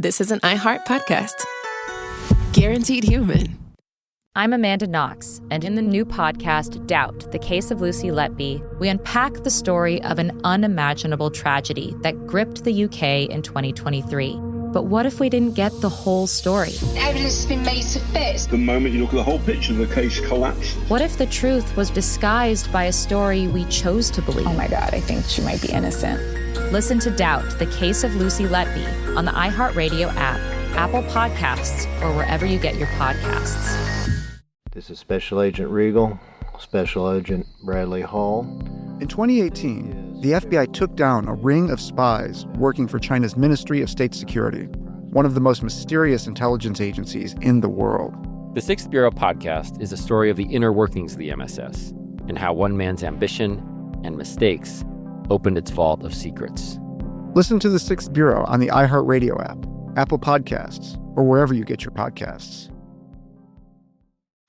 this is an iHeart podcast. Guaranteed human. I'm Amanda Knox, and in the new podcast, Doubt, The Case of Lucy Letby, we unpack the story of an unimaginable tragedy that gripped the UK in 2023. But what if we didn't get the whole story? Evidence has been made to fit. The moment you look at the whole picture, the case collapsed. What if the truth was disguised by a story we chose to believe? Oh my God, I think she might be innocent. Listen to Doubt, The Case of Lucy Letby on the iHeartRadio app, Apple Podcasts, or wherever you get your podcasts. This is Special Agent Regal, Special Agent Bradley Hall. In 2018, the FBI took down a ring of spies working for China's Ministry of State Security, one of the most mysterious intelligence agencies in the world. The Sixth Bureau podcast is a story of the inner workings of the MSS and how one man's ambition and mistakes opened its vault of secrets. Listen to The Sixth Bureau on the iHeartRadio app, Apple Podcasts, or wherever you get your podcasts.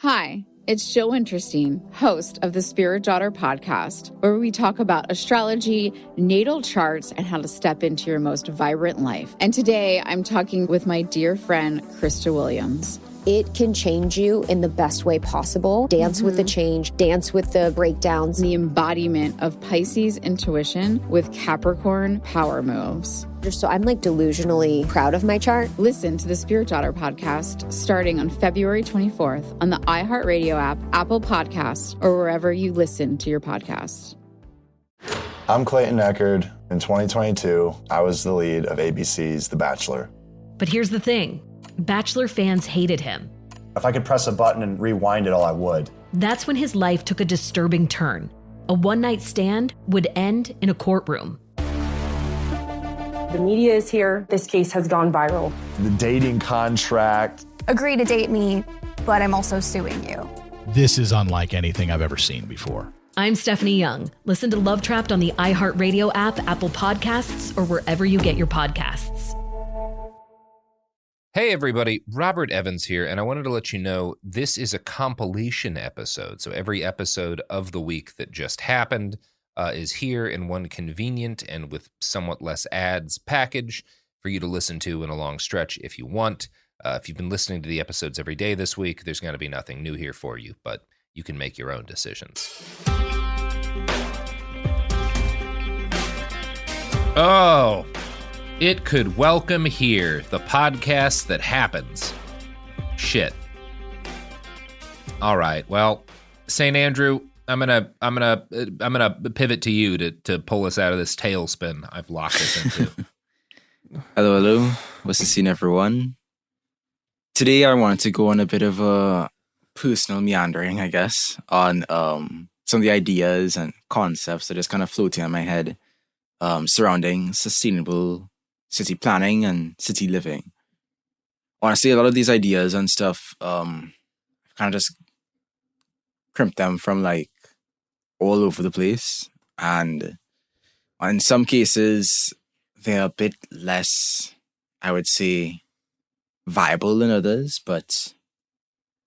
Hi, it's Jill Winterstein, host of the Spirit Daughter podcast, where we talk about astrology, natal charts, and how to step into your most vibrant life. And today I'm talking with my dear friend, Krista Williams. It can change you in the best way possible. Dance with the change, dance with the breakdowns. The embodiment of Pisces intuition with Capricorn power moves. So I'm delusionally proud of my chart. Listen to the Spirit Daughter podcast starting on February 24th on the iHeartRadio app, Apple Podcasts, or wherever you listen to your podcasts. I'm Clayton Eckerd. In 2022, I was the lead of ABC's The Bachelor. But here's the thing. Bachelor fans hated him. If I could press a button and rewind it all, I would. That's when his life took a disturbing turn. A one-night stand would end in a courtroom. The media is here. This case has gone viral. The dating contract. Agree to date me, but I'm also suing you. This is unlike anything I've ever seen before. I'm Stephanie Young. Listen to Love Trapped on the iHeartRadio app, Apple Podcasts, or wherever you get your podcasts. Hey everybody, Robert Evans here, and I wanted to let you know this is a compilation episode. So every episode of the week that just happened is here in one convenient and with somewhat less ads package for you to listen to in a long stretch if you want. If you've been listening to the episodes every day this week, there's going to be nothing new here for you, but you can make your own decisions. Oh, it could welcome here the podcast that happens. Shit. All right. Well, St. Andrew, I'm gonna pivot to you to pull us out of this tailspin I've locked us into. Hello. What's the scene, everyone? Today I wanted to go on a bit of a personal meandering, I guess, on some of the ideas and concepts that are just kind of floating in my head surrounding sustainable city planning and city living. Honestly, a lot of these ideas and stuff, I've kind of just crimped them from all over the place. And in some cases, they're a bit less, I would say, viable than others. But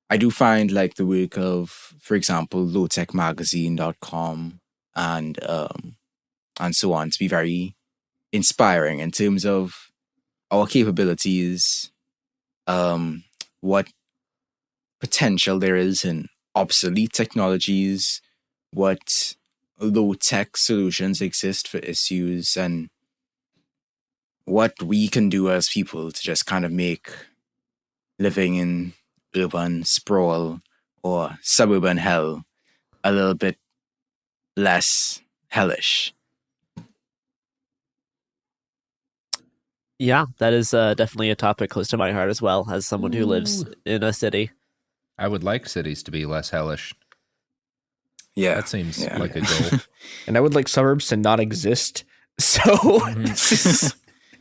I do find the work of, for example, lowtechmagazine.com and so on to be very inspiring in terms of our capabilities, what potential there is in obsolete technologies, what low-tech solutions exist for issues, and what we can do as people to just kind of make living in urban sprawl or suburban hell a little bit less hellish. Yeah, that is definitely a topic close to my heart as well, as someone who lives in a city. I would like cities to be less hellish. Yeah. That seems like a goal. And I would like suburbs to not exist. So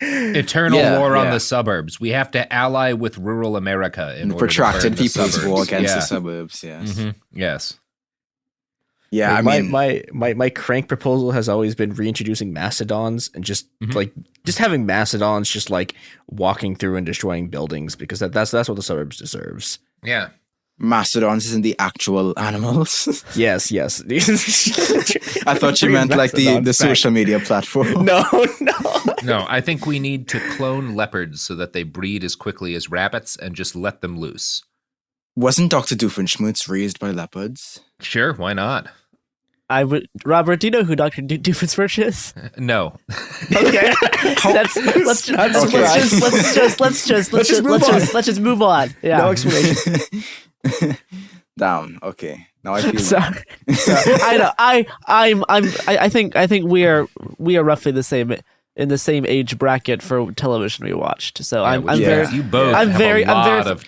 eternal war on the suburbs. We have to ally with rural America in order protracted to burn the people's suburbs. war against the suburbs. Yes. Mm-hmm. Yes. Yeah, my crank proposal has always been reintroducing mastodons and just having mastodons just walking through and destroying buildings, because that's what the suburbs deserves. Yeah. mastodons isn't the actual animals. Yes. I thought you meant like the social media platform. No. No, I think we need to clone leopards so that they breed as quickly as rabbits and just let them loose. Wasn't Dr. Doofenshmirtz raised by leopards? Sure, why not? I would, Robert. Do you know who Dr. Doofenshmirtz is? No. Okay, let's just move on. Yeah. No explanation. Down. Okay. Now I feel. Sorry. I know. I think we are roughly the same in the same age bracket for television we watched. So I'm very. You both have a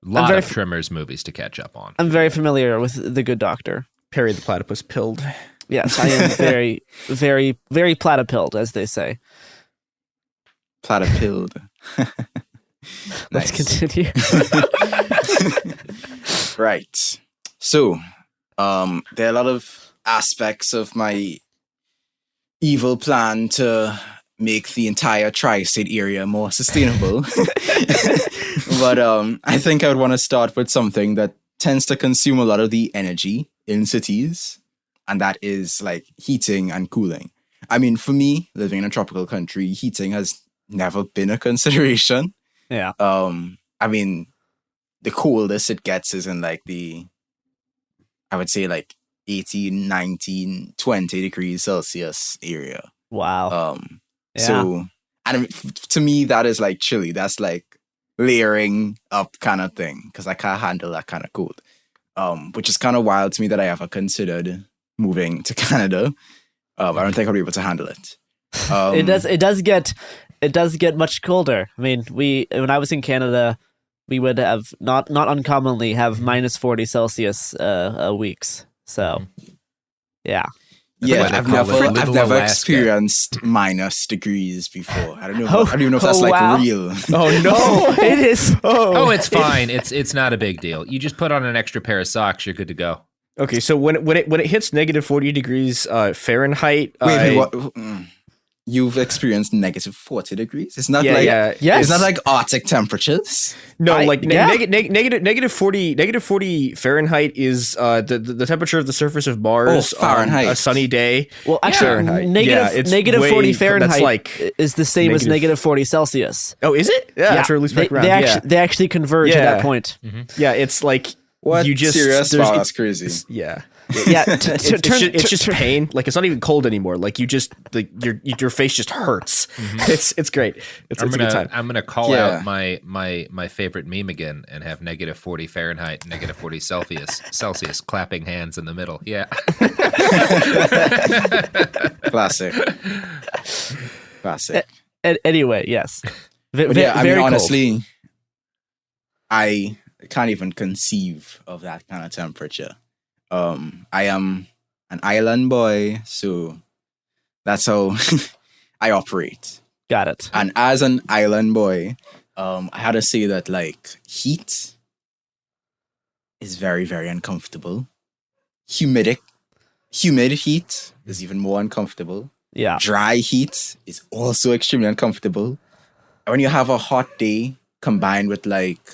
lot of Tremors movies to catch up on. I'm very familiar with The Good Doctor. Perry the Platypus pilled. Yes, I am very, very, very platypilled, as they say. Platypilled. Let's continue. Right. So, there are a lot of aspects of my evil plan to make the entire tri-state area more sustainable. But I think I would want to start with something that tends to consume a lot of the energy in cities, and that is like heating and cooling. I mean, for me, living in a tropical country, heating has never been a consideration. Yeah. I mean, the coldest it gets is in like I would say like 18, 19, 20 degrees Celsius area. Wow. Yeah. So, and to me, that is like chilly. That's like layering up kind of thing, because I can't handle that kind of cold. Which is kind of wild to me that I ever considered moving to Canada. I don't think I'll be able to handle it. It does get much colder. I mean, when I was in Canada, we would have not uncommonly have minus 40 Celsius weeks. So, yeah. Yeah, I've never experienced minus degrees before. I don't know. I don't even know if that's like real. Oh no, it is. Oh, it's fine. It's not a big deal. You just put on an extra pair of socks. You're good to go. Okay, so when it hits negative 40 degrees Fahrenheit, wait, what? You've experienced negative 40 degrees? It's not it's not like Arctic temperatures. No, negative 40 Fahrenheit is the temperature of the surface of Mars on a sunny day. Well, actually, negative 40 Fahrenheit is the same as negative 40 Celsius. Oh, is it? Yeah, that's really they actually converge at that point. Mm-hmm. Yeah, it's like what? You just serious? Wow, that's crazy. Yeah. Yeah, it's just pain. Like it's not even cold anymore. Like you just like your face just hurts. Mm-hmm. It's great. It's a good time. I'm gonna call out my favorite meme again and have negative 40 Fahrenheit, negative 40 Celsius, clapping hands in the middle. Yeah. Classic. Anyway, yes. I mean, honestly, I can't even conceive of that kind of temperature. I am an island boy, so that's how I operate. Got it. And as an island boy, I had to say that like heat is very, very uncomfortable. Humid heat is even more uncomfortable. Yeah. Dry heat is also extremely uncomfortable. And when you have a hot day combined with like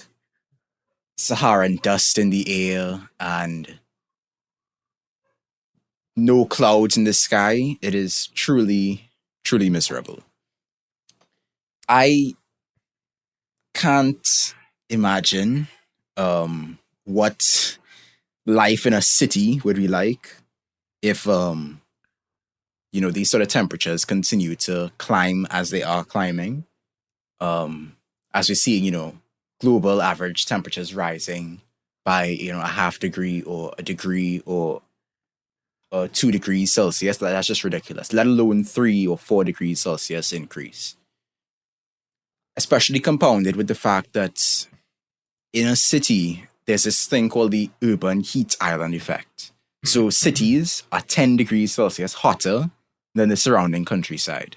Saharan dust in the air and no clouds in the sky, it is truly, truly miserable. I can't imagine what life in a city would be like if these sort of temperatures continue to climb as they are climbing. As we're seeing, global average temperatures rising by a half degree or a degree or 2 degrees Celsius. That's just ridiculous, let alone 3 or 4 degrees Celsius increase. Especially compounded with the fact that in a city, there's this thing called the urban heat island effect. So cities are 10 degrees Celsius hotter than the surrounding countryside.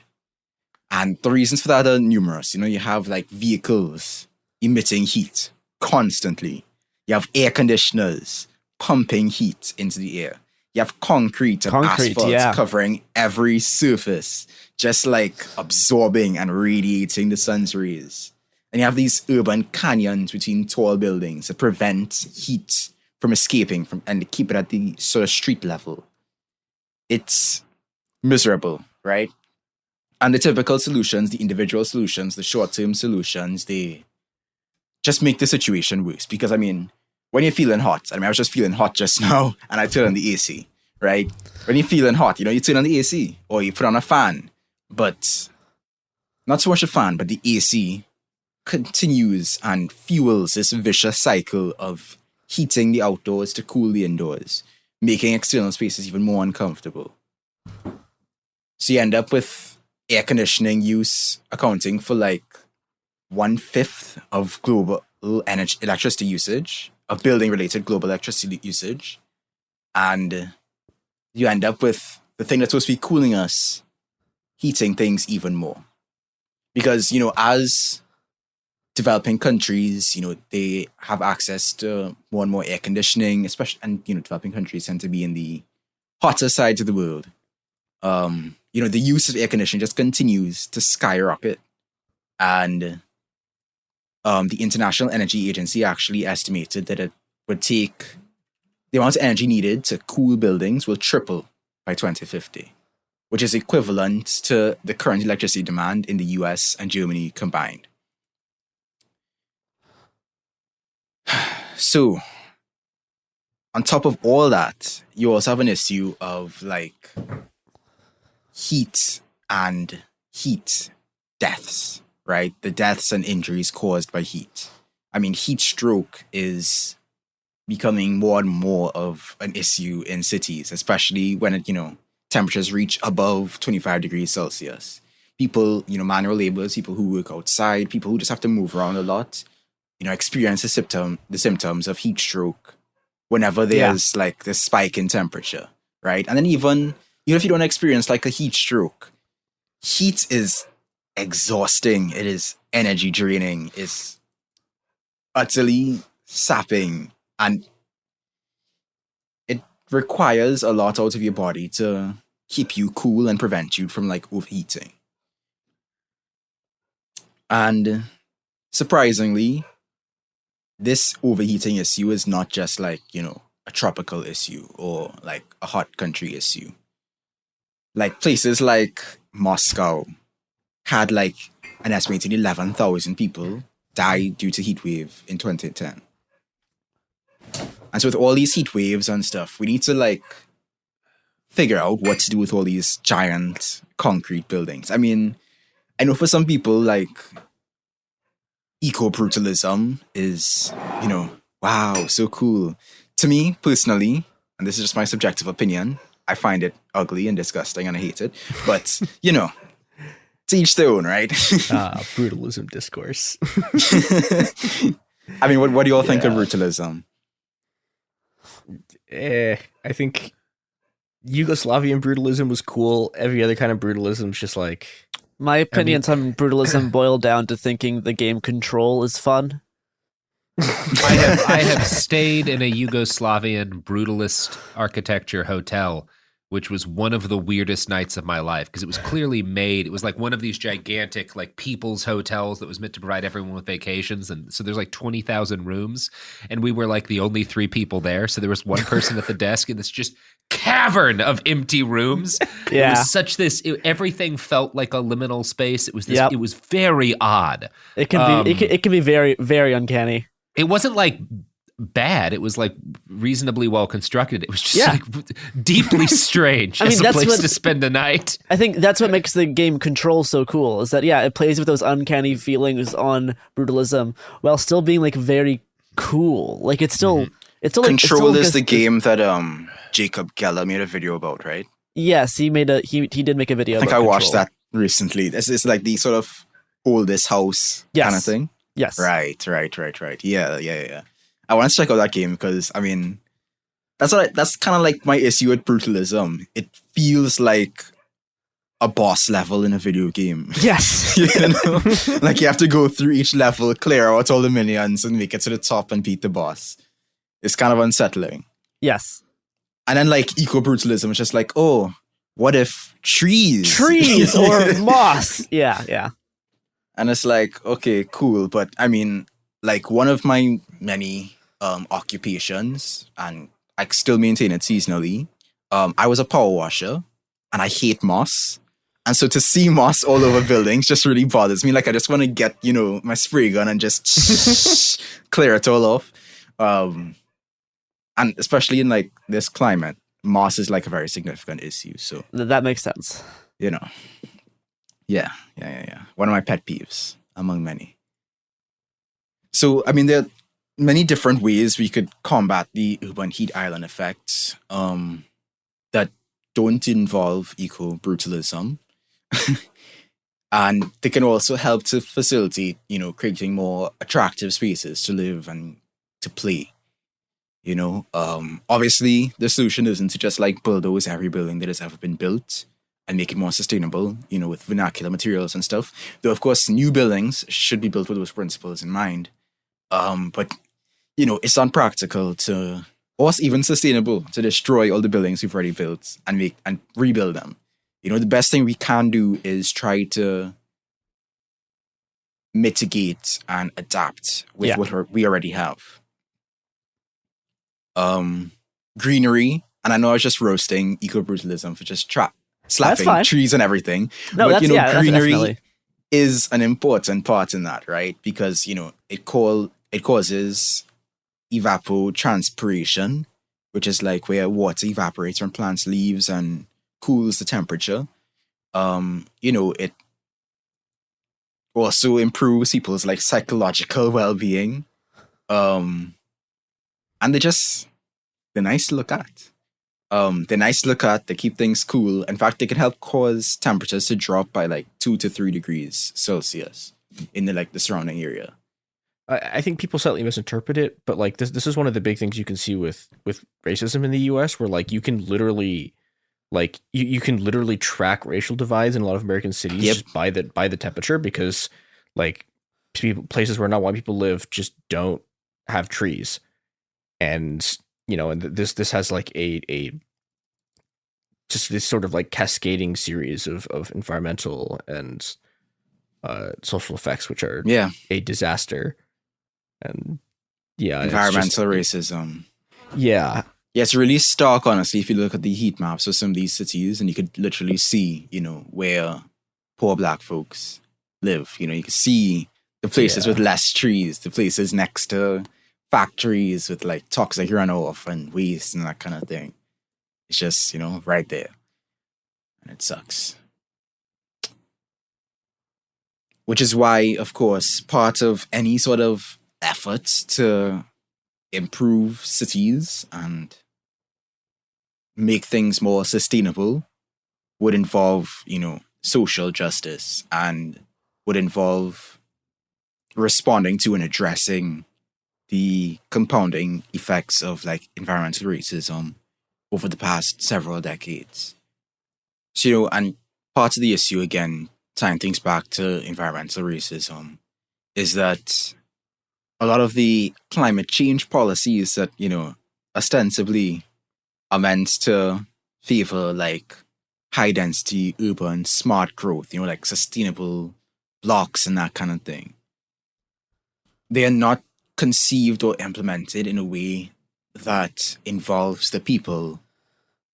And the reasons for that are numerous. You have like vehicles emitting heat constantly. You have air conditioners pumping heat into the air. You have concrete and asphalt covering every surface, just like absorbing and radiating the sun's rays. And you have these urban canyons between tall buildings that prevent heat from escaping and keep it at the sort of street level. It's miserable, right? And the typical solutions, the individual solutions, the short-term solutions, they just make the situation worse. Because, I mean, when you're feeling hot, I was just feeling hot just now, and I turn on the AC, right? When you're feeling hot, you turn on the AC, or you put on a fan. But not so much a fan, but the AC continues and fuels this vicious cycle of heating the outdoors to cool the indoors, making external spaces even more uncomfortable. So you end up with air conditioning use accounting for like 1/5 of global electricity usage, of building-related global electricity usage, and you end up with the thing that's supposed to be cooling us heating things even more. Because, as developing countries, they have access to more and more air conditioning, especially, and, developing countries tend to be in the hotter sides of the world. The use of air conditioning just continues to skyrocket. And the International Energy Agency actually estimated that it would take the amount of energy needed to cool buildings will triple by 2050, which is equivalent to the current electricity demand in the US and Germany combined. So, on top of all that, you also have an issue of like heat and heat deaths, right? The deaths and injuries caused by heat. I mean, heat stroke is becoming more and more of an issue in cities, especially when temperatures reach above 25 degrees Celsius. People, manual laborers, people who work outside, people who just have to move around a lot, experience the symptoms of heat stroke whenever there's like this spike in temperature, right? And then even if you don't experience like a heat stroke, heat is exhausting. It is energy draining. It's utterly sapping, and it requires a lot out of your body to keep you cool and prevent you from like overheating. And surprisingly, this overheating issue is not just like, a tropical issue or like a hot country issue. Like places like Moscow had like an estimated 11,000 people die due to heat wave in 2010. And so with all these heat waves and stuff, we need to like figure out what to do with all these giant concrete buildings. I mean, I know for some people like eco-brutalism is, wow, so cool. To me personally, and this is just my subjective opinion, I find it ugly and disgusting and I hate it. But, to each their own, right? Brutalism discourse. I mean, what do you all think of brutalism? I think Yugoslavian brutalism was cool. Every other kind of brutalism is just like... My opinions on brutalism boil down to thinking the game Control is fun. I have stayed in a Yugoslavian brutalist architecture hotel, which was one of the weirdest nights of my life because it was clearly made. It was like one of these gigantic like people's hotels that was meant to provide everyone with vacations. And so there's like 20,000 rooms and we were like the only 3 people there. So there was one person at the desk in this just cavern of empty rooms. Yeah. It was such this, everything felt like a liminal space. It was this, It was very odd. It can be, it can be very, very uncanny. It wasn't like bad. It was like reasonably well constructed. It was just like deeply strange as a place to spend the night. I think that's what makes the game Control so cool is that, it plays with those uncanny feelings on brutalism while still being like very cool. Like it's still, it's still Control is the game that Jacob Geller made a video about, right? Yes, he did make a video. I think I watched that recently. This is like the sort of oldest house kind of thing. Yes. Right. Yeah. I want to check out that game because, I mean, that's kind of like my issue with brutalism. It feels like a boss level in a video game. Yes. Like you have to go through each level, clear out all the minions and make it to the top and beat the boss. It's kind of unsettling. Yes. And then like eco-brutalism is just like, oh, what if trees or moss? Yeah. And it's like, okay, cool. But I mean, like one of my many occupations, and I still maintain it seasonally, I was a power washer and I hate moss. And so to see moss all over buildings just really bothers me. Like I just want to get, my spray gun and just clear it all off. And especially in like this climate, moss is like a very significant issue. So that makes sense. Yeah. One of my pet peeves among many. So, I mean, there are many different ways we could combat the urban heat island effect that don't involve eco-brutalism. And they can also help to facilitate, creating more attractive spaces to live and to play. Obviously, the solution isn't to just like bulldoze every building that has ever been built and make it more sustainable, with vernacular materials and stuff. Though, of course, new buildings should be built with those principles in mind. But, it's unpractical to, or even sustainable to destroy all the buildings we've already built and rebuild them. The best thing we can do is try to mitigate and adapt with what we already have. Greenery, and I know I was just roasting eco-brutalism for just slapping trees and everything. No, but, greenery definitely is an important part in that, right? Because, it causes evapotranspiration, which is like where water evaporates from plants' leaves and cools the temperature. It also improves people's like psychological well-being. And they're nice to look at. They keep things cool. In fact, they can help cause temperatures to drop by like 2 to 3 degrees Celsius in the surrounding area. I think people slightly misinterpret it, but like this is one of the big things you can see with racism in the US, where like you can literally you can literally track racial divides in a lot of American cities just by the temperature, because like places where not white people live just don't have trees. And and this has like a just this sort of like cascading series of environmental and social effects, which are a disaster. And environmental racism. Yeah, it's really stark, honestly, if you look at the heat maps of some of these cities, and you could literally see, where poor black folks live. You can see the places with less trees, the places next to factories with like toxic runoff and waste and that kind of thing. It's just, right there. And it sucks. Which is why, of course, part of any sort of efforts to improve cities and make things more sustainable would involve, social justice, and would involve responding to and addressing the compounding effects of like environmental racism over the past several decades. So, and part of the issue, again, tying things back to environmental racism, is that a lot of the climate change policies that, ostensibly are meant to favor like high density urban smart growth, like sustainable blocks and that kind of thing, they are not conceived or implemented in a way that involves the people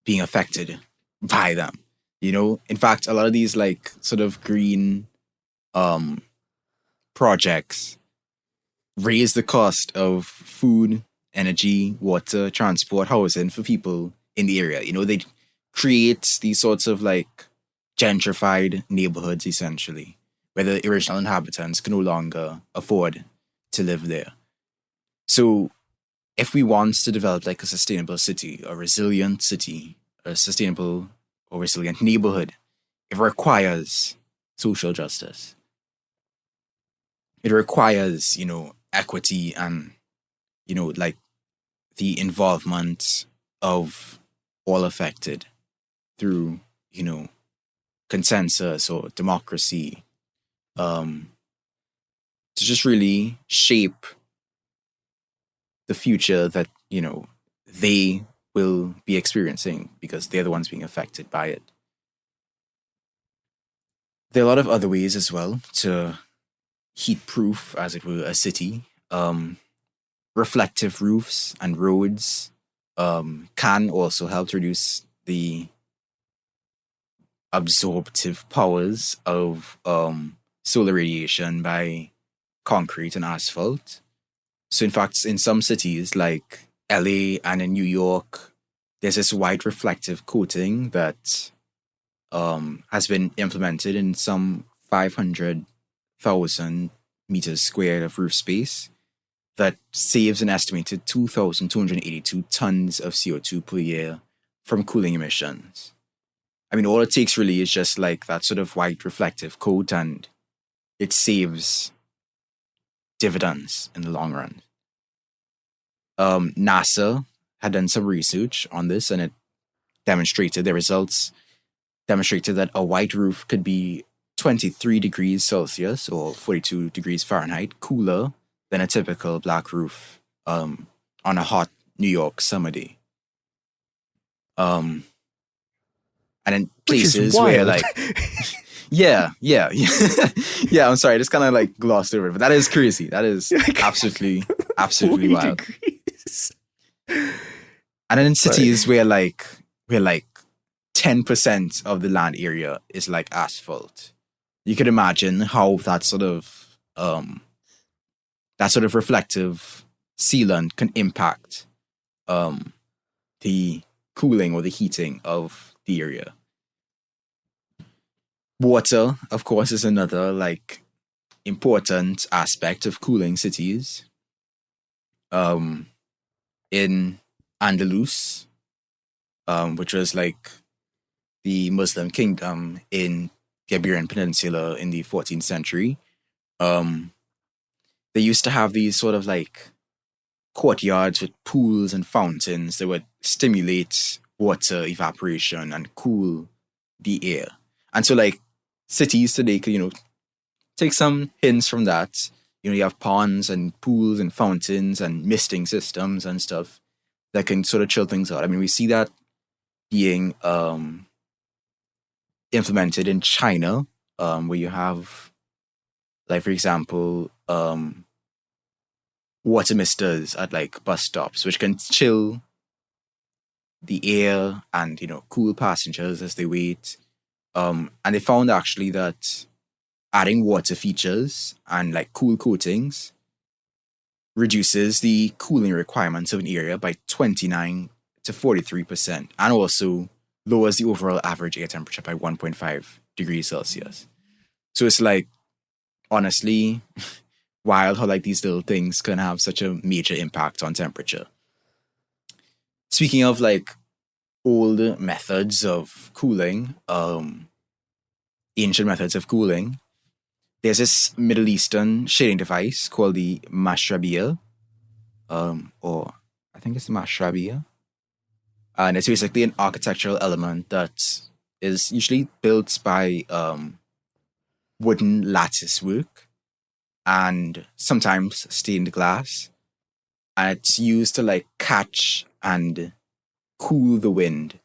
being affected by them. In fact, a lot of these like sort of green projects raise the cost of food, energy, water, transport, housing for people in the area. They create these sorts of like gentrified neighborhoods, essentially, where the original inhabitants can no longer afford to live there. So if we want to develop like a sustainable city, a resilient city, a sustainable or resilient neighborhood, it requires social justice. It requires, equity and, like the involvement of all affected through, consensus or democracy, to just really shape the future that, they will be experiencing, because they're the ones being affected by it. There are a lot of other ways as well to heat-proof, as it were, a city. Reflective roofs and roads can also help to reduce the absorptive powers of solar radiation by concrete and asphalt. So in fact, in some cities like LA and in New York, there's this white reflective coating that has been implemented in some 500,000 meters squared of roof space that saves an estimated 2,282 tons of CO2 per year from cooling emissions. I mean, all it takes really is just like that sort of white reflective coat, and it saves dividends in the long run. NASA had done some research on this, and the results demonstrated that a white roof could be 23 degrees Celsius or 42 degrees Fahrenheit cooler than a typical black roof on a hot New York summer day. And in places where like yeah, I'm sorry, I just kind of like glossed over it, but that is crazy. That is absolutely wild. And then in cities where 10% of the land area is like asphalt, you could imagine how that sort of reflective sealant can impact the cooling or the heating of the area. Water, of course, is another like important aspect of cooling cities. In Andalus, which was like the Muslim kingdom in the Iberian Peninsula in the 14th century, they used to have these sort of like courtyards with pools and fountains that would stimulate water evaporation and cool the air. And so like cities today could, take some hints from that. You have ponds and pools and fountains and misting systems and stuff that can sort of chill things out. I mean, we see that being implemented in China, where you have, like, for example, water misters at like bus stops, which can chill the air and cool passengers as they wait. And they found actually that adding water features and like cool coatings reduces the cooling requirements of an area by 29 to 43%, and also lowers the overall average air temperature by 1.5 degrees Celsius. So it's like, honestly, wild how like these little things can have such a major impact on temperature. Speaking of like old methods of cooling, ancient methods of cooling, there's this Middle Eastern shading device called the mashrabiyah, or I think it's the mashrabiyah. And it's basically an architectural element that is usually built by wooden lattice work and sometimes stained glass. And it's used to like catch and cool the wind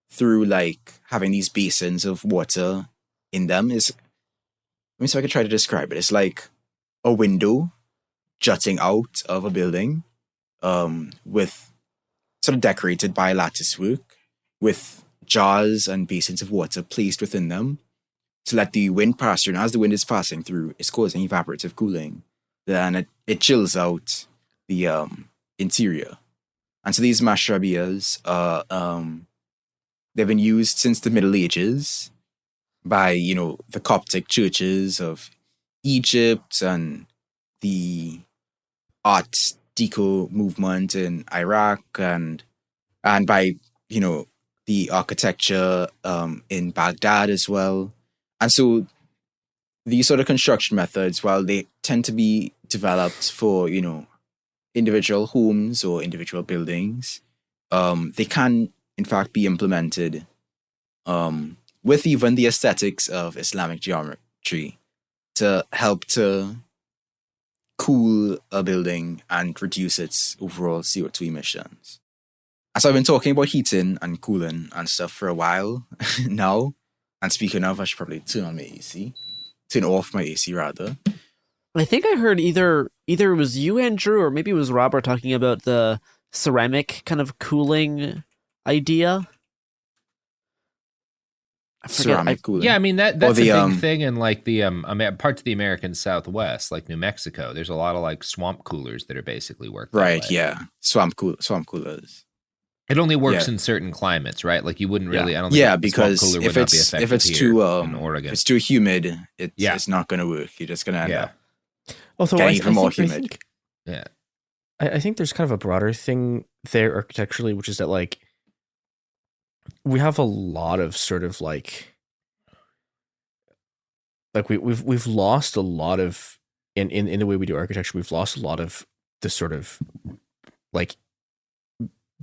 through like having these basins of water in them. Let me see if I can try to describe it. It's like a window jutting out of a building, with sort of decorated by lattice work, with jars and basins of water placed within them to let the wind pass through. And as the wind is passing through, it's causing evaporative cooling. Then it chills out the interior. And so these mashrabiyahs, they've been used since the Middle Ages by, the Coptic churches of Egypt and the Art Deco movement in Iraq and by, the architecture in Baghdad as well. And so these sort of construction methods, while they tend to be developed for, individual homes or individual buildings, they can, in fact, be implemented with even the aesthetics of Islamic geometry to help to cool a building and reduce its overall CO2 emissions. And so I've been talking about heating and cooling and stuff for a while now. And speaking of, I should probably turn off my AC rather. I think I heard either it was you, Andrew, or maybe it was Robert talking about the ceramic kind of cooling idea. I forget. Ceramic cooling. Yeah, I mean that's a big thing in like the parts of the American Southwest, like New Mexico. There's a lot of like swamp coolers that are basically work. Right. Yeah. Swamp coolers. It only works in certain climates, right? Like you wouldn't really. I don't think because swamp cooler if would not be it's effective too in Oregon. if it's too humid, it's not going to work. You're just going to end up getting even more humid. I think there's kind of a broader thing there architecturally, which is that like we have a lot of sort of like we've lost a lot of in the way we do architecture. We've lost a lot of the sort of like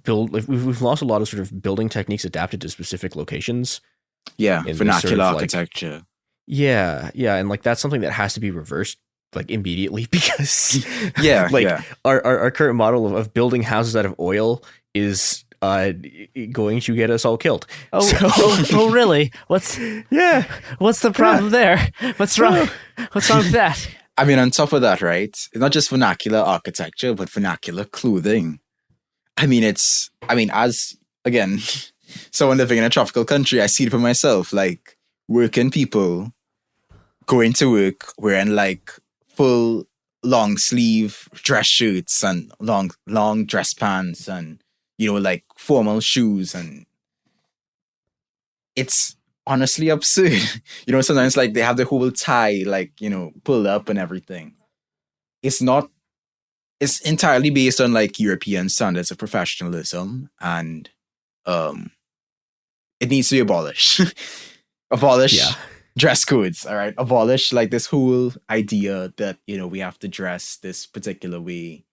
we've lost a lot of sort of building techniques adapted to specific locations. Yeah, vernacular sort of architecture. Yeah, and like that's something that has to be reversed like immediately because our current model of building houses out of oil is going to get us all killed. Oh, really? What's the problem there? What's wrong? What's wrong with that? I mean, on top of that, right? It's not just vernacular architecture, but vernacular clothing. As again, someone living in a tropical country, I see it for myself. Like working people going to work wearing like full long sleeve dress shirts and long dress pants and like formal shoes, and it's honestly absurd. Sometimes like they have the whole tie like pulled up and everything. It's entirely based on like European standards of professionalism, and it needs to be abolished. Abolish dress codes, all right? Abolish like this whole idea that we have to dress this particular way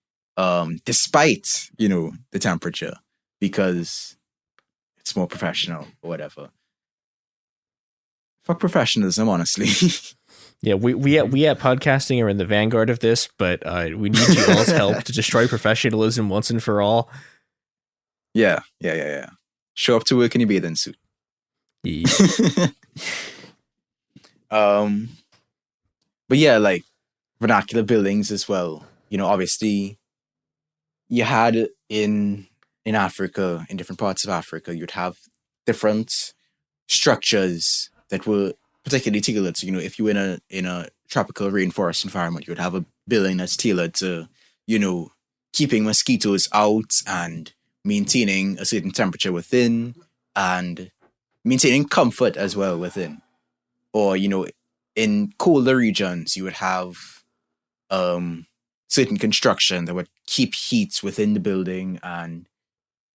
despite the temperature, because it's more professional or whatever. Fuck professionalism, honestly. Yeah, we at podcasting are in the vanguard of this, but we need you all's help to destroy professionalism once and for all. Yeah. Show up to work in your bathing suit. But yeah, like vernacular buildings as well. Obviously, you had in Africa, in different parts of Africa, you'd have different structures that were particularly tailored. So, if you were in a tropical rainforest environment, you would have a building that's tailored to, keeping mosquitoes out and maintaining a certain temperature within and maintaining comfort as well within. Or, in colder regions, you would have certain construction that would keep heat within the building and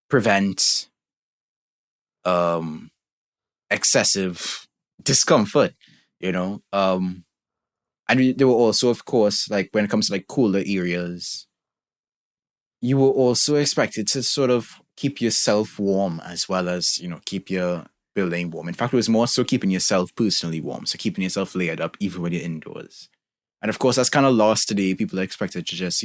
prevent excessive discomfort, and there were also, of course, like when it comes to like cooler areas, you were also expected to sort of keep yourself warm as well as keep your building warm. In fact, it was more so keeping yourself personally warm, so keeping yourself layered up even when you're indoors. And of course, that's kind of lost today. People are expected to just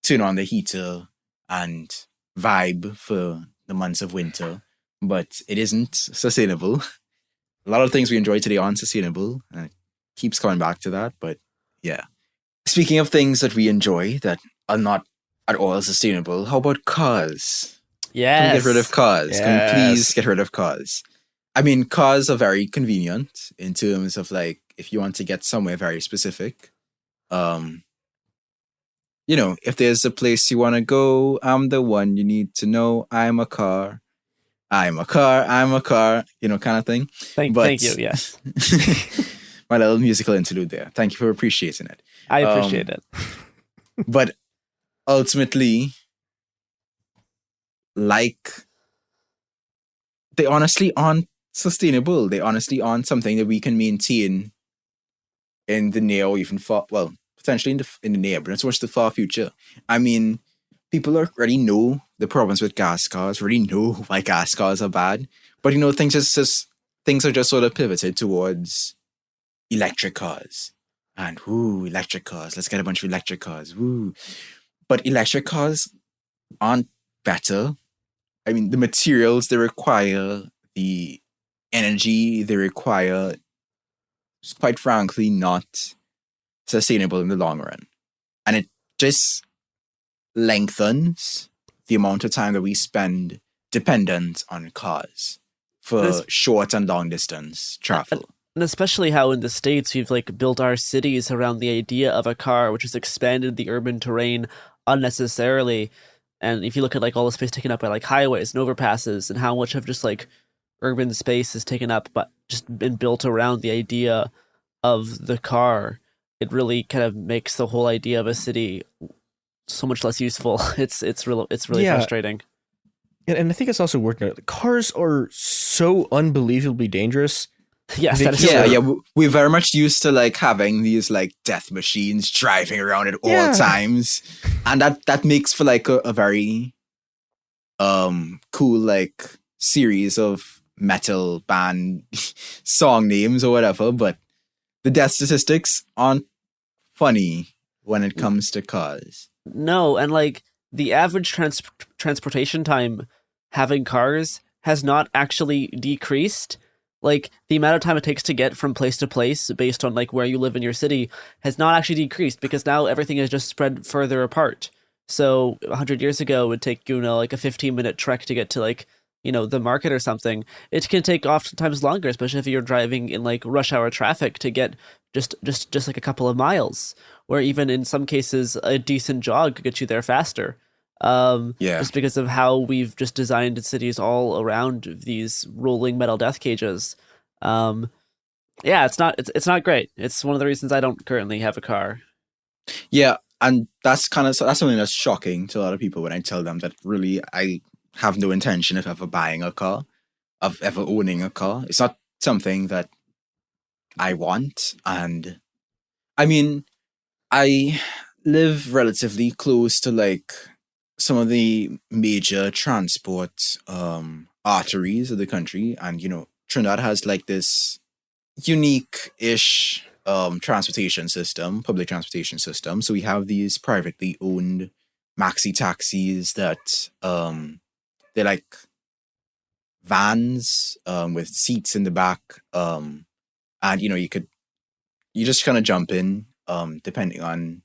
turn on the heater and vibe for the months of winter, but it isn't sustainable. A lot of things we enjoy today aren't sustainable, and it keeps coming back to that. But yeah, speaking of things that we enjoy that are not at all sustainable, how about cars? Yes. Can we get rid of cars? Yes. Can we please get rid of cars? I mean, cars are very convenient in terms of like if you want to get somewhere very specific. If there's a place you want to go, I'm the one you need to know. I'm a car. I'm a car, kind of thing. Thank you, yes. My little musical interlude there. Thank you for appreciating it. I appreciate it. But ultimately, like, they honestly aren't sustainable. They honestly aren't something that we can maintain in the near or even far, well, potentially in the near, but not so much the far future. I mean, people already know the problems with gas cars, already know why gas cars are bad. But things are just sort of pivoted towards electric cars. And electric cars. Let's get a bunch of electric cars. But electric cars aren't better. I mean, the materials they require, the energy they require, is quite frankly not sustainable in the long run. And it just lengthens the amount of time that we spend dependent on cars for short and long distance travel. And especially how in the States we've like built our cities around the idea of a car, which has expanded the urban terrain unnecessarily. And if you look at like all the space taken up by like highways and overpasses and how much of just like urban space is taken up but just been built around the idea of the car, it really kind of makes the whole idea of a city so much less useful. It's really frustrating. And I think it's also worth noting, cars are so unbelievably dangerous. Yes, we're very much used to like having these like death machines driving around at all times, and that makes for like a very cool like series of metal band song names or whatever. But the death statistics aren't funny when it comes to cars. No, and like the average transportation time having cars has not actually decreased. Like the amount of time it takes to get from place to place based on like where you live in your city has not actually decreased, because now everything is just spread further apart. So 100 years ago it would take, you know, like a 15-minute trek to get to like, you know, the market or something. It can take oftentimes longer, especially if you're driving in like rush hour traffic, to get just like a couple of miles, where even in some cases a decent jog could get you there faster. Just because of how we've just designed cities all around these rolling metal death cages. It's not great. It's one of the reasons I don't currently have a car. Yeah, and that's something that's shocking to a lot of people when I tell them that really I have no intention of ever buying a car, of ever owning a car. It's not something that I want. And I mean, I live relatively close to like some of the major transport arteries of the country, and you know, Trinidad has like this unique-ish transportation system, public transportation system. So we have these privately owned maxi taxis that they're like vans with seats in the back, and you know, you just kind of jump in depending on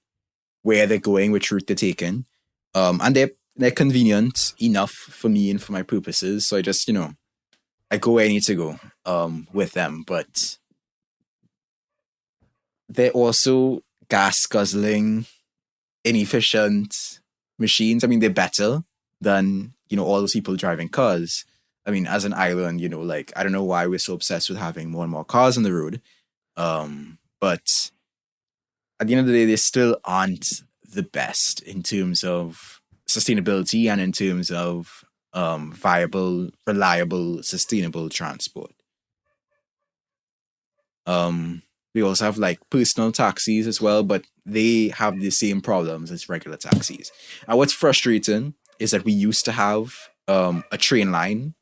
where they're going, which route they're taking. And they're convenient enough for me and for my purposes. So I just, you know, I go where I need to go with them. But they're also gas guzzling, inefficient machines. I mean, they're better than, you know, all those people driving cars. I mean, as an island, you know, like, I don't know why we're so obsessed with having more and more cars on the road. But at the end of the day, they still aren't the best in terms of sustainability and in terms of viable, reliable, sustainable transport. We also have like personal taxis as well, but they have the same problems as regular taxis. And what's frustrating is that we used to have a train line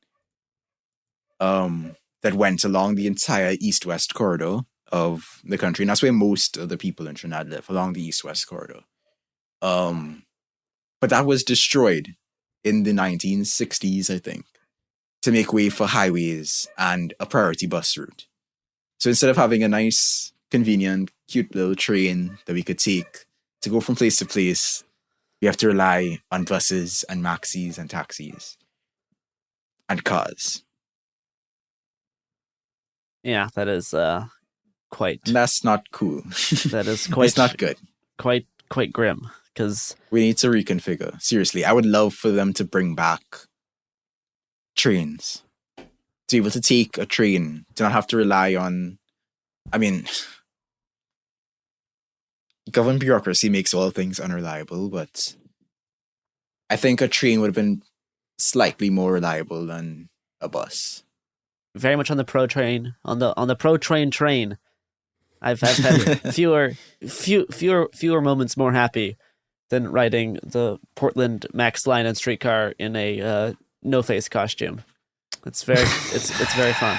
that went along the entire east-west corridor of the country. And that's where most of the people in Trinidad live, along the east-west corridor. But that was destroyed in the 1960s, I think, to make way for highways and a priority bus route. So instead of having a nice, convenient, cute little train that we could take to go from place to place, we have to rely on buses and maxis and taxis and cars. Yeah, that is quite... And that's not cool. That is quite... It's not good. Quite grim, because... We need to reconfigure. Seriously, I would love for them to bring back trains. To be able to take a train, to not have to rely on... I mean... Government bureaucracy makes all things unreliable, but I think a train would have been slightly more reliable than a bus. Very much on the pro train, on the pro train. I've had fewer moments more happy than riding the Portland Max Line and streetcar in a no face costume. It's very fun.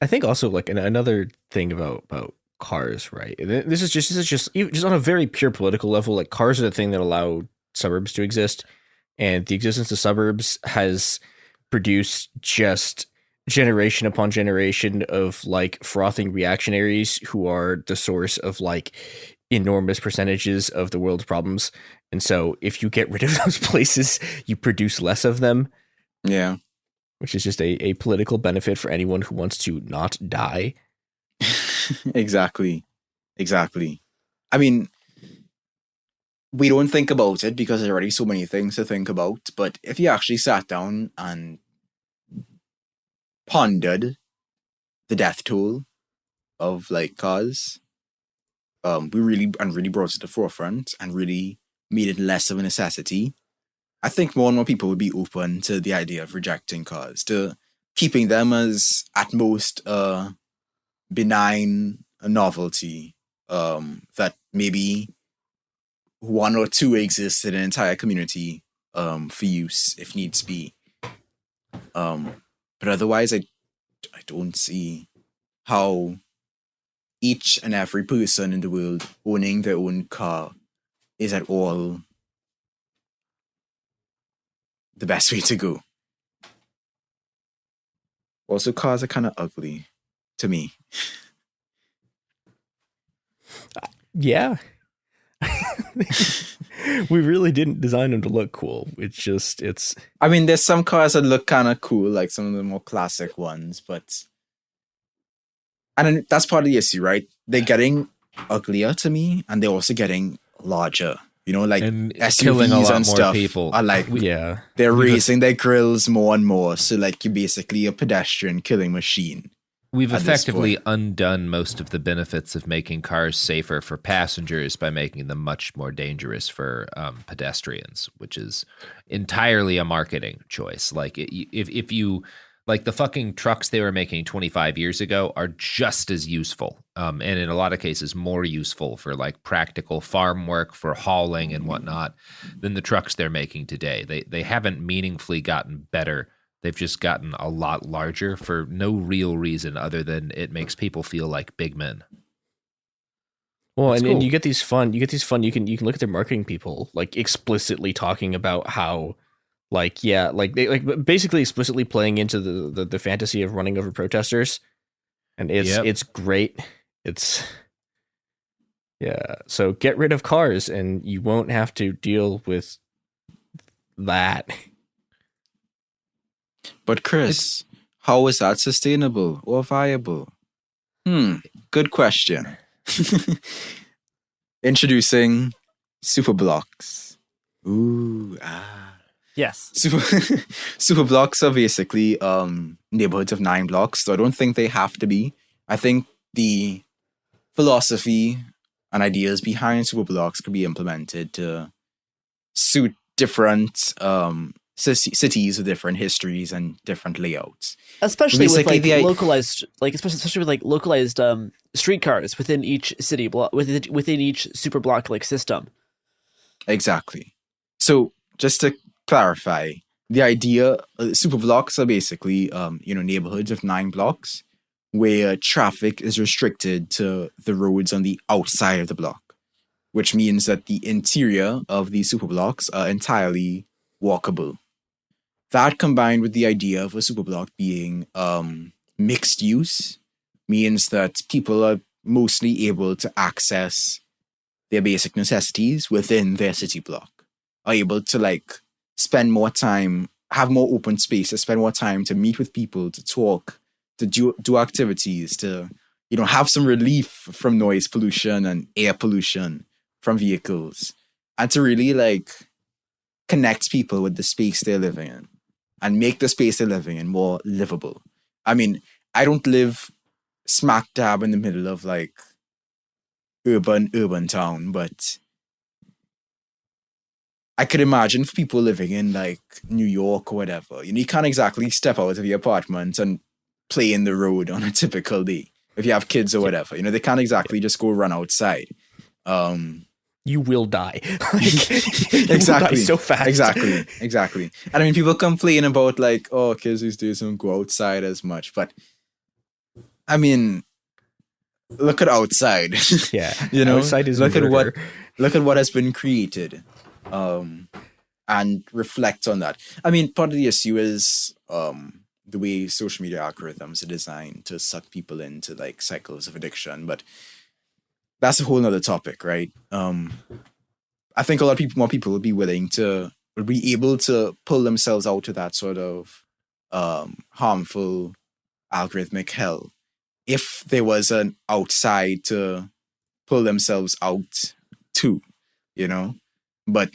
I think also like another thing about cars, right? This is just on a very pure political level. Like, cars are the thing that allow suburbs to exist, and the existence of suburbs has produced just generation upon generation of like frothing reactionaries who are the source of like enormous percentages of the world's problems. And so if you get rid of those places, you produce less of them. Yeah. Which is just a political benefit for anyone who wants to not die. Exactly. I mean, we don't think about it because there's already so many things to think about. But if you actually sat down and pondered the death toll of like cars, we really brought it to the forefront and really made it less of a necessity, I think more and more people would be open to the idea of rejecting cars, to keeping them as at most benign a novelty, that maybe one or two exist in an entire community for use if needs be. But otherwise, I don't see how each and every person in the world owning their own car is at all the best way to go. Also, cars are kind of ugly to me. Yeah. We really didn't design them to look cool. It's I mean, there's some cars that look kind of cool, like some of the more classic ones, but and then that's part of the issue, right? They're getting uglier to me, and they're also getting larger. You know, like and SUVs and stuff people are like, they're raising their grills more and more. So like, you're basically a pedestrian killing machine. We've effectively undone most of the benefits of making cars safer for passengers by making them much more dangerous for pedestrians, which is entirely a marketing choice. Like if you like the fucking trucks they were making 25 years ago are just as useful, and in a lot of cases more useful for like practical farm work, for hauling and whatnot, than the trucks they're making today. They haven't meaningfully gotten better. They've just gotten a lot larger for no real reason other than it makes people feel like big men. Well, and you get these fun. You can look at their marketing people like explicitly talking about how, like, they basically explicitly playing into the fantasy of running over protesters, and it's great. So get rid of cars, and you won't have to deal with that. But Chris, how is that sustainable or viable? Good question. Introducing Superblocks. Yes. Superblocks are basically neighborhoods of 9 blocks, so I don't think they have to be. I think the philosophy and ideas behind Superblocks could be implemented to suit different cities with different histories and different layouts, especially with localized streetcars within each city block, within ech super block like system. Exactly. So just to clarify, the idea, super blocks are basically neighborhoods of 9 blocks where traffic is restricted to the roads on the outside of the block, which means that the interior of these super blocks are entirely walkable. That combined with the idea of a superblock being mixed use means that people are mostly able to access their basic necessities within their city block, are able to like spend more time, have more open space, to spend more time to meet with people, to talk, to do activities, to have some relief from noise pollution and air pollution from vehicles, and to really like connect people with the space they're living in and make the space they're living in more livable. I mean, I don't live smack dab in the middle of like urban town, but I could imagine for people living in like New York or whatever, you can't exactly step out of your apartment and play in the road on a typical day. If you have kids or whatever, they can't exactly just go run outside. You will die. Exactly. Will die so fast. Exactly. And I mean, people complain about like, oh, kids these days don't go outside as much. But I mean, look at outside. Yeah. Outside is look at what has been created. And reflect on that. I mean, part of the issue is the way social media algorithms are designed to suck people into like cycles of addiction. But that's a whole nother topic, right? I think a lot of more people would be able to pull themselves out of that sort of harmful algorithmic hell if there was an outside to pull themselves out to, you know? But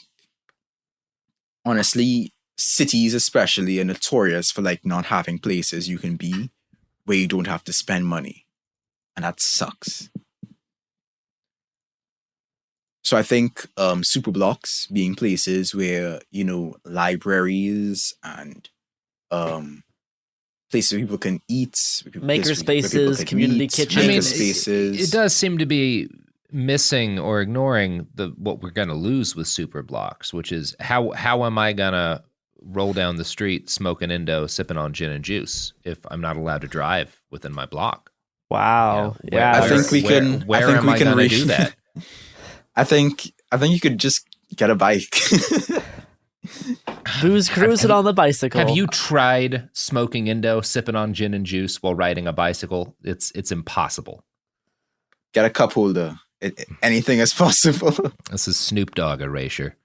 honestly, cities especially are notorious for like not having places you can be where you don't have to spend money. And that sucks. So I think super blocks being places where, you know, libraries and places where people can eat, maker spaces, community kitchens. It does seem to be missing or ignoring what we're going to lose with super blocks, which is how am I going to roll down the street smoking Indo, sipping on gin and juice if I'm not allowed to drive within my block? Wow. I think we can. Where am I going to do that? I think you could just get a bike. Booze cruising on the bicycle. Have you tried smoking Indo, sipping on gin and juice while riding a bicycle? It's impossible. Get a cup holder. Anything is possible. This is Snoop Dogg erasure.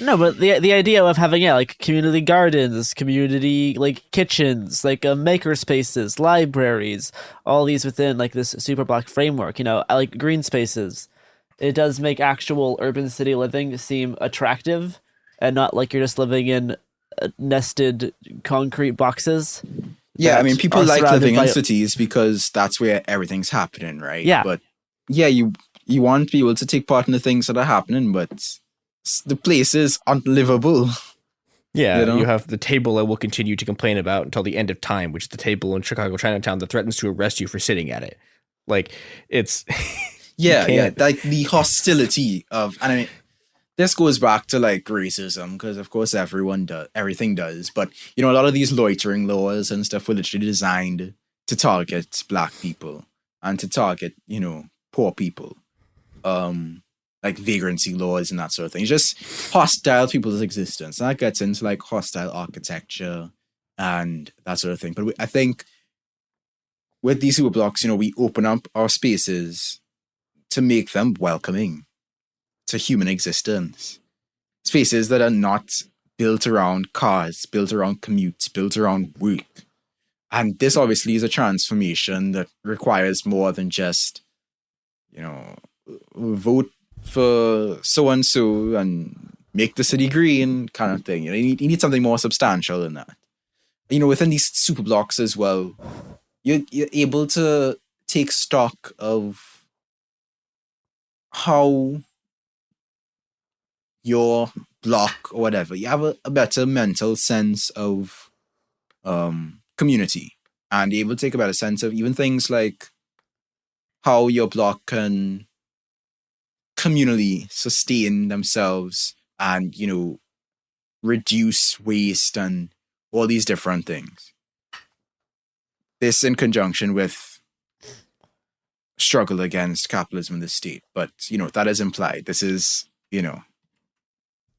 No, but the idea of having like community gardens, community like kitchens, like maker spaces, libraries, all these within like this super block framework, you know, like green spaces. It does make actual urban city living seem attractive and not like you're just living in nested concrete boxes. Yeah, I mean, people like living in cities because that's where everything's happening, right? Yeah. But yeah, you want to be able to take part in the things that are happening, but the places aren't livable. Yeah, you know? You have the table that we'll continue to complain about until the end of time, which is the table in Chicago Chinatown that threatens to arrest you for sitting at it. Like, it's... yeah, like the hostility of... And I mean, this goes back to, like, racism, because, of course, everything does. But, you know, a lot of these loitering laws and stuff were literally designed to target Black people and to target, you know, poor people. Like vagrancy laws and that sort of thing. It's just hostile to people's existence. And that gets into like hostile architecture and that sort of thing. But I think with these super blocks, you know, we open up our spaces to make them welcoming to human existence. Spaces that are not built around cars, built around commutes, built around work. And this obviously is a transformation that requires more than just, you know, vote for so-and-so and make the city green kind of thing. You know, you need something more substantial than that. You know, within these super blocks as well, you're able to take stock of how your block or whatever, you have a better mental sense of community, and you're able to take a better sense of even things like how your block can communally sustain themselves and, you know, reduce waste and all these different things. This in conjunction with struggle against capitalism in the state. But, you know, that is implied. This is, you know,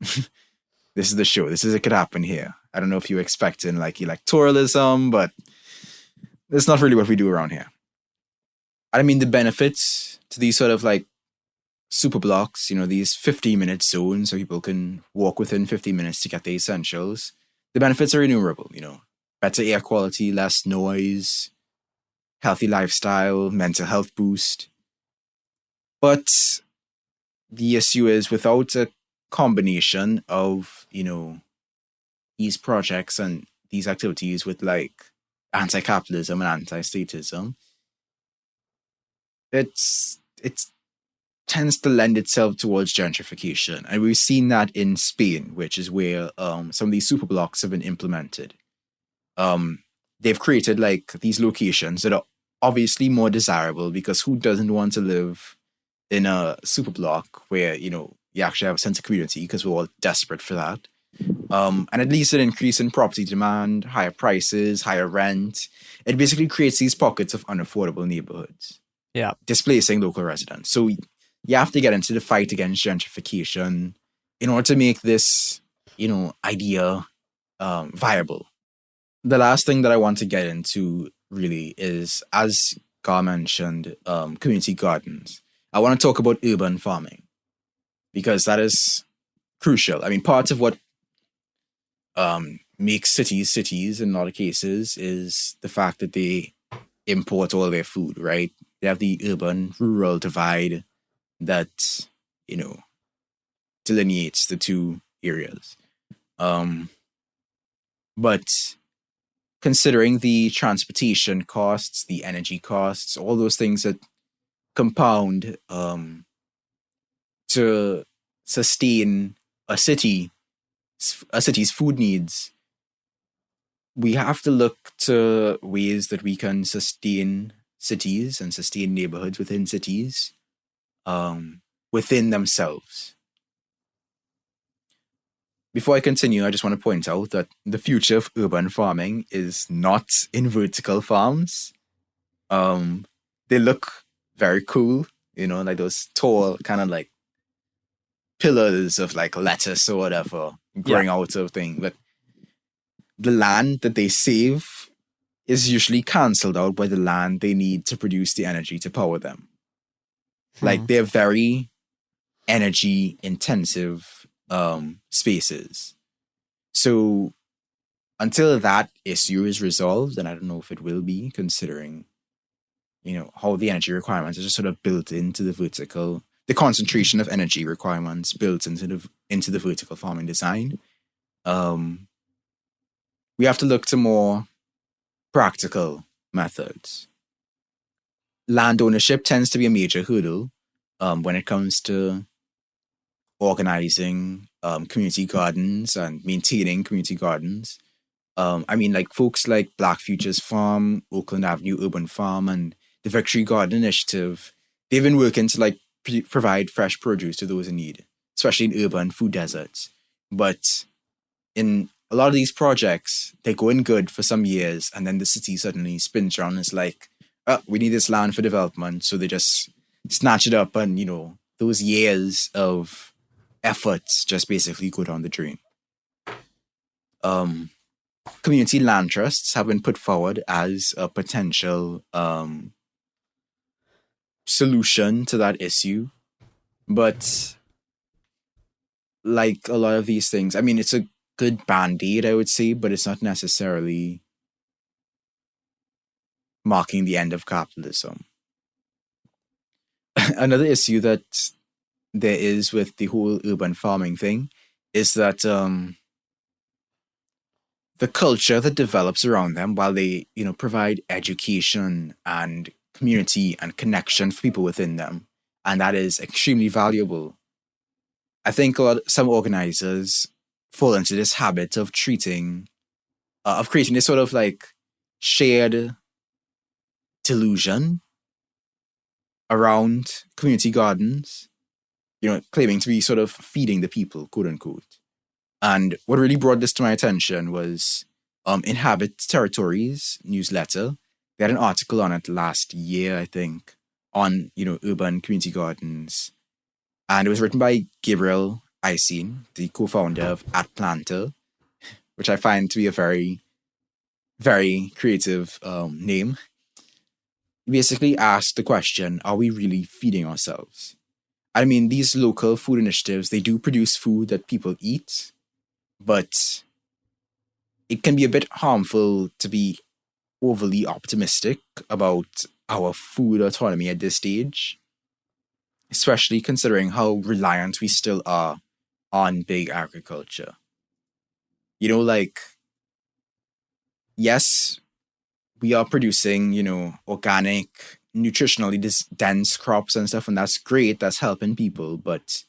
this is the show. It could happen here. I don't know if you're expecting like electoralism, but that's not really what we do around here. I mean, the benefits to these sort of like super blocks, you know, these 15-minute zones so people can walk within 15 minutes to get the essentials. The benefits are innumerable, you know, better air quality, less noise, healthy lifestyle, mental health boost. But the issue is without a combination of, you know, these projects and these activities with like anti-capitalism and anti-statism, it's tends to lend itself towards gentrification. And we've seen that in Spain, which is where some of these super blocks have been implemented. They've created like these locations that are obviously more desirable because who doesn't want to live in a super block where, you know, you actually have a sense of community because we're all desperate for that. And at least an increase in property demand, higher prices, higher rent. It basically creates these pockets of unaffordable neighborhoods. Yeah. Displacing local residents. So you have to get into the fight against gentrification in order to make this, you know, idea viable. the last thing that I want to get into really is, as Gar mentioned, community gardens. I want to talk about urban farming because that is crucial. I mean, part of what makes cities in a lot of cases is the fact that they import all their food, right? They have the urban-rural divide that, delineates the two areas. But considering the transportation costs, the energy costs, all those things that compound to sustain a city's food needs, we have to look to ways that we can sustain cities and sustain neighborhoods within cities within themselves. Before I continue, I just want to point out that the future of urban farming is not in vertical farms. They look very cool, like those tall kind of like pillars of like lettuce or whatever growing out of thing. But the land that they save is usually cancelled out by the land they need to produce the energy to power them. Like they're very energy intensive spaces. So until that issue is resolved, and I don't know if it will be, considering how the energy requirements are just sort of built into the concentration of energy requirements built into the vertical farming design. We have to look to more practical methods. Land ownership tends to be a major hurdle when it comes to organizing community gardens and maintaining community gardens. I mean, like folks like Black Futures Farm, Oakland Avenue Urban Farm, and the Victory Garden Initiative, they've been working to like provide fresh produce to those in need, especially in urban food deserts. But in a lot of these projects, they're going good for some years, and then the city suddenly spins around and is like, oh, we need this land for development. So they just snatch it up, and those years of efforts just basically go down the drain. Community land trusts have been put forward as a potential solution to that issue. But like a lot of these things, I mean, it's a good band-aid, I would say, but it's not necessarily marking the end of capitalism. Another issue that there is with the whole urban farming thing is that the culture that develops around them, while they provide education and community and connection for people within them, and that is extremely valuable. I think some organizers fall into this habit of creating this sort of like shared delusion around community gardens, claiming to be sort of feeding the people, quote unquote. And what really brought this to my attention was Inhabit Territories newsletter. They had an article on it last year, I think, on, urban community gardens. And it was written by Gabriel Eisine, the co-founder of @Planter, which I find to be a very, very creative name. He basically asked the question, are we really feeding ourselves? I mean, these local food initiatives, they do produce food that people eat, but it can be a bit harmful to be overly optimistic about our food autonomy at this stage, especially considering how reliant we still are on big agriculture. Yes, we are producing, organic, nutritionally dense crops and stuff, and that's great, that's helping people, but,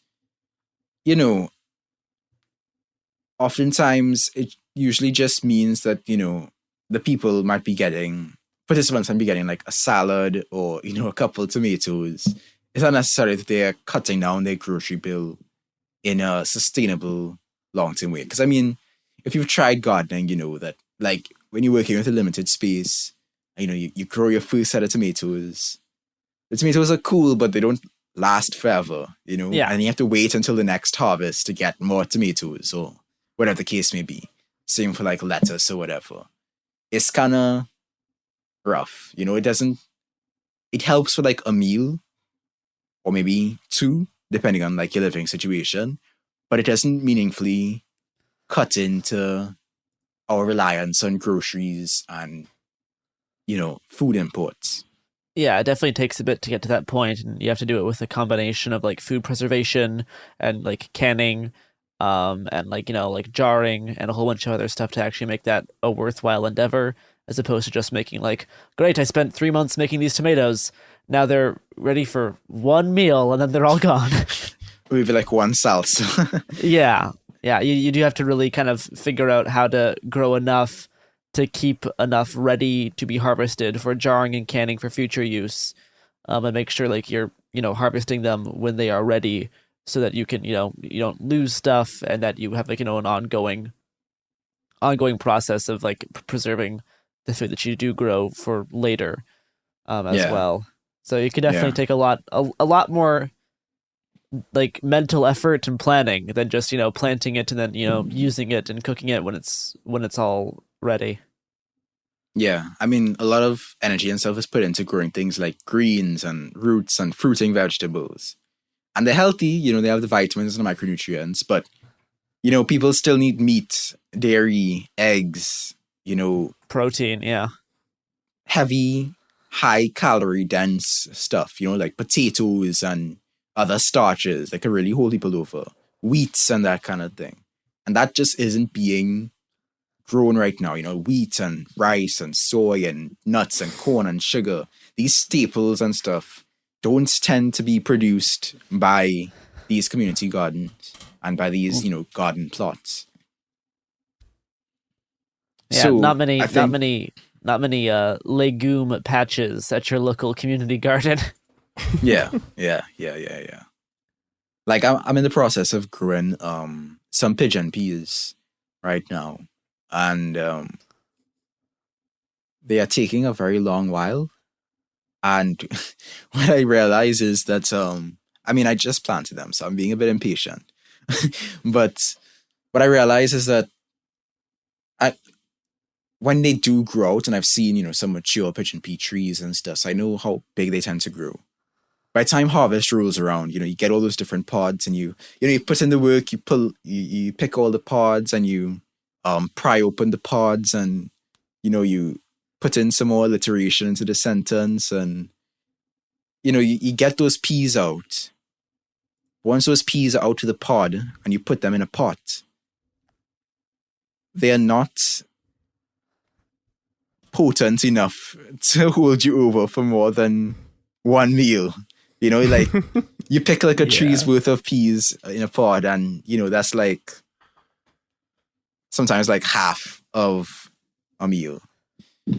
oftentimes it usually just means that, the participants might be getting like a salad or, a couple of tomatoes. It's not necessarily that they're cutting down their grocery bill in a sustainable long-term way. Because, I mean, if you've tried gardening, you know that, like, when you're working with a limited space, you grow your first set of tomatoes. The tomatoes are cool, but they don't last forever, Yeah. And you have to wait until the next harvest to get more tomatoes or whatever the case may be. Same for like lettuce or whatever. it's kind of rough. You know, it helps with like a meal or maybe two, depending on like your living situation, but it doesn't meaningfully cut into our reliance on groceries and, you know, food imports. Yeah, it definitely takes a bit to get to that point, and you have to do it with a combination of like food preservation and like canning, and like, you know, like jarring and a whole bunch of other stuff to actually make that a worthwhile endeavor, as opposed to just making like, great, I spent 3 months making these tomatoes, now they're ready for one meal and then they're all gone. Maybe like one salsa. Yeah, you do have to really kind of figure out how to grow enough to keep enough ready to be harvested for jarring and canning for future use, and make sure like you're, you know, harvesting them when they are ready, so that you can, you know, you don't lose stuff, and that you have like, you know, an ongoing process of like preserving the food that you do grow for later, as well. So you can definitely take a lot more like mental effort and planning than just, you know, planting it and then, you know, using it and cooking it when it's all ready. Yeah, I mean, a lot of energy and stuff is put into growing things like greens and roots and fruiting vegetables. And they're healthy, you know, they have the vitamins and the micronutrients, but, you know, people still need meat, dairy, eggs, you know. Protein, yeah. Heavy, high calorie dense stuff, you know, like potatoes and other starches that can really hold people over. Wheats and that kind of thing. And that just isn't being grown right now, you know, wheat and rice and soy and nuts and corn and sugar. These staples and stuff don't tend to be produced by these community gardens and by these, you know, garden plots. Yeah, so not many legume patches at your local community garden. Yeah. Like I'm in the process of growing some pigeon peas right now. And they are taking a very long while. And what I realize is that, I mean, I just planted them, so I'm being a bit impatient. But what I realize is that when they do grow out, and I've seen, you know, some mature pigeon pea trees and stuff, so I know how big they tend to grow. By the time harvest rolls around, you know, you get all those different pods, and you put in the work, you pick all the pods, and you pry open the pods, and, you know, you put in some more alliteration into the sentence, and, you know, you get those peas out. Once those peas are out of the pod and you put them in a pot, they are not potent enough to hold you over for more than one meal. You know, like you pick like a tree's worth of peas in a pod, and, you know, that's like sometimes like half of a meal.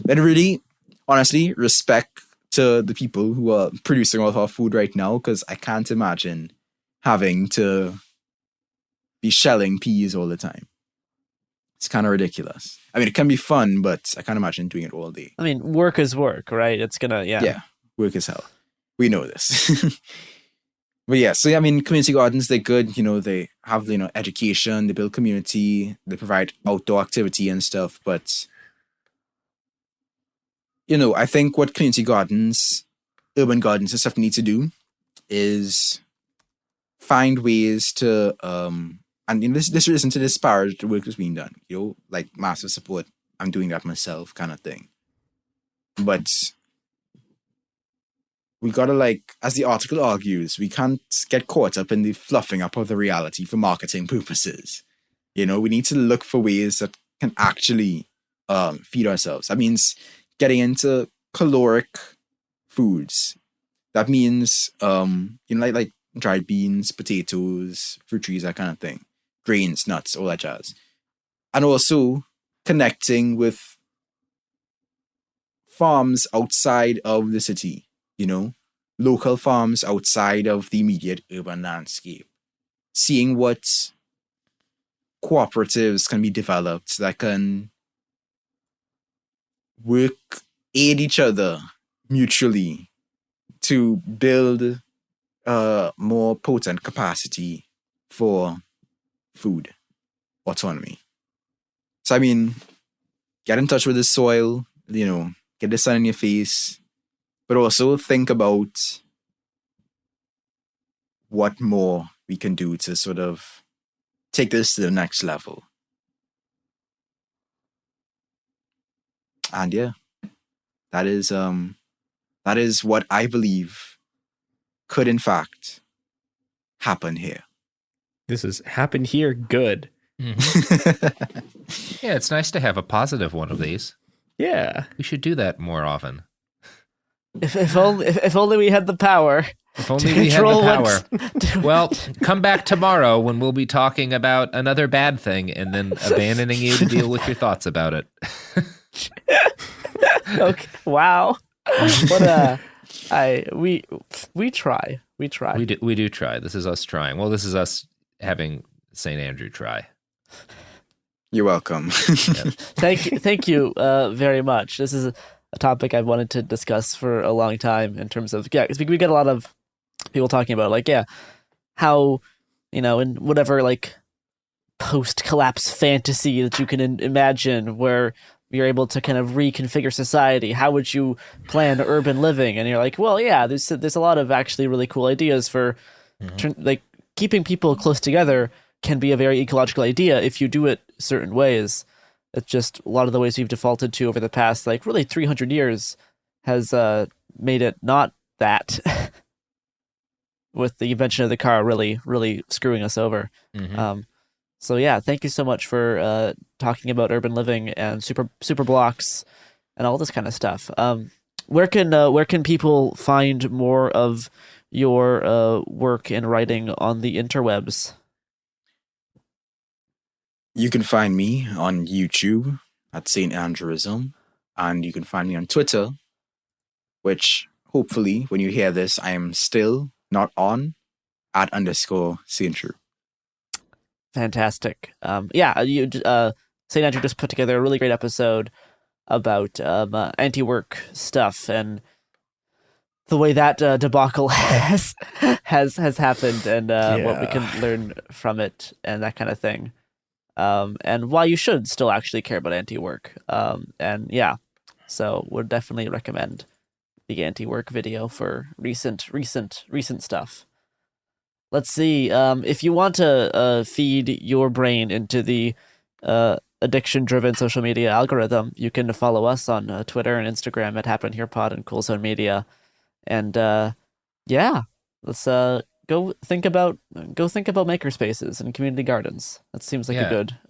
And really, honestly, respect to the people who are producing all of our food right now, because I can't imagine having to be shelling peas all the time. It's kind of ridiculous. I mean, it can be fun, but I can't imagine doing it all day. I mean, work is work, right? It's gonna, Yeah, work is hell. We know this. But yeah, so I mean, community gardens, they're good. You know, they have, you know, education, they build community, they provide outdoor activity and stuff. But, you know, I think what community gardens, urban gardens and stuff need to do is find ways to, and, you know, this isn't to disparage the work that's being done, you know, like massive support. I'm doing that myself kind of thing. But we gotta, like, as the article argues, we can't get caught up in the fluffing up of the reality for marketing purposes. You know, we need to look for ways that can actually feed ourselves. That means getting into caloric foods. That means, you know, like dried beans, potatoes, fruit trees, that kind of thing. Grains, nuts, all that jazz. And also connecting with farms outside of the city. You know, local farms outside of the immediate urban landscape. Seeing what cooperatives can be developed that can aid each other mutually to build more potent capacity for food autonomy. So, I mean, get in touch with the soil, get the sun in your face, but also think about what more we can do to sort of take this to the next level. And yeah, that is what I believe could in fact happen here. This has happened here. Good. Mm-hmm. Yeah, it's nice to have a positive one of these. Yeah, we should do that more often. If only we had the power. If only we had the power. Well, come back tomorrow when we'll be talking about another bad thing and then abandoning you to deal with your thoughts about it. Okay. Wow. What we try. We try. We do try. This is us trying. Well, this is us having St. Andrew try. You're welcome. Thank you very much. This is a topic I've wanted to discuss for a long time in terms of, because we get a lot of people talking about, like, how, in whatever, like, post-collapse fantasy that you can imagine where you're able to kind of reconfigure society, how would you plan urban living? And you're like, well, yeah, there's a lot of actually really cool ideas for, like, keeping people close together can be a very ecological idea if you do it certain ways. It's just a lot of the ways we've defaulted to over the past, like, really 300 years has made it not that, with the invention of the car really, really screwing us over. Mm-hmm. So yeah, thank you so much for talking about urban living and super blocks and all this kind of stuff. Where can people find more of your work and writing on the interwebs? You can find me on YouTube at St. Andrewism, and you can find me on Twitter, which hopefully when you hear this, I am still not on, @_St. Andrew. Fantastic. St. Andrew just put together a really great episode about anti-work stuff and the way that debacle has happened and what we can learn from it and that kind of thing. And why you should still actually care about anti-work. So would definitely recommend the anti-work video for recent stuff. Let's see. If you want to feed your brain into the addiction-driven social media algorithm, you can follow us on Twitter and Instagram at HappenHerePod and Cool Zone Media. And let's go think about makerspaces and community gardens. That seems like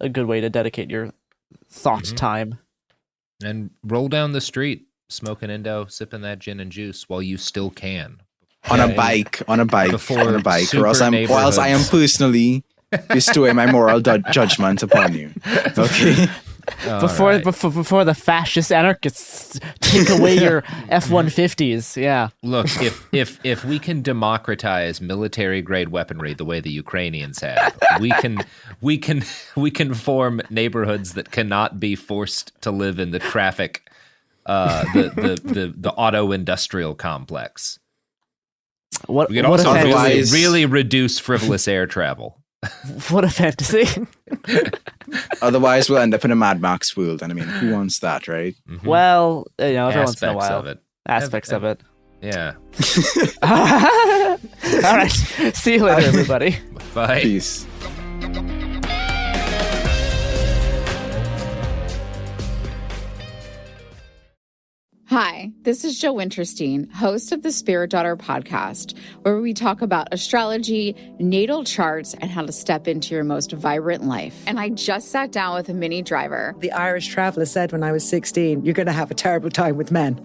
a good way to dedicate your thought time. And roll down the street smoking Indo, sipping that gin and juice while you still can. On a bike, or else I am personally bestowing my moral judgment upon you. Okay. Before the fascist anarchists take away your F-150s, yeah. Look, if we can democratize military grade weaponry the way the Ukrainians have, we can form neighborhoods that cannot be forced to live in the traffic, the auto industrial complex. We can also really reduce frivolous air travel. What a fantasy. Otherwise, we'll end up in a Mad Max world. And I mean, who wants that, right? Mm-hmm. Well, every once in a while. Aspects of it. Yeah. All right. See you later, everybody. Bye. Peace. Hi, this is Joe Winterstein, host of the Spirit Daughter podcast, where we talk about astrology, natal charts, and how to step into your most vibrant life. And I just sat down with a Minnie Driver. The Irish traveller said when I was 16, you're going to have a terrible time with men.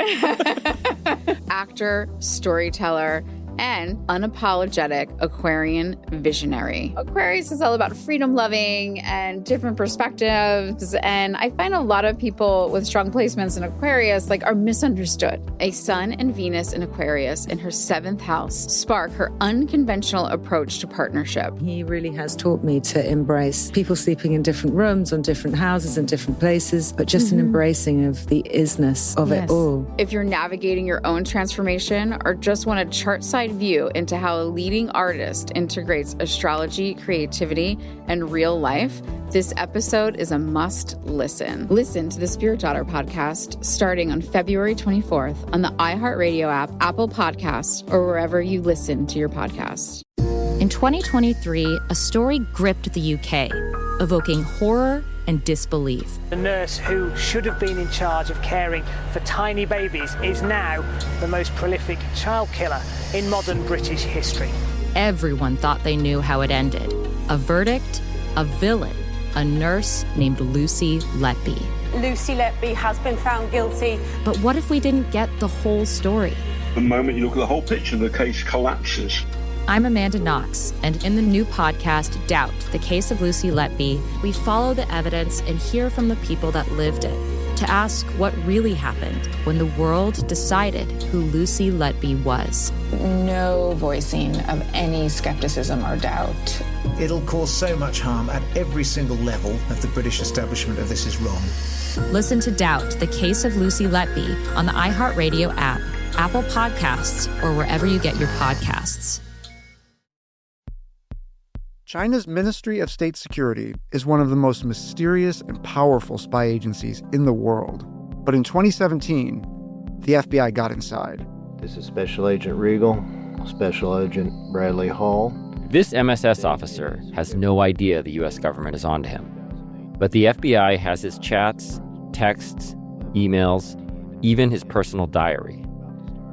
Actor, storyteller, and unapologetic Aquarian visionary. Aquarius is all about freedom loving and different perspectives. And I find a lot of people with strong placements in Aquarius are misunderstood. A Sun and Venus in Aquarius in her 7th house spark her unconventional approach to partnership. He really has taught me to embrace people sleeping in different rooms, on different houses, in different places, but just an embracing of the isness of it all. If you're navigating your own transformation or just want a chart side view into how a leading artist integrates astrology, creativity, and real life, This episode is a must listen. Listen to the Spirit Daughter podcast starting on February 24th on the iHeartRadio app, Apple Podcasts, or wherever you listen to your podcasts. In 2023, a story gripped the UK, evoking horror and disbelief. The nurse who should have been in charge of caring for tiny babies is now the most prolific child killer in modern British history. Everyone thought they knew how it ended. A verdict, a villain, a nurse named Lucy Letby. Lucy Letby has been found guilty. But what if we didn't get the whole story? The moment you look at the whole picture, the case collapses. I'm Amanda Knox, and in the new podcast, Doubt, the Case of Lucy Letby, we follow the evidence and hear from the people that lived it to ask what really happened when the world decided who Lucy Letby was. No voicing of any skepticism or doubt. It'll cause so much harm at every single level of the British establishment of this is wrong. Listen to Doubt, the Case of Lucy Letby on the iHeartRadio app, Apple Podcasts, or wherever you get your podcasts. China's Ministry of State Security is one of the most mysterious and powerful spy agencies in the world. But in 2017, the FBI got inside. This is Special Agent Regal, Special Agent Bradley Hall. This MSS officer has no idea the U.S. government is onto him. But the FBI has his chats, texts, emails, even his personal diary.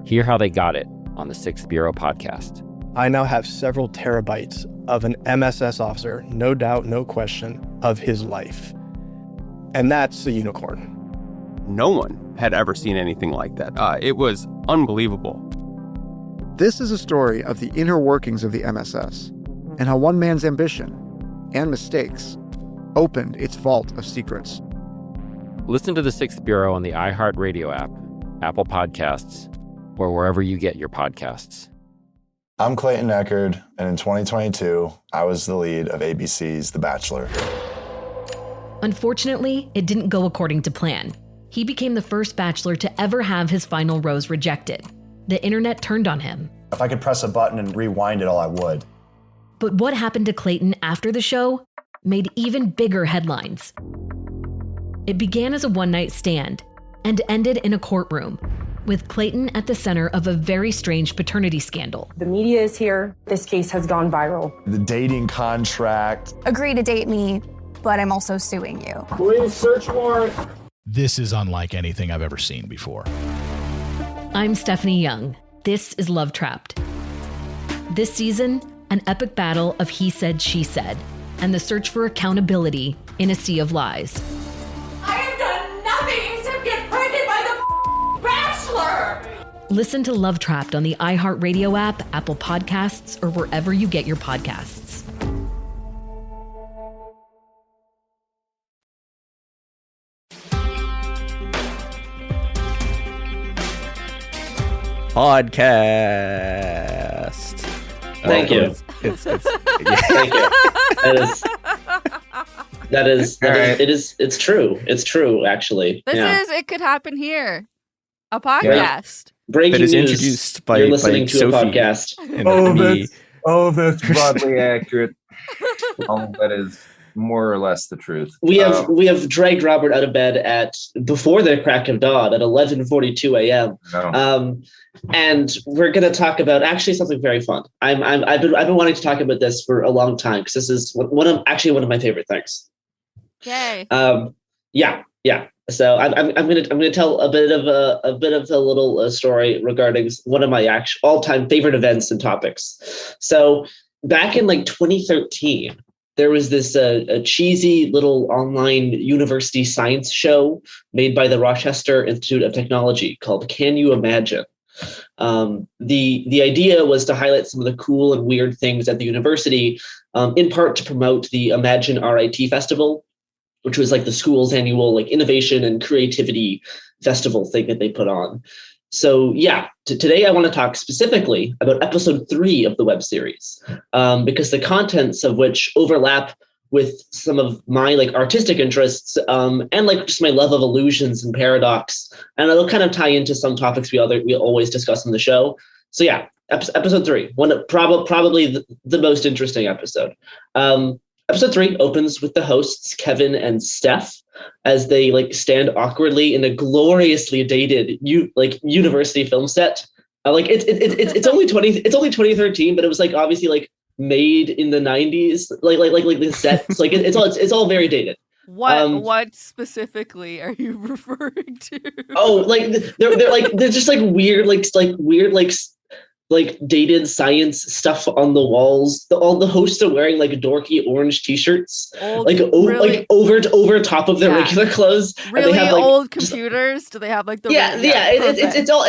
Hear how they got it on the Sixth Bureau podcast. I now have several terabytes of an MSS officer, no doubt, no question, of his life. And that's a unicorn. No one had ever seen anything like that. It was unbelievable. This is a story of the inner workings of the MSS and how one man's ambition and mistakes opened its vault of secrets. Listen to the Sixth Bureau on the iHeartRadio app, Apple Podcasts, or wherever you get your podcasts. I'm Clayton Eckerd, and in 2022, I was the lead of ABC's The Bachelor. Unfortunately, it didn't go according to plan. He became the first Bachelor to ever have his final rose rejected. The internet turned on him. If I could press a button and rewind it all, I would. But what happened to Clayton after the show made even bigger headlines. It began as a one-night stand and ended in a courtroom, with Clayton at the center of a very strange paternity scandal. The media is here. This case has gone viral. The dating contract. Agree to date me, but I'm also suing you. Please search warrant. This is unlike anything I've ever seen before. I'm Stephanie Young. This is Love Trapped. This season, an epic battle of he said, she said, and the search for accountability in a sea of lies. I have done nothing except get pregnant by the Bachelor! Listen to Love Trapped on the iHeartRadio app, Apple Podcasts, or wherever you get your podcasts. Podcast. Thank you. Thank you. It's true. It's true, actually. It could happen here. A podcast. Breaking that is news. Introduced by, You're listening to Sophie a podcast. That's broadly accurate. That is more or less the truth. We have dragged Robert out of bed before the crack of dawn at 11:42 a.m. No. And we're going to talk about actually something very fun. I've been wanting to talk about this for a long time because this is one of my favorite things. Yay. Yeah. So I'm gonna tell a bit of a little story regarding one of my all-time favorite events and topics. So back in 2013, there was this a cheesy little online university science show made by the Rochester Institute of Technology called Can You Imagine? The idea was to highlight some of the cool and weird things at the university, in part to promote the Imagine RIT Festival, which was the school's annual innovation and creativity festival thing that they put on. So today I want to talk specifically about episode 3 of the web series, because the contents of which overlap with some of my artistic interests, and just my love of illusions and paradox, and it'll kind of tie into some topics we always discuss on the show. So episode 3, probably the most interesting episode. Episode 3 opens with the hosts, Kevin and Steph, as they like stand awkwardly in a gloriously dated university film set. It's only 2013, but it was like obviously like made in the 90s, like the sets, like it's all very dated. What specifically are you referring to? Oh, like they're just like weird dated science stuff on the walls. All the hosts are wearing like dorky orange t-shirts, over top of their regular clothes. Really, and they have, like, old computers? Do they have like the it's all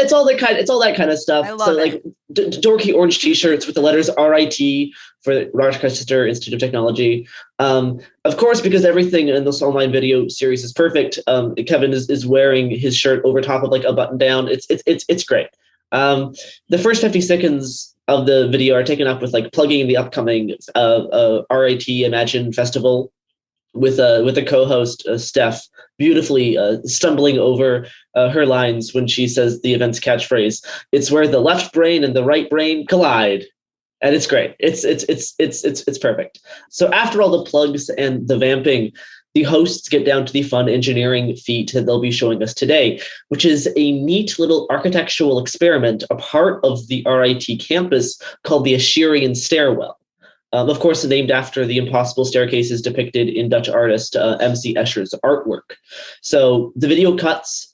that kind of stuff. I love it. Dorky orange t-shirts with the letters RIT for Rochester Institute of Technology. Of course, because everything in this online video series is perfect, Kevin is wearing his shirt over top of like a button down. It's great. The first 50 seconds of the video are taken up with like plugging the upcoming RIT Imagine Festival with a co-host, Steph, beautifully stumbling over her lines when she says the event's catchphrase. It's where the left brain and the right brain collide. And it's great. It's perfect. So after all the plugs and the vamping, the hosts get down to the fun engineering feat that they'll be showing us today, which is a neat little architectural experiment, a part of the RIT campus called the Assyrian Stairwell. Of course, named after the impossible staircases depicted in Dutch artist M.C. Escher's artwork. So the video cuts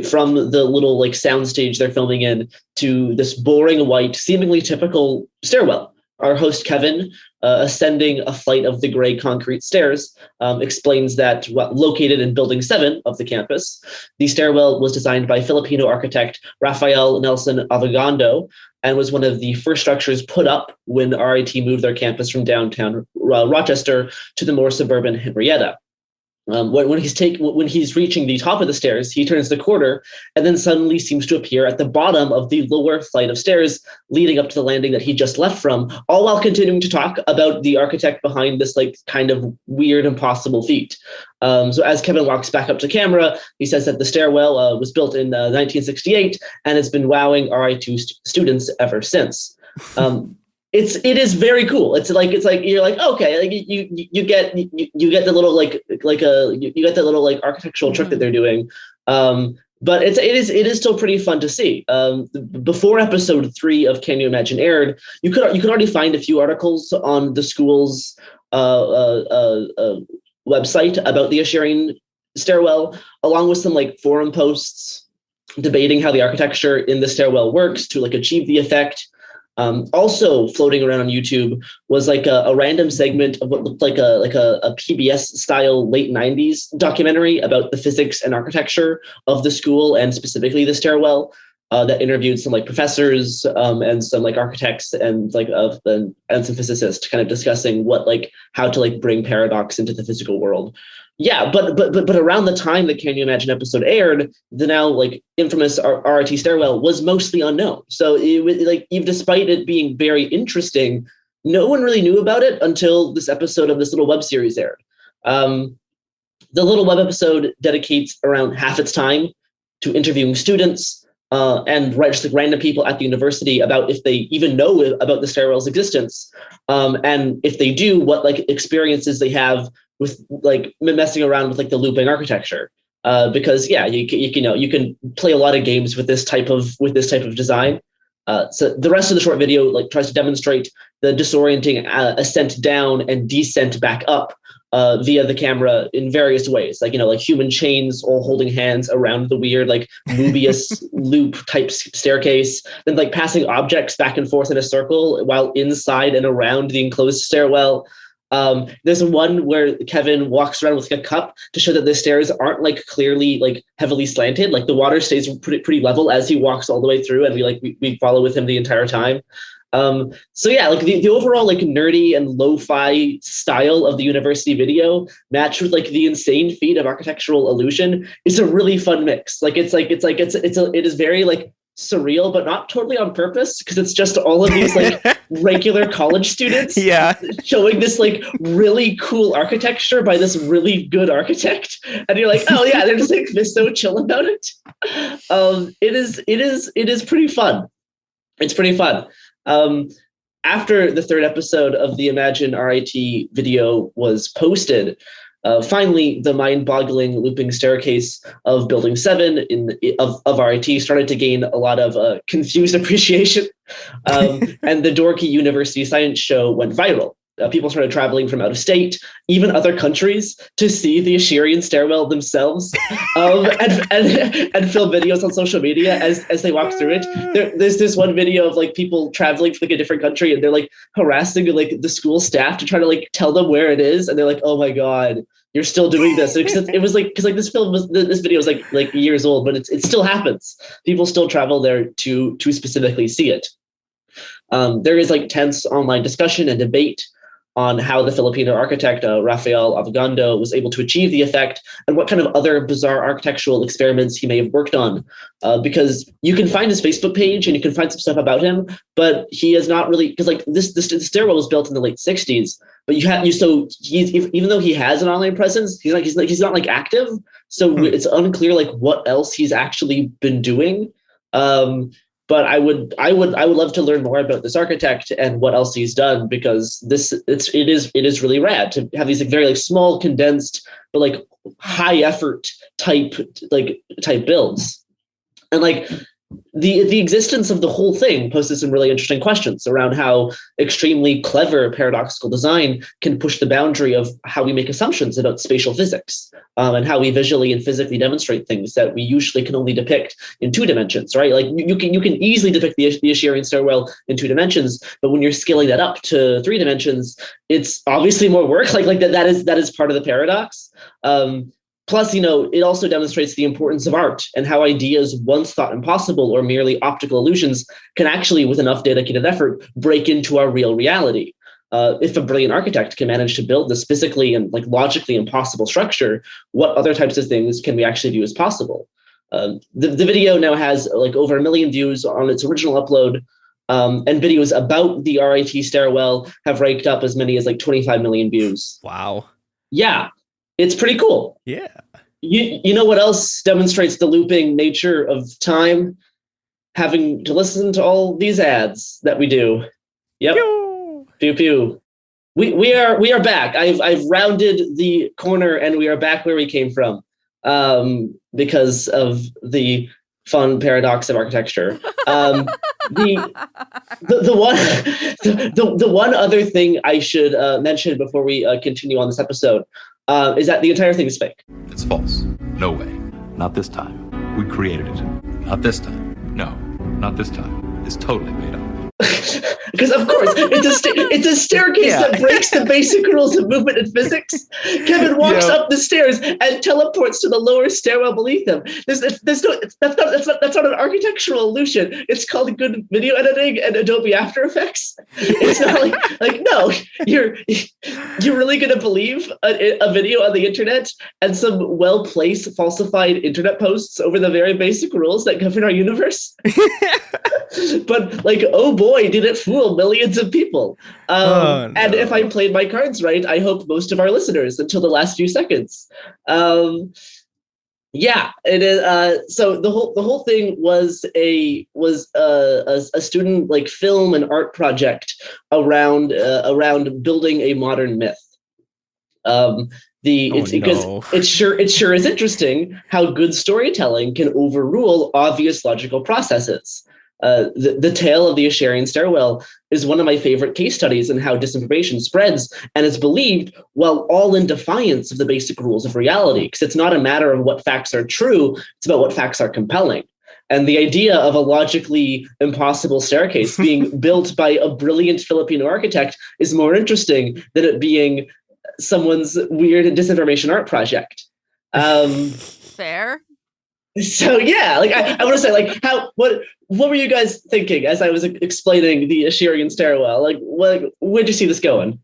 from the little like soundstage they're filming in to this boring white, seemingly typical stairwell. Our host, Kevin, ascending a flight of the gray concrete stairs, explains that located in Building 7 of the campus, the stairwell was designed by Filipino architect Rafael Nelson Avogando and was one of the first structures put up when RIT moved their campus from downtown Rochester to the more suburban Henrietta. When he's reaching the top of the stairs, he turns the corner and then suddenly seems to appear at the bottom of the lower flight of stairs leading up to the landing that he just left from, all while continuing to talk about the architect behind this like kind of weird, impossible feat. So as Kevin walks back up to camera, he says that the stairwell was built in 1968 and has been wowing RIT students ever since. It is very cool. It's like you're like, okay, like you get the little you get the little like architectural trick that they're doing. But it is still pretty fun to see. Before episode 3 of Can You Imagine aired, you could already find a few articles on the school's website about the Assyrian stairwell, along with some like forum posts debating how the architecture in the stairwell works to like achieve the effect. Also floating around on YouTube was like a random segment of what looked like a PBS style late 90s documentary about the physics and architecture of the school and specifically the stairwell that interviewed some like professors and some like architects and like and some physicists kind of discussing how to like bring paradox into the physical world. Yeah, but around the time the Can You Imagine episode aired, the now like infamous RIT stairwell was mostly unknown. So it was like, even despite it being very interesting, no one really knew about it until this episode of this little web series aired. The little web episode dedicates around half its time to interviewing students and just like random people at the university about if they even know about the stairwell's existence, and if they do, what like experiences they have with like messing around with like the looping architecture, because you can play a lot of games with this type of design. So the rest of the short video like tries to demonstrate the disorienting ascent down and descent back up via the camera in various ways, like human chains all holding hands around the weird like Mobius loop type staircase, then like passing objects back and forth in a circle while inside and around the enclosed stairwell. There's one where Kevin walks around with like a cup to show that the stairs aren't like clearly like heavily slanted. Like the water stays pretty level as he walks all the way through, and we follow with him the entire time. So yeah, like the overall like nerdy and lo-fi style of the university video matched with like the insane feat of architectural illusion is a really fun mix. Like it is very like surreal, but not totally on purpose, because it's just all of these like regular college students showing this like really cool architecture by this really good architect, and you're like, oh yeah, they're just like they're so chill about it. It is pretty fun. It's pretty fun. after the third episode of the Imagine RIT video was posted, finally, the mind-boggling looping staircase of Building 7 of RIT started to gain a lot of confused appreciation. And the Dorky University Science Show went viral. People started traveling from out of state, even other countries, to see the Ascherian stairwell themselves, and film videos on social media as they walk through it. There's this one video of like people traveling from like a different country, and they're like harassing like the school staff to try to like tell them where it is, and they're like, "Oh my God, you're still doing this." It was like, because like this video was like years old, but it still happens. People still travel there to specifically see it. There is like tense online discussion and debate on how the Filipino architect Rafael Avogando was able to achieve the effect, and what kind of other bizarre architectural experiments he may have worked on. Because you can find his Facebook page and you can find some stuff about him, but he has not really, because like this stairwell was built in the late 60s. But even though he has an online presence, he's not like active. So it's unclear like what else he's actually been doing. But I would love to learn more about this architect and what else he's done, because it is really rad to have these like very like small, condensed, but like high effort type builds. And like the existence of the whole thing poses some really interesting questions around how extremely clever paradoxical design can push the boundary of how we make assumptions about spatial physics, and how we visually and physically demonstrate things that we usually can only depict in 2 dimensions, right? Like you can easily depict the Ascherian stairwell in 2 dimensions, but when you're scaling that up to 3 dimensions, it's obviously more work. Like that is part of the paradox. Plus, it also demonstrates the importance of art and how ideas once thought impossible or merely optical illusions can actually, with enough dedicated effort, break into our real reality. If a brilliant architect can manage to build this physically and like logically impossible structure, what other types of things can we actually view as possible? The video now has like over 1 million views on its original upload, and videos about the RIT stairwell have raked up as many as like 25 million views. Wow. Yeah. It's pretty cool. Yeah. You know what else demonstrates the looping nature of time? Having to listen to all these ads that we do. Yep. Pew pew. We are back. I've rounded the corner and we are back where we came from. Because of the fun paradox of architecture. The one other thing I should mention before we continue on this episode is that the entire thing is fake. It's false. No way. Not this time. We created it. Not this time. No, not this time. It's totally made up. Because of course, it's a staircase that breaks the basic rules of movement and physics. Kevin walks up the stairs and teleports to the lower stairwell beneath him. That's not an architectural illusion. It's called good video editing and Adobe After Effects. It's not like no, you're really gonna believe a video on the internet and some well-placed falsified internet posts over the very basic rules that govern our universe? But like, oh boy, did it fool millions of people. No. And if I played my cards right, I hope most of our listeners until the last few seconds. Yeah, it is. So the whole thing was a student like film and art project around building a modern myth. Because it sure is interesting how good storytelling can overrule obvious logical processes. The tale of the Ascherian stairwell is one of my favorite case studies in how disinformation spreads and is believed while all in defiance of the basic rules of reality. Because it's not a matter of what facts are true, it's about what facts are compelling. And the idea of a logically impossible staircase being built by a brilliant Filipino architect is more interesting than it being someone's weird disinformation art project. Fair. So yeah, like I want to say, like, what were you guys thinking as I was explaining the Ascherian stairwell? Like, where'd you see this going?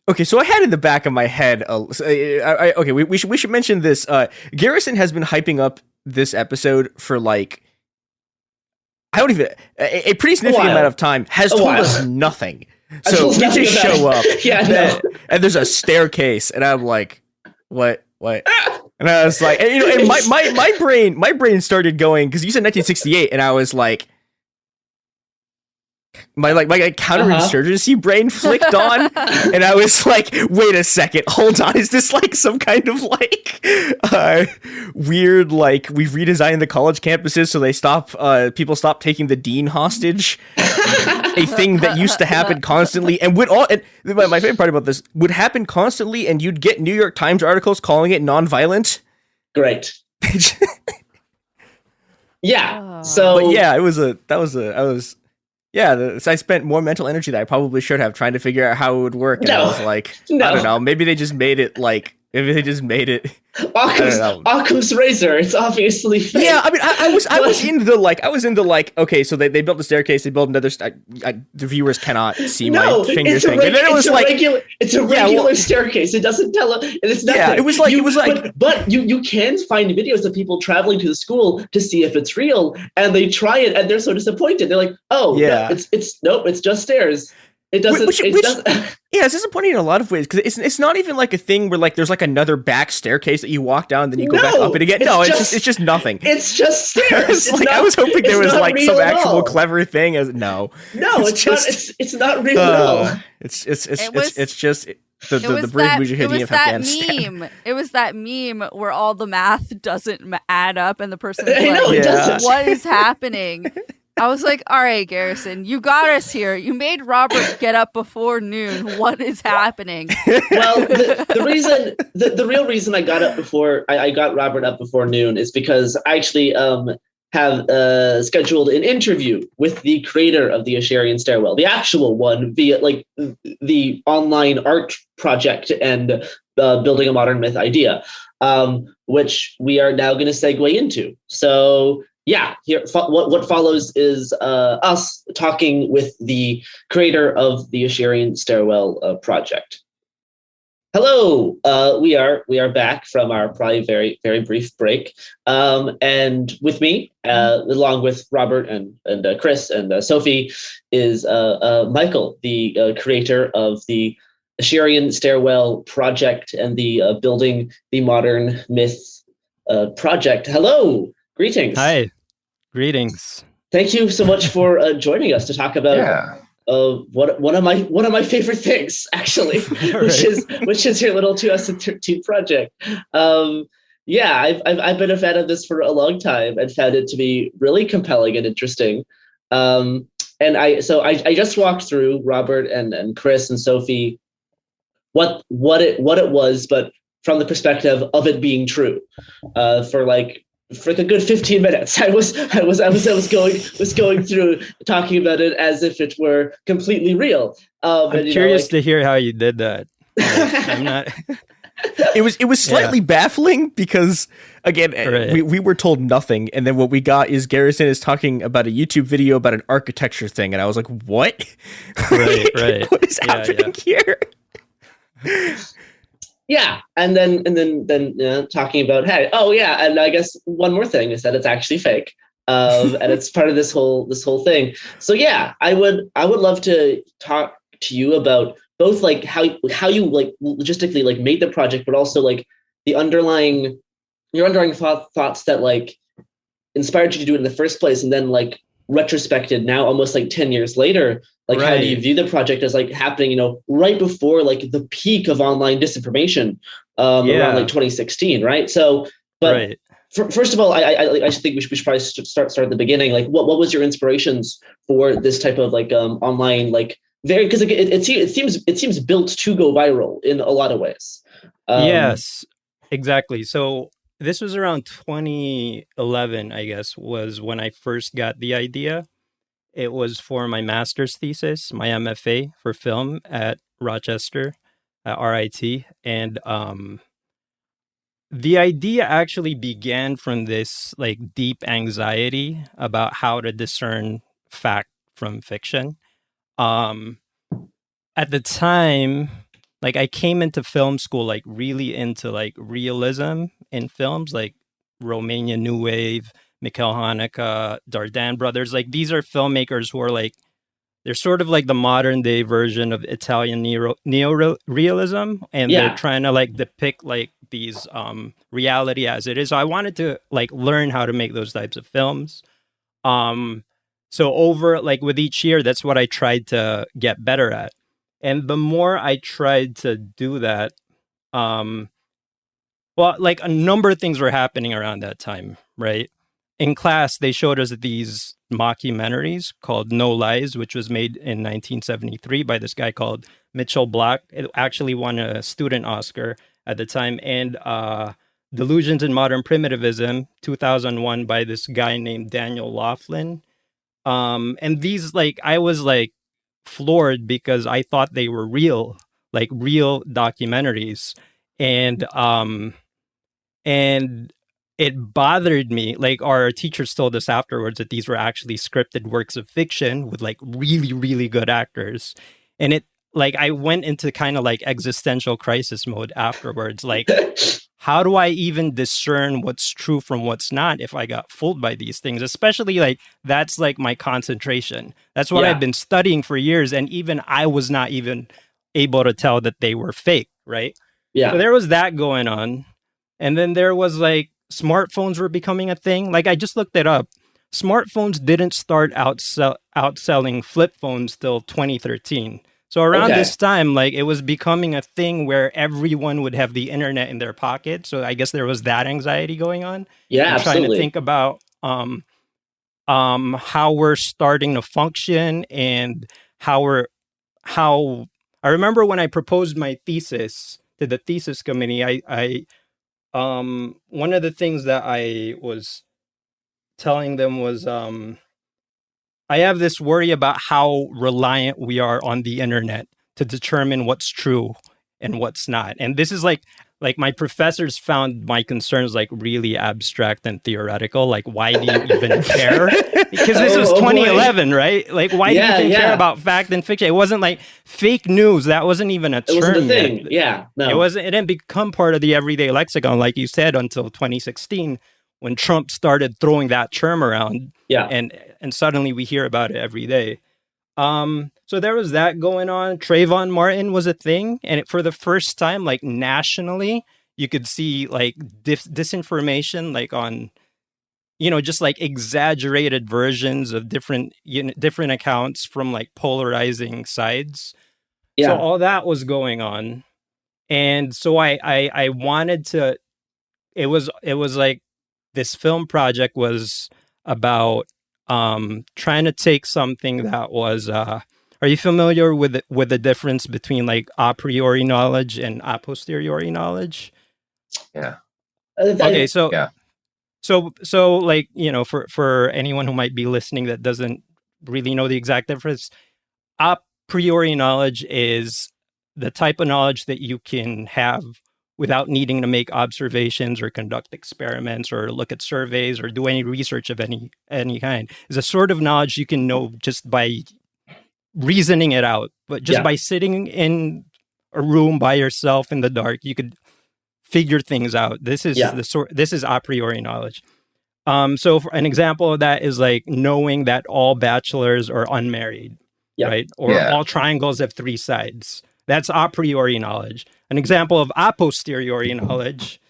Okay, so I had in the back of my head. We should mention this. Garrison has been hyping up this episode for like a pretty significant amount of time. Has told us nothing. So we just show up. And there's a staircase, and I'm like, what? And I was like, and my brain started going, because you said 1968, and I was like, my counterinsurgency brain flicked on, and I was like, wait a second, hold on, is this like some kind of like weird, like we've redesigned the college campuses so they people stop taking the dean hostage, a thing that used to happen constantly and my favorite part about this would happen constantly, and you'd get New York Times articles calling it nonviolent. Great. Yeah. So but yeah, I spent more mental energy that I probably should have trying to figure out how it would work. And I was like, I don't know, maybe they just made it Occam's razor. It's obviously fake. Yeah, I mean, I was in the okay, so they built the staircase, they built another. The viewers cannot see my finger thing, and then it was like it's a regular staircase. It doesn't tell it. It's nothing. Yeah, it was like, but you can find videos of people traveling to the school to see if it's real, and they try it, and they're so disappointed. They're like, oh, yeah, no, it's just stairs. It doesn't. Yeah, it's disappointing in a lot of ways because it's not even like a thing where like there's like another back staircase that you walk down, then you go back up it again. No, it's just nothing. It's just stairs. I was hoping there was like some actual clever thing. No, it's not real at all. It's just the bridge mujahideen of Afghanistan. Meme. It was that meme where all the math doesn't add up, and the person what is happening? I was like, all right, Garrison, you got us here. You made Robert get up before noon. What is happening? Well, the real reason I got up before I got Robert up before noon is because I actually have scheduled an interview with the creator of the Asharian Stairwell, the actual one, via like the online art project and building a modern myth idea, which we are now going to segue into. So. Yeah, what follows is us talking with the creator of the Asharian Stairwell project. Hello, we are back from our probably very, very brief break, and with me, along with Robert and Chris and Sophie, is Michael, the creator of the Asharian Stairwell project and the building the modern myth project. Hello. Greetings. Hi. Greetings. Thank you so much for joining us to talk about one of my favorite things, actually, which is your little 2013 project. I've been a fan of this for a long time and found it to be really compelling and interesting. And I just walked through Robert and Chris and Sophie what it was, but from the perspective of it being true, for the good 15 minutes, I was going through talking about it as if it were completely real. I'm curious to hear how you did that. I'm not. It was slightly baffling because again, we were told nothing, and then what we got is Garrison is talking about a YouTube video about an architecture thing, and I was like, what? Right. What is happening here? Yeah, and then talking about and I guess one more thing is that it's actually fake, and it's part of this whole thing. So yeah, I would love to talk to you about both like how you like logistically like made the project, but also like your underlying thoughts that like inspired you to do it in the first place, and then like retrospected now almost like 10 years later. Like, how do you view the project as like happening, right before like the peak of online disinformation around like 2016, right? So, but first of all, I think we should probably start at the beginning. Like, what was your inspirations for this type of like online like because it seems built to go viral in a lot of ways. Yes, exactly. So this was around 2011, I guess, was when I first got the idea. It was for my master's thesis, my MFA for film at Rochester, at RIT. And the idea actually began from this like deep anxiety about how to discern fact from fiction. At the time, like I came into film school like really into like realism in films, like Romanian New Wave, Mikhail Haneke, Dardenne brothers. Like these are filmmakers who are like, they're sort of like the modern day version of Italian neo-realism. And they're trying to like depict like these reality as it is. So I wanted to like learn how to make those types of films. So over like with each year, that's what I tried to get better at. And the more I tried to do that, well, like a number of things were happening around that time, right? In class, they showed us these mockumentaries called No Lies, which was made in 1973 by this guy called Mitchell Block. It actually won a student Oscar at the time. And Delusions in Modern Primitivism, 2001, by this guy named Daniel Laughlin. And these, like, I was like floored because I thought they were real, like real documentaries. And it bothered me. Like, our teachers told us afterwards that these were actually scripted works of fiction with like really, really good actors. And it, like, I went into kind of like existential crisis mode afterwards. Like, how do I even discern what's true from what's not if I got fooled by these things? Especially like, that's like my concentration. That's what I've been studying for years. And even I was not even able to tell that they were fake, right? Yeah. So there was that going on. And then there was like, smartphones were becoming a thing. Like, I just looked it up. Smartphones didn't start outselling flip phones till 2013. So around this time, like, it was becoming a thing where everyone would have the internet in their pocket. So I guess there was that anxiety going on. Yeah, absolutely. Trying to think about how we're starting to function and how I remember when I proposed my thesis to the thesis committee, I one of the things that I was telling them was I have this worry about how reliant we are on the internet to determine what's true and what's not. And this is like my professors found my concerns like really abstract and theoretical. Like, why do you even care? Because this was 2011, right? Like, why do you even care about fact and fiction? It wasn't like fake news. That wasn't even a term. It wasn't a thing. Yet. Yeah, no. It wasn't. It didn't become part of the everyday lexicon, like you said, until 2016. When Trump started throwing that term around, and suddenly we hear about it every day. So there was that going on. Trayvon Martin was a thing, and for the first time, like nationally, you could see like disinformation, like on, just like exaggerated versions of different accounts from like polarizing sides. Yeah. So all that was going on, and so I wanted to. It was like. This film project was about trying to take something that was. Are you familiar with the difference between like a priori knowledge and a posteriori knowledge? Yeah. Okay, so so like for anyone who might be listening that doesn't really know the exact difference, a priori knowledge is the type of knowledge that you can have without needing to make observations or conduct experiments or look at surveys or do any research of any kind. It's a sort of knowledge you can know just by reasoning it out. But just by sitting in a room by yourself in the dark, you could figure things out. This is this is a priori knowledge. So for an example of that is like knowing that all bachelors are unmarried, right? Or all triangles have three sides. That's a priori knowledge. An example of a posteriori knowledge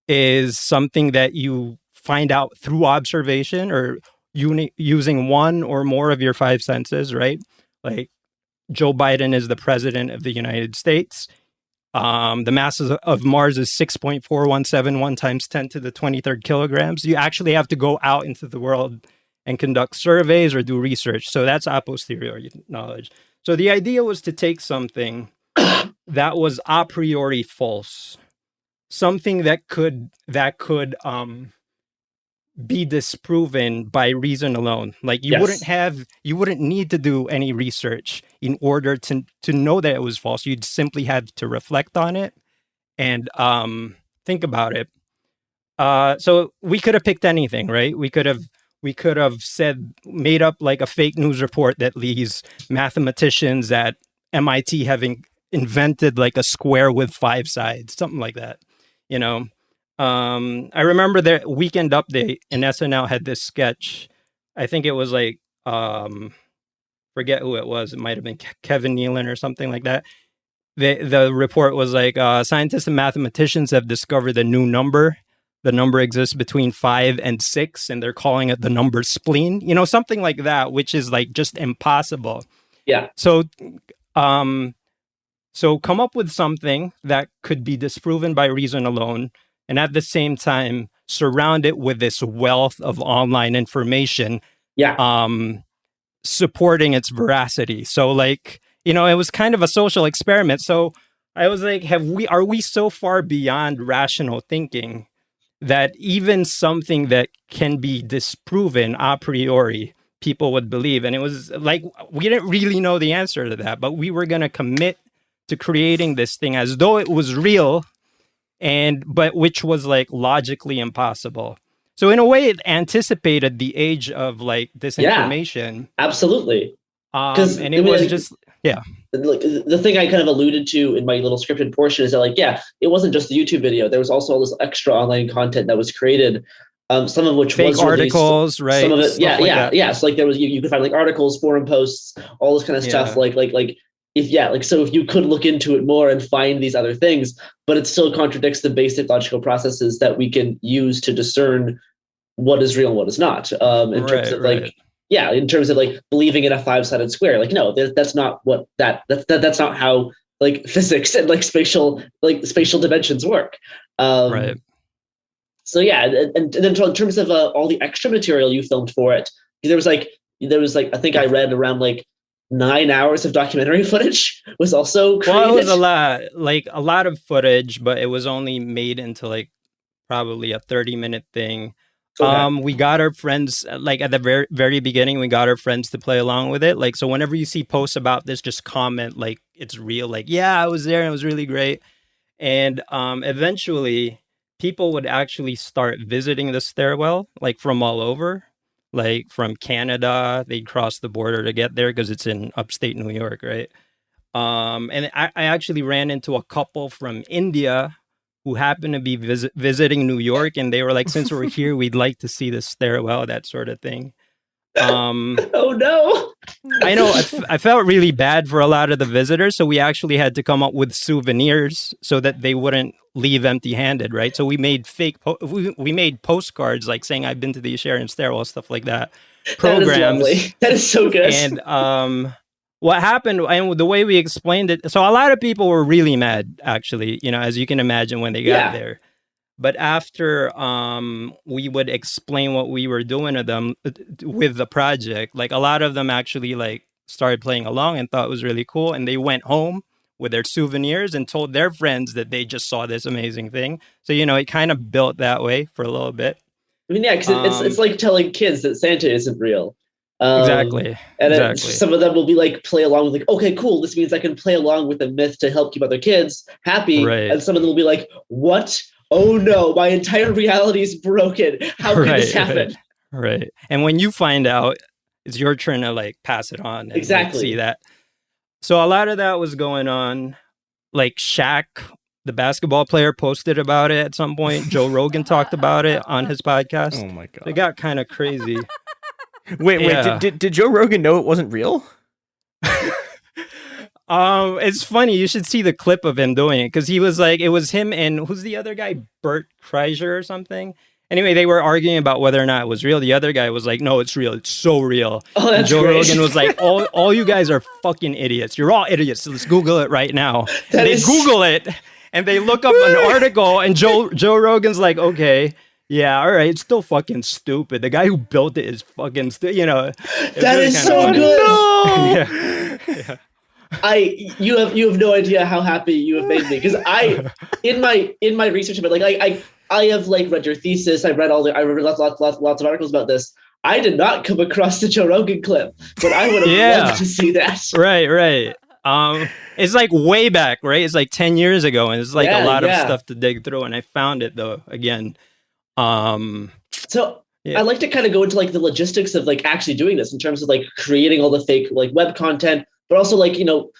is something that you find out through observation or using one or more of your five senses, right? Like Joe Biden is the president of the United States. The mass of Mars is 6.4171 times 10 to the 23rd kilograms. You actually have to go out into the world and conduct surveys or do research. So that's a posteriori knowledge. So the idea was to take something that was a priori false, something that could be disproven by reason alone. Like you wouldn't need to do any research in order to know that it was false. You'd simply have to reflect on it and think about it. So we could have picked anything, right? We could have made up like a fake news report that these mathematicians at MIT have invented like a square with five sides, something like that, I remember the Weekend Update in SNL had this sketch. I think it was like, forget who it was. It might have been Kevin Nealon or something like that. The report was like, scientists and mathematicians have discovered a new number the number exists between 5 and 6, and they're calling it the number spleen, you know, something like that, which is like just impossible. Yeah. So come up with something that could be disproven by reason alone, and at the same time surround it with this wealth of online information. Yeah. Supporting its veracity. So like, you know, it was kind of a social experiment. So I was like, are we so far beyond rational thinking that even something that can be disproven a priori, people would believe? And it was like, we didn't really know the answer to that, but we were going to commit to creating this thing as though it was real, but which was like logically impossible. So in a way, it anticipated the age of like disinformation. Yeah, absolutely. And it was like, just, yeah. Like, the thing I kind of alluded to in my little scripted portion is that, like, yeah, it wasn't just the YouTube video. There was also all this extra online content that was created, some of which fake was articles, released, right? Some of it, yeah. So like there was you could find like articles, forum posts, all this kind of stuff. So if you could look into it more and find these other things, but it still contradicts the basic logical processes that we can use to discern what is real and what is not. In terms of like believing in a 5-sided square, like, no, that's not what that's not how like physics and like spatial dimensions work. Right. So yeah, and then in terms of all the extra material you filmed for it, there was like I think I read around like 9 hours of documentary footage was also created. Well, it was a lot of footage, but it was only made into like probably a 30-minute thing. Okay. We got our friends, like at the very, very beginning, we got our friends to play along with it. Like, so whenever you see posts about this, just comment like it's real. Like, yeah, I was there and it was really great. And eventually people would actually start visiting the stairwell, like from all over, like from Canada. They'd cross the border to get there because it's in upstate New York, right? And I actually ran into a couple from India who happened to be visiting New York, and they were like, since we're here, we'd like to see the stairwell, that sort of thing. Oh no! I know, I felt really bad for a lot of the visitors, so we actually had to come up with souvenirs so that they wouldn't leave empty-handed, right? So we made we made postcards like saying, I've been to the Sheridan stairwell, stuff like that. Programs. That is lovely. That is so good. And what happened, and the way we explained it, so a lot of people were really mad, actually, you know, as you can imagine when they got there. But after we would explain what we were doing to them with the project, like a lot of them actually like started playing along and thought it was really cool. And they went home with their souvenirs and told their friends that they just saw this amazing thing. So, you know, it kind of built that way for a little bit. I mean, yeah, because it's like telling kids that Santa isn't real. Exactly. And some of them will be like, play along with like, okay, cool. This means I can play along with the myth to help keep other kids happy. Right. And some of them will be like, what? Oh no, my entire reality is broken. How could this happen? Right. And when you find out, it's your turn to like pass it on. And, exactly. Like, see that. So a lot of that was going on. Like Shaq, the basketball player, posted about it at some point. Joe Rogan talked about it on his podcast. Oh my God. It got kind of crazy. Wait, did Joe Rogan know it wasn't real? It's funny. You should see the clip of him doing it because he was like, it was him and who's the other guy? Bert Kreischer or something. Anyway, they were arguing about whether or not it was real. The other guy was like, no, it's real. It's so real. Oh, that's Joe great. Rogan was like, all you guys are fucking idiots. You're all idiots. So let's Google it right now. And they Google it and they look up an article and Joe Rogan's like, okay. Yeah, all right. It's still fucking stupid. The guy who built it is fucking you know. That really is so good. No! Yeah. You have no idea how happy you have made me because in my research about I have like read your thesis. I read lots of articles about this. I did not come across the Joe Rogan clip, but I would have loved to see that. Right. It's like way back, right? It's like 10 years ago, and it's like a lot of stuff to dig through. And I found it though again. So I like to kind of go into like the logistics of like actually doing this in terms of like creating all the fake like web content, but also like, you know,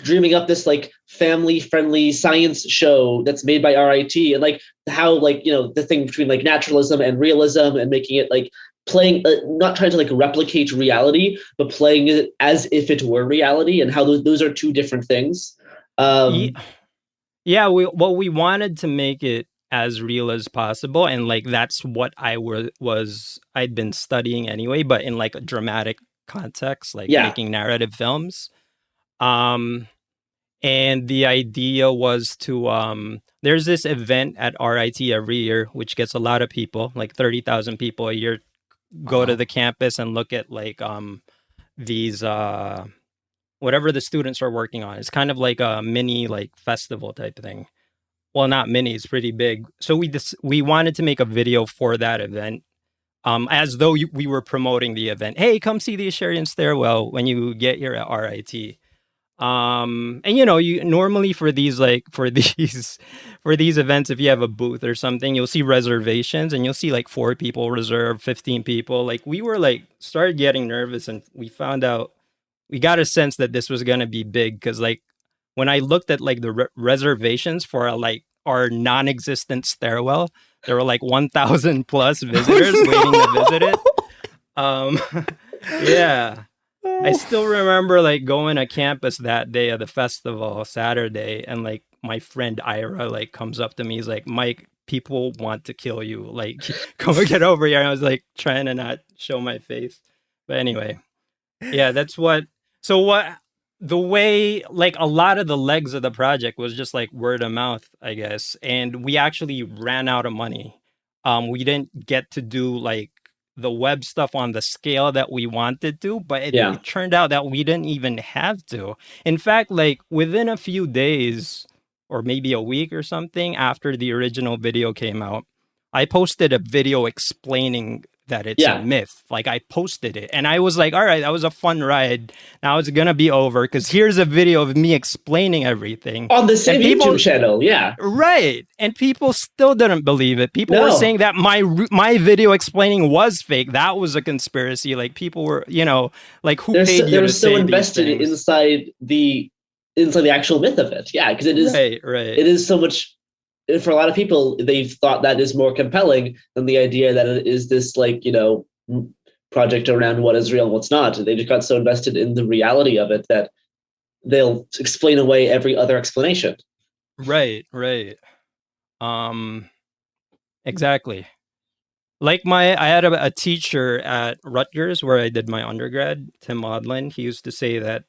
dreaming up this like family friendly science show that's made by RIT and like how like, you know, the thing between like naturalism and realism and making it like playing, not trying to like replicate reality, but playing it as if it were reality and how those are two different things. Yeah, we wanted to make it as real as possible, and like that's what I'd been studying anyway, but in like a dramatic context, like making narrative films. And the idea was to there's this event at RIT every year which gets a lot of people, like 30,000 people a year go to the campus and look at like these whatever the students are working on. It's kind of like a mini like festival type thing. Well, not mini, it's pretty big. So we wanted to make a video for that event, as though we were promoting the event. Hey, come see the Asherian stairwell when you get here at RIT. And you know, you normally for these events, if you have a booth or something, you'll see reservations and you'll see like 4 people reserved, 15 people. Like we were like started getting nervous, and we got a sense that this was gonna be big, because like when I looked at like the reservations for like our non-existent stairwell, there were like 1,000 plus visitors waiting to visit it. Yeah. I still remember like going to campus that day of the festival, Saturday, and like my friend Ira like comes up to me. He's like, Mike, people want to kill you. Like, come and get over here. And I was like trying to not show my face. But anyway, yeah, the way, like a lot of the legs of the project was just like word of mouth, I guess. And we actually ran out of money. We didn't get to do like the web stuff on the scale that we wanted to, but it turned out that we didn't even have to. In fact, like within a few days or maybe a week or something after the original video came out, I posted a video explaining that it's a myth. Like I posted it and I was like, all right, that was a fun ride. Now it's going to be over because here's a video of me explaining everything. On the same YouTube channel, yeah. Right. And people still didn't believe it. People were saying that my video explaining was fake. That was a conspiracy. Like people were, you know, like who paid you to say these things? They were so invested inside the actual myth of it. Yeah, because it is right. It is so much. For a lot of people, they've thought that is more compelling than the idea that it is this, like, you know, project around what is real and what's not. They just got so invested in the reality of it that they'll explain away every other explanation. Right. Exactly. Like I had a teacher at Rutgers where I did my undergrad, Tim Maudlin. He used to say that,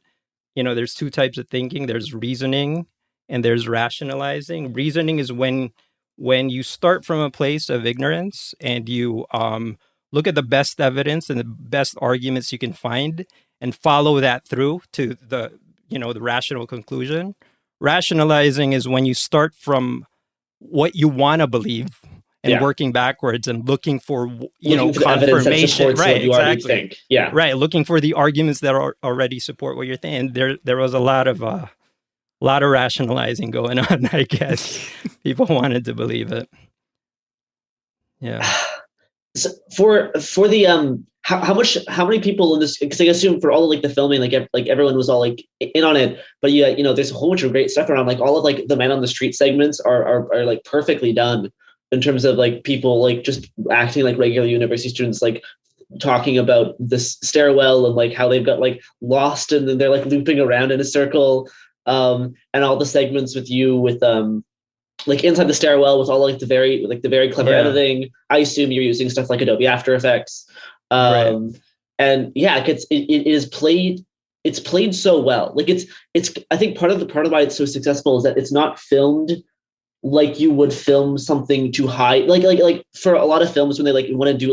you know, there's 2 types of thinking. There's reasoning and there's rationalizing. Reasoning is when you start from a place of ignorance and you look at the best evidence and the best arguments you can find and follow that through to the rational conclusion. Rationalizing is when you start from what you want to believe and working backwards and looking for confirmation. Right, exactly. Yeah. Right, looking for the arguments that already support what you're thinking. There was a lot of rationalizing going on, I guess. People wanted to believe it. Yeah. So for the how many people in this, because I assume for all of like the filming, like everyone was all like in on it, but you know, there's a whole bunch of great stuff around. Like all of like the Man on the Street segments are like perfectly done in terms of like people like just acting like regular university students, like talking about this stairwell and like how they've got like lost and then they're like looping around in a circle. And all the segments with you with like inside the stairwell with all like the very clever editing. I assume you're using stuff like Adobe After Effects. And yeah, it is played. It's played so well. Like it's. I think part of why it's so successful is that it's not filmed like you would film something to hide. Like for a lot of films when they like want to do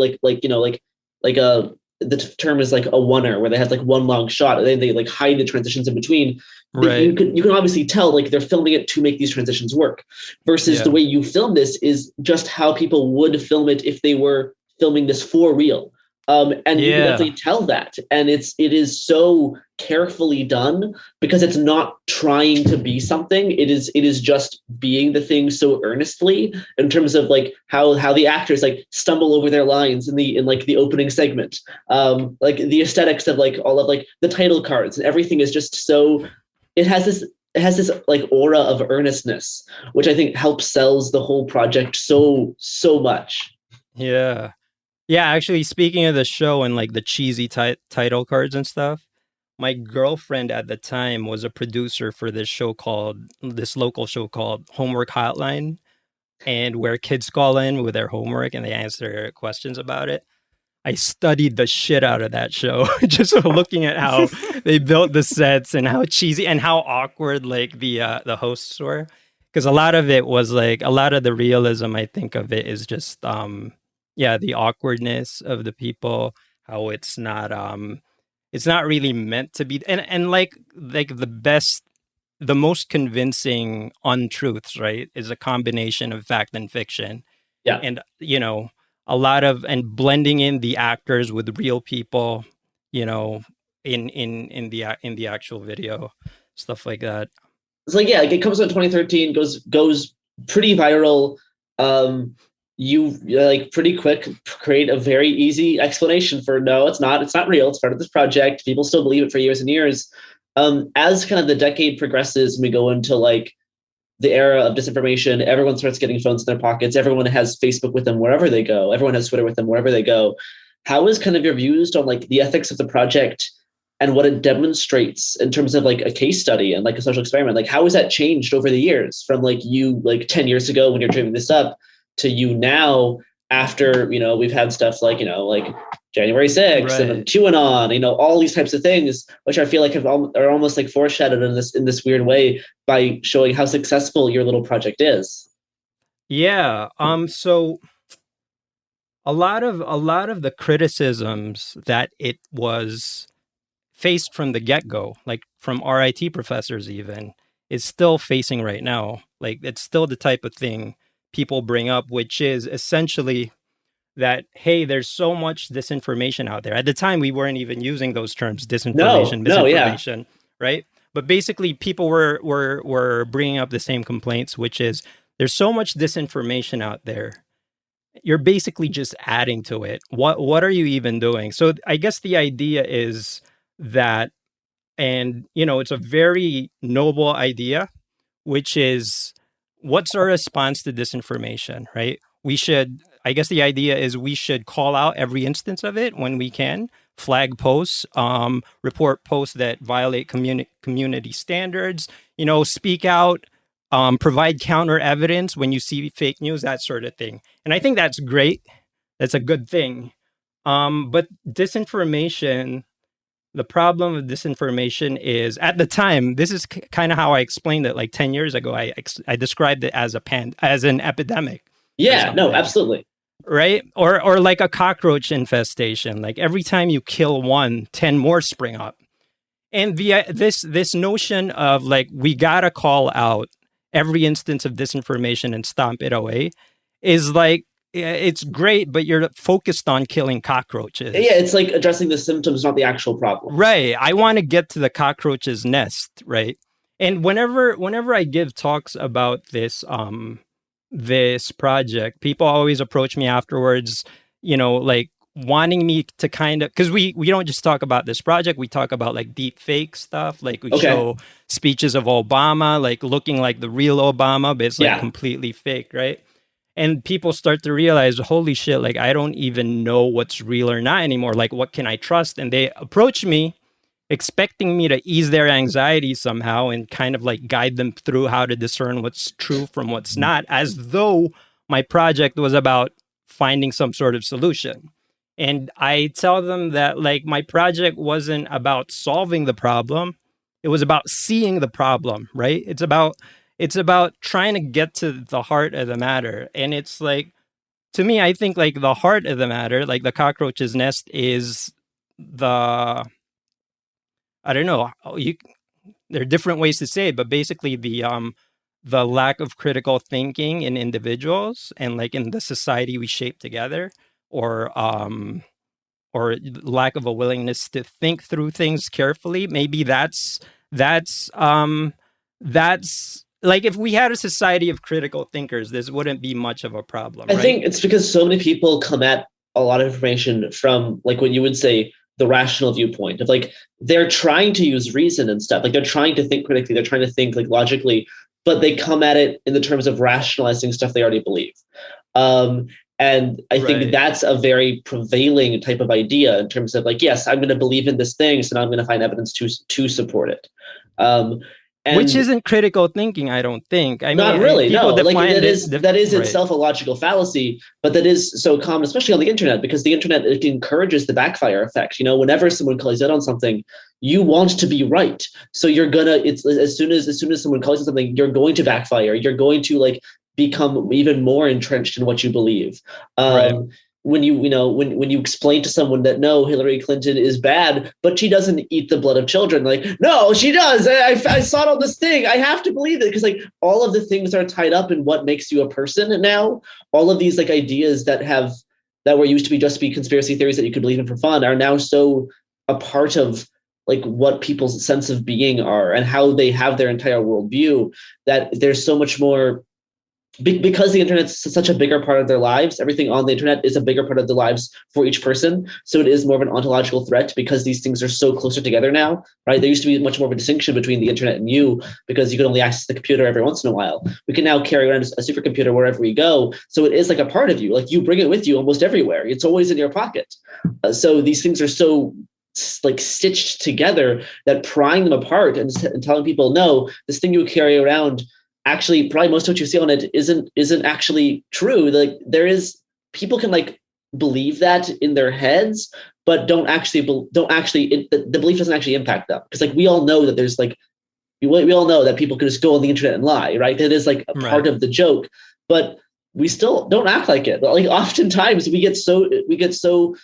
the term is like a oneer where they have like one long shot and then they like hide the transitions in between. Right. You can obviously tell like they're filming it to make these transitions work versus the way you film this is just how people would film it if they were filming this for real. And you can definitely tell that. And it is so carefully done because it's not trying to be something. It is just being the thing so earnestly in terms of like how the actors like stumble over their lines in like the opening segment. Like the aesthetics of like all of like the title cards and everything is just so, it has this like aura of earnestness, which I think helps sells the whole project so much. Yeah. Yeah, actually, speaking of the show and like the cheesy title cards and stuff, my girlfriend at the time was a producer for this local show called Homework Hotline, and where kids call in with their homework and they answer questions about it. I studied the shit out of that show, just looking at how they built the sets and how cheesy and how awkward like the hosts were. Because a lot of it was like, a lot of the realism, I think of it is just, the awkwardness of the people, how it's not really meant to be. And like the most convincing untruths, right, is a combination of fact and fiction. Yeah. And, a lot of, and blending in the actors with real people, in the actual video, stuff like that. It's like, yeah, like it comes out in 2013, goes pretty viral. You like pretty quick create a very easy explanation for no, it's not real. It's part of this project. People still believe it for years and years. As kind of the decade progresses and we go into like the era of disinformation, everyone starts getting phones in their pockets. Everyone has Facebook with them wherever they go. Everyone has Twitter with them wherever they go. How is kind of your views on like the ethics of the project and what it demonstrates in terms of like a case study and like a social experiment? Like how has that changed over the years from like you like 10 years ago when you're dreaming this up to you now after, we've had stuff like, like January 6th right. and QAnon, all these types of things, which I feel like are almost like foreshadowed in this weird way by showing how successful your little project is. Yeah. So a lot of the criticisms that it was faced from the get-go, like from RIT professors even, is still facing right now. Like it's still the type of thing people bring up, which is essentially that, hey, there's so much disinformation out there. At the time, we weren't even using those terms, misinformation, right? But basically, people were bringing up the same complaints, which is there's so much disinformation out there. You're basically just adding to it. What are you even doing? So I guess the idea is that, and, it's a very noble idea, which is, what's our response to disinformation, right? I guess the idea is we should call out every instance of it when we can, flag posts, report posts that violate community standards, speak out, provide counter evidence when you see fake news, that sort of thing. And I think that's great. That's a good thing. But disinformation, the problem with disinformation is, at the time, this is kind of how I explained it. Like 10 years ago, I described it as an epidemic. Yeah, no, absolutely. Right? Or like a cockroach infestation. Like every time you kill one, 10 more spring up. And this notion of like, we gotta call out every instance of disinformation and stomp it away is like, it's great, but you're focused on killing cockroaches. Yeah, it's like addressing the symptoms, not the actual problem. Right. I want to get to the cockroach's nest, right? And whenever I give talks about this this project, people always approach me afterwards, like wanting me to kind of, because we don't just talk about this project, we talk about like deep fake stuff, like we show speeches of Obama, like looking like the real Obama, but it's like completely fake, right? And people start to realize, holy shit, like I don't even know what's real or not anymore. Like, what can I trust? And they approach me expecting me to ease their anxiety somehow and kind of like guide them through how to discern what's true from what's not, as though my project was about finding some sort of solution. And I tell them that like my project wasn't about solving the problem. It was about seeing the problem, right? It's about trying to get to the heart of the matter. And it's like, to me, I think like the heart of the matter, like the cockroach's nest, is I don't know, there are different ways to say it, but basically the lack of critical thinking in individuals and like in the society we shape together, or lack of a willingness to think through things carefully. Maybe that's like, if we had a society of critical thinkers, this wouldn't be much of a problem. I think it's because so many people come at a lot of information from like what you would say the rational viewpoint of like, they're trying to use reason and stuff. Like they're trying to think critically, they're trying to think like logically, but they come at it in the terms of rationalizing stuff they already believe. And I think that's a very prevailing type of idea in terms of like, yes, I'm going to believe in this thing, so now I'm going to find evidence to support it. Which isn't critical thinking, I don't think. I mean, not really. No, like that is right. itself a logical fallacy, but that is so common, especially on the internet, because the internet, it encourages the backfire effect. You know, whenever someone calls out on something, you want to be right, so you're gonna. It's as soon as someone calls you something, you're going to backfire. You're going to like become even more entrenched in what you believe. Right. When you explain to someone that no, Hillary Clinton is bad, but she doesn't eat the blood of children, like, no, she does. I saw it on this thing. I have to believe it, because like all of the things are tied up in what makes you a person now. All of these like ideas that were used to be conspiracy theories that you could believe in for fun are now so a part of like what people's sense of being are and how they have their entire worldview, that there's so much more. Because the internet's such a bigger part of their lives, everything on the internet is a bigger part of their lives for each person. So it is more of an ontological threat because these things are so closer together now, right? There used to be much more of a distinction between the internet and you because you could only access the computer every once in a while. We can now carry around a supercomputer wherever we go. So it is like a part of you, like you bring it with you almost everywhere. It's always in your pocket. So these things are so like stitched together that prying them apart and telling people, no, this thing you carry around, actually probably most of what you see on it isn't actually true. Like people can like believe that in their heads, but the belief doesn't actually impact them, because like we all know that there's like we all know that people can just go on the internet and lie, right? That is like a part of the joke, but we still don't act like it. Like oftentimes we get so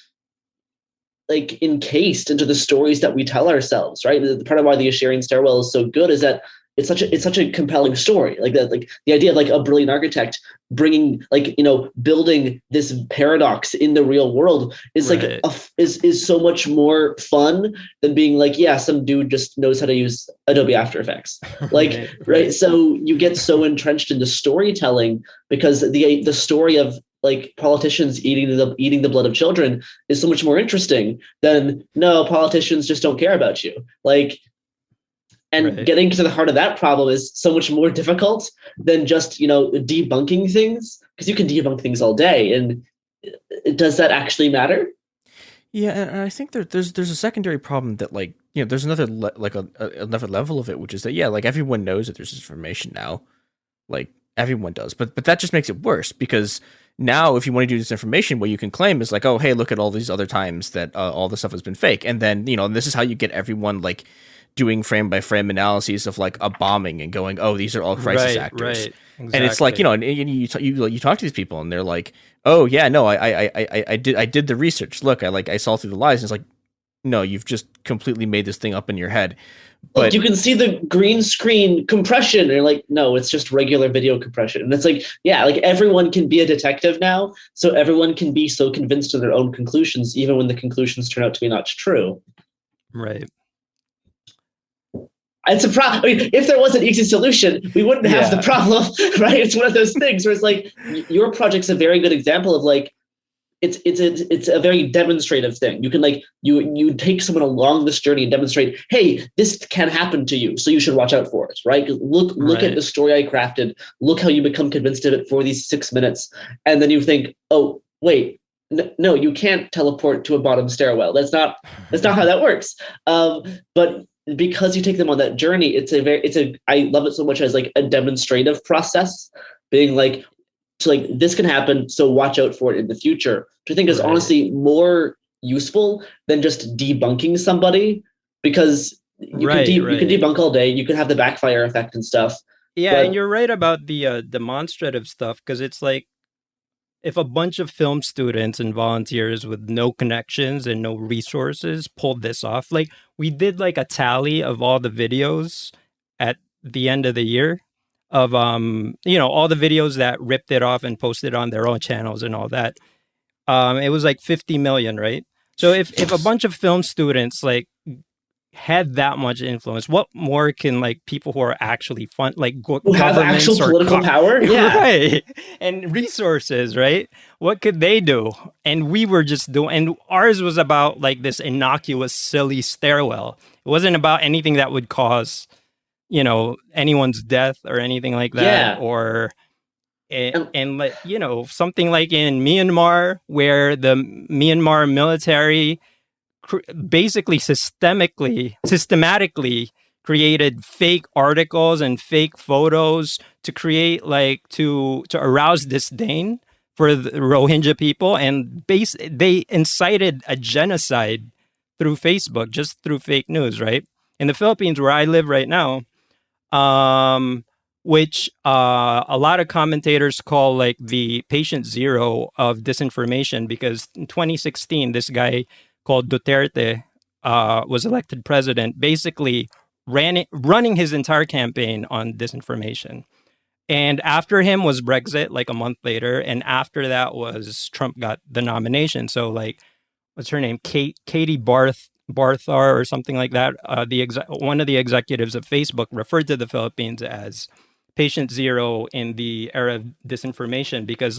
like encased into the stories that we tell ourselves, right? The part of why the Asharian stairwell is so good is that it's such a compelling story, like that, like the idea of like a brilliant architect bringing like, you know, building this paradox in the real world is like is so much more fun than being like, yeah, some dude just knows how to use Adobe After Effects, like right. So you get so entrenched in the storytelling because the story of like politicians eating the blood of children is so much more interesting than no, politicians just don't care about you, like. And getting to the heart of that problem is so much more difficult than just, you know, debunking things, because you can debunk things all day. And does that actually matter? Yeah, and I think there's a secondary problem that, like, you know, there's another another level of it, which is that, yeah, like everyone knows that there's information now, like everyone does, but that just makes it worse, because now if you want to do this information, what you can claim is like, oh, hey, look at all these other times that all this stuff has been fake, and then, you know, this is how you get everyone like doing frame by frame analyses of like a bombing and going, oh, these are all crisis actors. Right. Exactly. And it's like, you know, and you talk to these people and they're like, oh yeah, no, I did the research. Look, I saw through the lies. And it's like, no, you've just completely made this thing up in your head. But look, you can see the green screen compression. And you're like, no, it's just regular video compression. And it's like, yeah, like everyone can be a detective now. So everyone can be so convinced of their own conclusions, even when the conclusions turn out to be not true. Right. It's a problem. I mean, if there was an easy solution, we wouldn't have the problem, right? It's one of those things where it's like your project's a very good example of like it's a very demonstrative thing. You can like you take someone along this journey and demonstrate, hey, this can happen to you, so you should watch out for it, right? Look at the story I crafted. Look how you become convinced of it for these 6 minutes, and then you think, oh wait, no, you can't teleport to a bottom stairwell. That's not how that works. But because you take them on that journey, I love it so much as like a demonstrative process, being like, to like, this can happen, so watch out for it in the future, which I think is honestly more useful than just debunking somebody, because you can debunk all day, you can have the backfire effect and stuff. Yeah, and you're right about the demonstrative stuff, because it's like, if a bunch of film students and volunteers with no connections and no resources pulled this off, like we did like a tally of all the videos at the end of the year of, you know, all the videos that ripped it off and posted on their own channels and all that. It was like 50 million, right? So if a bunch of film students like had that much influence, what more can like people who are actually who have actual political power, right, and resources, right? What could they do? And we were just doing, and ours was about like this innocuous, silly stairwell. It wasn't about anything that would cause, you know, anyone's death or anything like that, or and like, you know, something like in Myanmar, where the Myanmar military basically systematically created fake articles and fake photos to create to arouse disdain for the Rohingya people, and they incited a genocide through Facebook, just through fake news, right? In the Philippines, where I live right now, which a lot of commentators call the patient zero of disinformation, because in 2016, this guy called Duterte was elected president, basically running his entire campaign on disinformation. And after him was Brexit, a month later, and after that was Trump got the nomination. So what's her name? Katie Barthar or something like that. One of the executives of Facebook referred to the Philippines as patient zero in the era of disinformation, because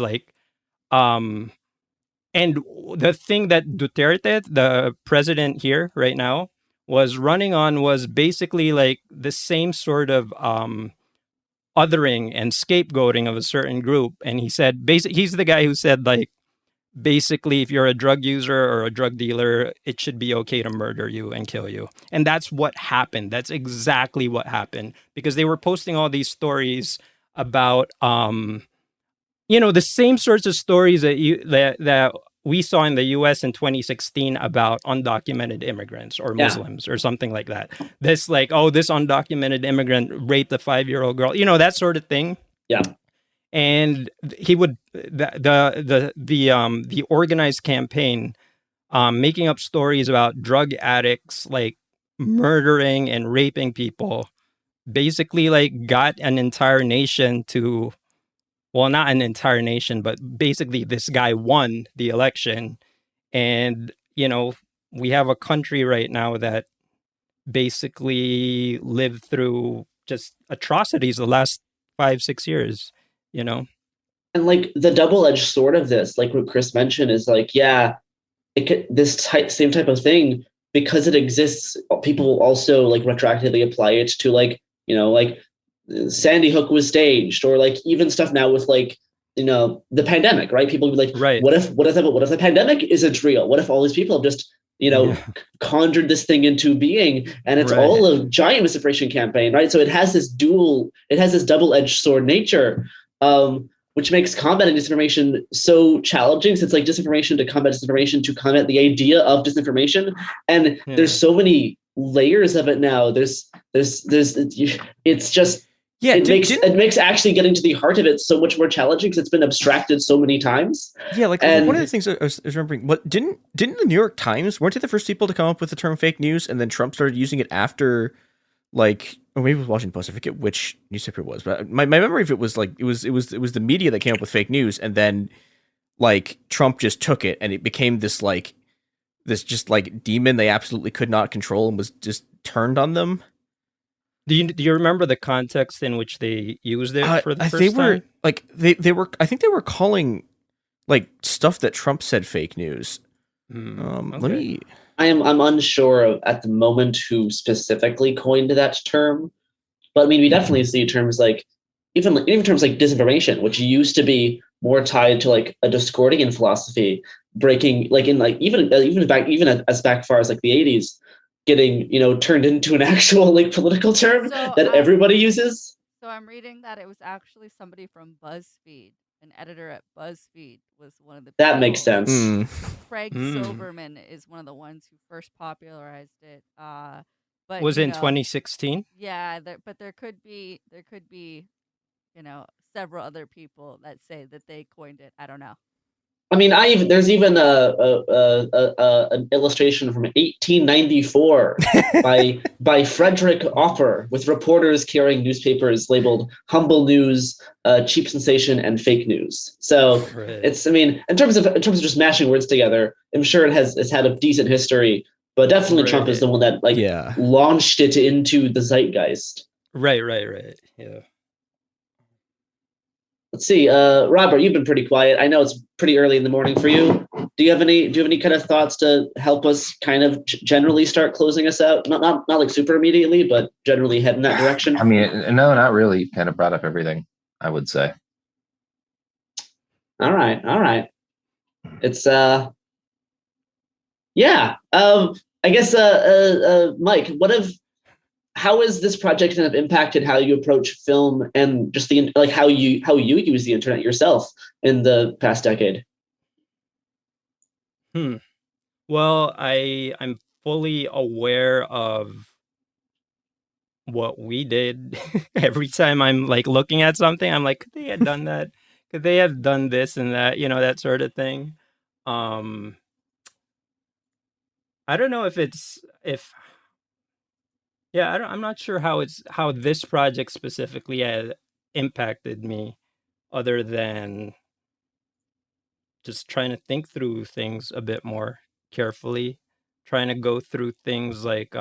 and the thing that Duterte, the president here right now, was running on was basically the same sort of othering and scapegoating of a certain group. And he said, he's the guy who said basically, if you're a drug user or a drug dealer, it should be okay to murder you and kill you. And that's what happened. That's exactly what happened, because they were posting all these stories about, the same sorts of stories that we saw in the U.S. in 2016 about undocumented immigrants or Muslims or something like that. This this undocumented immigrant raped a 5-year-old girl, that sort of thing. Yeah. And he would the organized campaign making up stories about drug addicts murdering and raping people, basically got an entire nation to, well, not an entire nation, but basically this guy won the election. And we have a country right now that basically lived through just atrocities the last 5-6 years. And the double-edged sword of this, what Chris mentioned, is same type of thing, because it exists, people also retroactively apply it to Sandy Hook was staged, or even stuff now with the pandemic, right? People would be right. What if the pandemic isn't real? What if all these people have just conjured this thing into being, and it's all a giant misinformation campaign, right? So it has this double-edged sword nature, which makes combating disinformation so challenging, since disinformation to combat disinformation to combat the idea of disinformation, and there's so many layers of it now. It's just it makes actually getting to the heart of it so much more challenging, because it's been abstracted so many times. Yeah, one of the things I was remembering, didn't the New York Times, weren't they the first people to come up with the term fake news, and then Trump started using it after, or maybe it was Washington Post, I forget which newspaper it was, but my memory of it was it was the media that came up with fake news, and then Trump just took it, and it became this demon they absolutely could not control, and was just turned on them. Do you remember the context in which they used it for the first time? They were I think they were calling stuff that Trump said fake news. Okay. Let me. I'm unsure at the moment who specifically coined that term, but we definitely see terms even terms like disinformation, which used to be more tied to a Discordian philosophy, breaking even as back far as the 80s, getting turned into an actual political term that everybody uses. So I'm reading that it was actually somebody from BuzzFeed. An editor at BuzzFeed was one of the people. That makes sense. Craig Silverman is one of the ones who first popularized it. But was in 2016. Yeah, but there could be several other people that say that they coined it. I don't know. There's even an illustration from 1894 by Frederick Opper, with reporters carrying newspapers labeled "Humble News," "Cheap Sensation," and "Fake News." So it's, in terms of just mashing words together, I'm sure it's had a decent history, but definitely Trump is the one that launched it into the zeitgeist. Right. Yeah. Let's see, Robert, you've been pretty quiet. I know it's pretty early in the morning for you. Do you have any kind of thoughts to help us kind of generally start closing us out? Not super immediately, but generally head in that direction. No, not really. You kind of brought up everything, I would say. All right. It's I guess Mike, how has this project kind of impacted how you approach film and just the like how you use the internet yourself in the past decade? Well, I'm fully aware of what we did. Every time I'm like looking at something, I'm like, could they have done that? Could they have done this and that? You know, that sort of thing. I don't know I'm not sure how this project specifically has impacted me, other than just trying to think through things a bit more carefully, trying to go through things like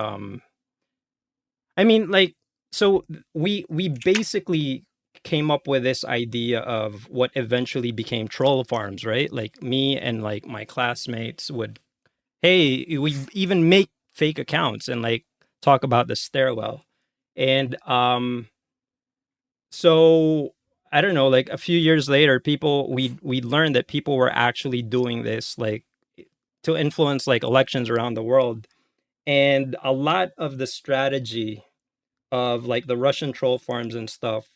so we basically came up with this idea of what eventually became troll farms, right? Like me and like my classmates would, hey, we even make fake accounts and like talk about the stairwell. And so I don't know, like a few years later, we learned that people were actually doing this like to influence like elections around the world. And a lot of the strategy of like the Russian troll farms and stuff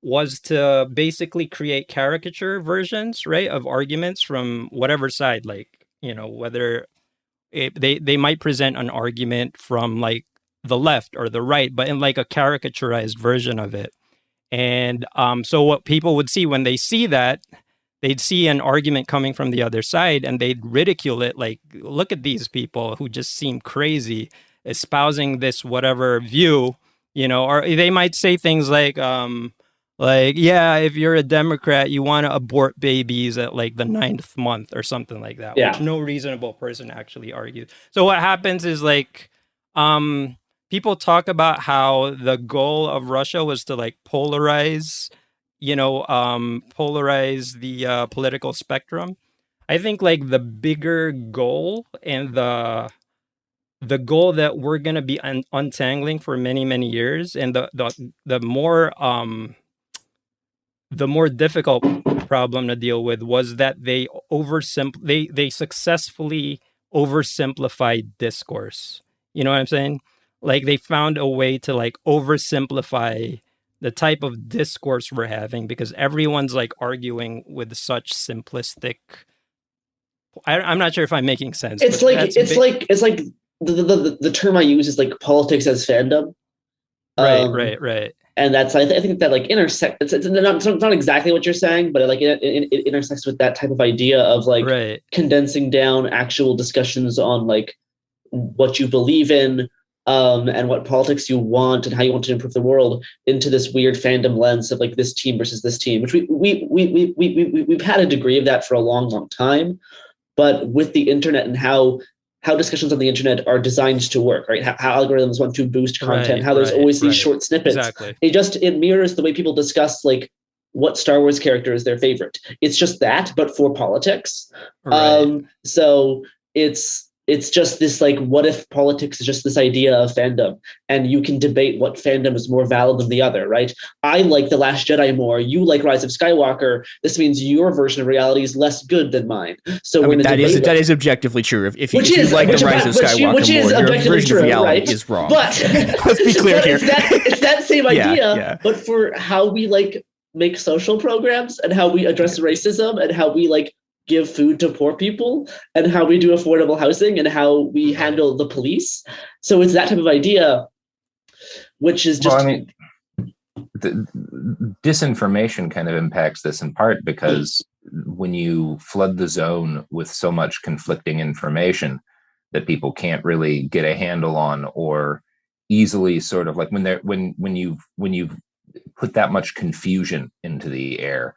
was to basically create caricature versions, right, of arguments from whatever side, like, you know, whether they might present an argument from like the left or the right, but in like a caricaturized version of it. And so what people would see when they see that, they'd see an argument coming from the other side and they'd ridicule it. Like, look at these people who just seem crazy espousing this whatever view, you know, or they might say things like, yeah, if you're a Democrat, you want to abort babies at like the 9th month or something like that, which no reasonable person actually argued. So what happens is like, people talk about how the goal of Russia was to like polarize the political spectrum. I think like the bigger goal and the goal that we're going to be untangling for many, many years, and the more difficult problem to deal with was that they successfully oversimplified discourse. You know what I'm saying? Like they found a way to like oversimplify the type of discourse we're having because everyone's like arguing with such simplistic. I'm not sure if I'm making sense. It's like the term I use is like politics as fandom. Right. And that's I think that like intersects. It's not exactly what you're saying, but like it intersects with that type of idea of like condensing down actual discussions on like what you believe in, and what politics you want and how you want to improve the world into this weird fandom lens of like this team versus this team, which we've had a degree of that for a long, long time, but with the internet and how discussions on the internet are designed to work, right? How algorithms want to boost content, how there's always these short snippets. Exactly. It mirrors the way people discuss like what Star Wars character is their favorite. It's just that, but for politics. Right. So it's just this like, what if politics is just this idea of fandom and you can debate what fandom is more valid than the other, right? I like The Last Jedi more. You like Rise of Skywalker. This means your version of reality is less good than mine. So we're going to debate that is objectively true. If you like The Rise of Skywalker more, your version of reality is wrong. But let's be clear here. It's that same idea, but for how we like make social programs and how we address racism and how we like give food to poor people and how we do affordable housing and how we handle the police. So it's that type of idea, which is just... Well, I mean, the disinformation kind of impacts this in part because when you flood the zone with so much conflicting information that people can't really get a handle on or easily sort of like when you've put that much confusion into the air,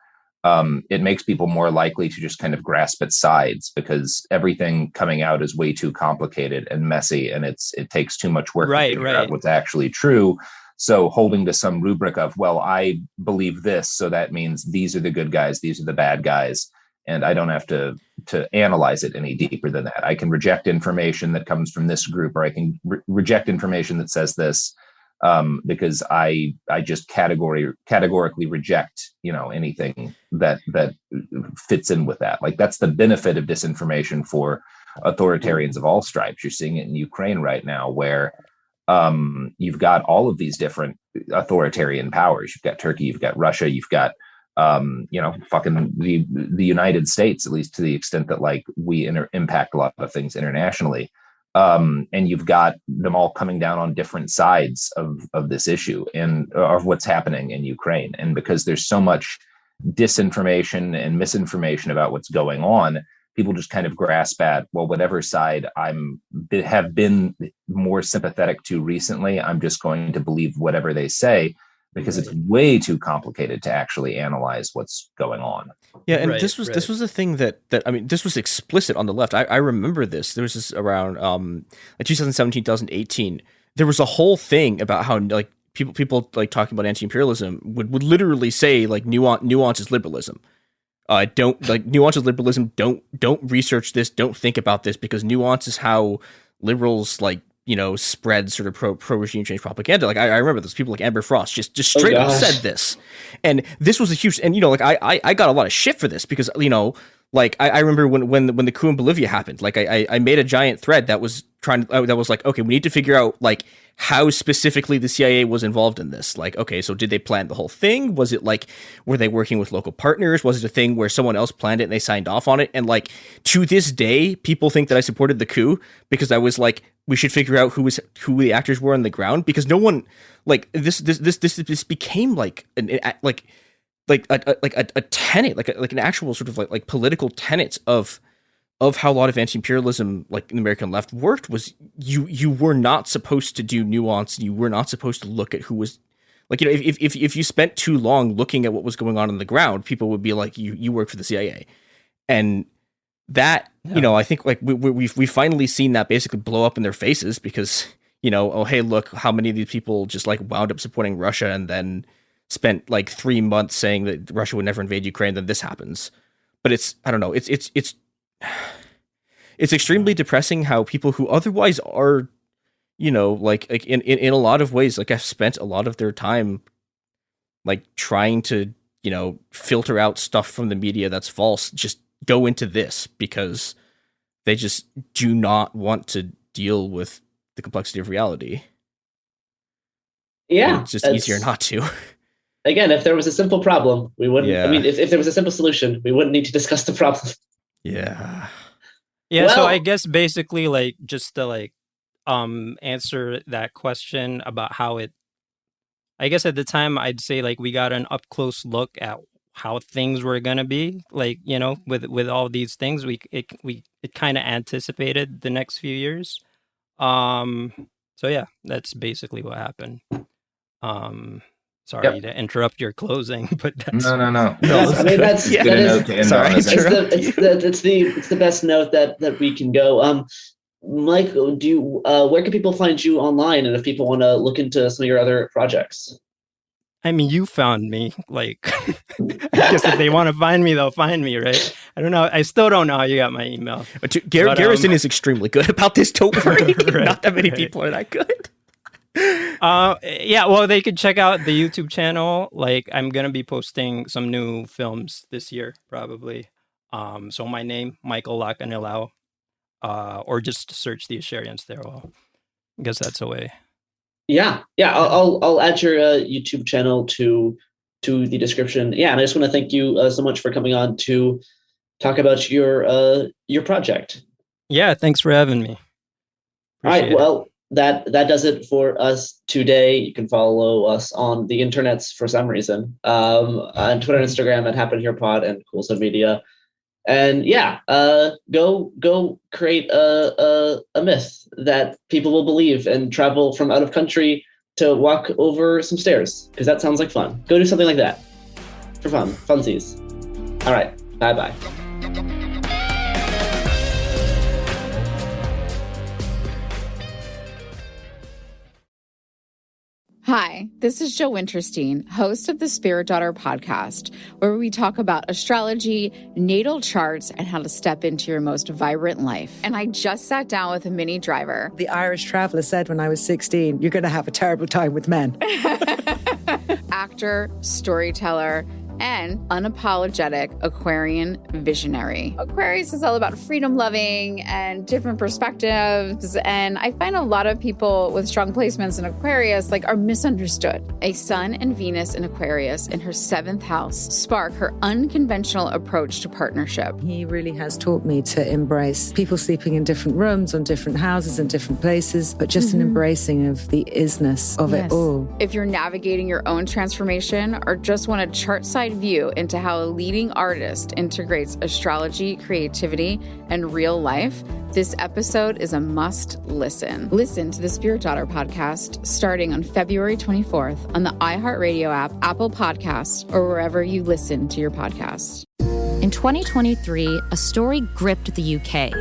it makes people more likely to just kind of grasp at sides because everything coming out is way too complicated and messy, and it takes too much work to figure out what's actually true. So holding to some rubric of, well, I believe this, so that means these are the good guys, these are the bad guys, and I don't have to analyze it any deeper than that. I can reject information that comes from this group, or I can reject information that says this. Because I just categorically reject, anything that fits in with that. Like that's the benefit of disinformation for authoritarians of all stripes. You're seeing it in Ukraine right now, where you've got all of these different authoritarian powers. You've got Turkey, you've got Russia, you've got fucking the United States, at least to the extent that like we impact a lot of things internationally. And you've got them all coming down on different sides of this issue and of what's happening in Ukraine. And because there's so much disinformation and misinformation about what's going on, people just kind of grasp at, well, whatever side have been more sympathetic to recently, I'm just going to believe whatever they say, because it's way too complicated to actually analyze what's going on. Yeah, and this was the thing that I mean, this was explicit on the left. I remember this. There was this around 2017, 2018. There was a whole thing about how like people like talking about anti-imperialism would literally say like nuance is liberalism. Nuance is liberalism. Don't research this. Don't think about this, because nuance is how liberals like, you know, spread sort of pro regime change propaganda. Like I remember those people like Amber Frost just straight up said this, and this was a huge, and you know, like I got a lot of shit for this because, you know, like I remember when the coup in Bolivia happened, like I made a giant thread that was like, okay, we need to figure out like how specifically the CIA was involved in this. Like, okay, so did they plan the whole thing? Was it like, were they working with local partners? Was it a thing where someone else planned it and they signed off on it? And like, to this day, people think that I supported the coup because I was like, we should figure out who the actors were on the ground, because no one like this became like a tenet, like an actual sort of like political tenet of how a lot of anti-imperialism, like in the American left, worked. Was you were not supposed to do nuance. You were not supposed to look at who was, like, you know, if you spent too long looking at what was going on the ground, people would be like, you work for the CIA, and that, you know, I think like we've finally seen that basically blow up in their faces, because, you know, oh hey, look how many of these people just like wound up supporting Russia and then spent like 3 months saying that Russia would never invade Ukraine. Then this happens, but it's, I don't know, it's extremely depressing how people who otherwise are, you know, like in a lot of ways, like have spent a lot of their time like trying to, you know, filter out stuff from the media that's false, just go into this because they just do not want to deal with the complexity of reality. Yeah. And it's just easier not to. Again, if there was a simple problem, we wouldn't, I mean, if there was a simple solution, we wouldn't need to discuss the problem. Yeah. Yeah, Well, so I guess basically like just to like answer that question about how it, I guess at the time I'd say like we got an up close look at how things were gonna be, like, you know, with all these things, it kind of anticipated the next few years. So yeah, that's basically what happened. Sorry to interrupt your closing, but that's... No. I mean, it's the best note that we can go. Mike, where can people find you online, and if people want to look into some of your other projects? I mean, you found me. Like, I guess if they want to find me, they'll find me, right? I don't know. I still don't know how you got my email. But Garrison is extremely good about this. Don't worry. Not that many people are that good. Yeah, well, they could check out the YouTube channel. Like, I'm gonna be posting some new films this year, probably. So my name, Michael Lacanilao, or just search the Asherian Stairwell. I guess that's a way. Yeah. I'll add your YouTube channel to the description. Yeah, and I just want to thank you so much for coming on to talk about your project. Yeah, thanks for having me. All right. Well, that does it for us today. You can follow us on the internets for some reason, on Twitter and Instagram at Happen Here Pod and Cool Sub Media. And yeah, go create a myth that people will believe and travel from out of country to walk over some stairs, because that sounds like fun. Go do something like that for fun, funsies. All right, bye. Hi, this is Jo Winterstein, host of the Spirit Daughter podcast, where we talk about astrology, natal charts, and how to step into your most vibrant life. And I just sat down with a Minnie Driver. The Irish traveller said when I was 16, you're going to have a terrible time with men. Actor, storyteller, and unapologetic Aquarian visionary. Aquarius is all about freedom-loving and different perspectives, and I find a lot of people with strong placements in Aquarius are misunderstood. A Sun and Venus in Aquarius in her 7th house spark her unconventional approach to partnership. He really has taught me to embrace people sleeping in different rooms, on different houses, in different places, but just an embracing of the isness of it all. If you're navigating your own transformation or just want a chart-side view into how a leading artist integrates astrology, creativity, and real life, this episode is a must listen. Listen to the Spirit Daughter podcast starting on February 24th on the iHeartRadio app, Apple Podcasts, or wherever you listen to your podcasts. In 2023, a story gripped the UK,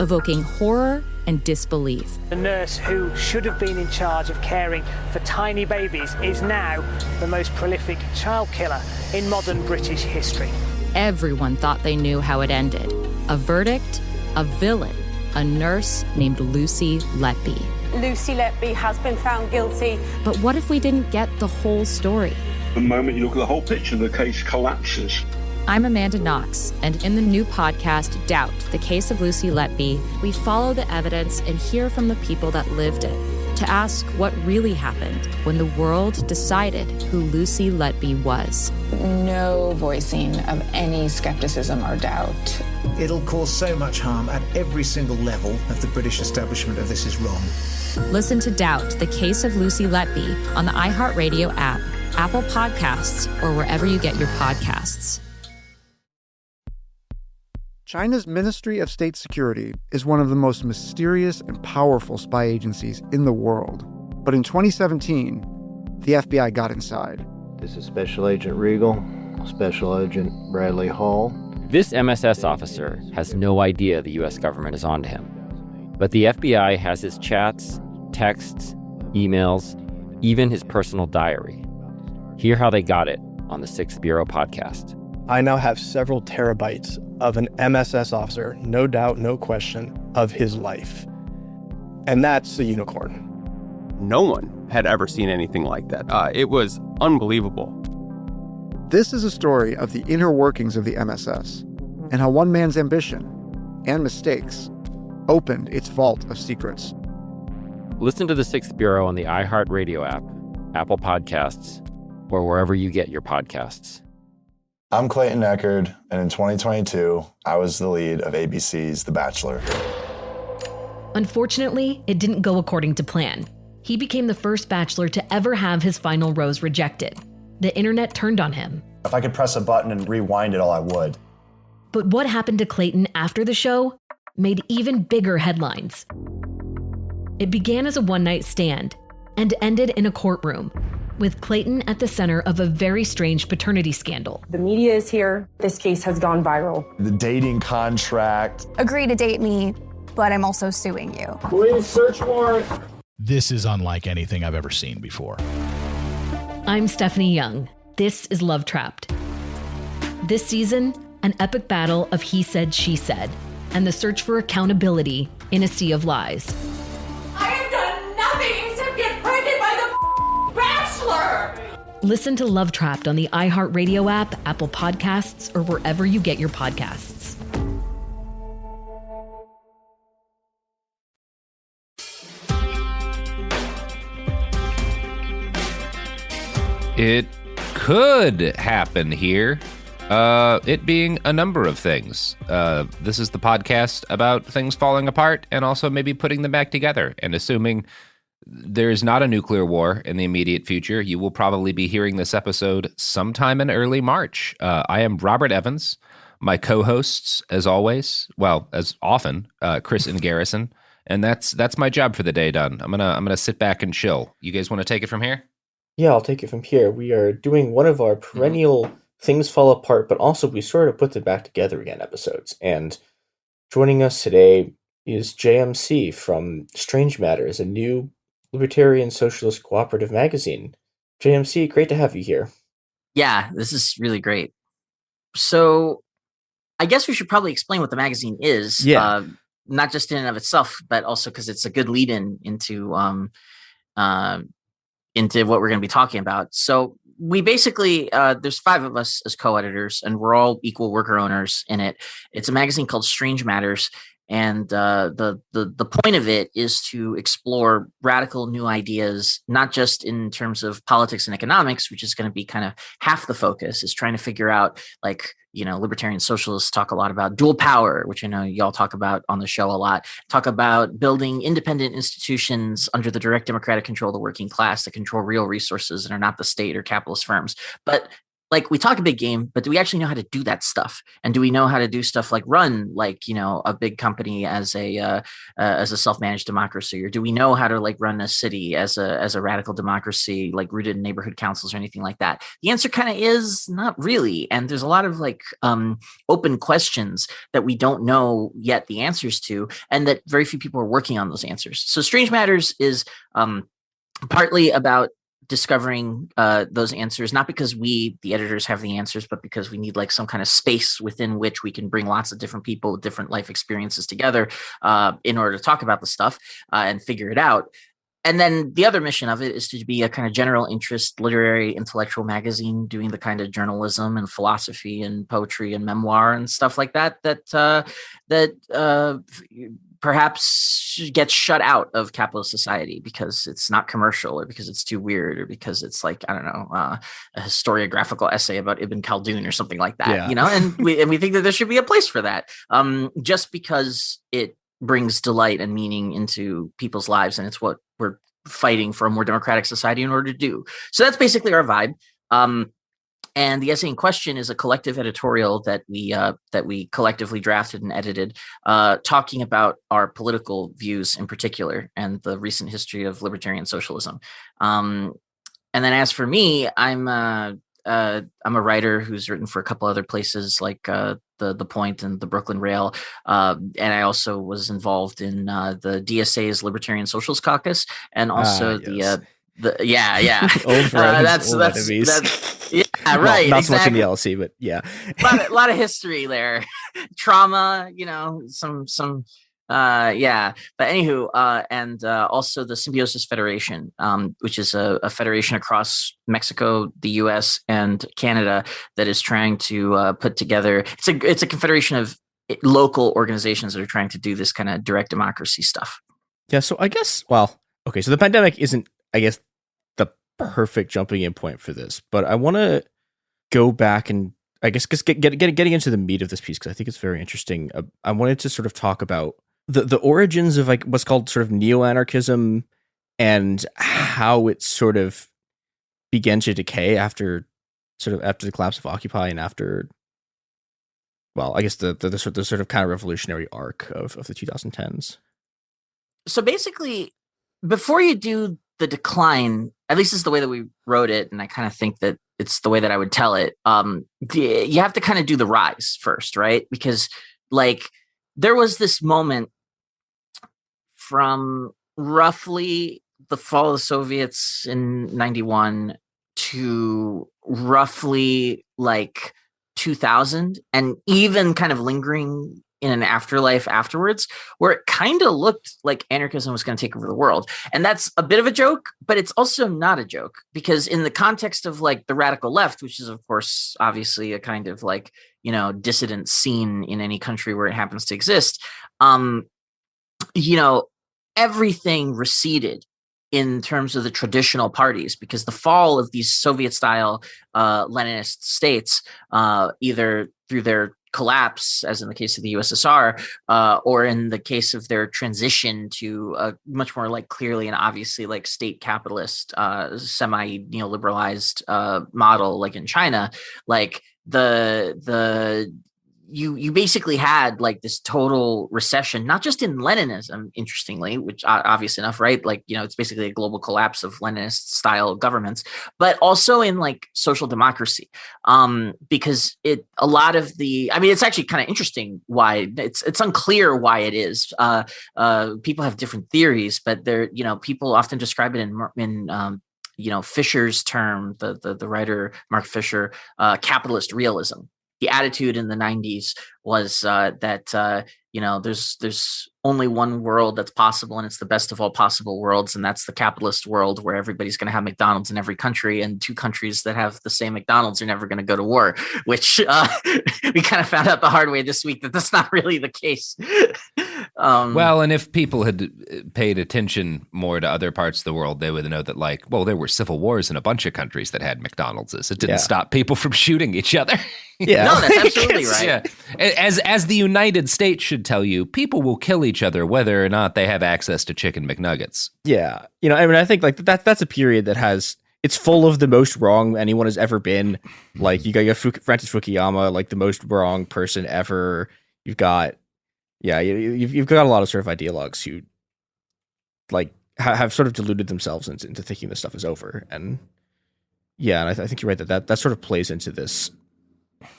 evoking horror and disbelief. The nurse who should have been in charge of caring for tiny babies is now the most prolific child killer in modern British history. Everyone thought they knew how it ended. A verdict, a villain, a nurse named Lucy Letby. Lucy Letby has been found guilty. But what if we didn't get the whole story? The moment you look at the whole picture, the case collapses. I'm Amanda Knox, and in the new podcast, Doubt, the Case of Lucy Letby, we follow the evidence and hear from the people that lived it to ask what really happened when the world decided who Lucy Letby was. No voicing of any skepticism or doubt. It'll cause so much harm at every single level of the British establishment of this is wrong. Listen to Doubt, the Case of Lucy Letby on the iHeartRadio app, Apple Podcasts, or wherever you get your podcasts. China's Ministry of State Security is one of the most mysterious and powerful spy agencies in the world. But in 2017, the FBI got inside. This is Special Agent Regal, Special Agent Bradley Hall. This MSS officer has no idea the U.S. government is onto him. But the FBI has his chats, texts, emails, even his personal diary. Hear how they got it on the Sixth Bureau podcast. I now have several terabytes of an MSS officer, no doubt, no question, of his life. And that's a unicorn. No one had ever seen anything like that. It was unbelievable. This is a story of the inner workings of the MSS and how one man's ambition and mistakes opened its vault of secrets. Listen to the Sixth Bureau on the iHeartRadio app, Apple Podcasts, or wherever you get your podcasts. I'm Clayton Eckerd, and in 2022, I was the lead of ABC's The Bachelor. Unfortunately, it didn't go according to plan. He became the first bachelor to ever have his final rose rejected. The internet turned on him. If I could press a button and rewind it all, I would. But what happened to Clayton after the show made even bigger headlines. It began as a one-night stand and ended in a courtroom, with Clayton at the center of a very strange paternity scandal. The media is here. This case has gone viral. The dating contract. Agree to date me, but I'm also suing you. Please search warrant. This is unlike anything I've ever seen before. I'm Stephanie Young. This is Love Trapped. This season, an epic battle of he said, she said, and the search for accountability in a sea of lies. I have done nothing except get pregnant by the Bachelor! Listen to Love Trapped on the iHeartRadio app, Apple Podcasts, or wherever you get your podcasts. It could happen here. It being a number of things. This is the podcast about things falling apart and also maybe putting them back together. And assuming there's not a nuclear war in the immediate future, you will probably be hearing this episode sometime in early March. I am Robert Evans. My co-hosts, as always, well, as often, Chris and Garrison. And that's my job for the day done. I'm gonna sit back and chill. You guys want to take it from here? Yeah, I'll take it from here. We are doing one of our perennial things fall apart, but also we sort of put them back together again episodes. And joining us today is JMC from Strange Matters, a new libertarian socialist cooperative magazine. JMC, great to have you here. Yeah, this is really great. So I guess we should probably explain what the magazine is. Yeah. Not just in and of itself, but also because it's a good lead-in into what we're going to be talking about. So we basically there's 5 of us as co-editors, and we're all equal worker owners in it. It's a magazine called Strange Matters, and the point of it is to explore radical new ideas, not just in terms of politics and economics, which is going to be kind of half the focus, is trying to figure out, like, libertarian socialists talk a lot about dual power, which I know y'all talk about on the show a lot, talk about building independent institutions under the direct democratic control of the working class that control real resources and are not the state or capitalist firms. But like, we talk a big game, but do we actually know how to do that stuff? And do we know how to do stuff like run, like, a big company as a self-managed democracy? Or do we know how to like run a city as a radical democracy, like rooted in neighborhood councils or anything like that? The answer kind of is not really. And there's a lot of like open questions that we don't know yet the answers to, and that very few people are working on those answers. So Strange Matters is partly about discovering those answers, not because we, the editors, have the answers, but because we need like some kind of space within which we can bring lots of different people with different life experiences together in order to talk about the stuff and figure it out. And then the other mission of it is to be a kind of general interest, literary, intellectual magazine, doing the kind of journalism and philosophy and poetry and memoir and stuff like that perhaps gets shut out of capitalist society because it's not commercial, or because it's too weird, or because it's like, I don't know, a historiographical essay about Ibn Khaldun or something like that, and we think that there should be a place for that, just because it brings delight and meaning into people's lives, and it's what we're fighting for a more democratic society in order to do. So that's basically our vibe. And the essay in question is a collective editorial that we collectively drafted and edited, talking about our political views in particular and the recent history of libertarian socialism. And then as for me, I'm a writer who's written for a couple other places like the Point and the Brooklyn Rail, and I also was involved in the DSA's Libertarian Socialist Caucus, and also old friends, old enemies. Right. Well, not exactly. so much in the LC, but yeah. a lot of history there, trauma, some but anywho, and also the Symbiosis Federation, which is a federation across Mexico, the US, and Canada that is trying to put together, it's a confederation of local organizations that are trying to do this kind of direct democracy stuff. Yeah, so I guess, so the pandemic isn't, I guess, the perfect jumping in point for this, but I want to go back and I guess getting into the meat of this piece, because I think it's very interesting. I wanted to sort of talk about the origins of like what's called sort of neo-anarchism and how it sort of began to decay after the collapse of Occupy and after, I guess the sort of kind of revolutionary arc of the 2010s. So basically, before you do the decline, at least is the way that we wrote it, and I kind of think that it's the way that I would tell it, you have to kind of do the rise first, right? Because like there was this moment from roughly the fall of the Soviets in 91 to roughly like 2000, and even kind of lingering in an afterlife afterwards, where it kind of looked like anarchism was going to take over the world. And that's a bit of a joke, but it's also not a joke, because in the context of like the radical left, which is of course obviously a kind of like, dissident scene in any country where it happens to exist, everything receded in terms of the traditional parties, because the fall of these Soviet-style Leninist states, either through their collapse, as in the case of the USSR, or in the case of their transition to a much more like clearly and obviously like state capitalist, semi-neoliberalized model, like in China, like you basically had like this total recession, not just in Leninism, interestingly, which obvious enough, right? Like, it's basically a global collapse of Leninist style governments, but also in like social democracy. Because it's actually kind of interesting why it's unclear why it is. People have different theories, but people often describe it in Fisher's term, the writer Mark Fisher, capitalist realism. the attitude in the 90s was that there's only one world that's possible, and it's the best of all possible worlds, and that's the capitalist world where everybody's going to have McDonald's in every country, and 2 countries that have the same McDonald's are never going to go to war, which we kind of found out the hard way this week that that's not really the case. Well, and if people had paid attention more to other parts of the world, they would know that, there were civil wars in a bunch of countries that had McDonald's. It didn't stop people from shooting each other. Yeah, no, that's absolutely right. Yeah. As the United States should tell you, people will kill each other whether or not they have access to chicken McNuggets. Yeah, I think that's a period that it's full of the most wrong anyone has ever been. Like you got Francis Fukuyama, like the most wrong person ever. You've got you've got a lot of sort of ideologues who like have sort of deluded themselves into thinking this stuff is over. And I think you're right that sort of plays into this,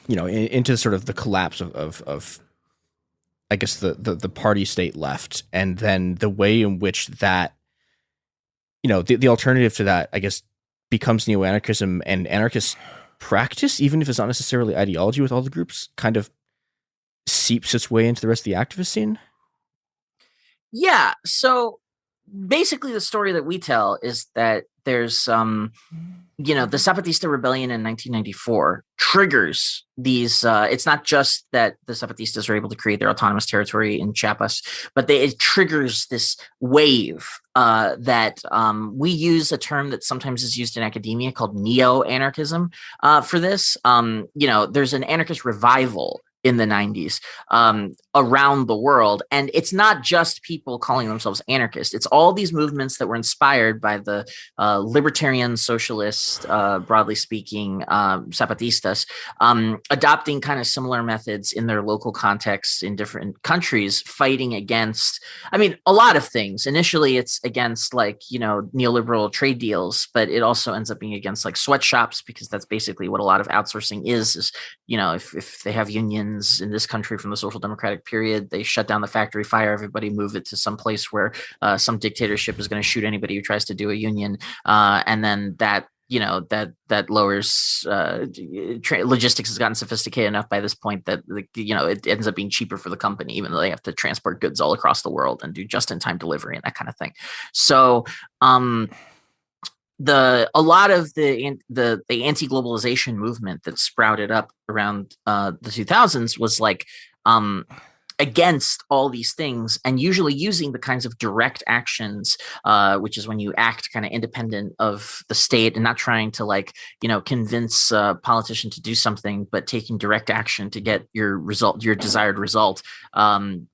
into sort of the collapse of I guess the party state left, and then the way in which that, the alternative to that, I guess, becomes neo-anarchism and anarchist practice, even if it's not necessarily ideology with all the groups, kind of seeps its way into the rest of the activist scene. Yeah. So basically the story that we tell is that there's, the Zapatista rebellion in 1994 triggers these, it's not just that the Zapatistas are able to create their autonomous territory in Chiapas, but it triggers this wave that we use a term that sometimes is used in academia called neo-anarchism for this. There's an anarchist revival in the 90s around the world. And it's not just people calling themselves anarchists. It's all these movements that were inspired by the libertarian socialist, broadly speaking, Zapatistas, adopting kind of similar methods in their local contexts in different countries, fighting against, a lot of things. Initially, it's against neoliberal trade deals, but it also ends up being against sweatshops, because that's basically what a lot of outsourcing is if they have unions in this country from the social democratic period, they shut down the factory, fire everybody, move it to some place where some dictatorship is going to shoot anybody who tries to do a union. And then that lowers logistics has gotten sophisticated enough by this point that it ends up being cheaper for the company, even though they have to transport goods all across the world and do just-in-time delivery and that kind of thing. So a lot of the anti-globalization movement that sprouted up around the 2000s was against all these things, and usually using the kinds of direct actions, which is when you act kind of independent of the state and not trying to convince a politician to do something, but taking direct action to get your desired result, and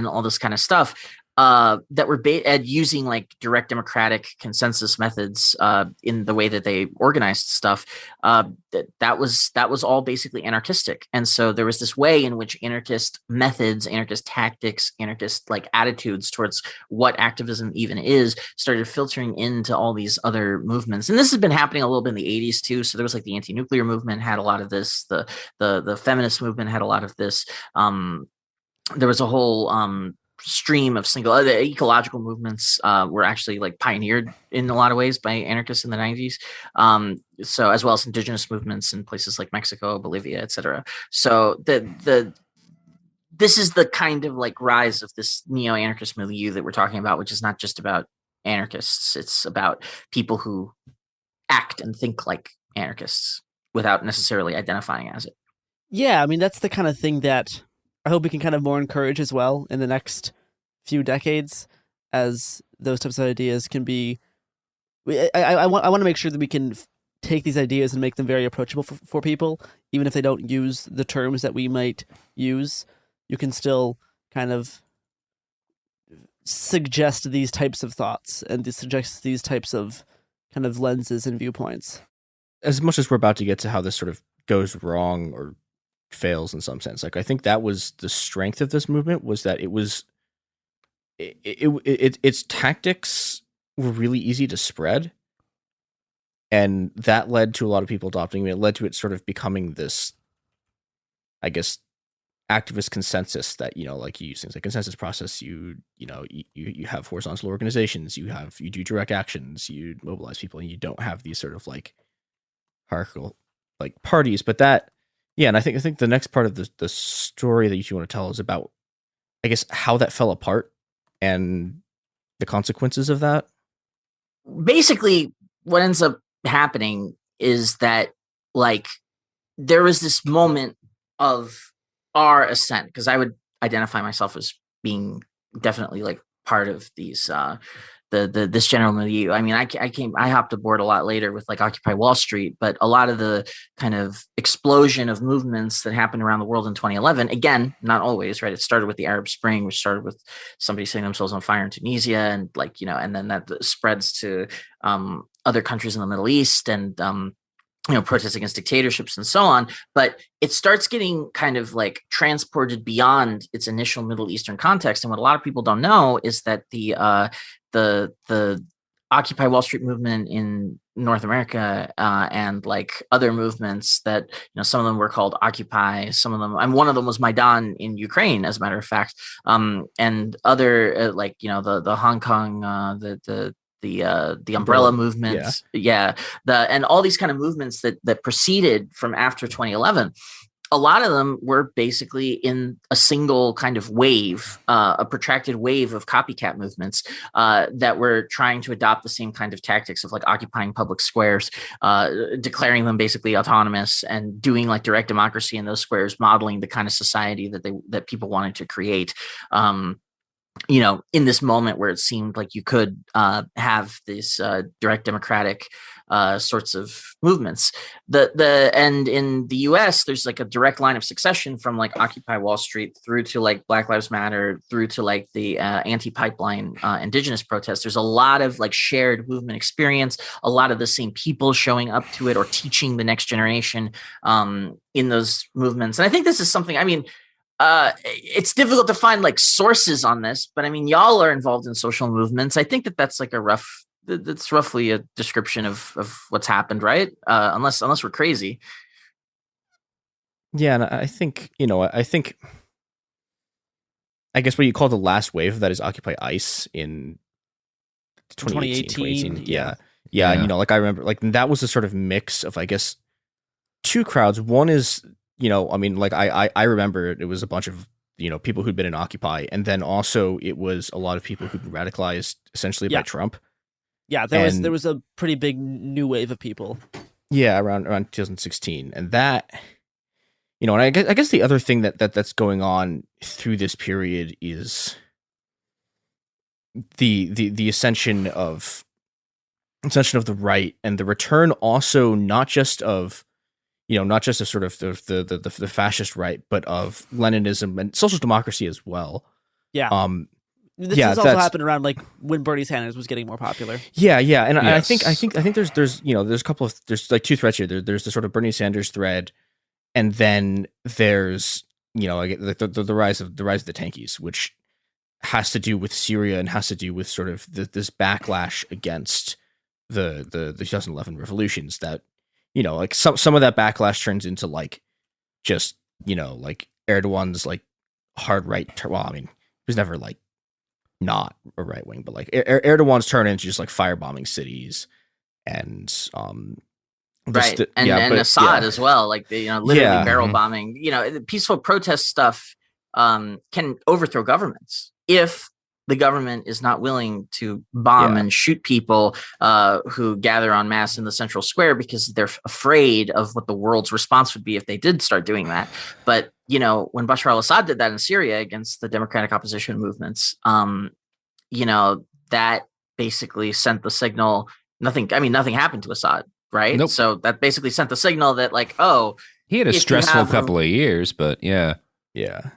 all this kind of stuff. That were using direct democratic consensus methods in the way that they organized stuff. That was all basically anarchistic, and so there was this way in which anarchist methods, anarchist tactics, anarchist attitudes towards what activism even is started filtering into all these other movements. And this has been happening a little bit in the 80s too. So there was the anti-nuclear movement had a lot of this. The feminist movement had a lot of this. There was a whole stream of the ecological movements were actually pioneered in a lot of ways by anarchists in the 90s. So as well as indigenous movements in places like Mexico, Bolivia, etc. So this is the kind of rise of this neo-anarchist milieu that we're talking about, which is not just about anarchists. It's about people who act and think like anarchists without necessarily identifying as it. Yeah, that's the kind of thing that I hope we can kind of more encourage as well in the next few decades, as those types of ideas can be. I want to make sure that we can take these ideas and make them very approachable for people, even if they don't use the terms that we might use. You can still kind of suggest these types of thoughts and suggest these types of kind of lenses and viewpoints. As much as we're about to get to how this sort of goes wrong or fails in some sense, I think that was the strength of this movement, was that its tactics were really easy to spread, and that led to a lot of people adopting it. It led to it sort of becoming this, I guess, activist consensus that you use things like consensus process. You have horizontal organizations. You do direct actions. You mobilize people, and you don't have these sort of hierarchical parties. But that Yeah, and I think the next part of the story that you want to tell is about, I guess, how that fell apart and the consequences of that. Basically, what ends up happening is that, like, there was this moment of our ascent, because I would identify myself as being definitely like part of these this general milieu. I mean, I hopped aboard a lot later with like Occupy Wall Street, but a lot of the kind of explosion of movements that happened around the world in 2011, again, not always, right? It started with the Arab Spring, which started with somebody setting themselves on fire in Tunisia, and like, and then that spreads to other countries in the Middle East, and protests against dictatorships and so on. But it starts getting kind of like transported beyond its initial Middle Eastern context. And what a lot of people don't know is that the Occupy Wall Street movement in North America and like other movements that, some of them were called Occupy, some of them, and one of them was Maidan in Ukraine, as a matter of fact, and other like, the Hong Kong, the umbrella movements, and all these kind of movements that proceeded from after 2011. A lot of them were basically in a single kind of wave, a protracted wave of copycat movements that were trying to adopt the same kind of tactics of like occupying public squares, declaring them basically autonomous, and doing like direct democracy in those squares, modeling the kind of society that people wanted to create. In this moment where it seemed like you could have these direct democratic sorts of movements. And in the US, there's like a direct line of succession from like Occupy Wall Street through to like Black Lives Matter, through to like the anti-pipeline indigenous protests. There's a lot of like shared movement experience, a lot of the same people showing up to it or teaching the next generation in those movements. And I think this is something, it's difficult to find like sources on this, but I mean, y'all are involved in social movements. I think that's like that's roughly a description of what's happened, right? Unless we're crazy. Yeah, and I think, I guess what you call the last wave of that is Occupy ICE in 2018. Yeah. And, like I remember, like that was a sort of mix of, I guess, two crowds. One is, I remember it was a bunch of, people who'd been in Occupy, and then also it was a lot of people who'd been radicalized essentially by Trump. Yeah, there was a pretty big new wave of people. Yeah, around 2016, and that, and I guess the other thing that's going on through this period is the ascension of the right, and the return also not just of sort of the fascist right, but of Leninism and social democracy as well. Yeah. This has also happened around like when Bernie Sanders was getting more popular. Yeah, and yes. I think there's a couple of, there's like two threads here. There's the sort of Bernie Sanders thread, and then there's the rise of the tankies, which has to do with Syria and has to do with sort of this backlash against the 2011 revolutions that, like some of that backlash turns into like just, like Erdogan's like hard right. Well, I mean, he was never like not a right wing, but like Erdogan's turn into just like firebombing cities and right. Assad as well, like literally barrel bombing. The peaceful protest stuff can overthrow governments if the government is not willing to bomb and shoot people who gather en masse in the central square because they're afraid of what the world's response would be if they did start doing that. But, when Bashar al-Assad did that in Syria against the democratic opposition movements, that basically sent the signal. Nothing happened to Assad, right? Nope. So that basically sent the signal that like, oh, he had a stressful couple of years, but yeah.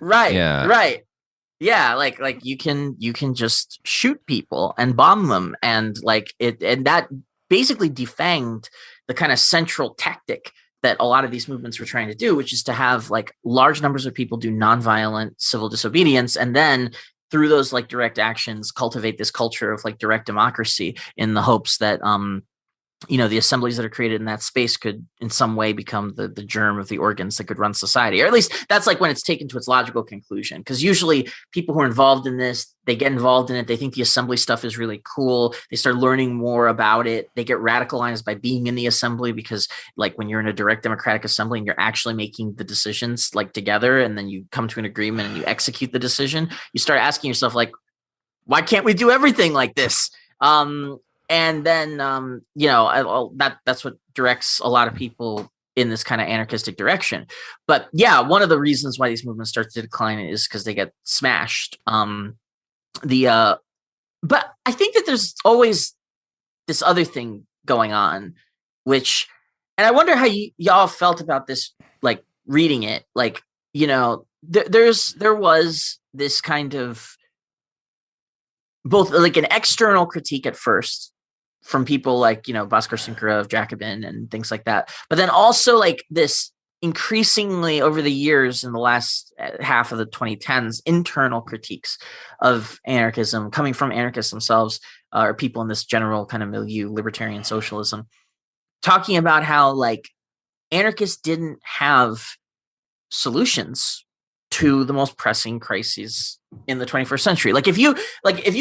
Right. Yeah. Right. Yeah, like you can just shoot people and bomb them, and like it, and that basically defanged the kind of central tactic that a lot of these movements were trying to do, which is to have like large numbers of people do nonviolent civil disobedience, and then through those like direct actions cultivate this culture of like direct democracy in the hopes that the assemblies that are created in that space could in some way become the germ of the organs that could run society, or at least that's like when it's taken to its logical conclusion. Because usually people who are involved in this, they get involved in it, they think the assembly stuff is really cool, they start learning more about it, they get radicalized by being in the assembly, because like when you're in a direct democratic assembly and you're actually making the decisions like together, and then you come to an agreement and you execute the decision, you start asking yourself like, why can't we do everything like this? And then, that's what directs a lot of people in this kind of anarchistic direction. But yeah, one of the reasons why these movements start to decline is because they get smashed. But I think that there's always this other thing going on, and I wonder how y'all felt about this, like reading it, like, there was this kind of both like an external critique at first from people like, Bhaskar Sunkara, Jacobin and things like that. But then also like this increasingly over the years in the last half of the 2010s, internal critiques of anarchism coming from anarchists themselves, or people in this general kind of milieu, libertarian socialism, talking about how like anarchists didn't have solutions to the most pressing crises in the 21st century. Like if you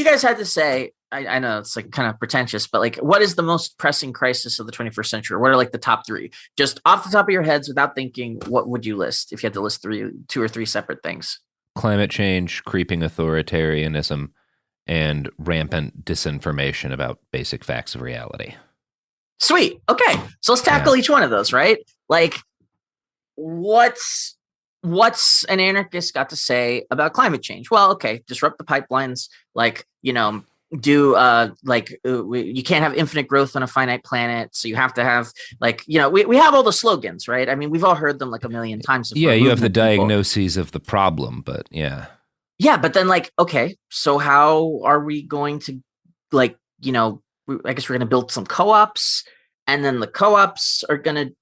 guys had to say, I know it's like kind of pretentious, but like, what is the most pressing crisis of the 21st century? What are like the top three? Just off the top of your heads, without thinking, what would you list if you had to list two or three separate things? Climate change, creeping authoritarianism, and rampant disinformation about basic facts of reality. Sweet. Okay. So let's tackle each one of those, right? Like, what's an anarchist got to say about climate change? Well, okay, disrupt the pipelines, like, you can't have infinite growth on a finite planet, so you have to have like, we have all the slogans, right? I mean, we've all heard them like a million times. Yeah, you have the diagnoses of the problem, but yeah, but then like, okay, so how are we going to like, I guess we're going to build some co-ops, and then the co-ops are going to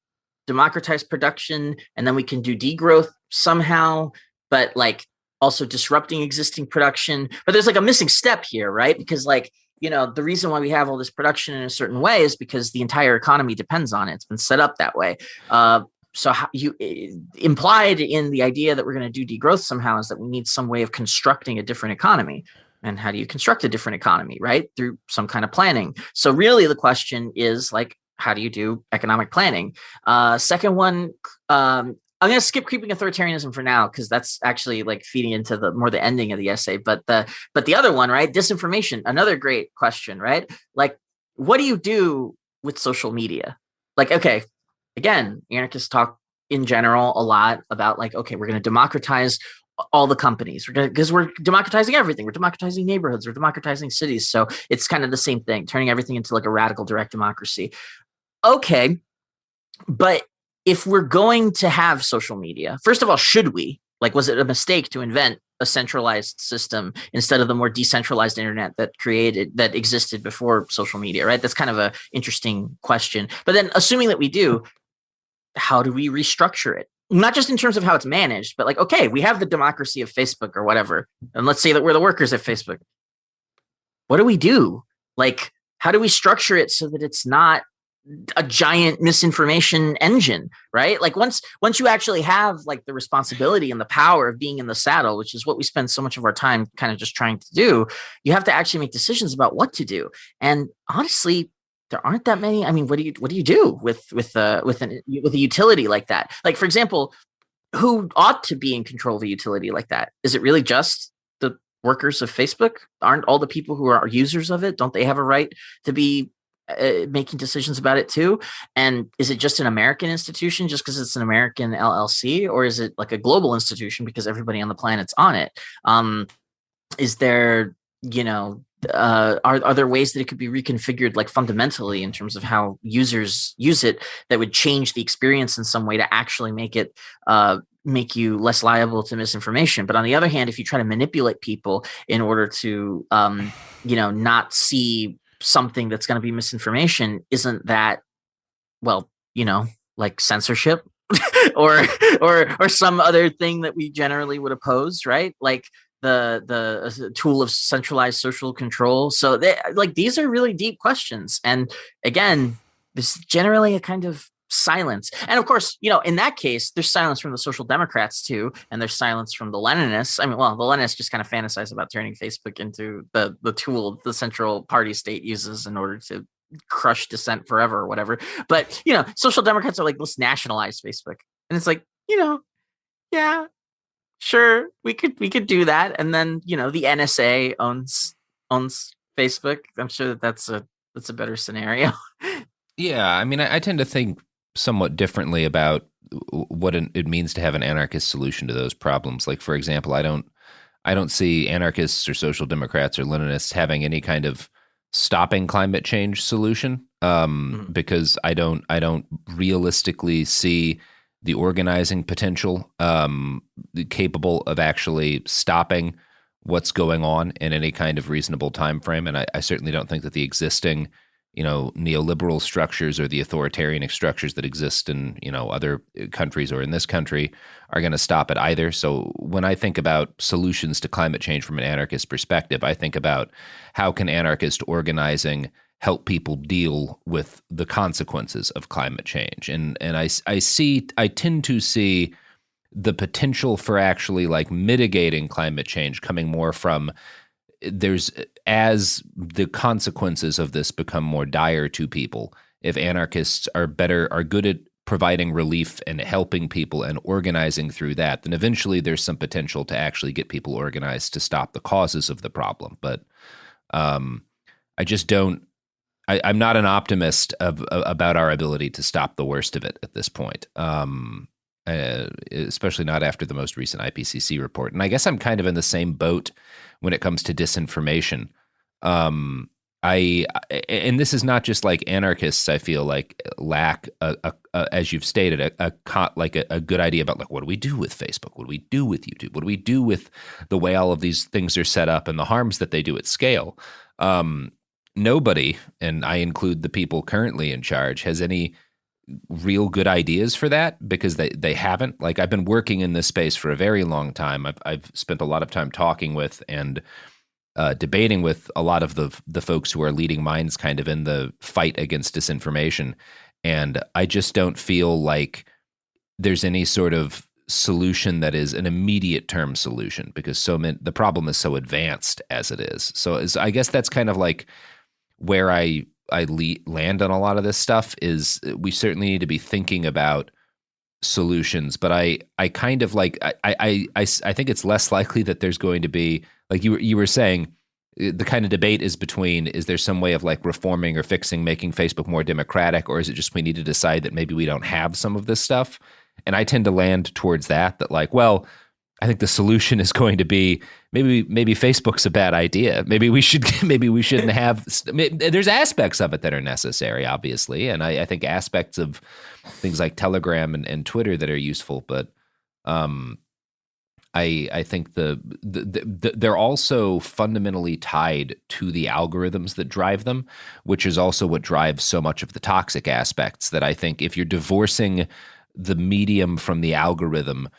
democratize production, and then we can do degrowth somehow, but like also disrupting existing production. But there's like a missing step here, right? Because like, the reason why we have all this production in a certain way is because the entire economy depends on it. It's been set up that way. So how implied in the idea that we're going to do degrowth somehow is that we need some way of constructing a different economy. And how do you construct a different economy, right? Through some kind of planning. So really the question is like, how do you do economic planning? Second one, I'm going to skip creeping authoritarianism for now, because that's actually like feeding into the ending of the essay. But the other one, right? Disinformation, another great question, right? Like, what do you do with social media? Like, okay, again, anarchists talk in general a lot about like, okay, we're going to democratize all the companies. Because we're democratizing everything. We're democratizing neighborhoods. We're democratizing cities. So it's kind of the same thing, turning everything into like a radical direct democracy. Okay, but if we're going to have social media, first of all, should we? Like, was it a mistake to invent a centralized system instead of the more decentralized internet that existed before social media, right? That's kind of an interesting question. But then assuming that we do, how do we restructure it? Not just in terms of how it's managed, but like, okay, we have the democracy of Facebook or whatever. And let's say that we're the workers at Facebook. What do we do? Like, how do we structure it so that it's not a giant misinformation engine, right? Like once you actually have like the responsibility and the power of being in the saddle, which is what we spend so much of our time kind of just trying to do, you have to actually make decisions about what to do. And honestly, there aren't that many. I mean, what do you do with a utility like that? Like, for example, who ought to be in control of a utility like that? Is it really just the workers of Facebook? Aren't all the people who are users of it, don't they have a right to be making decisions about it too? And is it just an American institution just because it's an American LLC, or is it like a global institution because everybody on the planet's on it? Is there, are there ways that it could be reconfigured like fundamentally in terms of how users use it that would change the experience in some way to actually make it make you less liable to misinformation? But on the other hand, if you try to manipulate people in order to not see something that's going to be misinformation, isn't that, well, like censorship or some other thing that we generally would oppose, right? Like the tool of centralized social control. So these are really deep questions. And again, there's generally a kind of silence. And of course, in that case, there's silence from the Social Democrats too, and there's silence from the Leninists. I mean, well, the Leninists just kind of fantasize about turning Facebook into the tool the central party state uses in order to crush dissent forever or whatever. But Social Democrats are like, let's nationalize Facebook, and it's like, yeah, sure, we could do that, and then the NSA owns Facebook. I'm sure that's a better scenario. Yeah, I mean, I tend to think somewhat differently about what it means to have an anarchist solution to those problems. Like, for example, I don't see anarchists or social democrats or Leninists having any kind of stopping climate change solution, because I don't realistically see the organizing potential capable of actually stopping what's going on in any kind of reasonable time frame. And I certainly don't think that the existing neoliberal structures or the authoritarian structures that exist in, other countries or in this country are going to stop it either. So when I think about solutions to climate change from an anarchist perspective, I think about how can anarchist organizing help people deal with the consequences of climate change. And I tend to see the potential for actually like mitigating climate change coming more from as the consequences of this become more dire to people, if anarchists are good at providing relief and helping people and organizing through that, then eventually there's some potential to actually get people organized to stop the causes of the problem. But I just don't. I'm not an optimist about our ability to stop the worst of it at this point. Especially not after the most recent IPCC report. And I guess I'm kind of in the same boat when it comes to disinformation. And this is not just like anarchists, I feel like lack as you've stated, a good idea about like, what do we do with Facebook? What do we do with YouTube? What do we do with the way all of these things are set up and the harms that they do at scale? Nobody, and I include the people currently in charge, has any real good ideas for that, because they haven't. Like, I've been working in this space for a very long time. I've spent a lot of time talking with and debating with a lot of the folks who are leading minds kind of in the fight against disinformation. And I just don't feel like there's any sort of solution that is an immediate term solution, because the problem is so advanced as it is. So I guess that's kind of like where I land on a lot of this stuff. Is we certainly need to be thinking about solutions, but I kind of like I think it's less likely that there's going to be, like you were saying, the kind of debate is between, is there some way of like reforming or fixing, making Facebook more democratic, or is it just we need to decide that maybe we don't have some of this stuff? And I tend to land towards that like, well, I think the solution is going to be maybe Facebook's a bad idea. Maybe we shouldn't have. There's aspects of it that are necessary, obviously, and I think aspects of things like Telegram and Twitter that are useful. But I think they're also fundamentally tied to the algorithms that drive them, which is also what drives so much of the toxic aspects. That I think if you're divorcing the medium from the algorithm,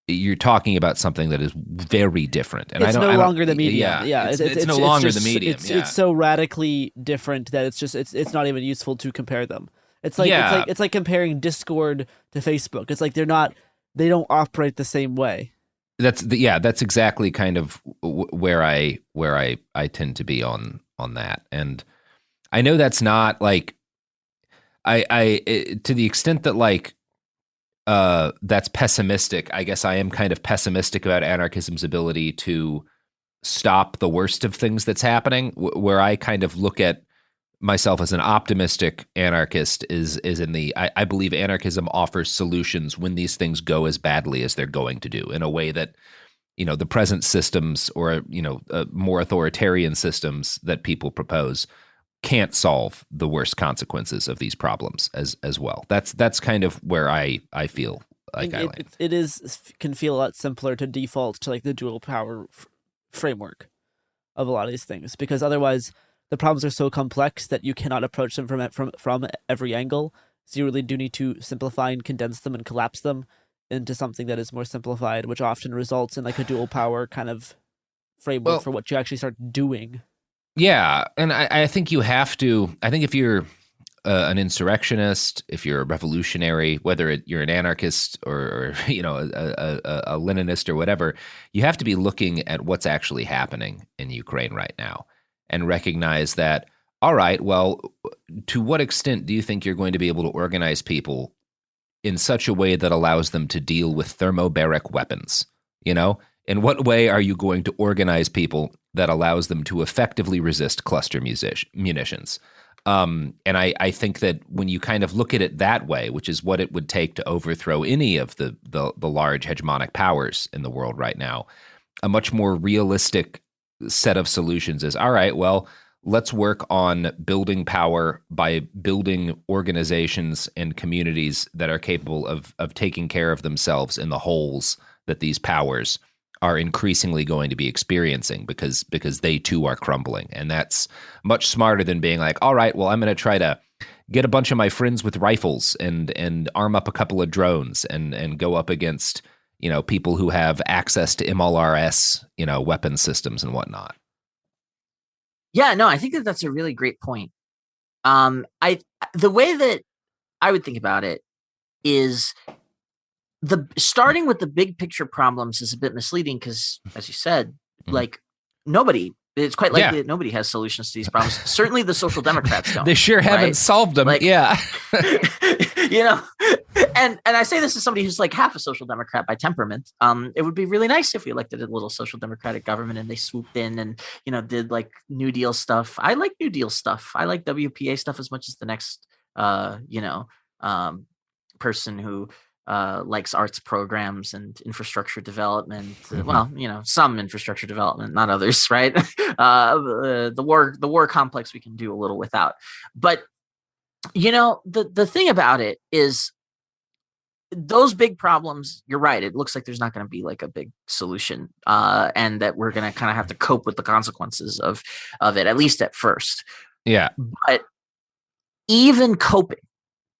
you're talking about something that is very different. And it's no longer the medium. Yeah, it's no longer the medium. It's so radically different that it's not even useful to compare them. It's like comparing Discord to Facebook. It's like they don't operate the same way. That's exactly kind of where I tend to be on that. And I know that's not like I to the extent that like that's pessimistic. I guess I am kind of pessimistic about anarchism's ability to stop the worst of things that's happening. Where I kind of look at myself as an optimistic anarchist is in the I believe anarchism offers solutions when these things go as badly as they're going to do, in a way that the present systems or more authoritarian systems that people propose can't solve the worst consequences of these problems as well. That's kind of where I feel like I land. It can feel a lot simpler to default to like the dual power framework of a lot of these things, because otherwise the problems are so complex that you cannot approach them from every angle. So you really do need to simplify and condense them and collapse them into something that is more simplified, which often results in like a dual power kind of framework for what you actually start doing. Yeah, and I think you have to. I think if you're an insurrectionist, if you're a revolutionary, whether you're an anarchist or you know, a Leninist or whatever, you have to be looking at what's actually happening in Ukraine right now and recognize that, all right, well, to what extent do you think you're going to be able to organize people in such a way that allows them to deal with thermobaric weapons? You know, in what way are you going to organize people that allows them to effectively resist cluster munitions? And I think that when you kind of look at it that way, which is what it would take to overthrow any of the large hegemonic powers in the world right now, a much more realistic set of solutions is, all right, well, let's work on building power by building organizations and communities that are capable of taking care of themselves in the holes that these powers are increasingly going to be experiencing because they too are crumbling. And that's much smarter than being like, all right, well, I'm going to try to get a bunch of my friends with rifles and arm up a couple of drones and go up against, you know, people who have access to MLRS, you know, weapon systems and whatnot. Yeah, no, I think that's a really great point. The way that I would think about it is starting with the big picture problems is a bit misleading because, as you said, like it's quite likely that nobody has solutions to these problems. Certainly the Social Democrats don't. They sure haven't solved them. Like, yeah. You know, and I say this as somebody who's like half a Social Democrat by temperament. It would be really nice if we elected a little social democratic government and they swooped in and, you know, did like New Deal stuff. I like New Deal stuff. I like WPA stuff as much as the next, person who likes arts programs and infrastructure development. Well, you know, some infrastructure development, not others, right? The war complex we can do a little without. But, you know, the thing about it is those big problems, you're right. It looks like there's not going to be like a big solution and that we're going to kind of have to cope with the consequences of it, at least at first. Yeah. But even coping,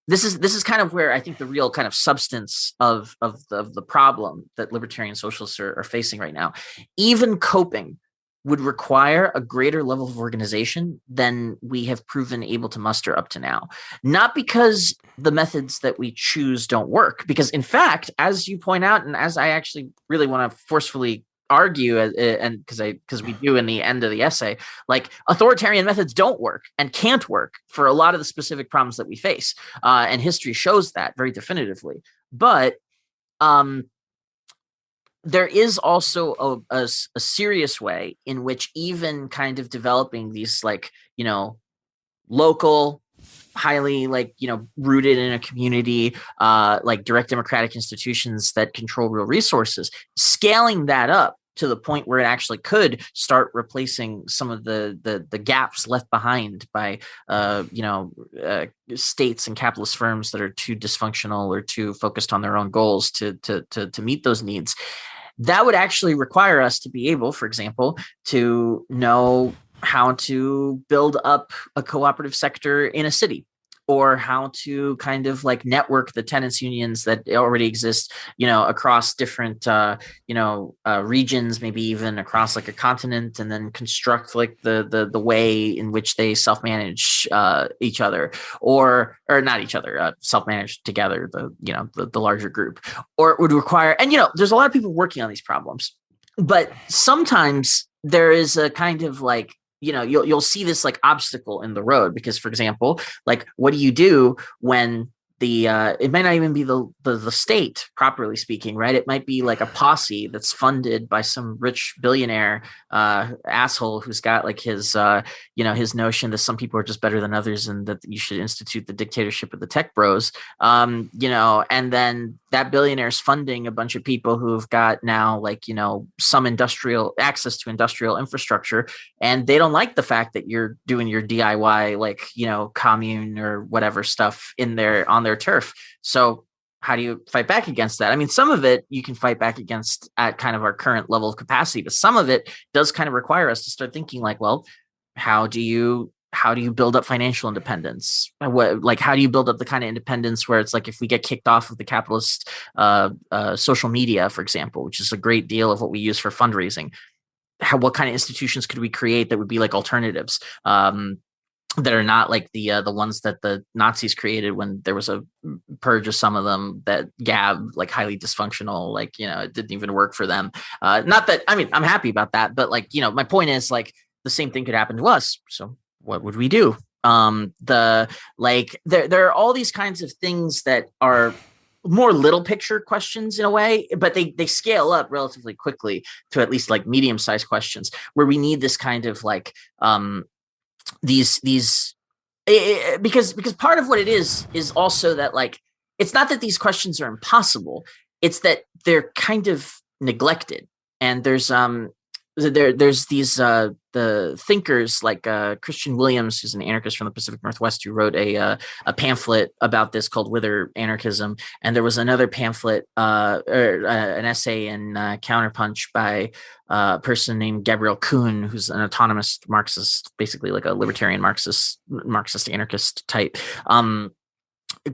this is kind of where I think the real kind of substance of the problem that libertarian socialists are facing right now. Even coping would require a greater level of organization than we have proven able to muster up to now. Not because the methods that we choose don't work, because in fact, as you point out, and as I actually really want to forcefully argue, and because we do in the end of the essay, like authoritarian methods don't work and can't work for a lot of the specific problems that we face, and history shows that very definitively. But there is also a serious way in which even kind of developing these, like, you know, local, highly, like, you know, rooted in a community, like direct democratic institutions that control real resources, scaling that up to the point where it actually could start replacing some of the gaps left behind by states and capitalist firms that are too dysfunctional or too focused on their own goals to meet those needs. That would actually require us to be able, for example, to know how to build up a cooperative sector in a city, or how to kind of like network the tenants unions that already exist, you know, across different, regions, maybe even across like a continent, and then construct like the way in which they self-manage each other, or not each other, self-manage together, the larger group. Or it would require, and, you know, there's a lot of people working on these problems, but sometimes there is a kind of like, you know, you'll see this like obstacle in the road, because, for example, like, what do you do when it might not even be the state, properly speaking, right? It might be like a posse that's funded by some rich billionaire asshole who's got like his notion that some people are just better than others and that you should institute the dictatorship of the tech bros, and then that billionaire's funding a bunch of people who've got now, like, you know, some industrial access to industrial infrastructure, and they don't like the fact that you're doing your DIY, like, you know, commune or whatever stuff on their turf. So how do you fight back against that? I mean, some of it you can fight back against at kind of our current level of capacity, but some of it does kind of require us to start thinking like, well, how do you build up financial independence? How do you build up the kind of independence where it's like, if we get kicked off of the capitalist social media, for example, which is a great deal of what we use for fundraising, what kind of institutions could we create that would be like alternatives? that are not like the ones that the Nazis created when there was a purge of some of them that Gab, like highly dysfunctional, like, you know, it didn't even work for them. Not that, I mean, I'm happy about that, but like, you know, my point is like the same thing could happen to us. So what would we do? There are all these kinds of things that are more little picture questions in a way, but they scale up relatively quickly to at least like medium-sized questions where we need this kind of like, because part of what it is also that like it's not that these questions are impossible, it's that they're kind of neglected. And there's these the thinkers like Christian Williams, who's an anarchist from the Pacific Northwest, who wrote a pamphlet about this called Wither Anarchism. And there was another pamphlet or an essay in Counterpunch by a person named Gabriel Kuhn, who's an autonomous Marxist, basically like a libertarian Marxist anarchist type,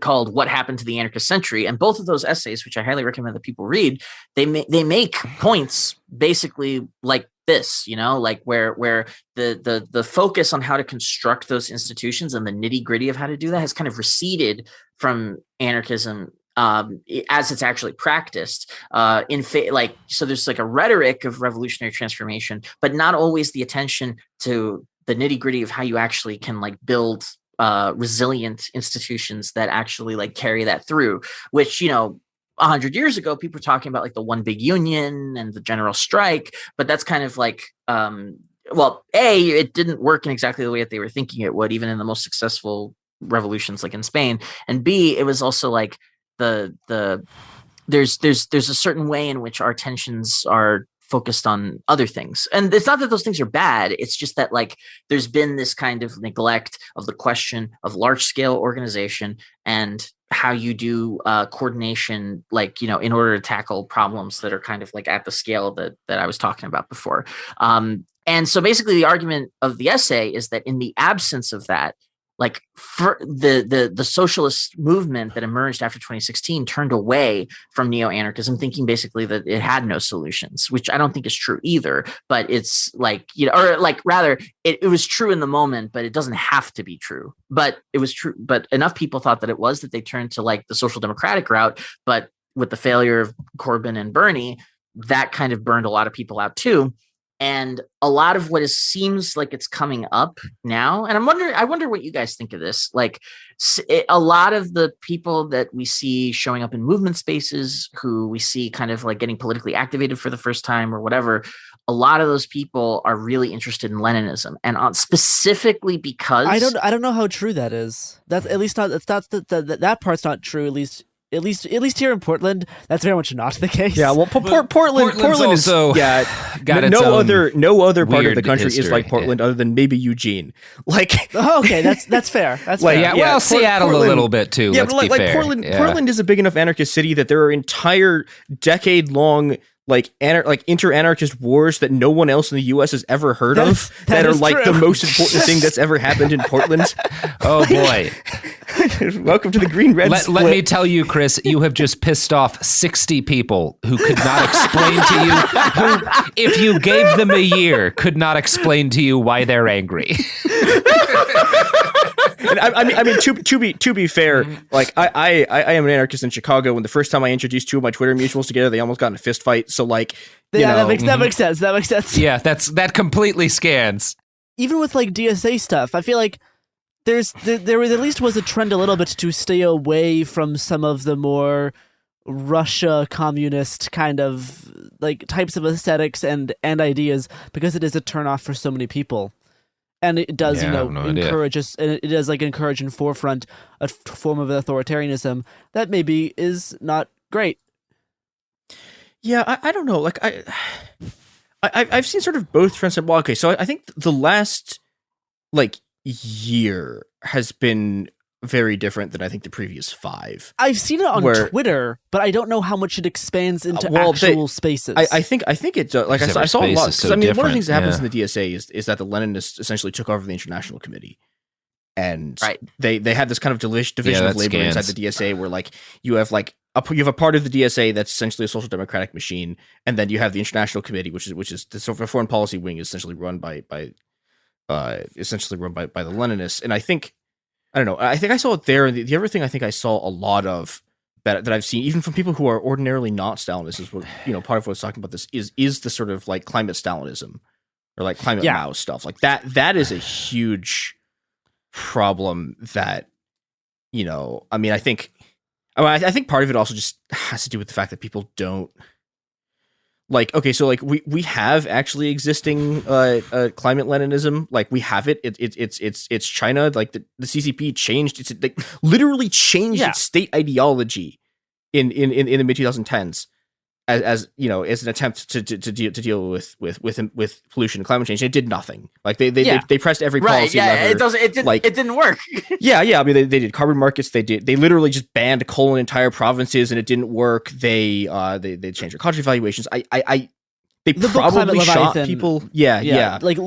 called What Happened to the Anarchist Century. And both of those essays, which I highly recommend that people read, they make points basically like this, you know, like where the focus on how to construct those institutions and the nitty gritty of how to do that has kind of receded from anarchism as it's actually practiced so there's like a rhetoric of revolutionary transformation, but not always the attention to the nitty gritty of how you actually can like build resilient institutions that actually like carry that through, which, you know, 100 years ago, people were talking about like the one big union and the general strike, but that's kind of like, it didn't work in exactly the way that they were thinking it would, even in the most successful revolutions like in Spain. And B, it was also like there's a certain way in which our tensions are focused on other things. And it's not that those things are bad. It's just that like there's been this kind of neglect of the question of large scale organization and how you do coordination, like, you know, in order to tackle problems that are kind of like at the scale that I was talking about before. And so basically the argument of the essay is that in the absence of that, like for the socialist movement that emerged after 2016 turned away from neo-anarchism, thinking basically that it had no solutions, which I don't think is true either. But it's like, you know, or like rather it was true in the moment, but it doesn't have to be true. But it was true. But enough people thought that it was, that they turned to like the social democratic route. But with the failure of Corbyn and Bernie, that kind of burned a lot of people out too. And a lot of what seems like it's coming up now, and I wonder what you guys think of this. Like a lot of the people that we see showing up in movement spaces, who we see kind of like getting politically activated for the first time or whatever, a lot of those people are really interested in Leninism, and specifically because I don't know how true that is. That's at least not. That part's not true. At least here in Portland, that's very much not the case. Yeah, well, Portland is also got no other part of the country history. Is like Portland, other than maybe Eugene. Like, okay, that's fair. That's like, fair. Yeah, well, Seattle Portland, a little bit too. Yeah, let's but be fair. Portland is a big enough anarchist city that there are entire decade-long like inter-anarchist wars that no one else in the U.S. has ever heard of that are like the most important thing that's ever happened in Portland. Oh boy. Welcome to the green-red split. Let me tell you, Chris, you have just pissed off 60 people who could not explain to you, who, if you gave them a year, could not explain to you why they're angry. And I mean, to be fair, like I am an anarchist in Chicago, and the first time I introduced two of my Twitter mutuals together, they almost got in a fist fight. So like, that makes sense. That makes sense. Yeah, that completely scans. Even with like DSA stuff, I feel like there at least was a trend a little bit to stay away from some of the more Russia communist kind of like types of aesthetics and ideas, because it is a turnoff for so many people. And it does, encourage us, and it does like encourage and forefront a form of authoritarianism that maybe is not great. Yeah, I don't know. Like I've seen sort of both trends. Well, okay, so I think the last like year has been very different than I think the previous 5. I've seen it on Twitter, but I don't know how much it expands into actual spaces. I think it does. Like I saw a lot. Because one of the things that happens in the DSA is that the Leninists essentially took over the International Committee, and they had this kind of division of labor inside the DSA, where like you have a part of the DSA that's essentially a social democratic machine, and then you have the International Committee, which is the foreign policy wing, is essentially run by essentially run by the Leninists. And I think I saw it there. And the other thing I think I saw a lot of that I've seen, even from people who are ordinarily not Stalinists, is what, part of what's talking about this is the sort of like climate Stalinism or like climate Mao stuff. Like that is a huge problem that, I think part of it also just has to do with the fact that people don't like, okay, so like we have actually existing climate Leninism, like we have it. It's China. Like the CCP changed literally changed its state ideology in the mid 2010s as an attempt to deal with pollution and climate change. It did nothing. Like they pressed every policy lever. It didn't work. I mean they did carbon markets. They literally just banned coal in entire provinces and it didn't work. They changed their country valuations. They probably shot people. Like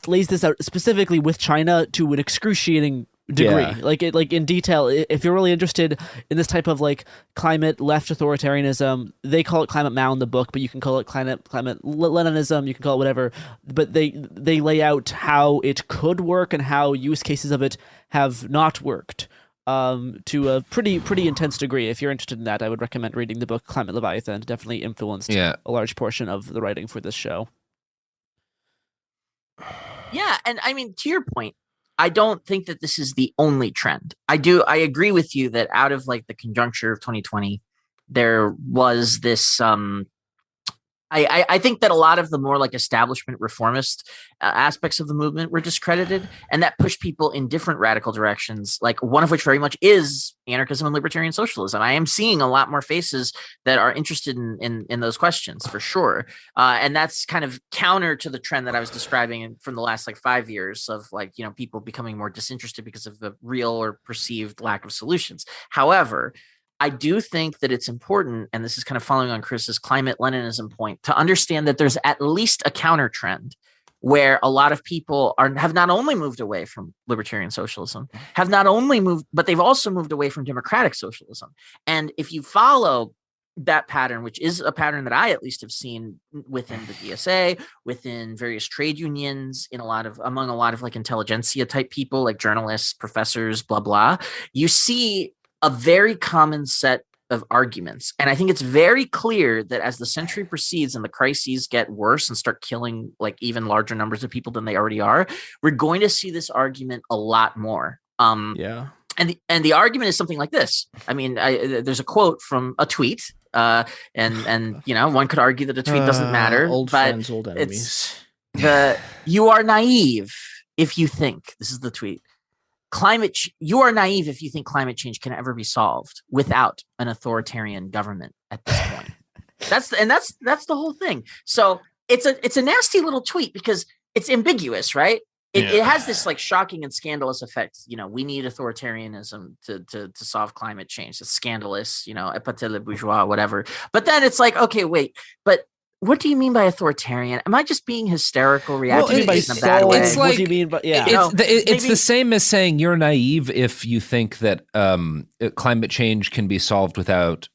lays this out specifically with China to an excruciating degree, like in detail. If you're really interested in this type of like climate left authoritarianism, they call it climate Mao in the book, but you can call it climate Leninism, you can call it whatever, but they lay out how it could work and how use cases of it have not worked to a pretty intense degree. If you're interested in that, I would recommend reading the book Climate Leviathan. It definitely influenced a large portion of the writing for this show. And I mean, to your point, I don't think that this is the only trend. I agree with you that out of like the conjuncture of 2020, there was this. I think that a lot of the more like establishment reformist aspects of the movement were discredited, and that pushed people in different radical directions. Like one of which very much is anarchism and libertarian socialism. I am seeing a lot more faces that are interested in those questions for sure, and that's kind of counter to the trend that I was describing from the last like 5 years of like people becoming more disinterested because of the real or perceived lack of solutions. However, I do think that it's important, and this is kind of following on Chris's climate Leninism point, to understand that there's at least a counter trend where a lot of people have not only moved away from libertarian socialism, but they've also moved away from democratic socialism. And if you follow that pattern, which is a pattern that I at least have seen within the DSA, within various trade unions, among a lot of like intelligentsia type people, like journalists, professors, blah, blah, you see a very common set of arguments. And I think it's very clear that as the century proceeds and the crises get worse and start killing like even larger numbers of people than they already are, we're going to see this argument a lot more. And the argument is something like this. I mean, there's a quote from a tweet, and one could argue that a tweet doesn't matter. Old friends, old enemies. You are naive if you think, this is the tweet, you are naive if you think climate change can ever be solved without an authoritarian government at this point. That's the whole thing. So it's a nasty little tweet because it's ambiguous, right? It has this like shocking and scandalous effect. We need authoritarianism to solve climate change. It's scandalous, épatez le bourgeois, whatever. But then it's like, okay, wait, but what do you mean by authoritarian? Am I just being hysterical, reacting in a bad way? It's like, what do you mean by, it's the same as saying you're naive if you think that climate change can be solved without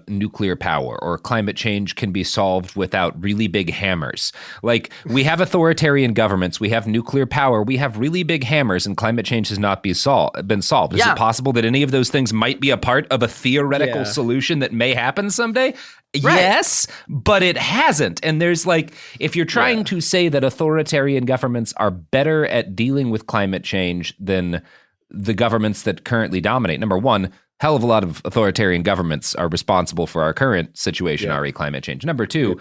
nuclear power, or climate change can be solved without really big hammers. Like, we have authoritarian governments, we have nuclear power, we have really big hammers, and climate change has not been solved. Is it possible that any of those things might be a part of a theoretical solution that may happen someday? Right. Yes, but it hasn't. And there's like, if you're trying to say that authoritarian governments are better at dealing with climate change than the governments that currently dominate, number one, hell of a lot of authoritarian governments are responsible for our current situation, re climate change. Number two,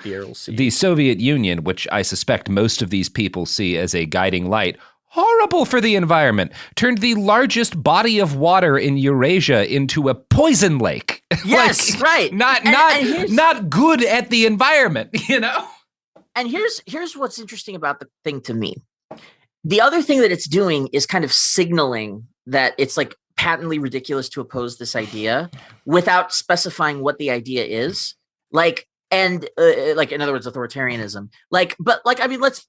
the Soviet Union, which I suspect most of these people see as a guiding light, horrible for the environment, turned the largest body of water in Eurasia into a poison lake. Yes, right. Not good at the environment, And here's what's interesting about the thing to me. The other thing that it's doing is kind of signaling that it's like patently ridiculous to oppose this idea without specifying what the idea is. Like, and like, in other words, authoritarianism. Like, but like, I mean, let's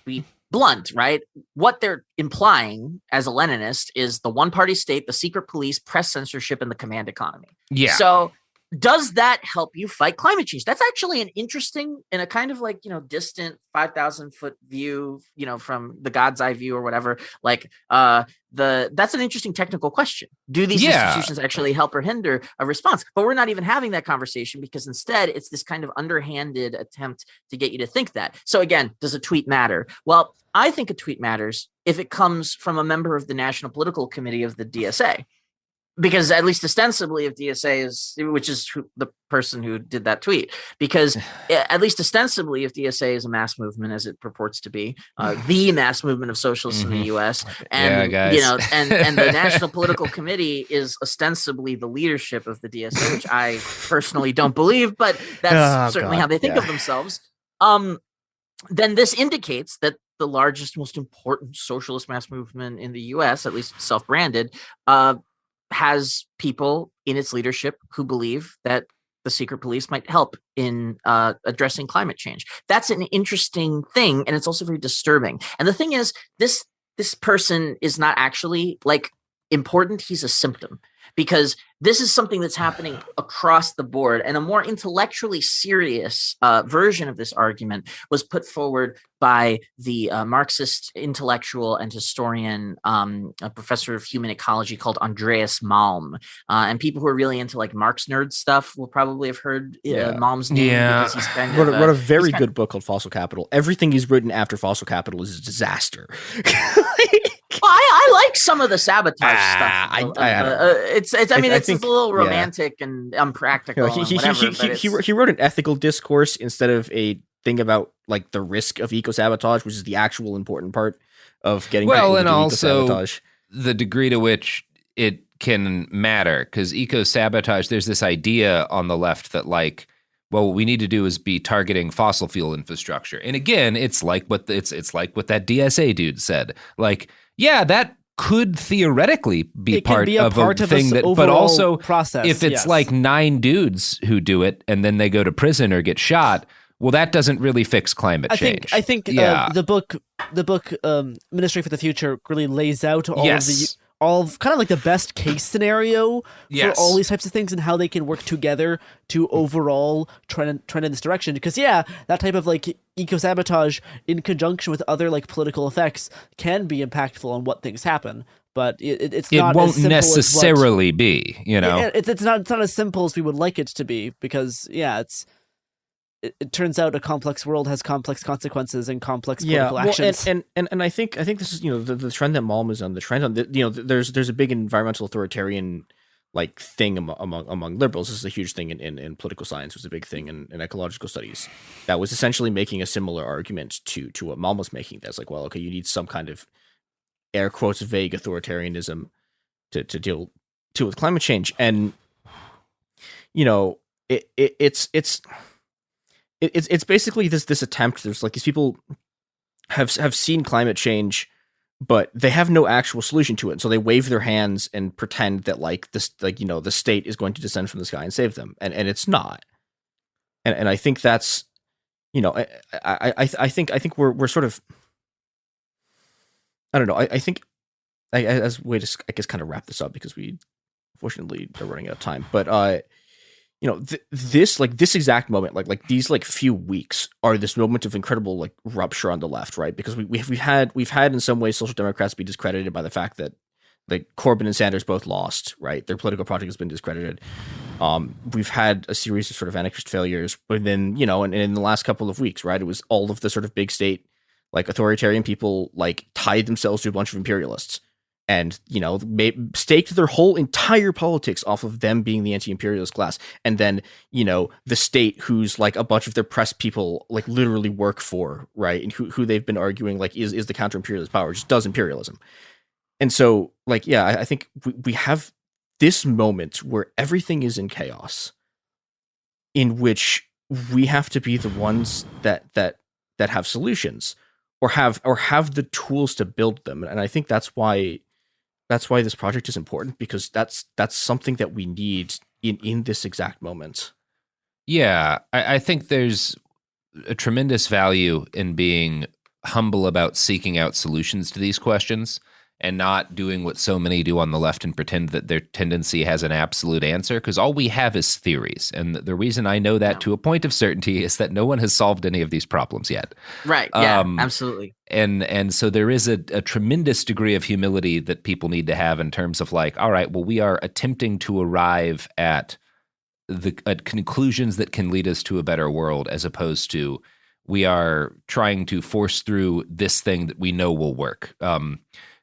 be blunt, right? What they're implying as a Leninist is the one-party state, the secret police, press censorship, and the command economy. Yeah. So does that help you fight climate change? That's actually an interesting and a kind of like, distant 5,000 foot view, from the God's eye view or whatever. Like, that's an interesting technical question. Do these institutions actually help or hinder a response? But we're not even having that conversation, because instead it's this kind of underhanded attempt to get you to think that. So again, does a tweet matter? Well, I think a tweet matters if it comes from a member of the National Political Committee of the DSA. Because at least ostensibly, if DSA which is the person who did that tweet, because at least ostensibly, if DSA is a mass movement, as it purports to be, the mass movement of socialists in the U.S., and and the National Political Committee is ostensibly the leadership of the DSA, which I personally don't believe, but that's certainly how they think of themselves. Then this indicates that the largest, most important socialist mass movement in the U.S., at least self-branded, has people in its leadership who believe that the secret police might help in addressing climate change. That's an interesting thing, and it's also very disturbing. And the thing is, this person is not actually like important. He's a symptom, because this is something that's happening across the board. And a more intellectually serious version of this argument was put forward by the Marxist intellectual and historian, a professor of human ecology called Andreas Malm. And people who are really into like Marx nerd stuff will probably have heard Malm's name. Because he's kind of, what a very good book called Fossil Capital. Everything he's written after Fossil Capital is a disaster. Well, I like some of the sabotage stuff. It's a little romantic and unpractical. He wrote an ethical discourse instead of a thing about like the risk of eco-sabotage, which is the actual important part of getting people to do eco-sabotage. The degree to which it can matter, because eco-sabotage, there's this idea on the left that like, well, what we need to do is be targeting fossil fuel infrastructure. And again, it's like what it's like what that DSA dude said. Like, yeah, that could theoretically be part of a thing that, but also process, if it's like 9 dudes who do it and then they go to prison or get shot, well, that doesn't really fix climate change. I think the book Ministry for the Future really lays out all of kind of like the best case scenario for all these types of things and how they can work together to overall trend in this direction. Because that type of like eco-sabotage in conjunction with other like political effects can be impactful on what things happen. But it won't necessarily be, It's not as simple as we would like it to be, because it turns out a complex world has complex consequences and complex political actions. And I think this is the trend that Malm is on. The trend on there's a big environmental authoritarian like thing among liberals. This is a huge thing in political science. It was a big thing in ecological studies. That was essentially making a similar argument to what Malm was making. That's like, well, okay, you need some kind of air quotes vague authoritarianism to deal with climate change, and it's basically this attempt. There's like these people have seen climate change, but they have no actual solution to it. So they wave their hands and pretend that like this, like, the state is going to descend from the sky and save them. And it's not. And I think that's, I think we're sort of, I don't know. I think as a way to, I guess, kind of wrap this up, because we unfortunately are running out of time, but, this exact moment, like these like few weeks are this moment of incredible like rupture on the left, right? Because we've had in some ways social democrats be discredited by the fact that like Corbyn and Sanders both lost, right? Their political project has been discredited. We've had a series of sort of anarchist failures, but then and in the last couple of weeks, right, it was all of the sort of big state like authoritarian people like tied themselves to a bunch of imperialists. And, staked their whole entire politics off of them being the anti-imperialist class. And then, the state who's like a bunch of their press people like literally work for, right? And who they've been arguing like is the counter-imperialist power, just does imperialism. And so like, I think we have this moment where everything is in chaos, in which we have to be the ones that have solutions or have the tools to build them. And I think that's why this project is important, because that's something that we need in this exact moment. Yeah, I think there's a tremendous value in being humble about seeking out solutions to these questions. and not doing what so many do on the left and pretend that their tendency has an absolute answer, because all we have is theories. And the reason I know that to a point of certainty is that no one has solved any of these problems yet. Right. Yeah, absolutely. And so there is a tremendous degree of humility that people need to have in terms of like, all right, well, we are attempting to arrive at conclusions that can lead us to a better world, as opposed to we are trying to force through this thing that we know will work.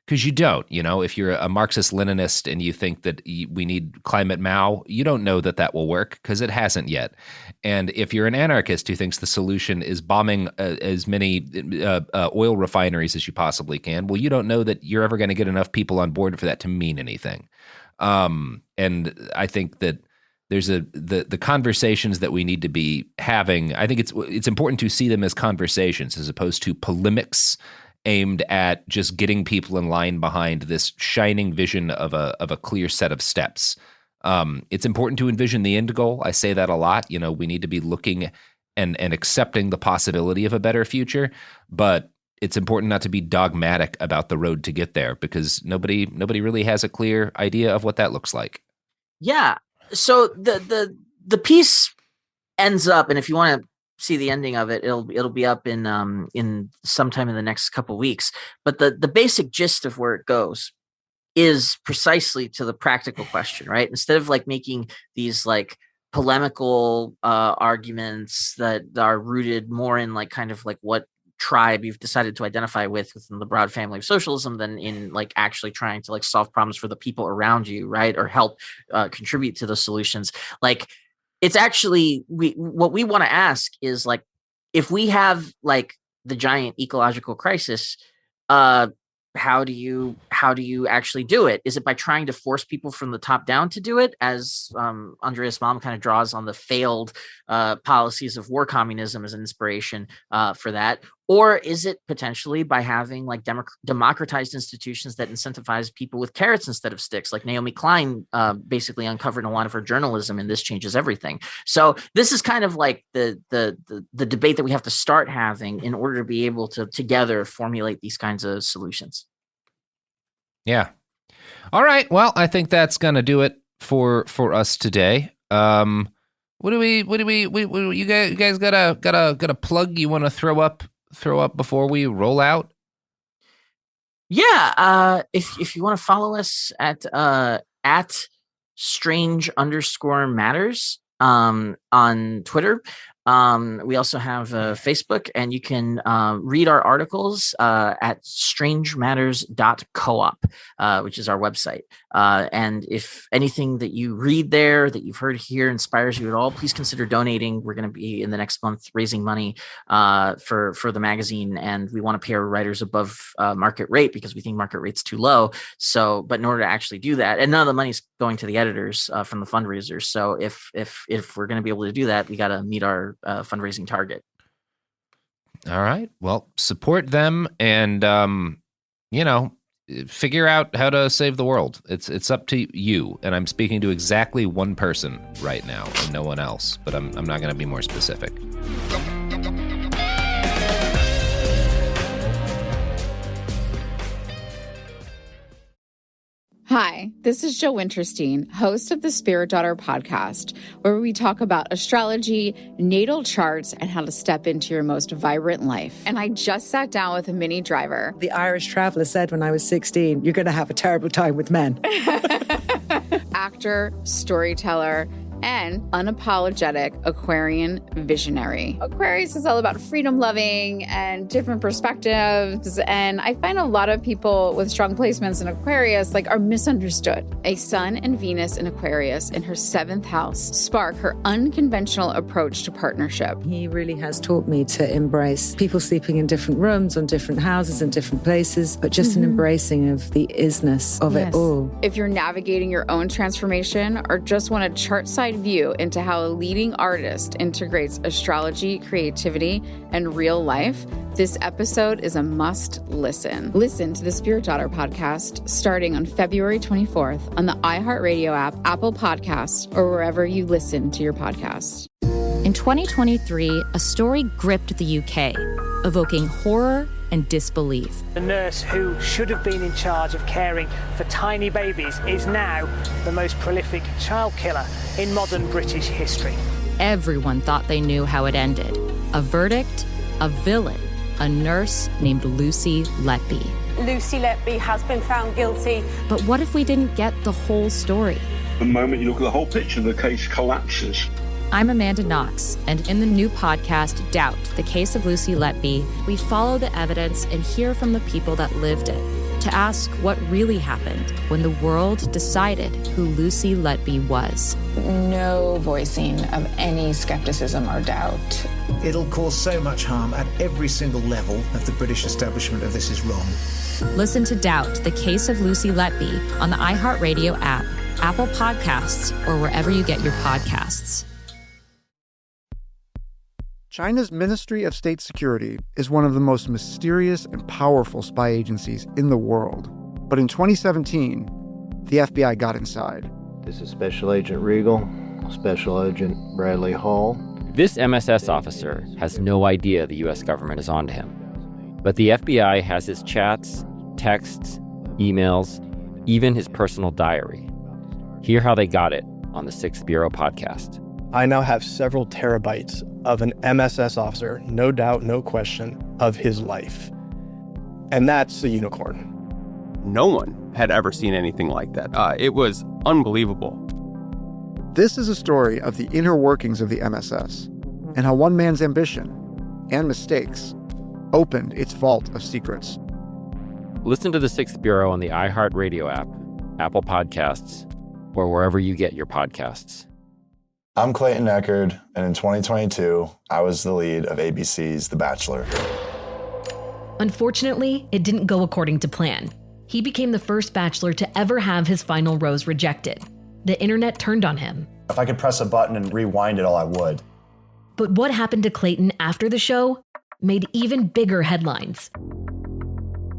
Because you don't, if you're a Marxist-Leninist and you think that we need climate Mao, you don't know that will work because it hasn't yet. And if you're an anarchist who thinks the solution is bombing as many oil refineries as you possibly can, well, you don't know that you're ever going to get enough people on board for that to mean anything. And I think that there's the conversations that we need to be having. I think it's important to see them as conversations as opposed to polemics aimed at just getting people in line behind this shining vision of a clear set of steps. It's important to envision the end goal. I say that a lot. We need to be looking and accepting the possibility of a better future, but it's important not to be dogmatic about the road to get there, because nobody really has a clear idea of what that looks like. Yeah. So the piece ends up, and if you want to see the ending of it, it'll be up in sometime in the next couple weeks. But the basic gist of where it goes is precisely to the practical question, right? Instead of like making these like polemical arguments that are rooted more in like kind of like what tribe you've decided to identify with within the broad family of socialism than in like actually trying to like solve problems for the people around you, right? Or help contribute to the solutions. Like, it's actually, what we want to ask is like, if we have like the giant ecological crisis, how do you actually do it? Is it by trying to force people from the top down to do it, as Andreas Malm kind of draws on the failed policies of war communism as an inspiration for that? Or is it potentially by having like democratized institutions that incentivize people with carrots instead of sticks, like Naomi Klein basically uncovered in a lot of her journalism in This Changes Everything. So this is kind of like the debate that we have to start having in order to be able to together formulate these kinds of solutions. Yeah. All right. Well, I think that's going to do it for us today. What do you guys got a plug you want to throw up before we roll out? Yeah. If you want to follow us at strange_matters on Twitter. We also have Facebook, and you can read our articles at strangematters.coop, which is our website. And if anything that you read there that you've heard here inspires you at all, please consider donating. We're going to be in the next month raising money for the magazine, and we want to pay our writers above market rate because we think market rate's too low. So, but in order to actually do that, and none of the money's going to the editors from the fundraisers. So if we're going to be able to do that, we got to meet our fundraising target. All right. Well, support them and, figure out how to save the world. It's up to you. And I'm speaking to exactly one person right now and no one else, but I'm not going to be more specific. Hi, this is Jo Winterstein, host of the Spirit Daughter podcast, where we talk about astrology, natal charts, and how to step into your most vibrant life. And I just sat down with Minnie Driver. The Irish traveller said when I was 16, you're going to have a terrible time with men. Actor, storyteller, and unapologetic Aquarian visionary. Aquarius is all about freedom-loving and different perspectives, and I find a lot of people with strong placements in Aquarius are misunderstood. A Sun and Venus in Aquarius in her 7th house spark her unconventional approach to partnership. He really has taught me to embrace people sleeping in different rooms, on different houses, in different places, but just an embracing of the isness of it all. If you're navigating your own transformation or just want a chart-side view into how a leading artist integrates astrology, creativity, and real life, this episode is a must listen. Listen to the Spirit Daughter podcast starting on February 24th on the iHeartRadio app, Apple Podcasts, or wherever you listen to your podcasts. In 2023, a story gripped the UK. evoking horror and disbelief. The nurse who should have been in charge of caring for tiny babies is now the most prolific child killer in modern British history. Everyone thought they knew how it ended. A verdict, a villain, a nurse named Lucy Letby. Lucy Letby has been found guilty. But what if we didn't get the whole story? The moment you look at the whole picture, the case collapses. I'm Amanda Knox, and in the new podcast, Doubt, the Case of Lucy Letby, we follow the evidence and hear from the people that lived it to ask what really happened when the world decided who Lucy Letby was. No voicing of any skepticism or doubt. It'll cause so much harm at every single level of the British establishment of this is wrong. Listen to Doubt, the Case of Lucy Letby on the iHeartRadio app, Apple Podcasts, or wherever you get your podcasts. China's Ministry of State Security is one of the most mysterious and powerful spy agencies in the world. But in 2017, the FBI got inside. This is Special Agent Regal, Special Agent Bradley Hall. This MSS officer has no idea the U.S. government is onto him. But the FBI has his chats, texts, emails, even his personal diary. Hear how they got it on the 6th Bureau podcast. I now have several terabytes of an MSS officer, no doubt, no question, of his life. And that's a unicorn. No one had ever seen anything like that. It was unbelievable. This is a story of the inner workings of the MSS and how one man's ambition and mistakes opened its vault of secrets. Listen to the 6th Bureau on the iHeartRadio app, Apple Podcasts, or wherever you get your podcasts. I'm Clayton Echard, and in 2022, I was the lead of ABC's The Bachelor. Unfortunately, it didn't go according to plan. He became the first Bachelor to ever have his final rose rejected. The internet turned on him. If I could press a button and rewind it all, I would. But what happened to Clayton after the show made even bigger headlines.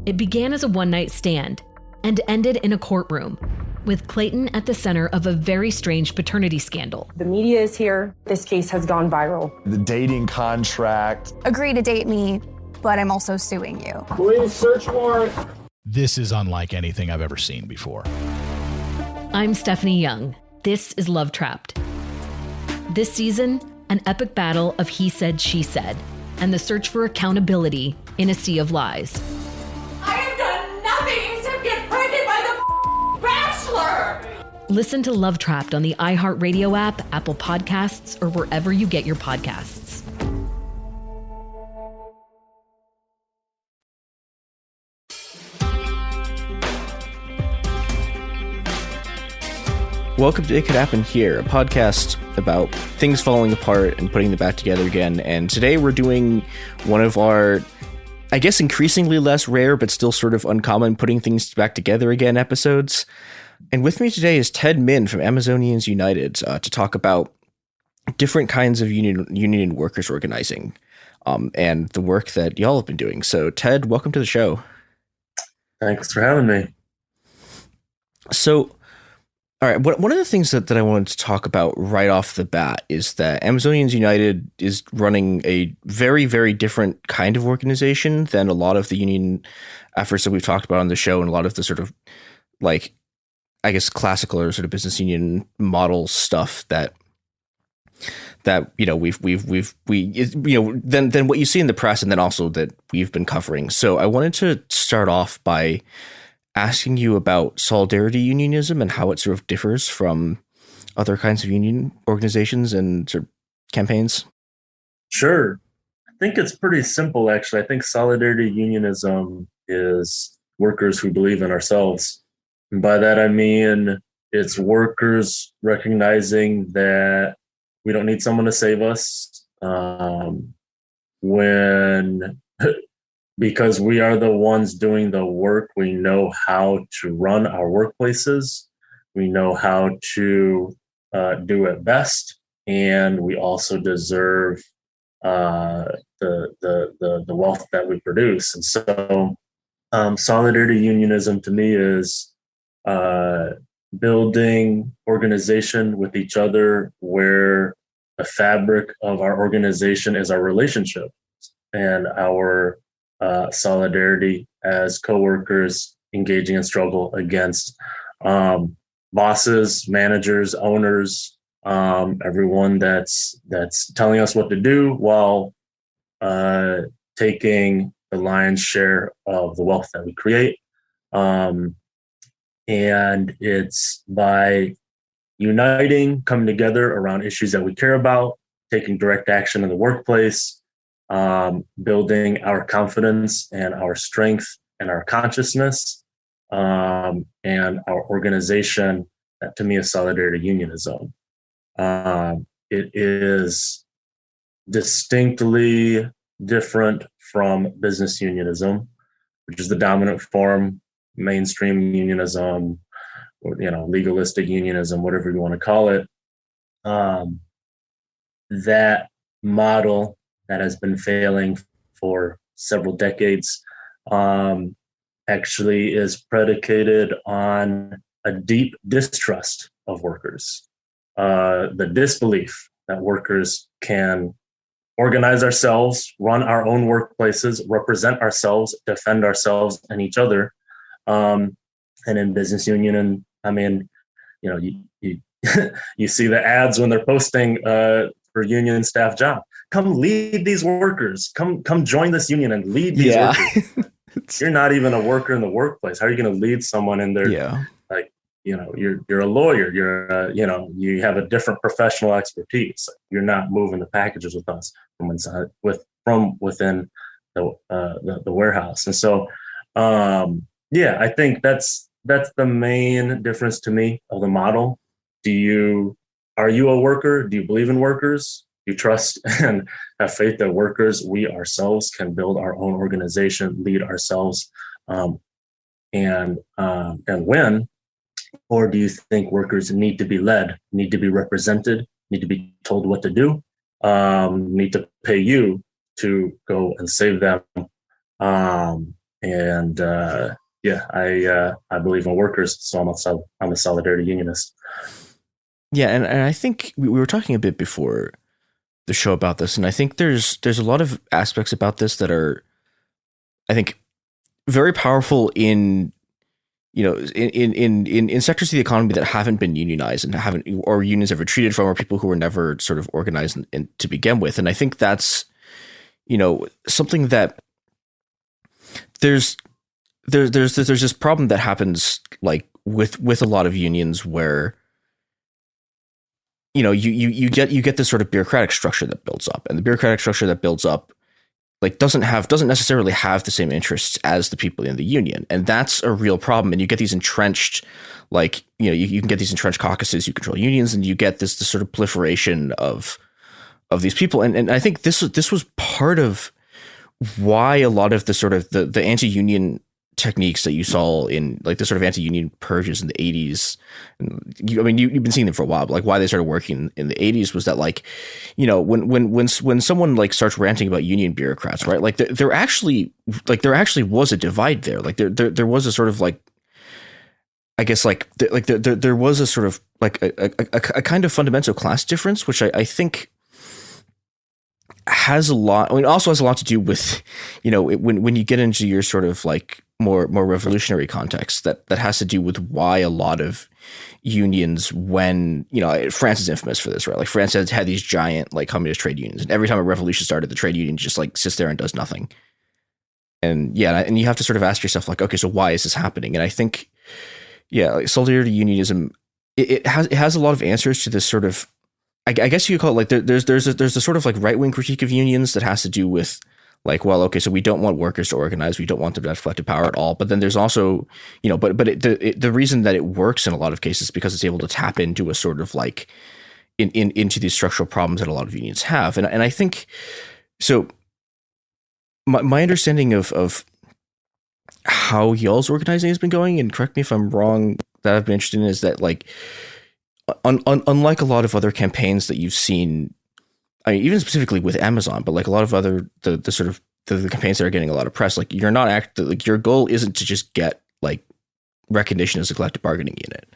It began as a one-night stand and ended in a courtroom, with Clayton at the center of a very strange paternity scandal. The media is here. This case has gone viral. The dating contract. Agree to date me, but I'm also suing you. Police search warrant. This is unlike anything I've ever seen before. I'm Stephanie Young. This is Love Trapped. This season, an epic battle of he said, she said, and the search for accountability in a sea of lies. I have done nothing except get pregnant by the Bachelor! Listen to Love Trapped on the iHeartRadio app, Apple Podcasts, or wherever you get your podcasts. Welcome to It Could Happen Here, a podcast about things falling apart and putting them back together again. And today we're doing one of our, I guess, increasingly less rare, but still sort of uncommon putting things back together again episodes. And with me today is Ted Min from Amazonians United to talk about different kinds of union and workers organizing and the work that y'all have been doing. So Ted, welcome to the show. Thanks for having me. So, all right, one of the things that I wanted to talk about right off the bat is that Amazonians United is running a very, very different kind of organization than a lot of the union efforts that we've talked about on the show and a lot of the sort of, like, I guess, classical or sort of business union model stuff that you know then what you see in the press and then also that we've been covering. So I wanted to start off by asking you about solidarity unionism and how it sort of differs from other kinds of union organizations and sort of campaigns. Sure. I think it's pretty simple, actually. I think solidarity unionism is workers who believe in ourselves. And by that, I mean, it's workers recognizing that we don't need someone to save us because we are the ones doing the work. We know how to run our workplaces. We know how to do it best, and we also deserve the wealth that we produce. And so, solidarity unionism to me is building organization with each other, where the fabric of our organization is our relationship. and our solidarity as coworkers engaging in struggle against bosses, managers, owners, everyone that's telling us what to do while taking the lion's share of the wealth that we create. And it's by uniting, coming together around issues that we care about, taking direct action in the workplace, building our confidence and our strength and our consciousness, and our organization, that to me is Solidarity Unionism. It is distinctly different from business unionism, which is the dominant form, mainstream unionism, or, legalistic unionism, whatever you want to call it. That model that has been failing for several decades actually is predicated on a deep distrust of workers, the disbelief that workers can organize ourselves, run our own workplaces, represent ourselves, defend ourselves and each other. And in business union, you see the ads when they're posting for union staff job. Come lead these workers. Come join this union and lead these workers. You're not even a worker in the workplace. How are you going to lead someone in there? Yeah. You're a lawyer. You have a different professional expertise. You're not moving the packages with us from inside, from within the warehouse. And so, I think that's the main difference to me of the model. Are you a worker? Do you believe in workers? Do you trust and have faith that workers, we ourselves, can build our own organization, lead ourselves, and win? Or do you think workers need to be led, need to be represented, need to be told what to do, need to pay you to go and save them? I believe in workers, so I'm a solidarity unionist. Yeah, and I think we were talking a bit before the show about this, and I think there's a lot of aspects about this that are, I think, very powerful in sectors of the economy that haven't been unionized and or unions have retreated from, or people who were never sort of organized to begin with. And I think that's, something that there's this problem that happens like with a lot of unions where, you get this sort of bureaucratic structure that builds up, and the bureaucratic structure that builds up like doesn't necessarily have the same interests as the people in the union. And that's a real problem. And you get these entrenched, you can get these entrenched caucuses, you control unions, and you get this sort of proliferation of these people. And I think this was part of why a lot of the sort of the anti-union techniques that you saw in like the sort of anti-union purges in the 80s. You've been seeing them for a while, but like why they started working in the 80s was that when someone like starts ranting about union bureaucrats, right? Like there actually was a divide there. Like there was a sort of like, I guess there was a sort of like a kind of fundamental class difference, which I think has also has a lot to do with, when you get into your sort of like more revolutionary context, that has to do with why a lot of unions, when, France is infamous for this, right? Like France has had these giant like communist trade unions, and every time a revolution started, the trade union just like sits there and does nothing. And and you have to sort of ask yourself like, okay, so why is this happening? And I think, like solidarity unionism, it has a lot of answers to this sort of, I guess you could call it like there's a sort of like right-wing critique of unions that has to do with like, well, okay, so we don't want workers to organize, we don't want them to have collective power at all. But then there's also, the reason that it works in a lot of cases is because it's able to tap into a sort of like into these structural problems that a lot of unions have. And I think so. My understanding of how y'all's organizing has been going, and correct me if I'm wrong, that I've been interested in, is that like, unlike a lot of other campaigns that you've seen, I mean, even specifically with Amazon, but like a lot of other the sort of the campaigns that are getting a lot of press, like you're not like your goal isn't to just get like recognition as a collective bargaining unit.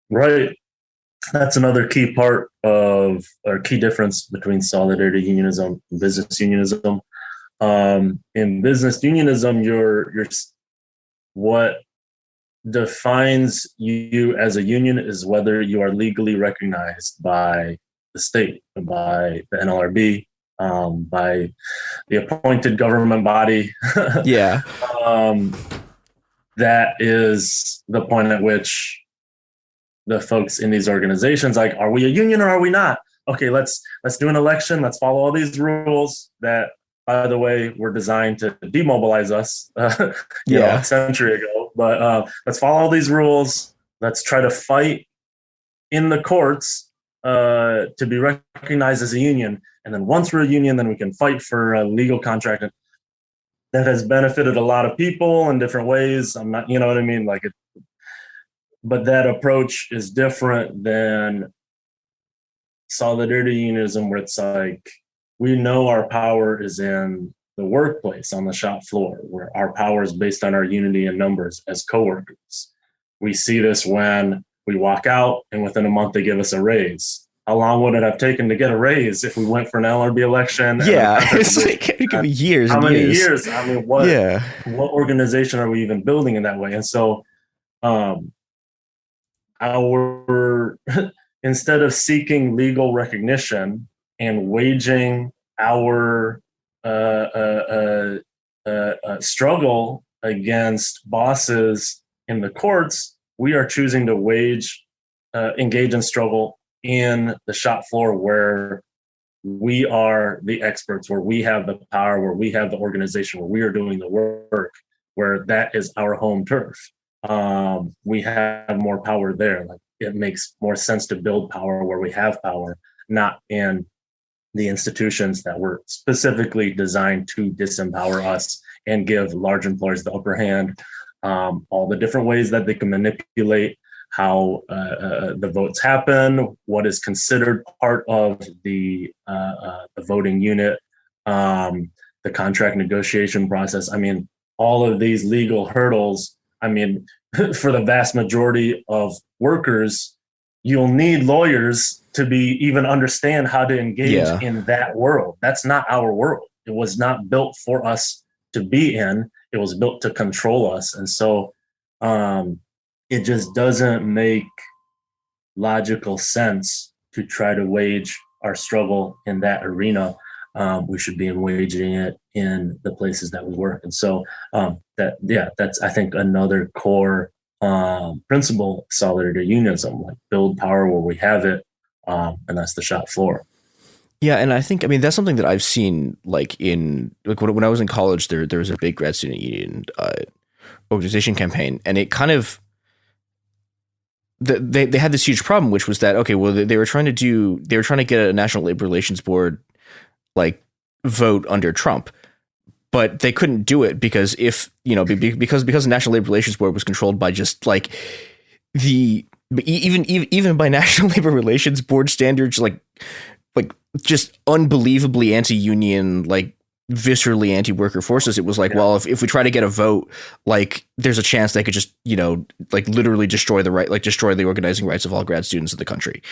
Right. that's another key part of, or key difference between solidarity unionism and business unionism. In business unionism, you're what defines you as a union is whether you are legally recognized by the state, by the NLRB, by the appointed government body. Yeah. That is the point at which the folks in these organizations, like, are we a union or are we not? Okay, let's do an election. Let's follow all these rules that, by the way, were designed to demobilize us a century ago. But let's follow all these rules. Let's try to fight in the courts to be recognized as a union. And then once we're a union, then we can fight for a legal contract. And that has benefited a lot of people in different ways. I'm not, you know what I mean? Like, but that approach is different than solidarity unionism, where it's like, we know our power is in the workplace, on the shop floor, where our power is based on our unity in numbers as coworkers. We see this when we walk out and within a month they give us a raise. How long would it have taken to get a raise if we went for an LRB election? Yeah, it's like, it could be years. How many years? I mean, what organization are we even building in that way? And so our instead of seeking legal recognition and waging our struggle against bosses in the courts, we are choosing to engage in struggle in the shop floor, where we are the experts, where we have the power, where we have the organization, where we are doing the work, where that is our home turf. We have more power there. Like, it makes more sense to build power where we have power, not in the institutions that were specifically designed to disempower us and give large employers the upper hand. All the different ways that they can manipulate how the votes happen, what is considered part of the voting unit, the contract negotiation process. I mean, all of these legal hurdles, I mean, for the vast majority of workers, you'll need lawyers to even understand how to engage in that world. That's not our world. It was not built for us to be in. It was built to control us. And so it just doesn't make logical sense to try to wage our struggle in that arena. We should be waging it in the places that we work. And so that's, I think, another core principle, solidarity unionism, like build power where we have it. And that's the shop floor. Yeah. And I think, I mean, that's something that I've seen, like when I was in college, there was a big grad student union organization campaign, and it kind of, they had this huge problem, which was that, okay, well, they were trying to get a National Labor Relations Board like vote under Trump, but they couldn't do it because because the National Labor Relations Board was controlled by just like even by National Labor Relations Board standards, like just unbelievably anti-union, like viscerally anti-worker forces. It was like, well, if we try to get a vote, like there's a chance they could just, like literally destroy the organizing rights of all grad students in the country.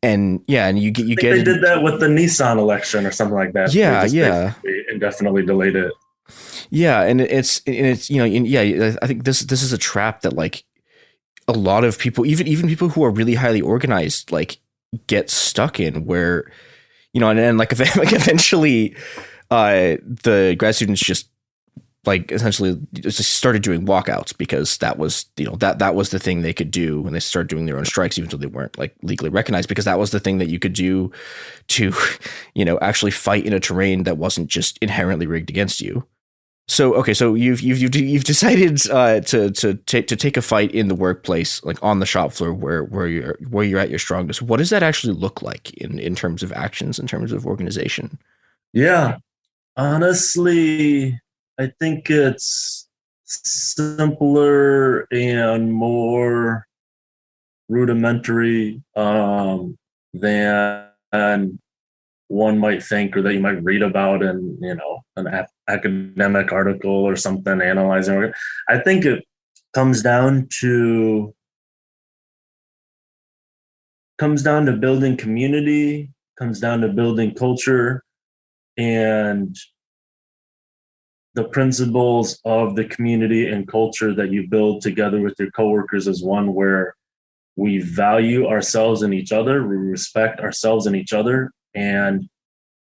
And you get they did that with the Nissan election or something like that. Yeah. Indefinitely delayed it. Yeah. And it's I think this is a trap that like a lot of people, even people who are really highly organized, like get stuck in, where, and like eventually the grad students just like essentially just started doing walkouts, because that was, that was the thing they could do. And they started doing their own strikes, even though they weren't like legally recognized, because that was the thing that you could do to, actually fight in a terrain that wasn't just inherently rigged against you. So, okay. So you've decided to take a fight in the workplace, like on the shop floor where you're at your strongest. What does that actually look like in terms of actions, in terms of organization? Yeah, honestly, I think it's simpler and more rudimentary than one might think, or that you might read about in, an academic article or something analyzing. I think it comes down to comes down to building community, comes down to building culture, and the principles of the community and culture that you build together with your coworkers is one where we value ourselves and each other, we respect ourselves and each other, and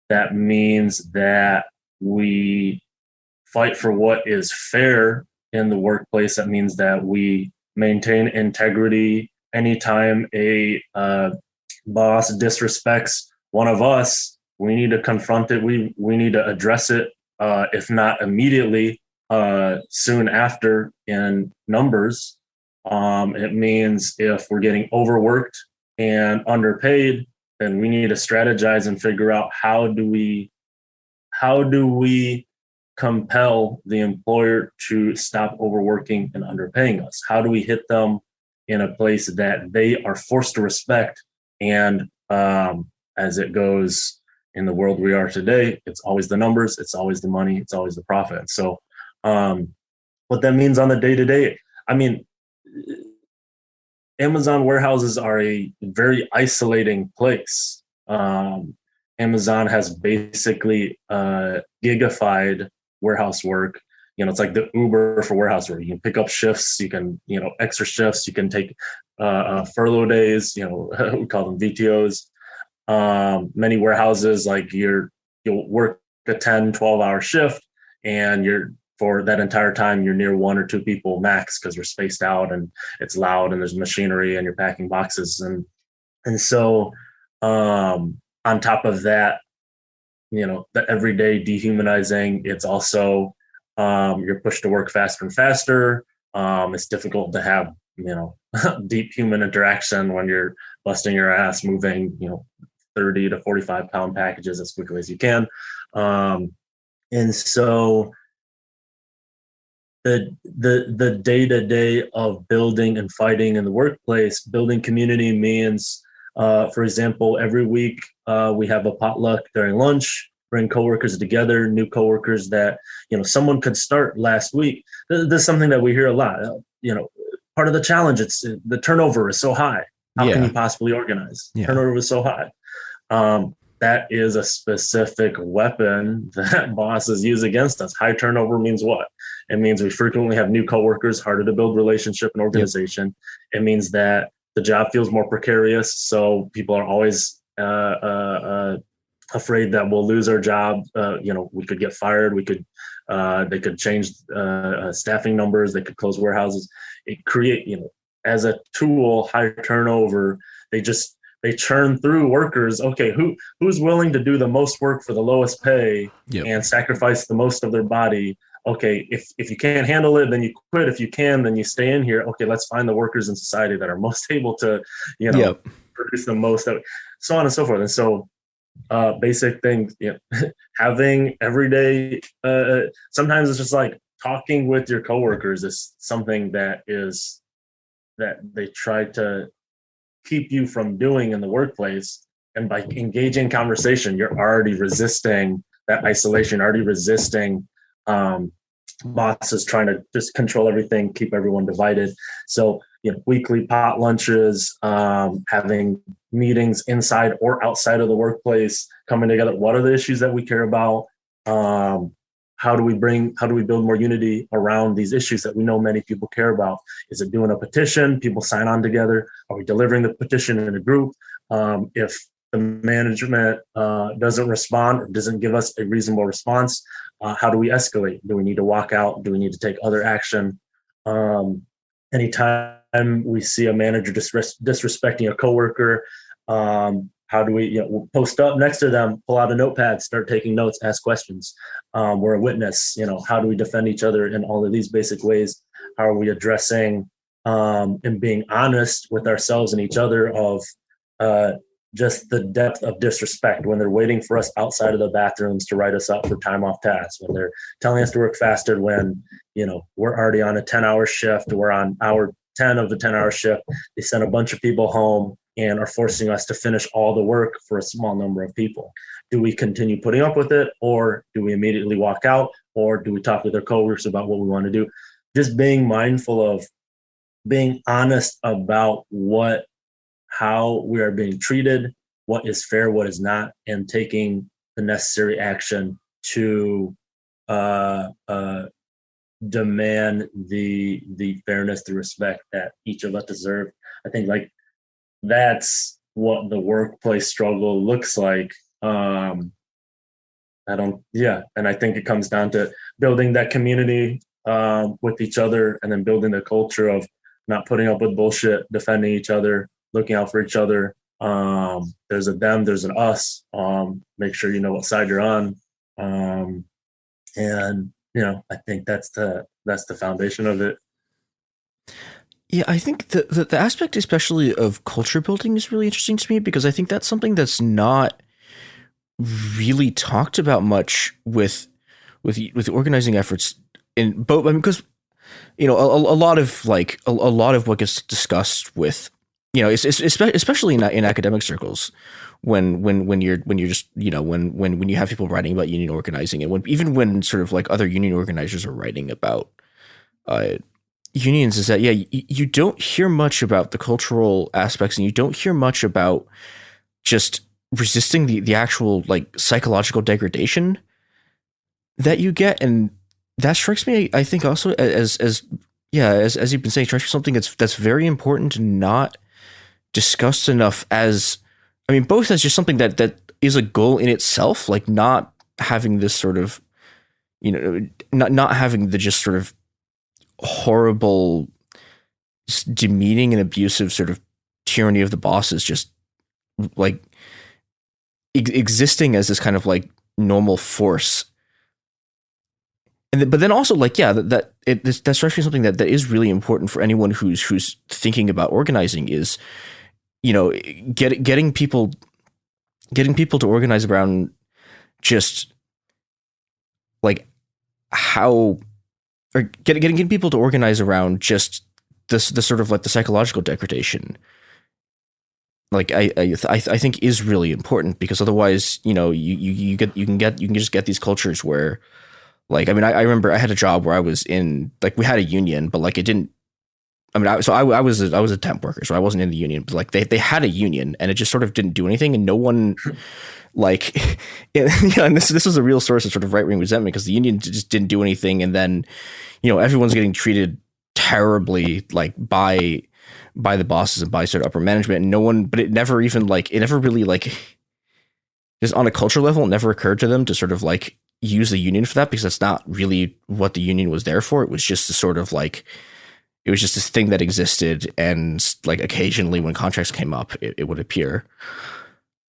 that means that we fight for what is fair in the workplace. That means that we maintain integrity. Anytime a boss disrespects one of us, we need to confront it. We need to address it, if not immediately, soon after in numbers. It means if we're getting overworked and underpaid, then we need to strategize and figure out how do we compel the employer to stop overworking and underpaying us? How do we hit them in a place that they are forced to respect? And as it goes in the world we are today, it's always the numbers, it's always the money, it's always the profit. So what that means on the day-to-day, I mean, Amazon warehouses are a very isolating place. Amazon has basically gigified warehouse work. You know, it's like the Uber for warehouse work. You can pick up shifts, you can, extra shifts, you can take furlough days, we call them VTOs. Many warehouses, like you'll work a 10, 12-hour shift, and for that entire time, you're near one or two people max because you're spaced out and it's loud and there's machinery and you're packing boxes. And so on top of that, the everyday dehumanizing, it's also you're pushed to work faster and faster. It's difficult to have, deep human interaction when you're busting your ass moving, 30 to 45 pound packages as quickly as you can. And so the day-to-day of building and fighting in the workplace, building community means, for example, every week we have a potluck during lunch, bring coworkers together, new coworkers that, someone could start last week. This is something that we hear a lot. Part of the challenge, it's the turnover is so high. How can you possibly organize? Yeah. Turnover is so high. That is a specific weapon that bosses use against us. High turnover means what? It means we frequently have new coworkers, harder to build relationship and organization. Yep. It means that the job feels more precarious. So people are always afraid that we'll lose our job. We could get fired. They could change staffing numbers. They could close warehouses. It create, as a tool, high turnover. They churn through workers. Okay, who's willing to do the most work for the lowest pay and sacrifice the most of their body? Okay, if you can't handle it, then you quit. If you can, then you stay in here. Okay, let's find the workers in society that are most able to, produce the most of it, so on and so forth. And so basic things, having everyday, sometimes it's just like talking with your coworkers is something that they try to keep you from doing in the workplace. And by engaging conversation, you're already resisting that isolation, already resisting bosses trying to just control everything, keep everyone divided. So, weekly pot lunches, having meetings inside or outside of the workplace, coming together. What are the issues that we care about? How do we build more unity around these issues that we know many people care about? Is it doing a petition? People sign on together. Are we delivering the petition in a group? If the management doesn't respond or doesn't give us a reasonable response, how do we escalate? Do we need to walk out? Do we need to take other action? Anytime we see a manager disrespecting a coworker, how do we post up next to them, pull out a notepad, start taking notes, ask questions? We're a witness. How do we defend each other in all of these basic ways? How are we addressing and being honest with ourselves and each other of just the depth of disrespect when they're waiting for us outside of the bathrooms to write us up for time off tasks, when they're telling us to work faster when, we're already on a 10-hour shift, we're on hour 10 of the 10-hour shift. They send a bunch of people home and are forcing us to finish all the work for a small number of people. Do we continue putting up with it, or do we immediately walk out, or do we talk with our coworkers about what we want to do? Just being mindful of being honest about how we are being treated, what is fair, what is not, and taking the necessary action to demand the fairness, the respect that each of us deserve. I think like that's what the workplace struggle looks like. And I think it comes down to building that community with each other, and then building the culture of not putting up with bullshit, defending each other, looking out for each other. There's a them, there's an us. Make sure you know what side you're on. And I think that's the foundation of it. Yeah, I think the aspect especially of culture building is really interesting to me, because I think that's something that's not really talked about much with organizing efforts in both. I mean, because a lot of what gets discussed with especially in academic circles, when you're just when you have people writing about union organizing, and when sort of like other union organizers are writing about unions, is that you don't hear much about the cultural aspects, and you don't hear much about just resisting the actual like psychological degradation that you get. And that strikes me, I think, also as you've been saying, strikes me something that's very important and not discussed enough, as both as just something that is a goal in itself, like not having this sort of not having the just sort of horrible, demeaning and abusive sort of tyranny of the bosses just like existing as this kind of like normal force. But then also like, that strikes me something that is really important for anyone who's thinking about organizing is, getting people to organize around just like how, or getting people to organize around just the sort of like the psychological degradation. Like I think is really important, because otherwise, you can just get these cultures where, like, I remember I had a job where I was in, like, we had a union, but like it didn't. I was a temp worker, so I wasn't in the union. But like they had a union, and it just sort of didn't do anything, and no one, like, and this was a real source of sort of right wing resentment, because the union just didn't do anything, and then, everyone's getting treated terribly, like by the bosses and by sort of upper management, and no one. But it never really like, just on a cultural level, it never occurred to them to sort of like use the union for that, because that's not really what the union was there for. It was just the sort of like, it was just this thing that existed, and like occasionally when contracts came up, it would appear.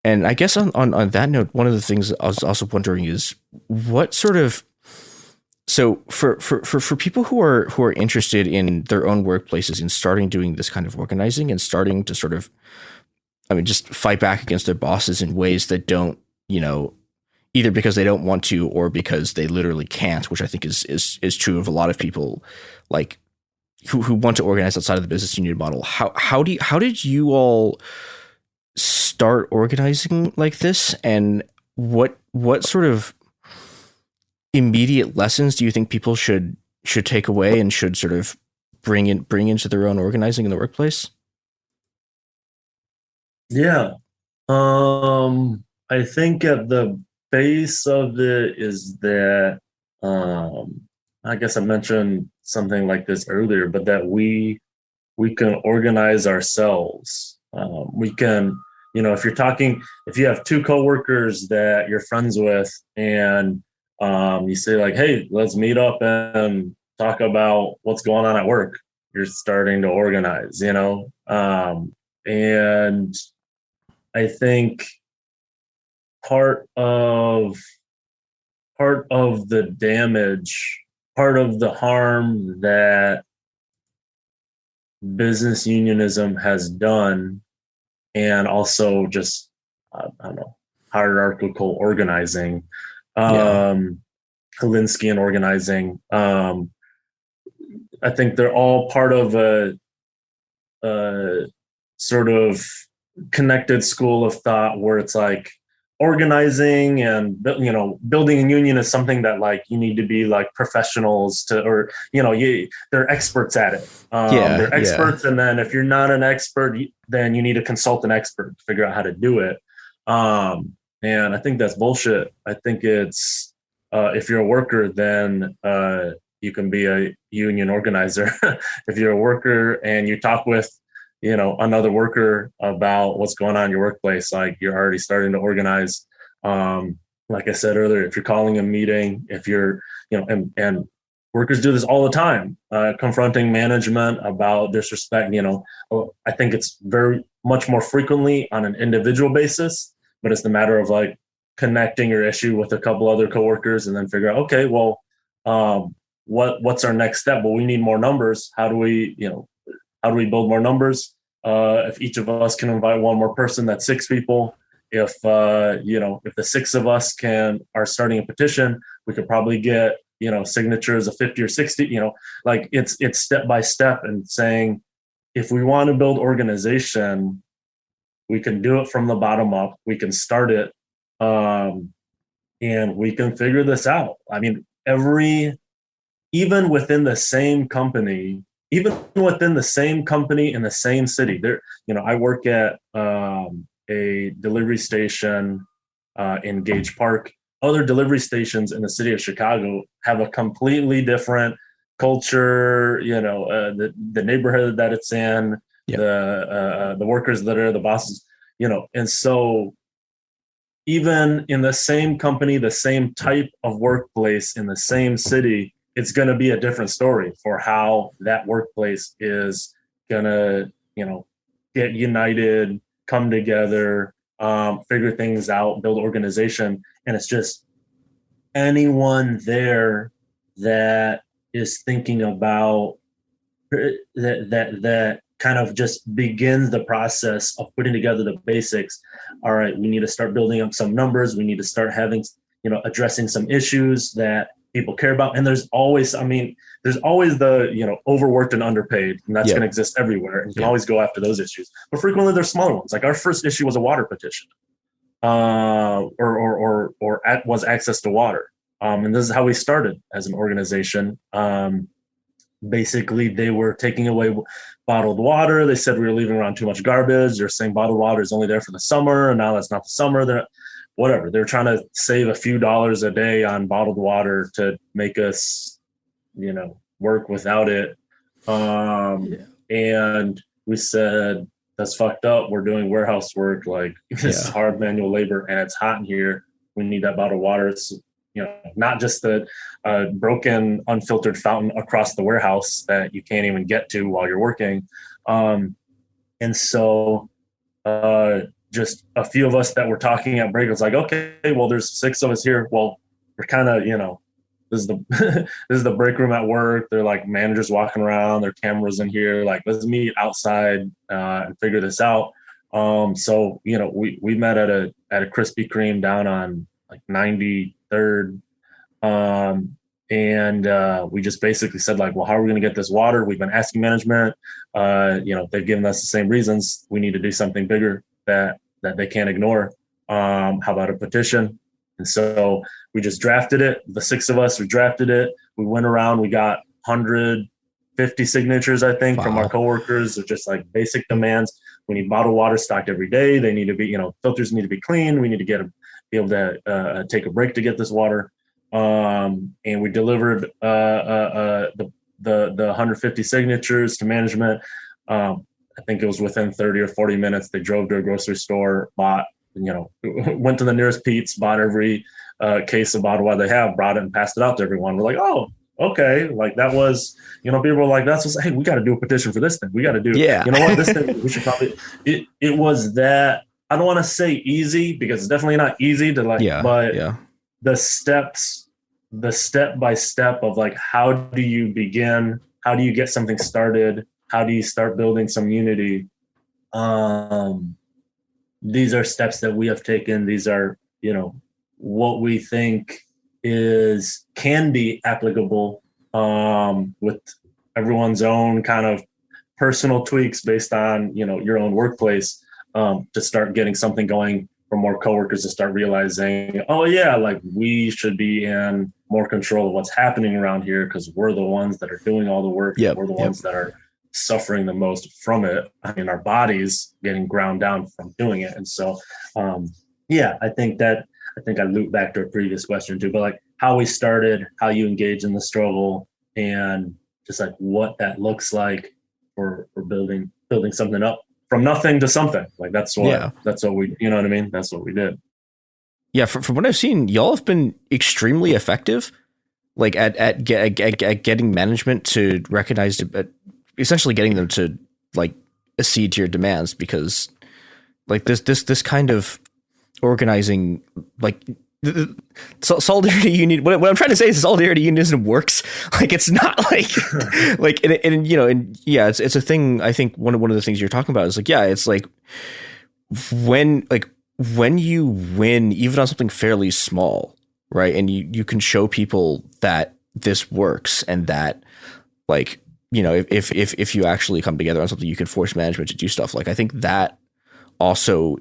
And I guess on that note, one of the things I was also wondering is what sort of, so for people who are interested in their own workplaces and starting doing this kind of organizing and starting to sort of, just fight back against their bosses in ways that don't, either because they don't want to or because they literally can't, which I think is true of a lot of people, like who want to organize outside of the business union model. How did you all start organizing like this, and what sort of immediate lessons do you think people should take away and should sort of bring into their own organizing in the workplace? Yeah. I think at the base of it is that, I guess I mentioned something like this earlier, but that we can organize ourselves. We can, if you have two coworkers that you're friends with, and you say like, hey, let's meet up and talk about what's going on at work, you're starting to organize, and I think part of the damage, part of the harm that business unionism has done, and also just, hierarchical organizing, Kalinskian organizing. I think they're all part of a sort of connected school of thought where it's like, organizing and, you know, building a union is something that like you need to be like professionals to, or, you know, they're experts at it. They're experts. And then if you're not an expert, then you need to consult an expert to figure out how to do it. And I think that's bullshit. I think it's, if you're a worker, then you can be a union organizer. If you're a worker and you talk with, you know, another worker about what's going on in your workplace, like you're already starting to organize. Like I said earlier, if you're calling a meeting, if you're, you know, and workers do this all the time, confronting management about disrespect, you know, I think it's very much more frequently on an individual basis, but it's the matter of like connecting your issue with a couple other coworkers and then figure out, okay, well, what's our next step? Well, we need more numbers. How do we build more numbers? If each of us can invite one more person, that's 6 people. If if the 6 of us are starting a petition, we could probably get, you know, signatures of 50 or 60, you know, like it's step by step, and saying, if we want to build organization, we can do it from the bottom up. We can start it, and we can figure this out. I mean, even within the same company in the same city, there, you know, I work at a delivery station in Gage Park. Other delivery stations in the city of Chicago have a completely different culture, you know, the neighborhood that it's in, the workers that are the bosses, you know. And so even in the same company, the same type of workplace in the same city, it's going to be a different story for how that workplace is going to, you know, get united, come together, figure things out, build organization. And it's just anyone there that is thinking about that kind of just begins the process of putting together the basics. All right, we need to start building up some numbers. We need to start having, you know, addressing some issues that people care about. And there's always the, you know, overworked and underpaid, and that's going to exist everywhere. And you can always go after those issues. But frequently there's smaller ones. Like our first issue was a water petition, was access to water. And this is how we started as an organization. Basically, they were taking away bottled water. They said we were leaving around too much garbage. They're saying bottled water is only there for the summer, and now that's not the summer. They're trying to save a few dollars a day on bottled water to make us, you know, work without it. And we said, that's fucked up. We're doing warehouse work. Like, this is hard manual labor, and it's hot in here. We need that bottled water. It's, you know, not just the broken, unfiltered fountain across the warehouse that you can't even get to while you're working. And so just a few of us that were talking at break was like, okay, well, there's 6 of us here. Well, we're kind of, you know, this is the break room at work. They're like managers walking around, their cameras in here. Like, let's meet outside and figure this out. So, you know, we met at a Krispy Kreme down on like 93rd. And we just basically said, like, well, how are we going to get this water? We've been asking management, you know, they've given us the same reasons. We need to do something bigger that they can't ignore. How about a petition? And so we just drafted it. The 6 of us, we drafted it. We went around, we got 150 signatures, I think, from our coworkers. They're just like basic demands. We need bottled water stocked every day. They need to be, you know, filters need to be clean. We need to be able to take a break to get this water. And we delivered the 150 signatures to management. I think it was within 30 or 40 minutes. They drove to a grocery store, bought, you know, went to the nearest Pete's, bought every case of bottled water they have, brought it and passed it out to everyone. We're like, oh, okay. Like, that was, you know, people were like, that's just, hey, we got to do a petition for this thing. We got to do, you know what, this thing, we should probably, it was that, I don't want to say easy, because it's definitely not easy to like, the step by step of like, how do you begin? How do you get something started? How do you start building some unity? These are steps that we have taken. These are, you know, what we think can be applicable with everyone's own kind of personal tweaks based on, you know, your own workplace, to start getting something going for more coworkers to start realizing, oh yeah, like we should be in more control of what's happening around here because we're the ones that are doing all the work. Yep, we're the ones that are suffering the most from it. I mean, our bodies getting ground down from doing it. And so, I think I loop back to a previous question too, but like how we started, how you engage in the struggle, and just like what that looks like for building something up from nothing to something. Like that's what we, you know what I mean? That's what we did. Yeah. From what I've seen, y'all have been extremely effective, like at getting management to recognize, essentially getting them to like accede to your demands, because like this kind of organizing, like solidarity union. What I'm trying to say is solidarity unionism works. Like it's not like it's a thing. I think one of the things you're talking about is like, it's like when you win even on something fairly small, right? And you can show people that this works and that like, if you actually come together on something, you can force management to do stuff. Like I think that also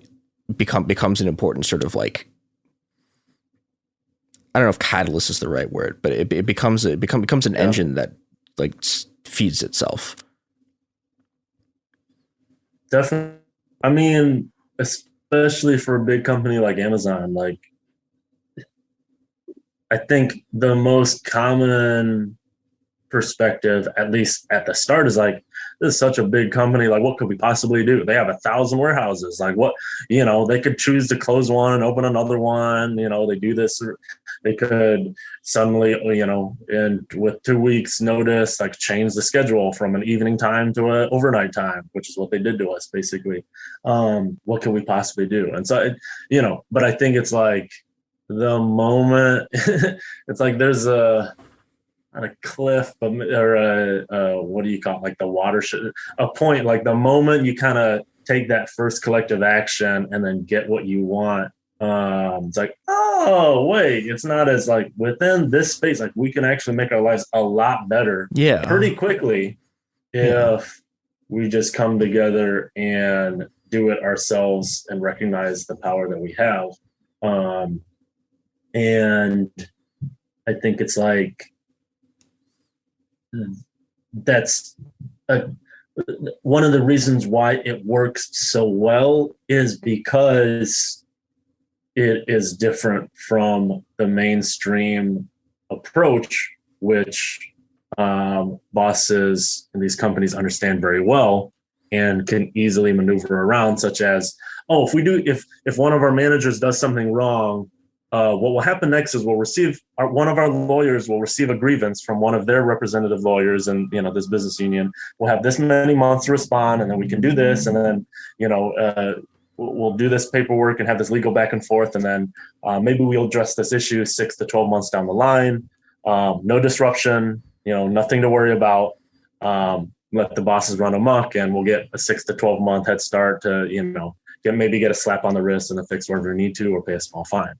becomes an important sort of like, I don't know if catalyst is the right word, but it becomes an engine that like feeds itself. Definitely. I mean, especially for a big company like Amazon, like I think the most common perspective, at least at the start, is like, this is such a big company. Like, what could we possibly do? They have 1,000 warehouses. Like, what, they could choose to close one and open another one. They do this, or they could suddenly, and with 2 weeks notice, like change the schedule from an evening time to an overnight time, which is what they did to us, basically. What can we possibly do? And so, but I think it's like the moment, it's like there's on a cliff or what do you call it? Like the watershed, a point, like the moment you kind of take that first collective action and then get what you want. It's like, oh wait, it's not as like within this space, like we can actually make our lives a lot better pretty quickly if we just come together and do it ourselves and recognize the power that we have. And I think it's like, that's one of the reasons why it works so well is because it is different from the mainstream approach, which bosses in these companies understand very well and can easily maneuver around, such as, if one of our managers does something wrong, what will happen next is one of our lawyers will receive a grievance from one of their representative lawyers, and this business union will have this many months to respond, and then we can do this, and then we'll do this paperwork and have this legal back and forth, and then maybe we'll address this issue 6 to 12 months down the line. No disruption, nothing to worry about. Let the bosses run amok, and we'll get a 6 to 12 month head start to get a slap on the wrist and a fix wherever we need to, or pay a small fine.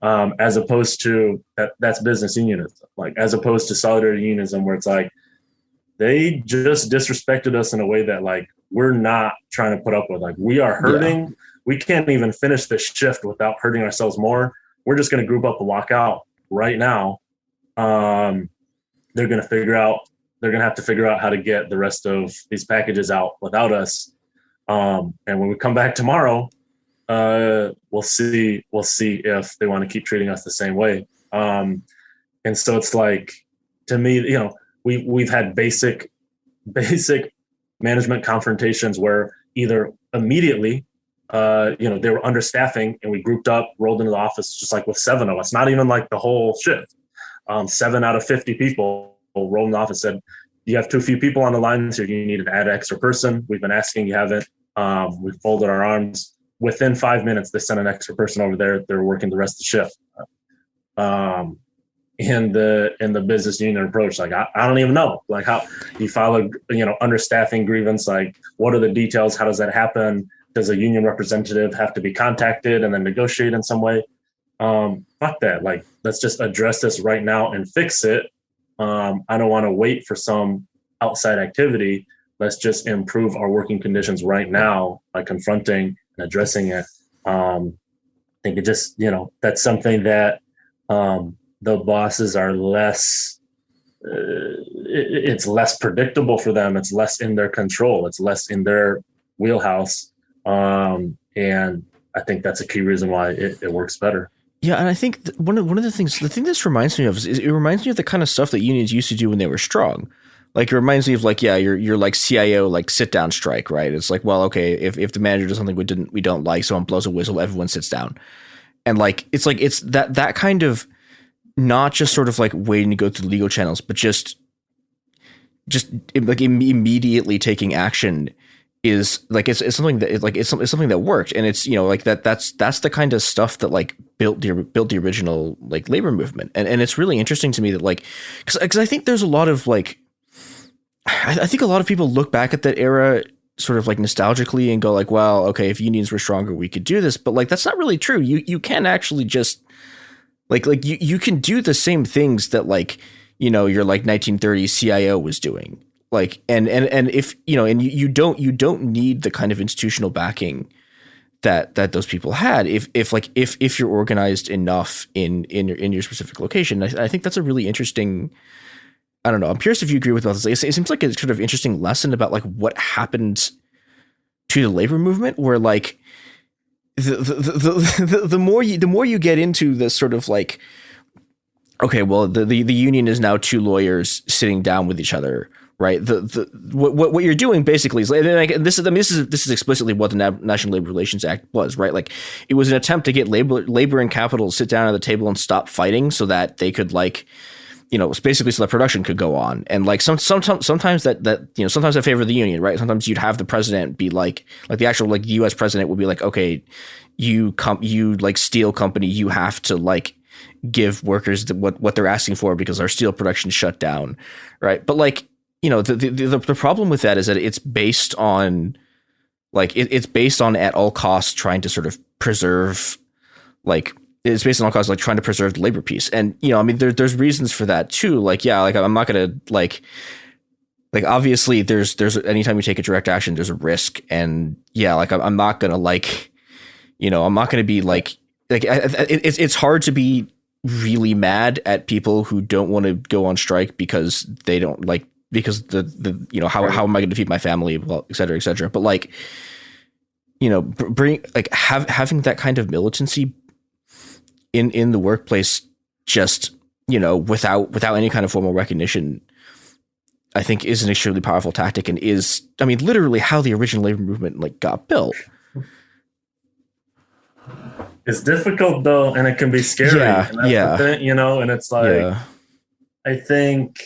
As opposed to that's business unionism, like as opposed to solidarity unionism, where it's like they just disrespected us in a way that like we're not trying to put up with. Like we are hurting. Yeah. We can't even finish this shift without hurting ourselves more. We're just going to group up and walk out right now. They're going to have to figure out how to get the rest of these packages out without us. And when we come back tomorrow, we'll see if they want to keep treating us the same way. And so it's like, to me, we've had basic management confrontations where either immediately, they were understaffing and we grouped up, rolled into the office, just like with 7 of us, not even like the whole shift. 7 out of 50 people rolled in the office, said, you have too few people on the line, so you need to add an extra person. We've been asking, you haven't. We folded our arms. Within 5 minutes, they sent an extra person over there. They're working the rest of the shift. In the business union approach, like I don't even know, like how you file a understaffing grievance. Like, what are the details? How does that happen? Does a union representative have to be contacted and then negotiate in some way? Fuck that. Like, let's just address this right now and fix it. I don't want to wait for some outside activity. Let's just improve our working conditions right now by confronting and addressing it. think it just, that's something that the bosses are less, it's less predictable for them. It's less in their control. It's less in their wheelhouse. And I think that's a key reason why it works better. Yeah, and I think one of the thing this reminds me of is it reminds me of the kind of stuff that unions used to do when they were strong. Like, it reminds me of like, yeah, your like CIO like sit down strike, right? It's like, well, okay, if the manager does something we don't like, someone blows a whistle, everyone sits down, and like it's that kind of, not just sort of like waiting to go through legal channels, but just like immediately taking action is like it's something that it's something that worked, and it's like that's the kind of stuff that like built the original like labor movement, and it's really interesting to me that like because I think there's a lot of like I think a lot of people look back at that era sort of like nostalgically and go like, well, okay, if unions were stronger, we could do this, but like that's not really true. You can actually just like you can do the same things that like your like 1930s CIO was doing. Like, and if, and you don't need the kind of institutional backing that those people had. If you're organized enough in your specific location, I think that's a really interesting, I don't know. I'm curious if you agree with this. It seems like a sort of interesting lesson about like what happened to the labor movement, where like the more you get into this sort of like, okay, well, the union is now two lawyers sitting down with each other. Right. What you're doing basically is, and this is explicitly what the National Labor Relations Act was, right? Like, it was an attempt to get labor and capital to sit down at the table and stop fighting so that they could like, basically so that production could go on. And like sometimes sometimes I favor the union, right? Sometimes you'd have the president be like the actual like the U.S. president would be like, okay, you like steel company, you have to like give workers what they're asking for because our steel production shut down, right? But like, the problem with that is that it's based on like it's based on at all costs trying to sort of preserve, like it's based on all costs like trying to preserve the labor peace. And I mean there's reasons for that too. Like, yeah, like I'm not gonna like obviously there's anytime you take a direct action there's a risk, and yeah, like I'm not gonna like I'm not gonna be like it's hard to be really mad at people who don't want to go on strike because they don't like. Because how am I going to feed my family, well, et cetera, but like, bring like having that kind of militancy in the workplace, just without any kind of formal recognition, I think is an extremely powerful tactic, and is, I mean, literally how the original labor movement like got built. It's difficult though, and it can be scary. Yeah, and that's the thing, and it's like, I think.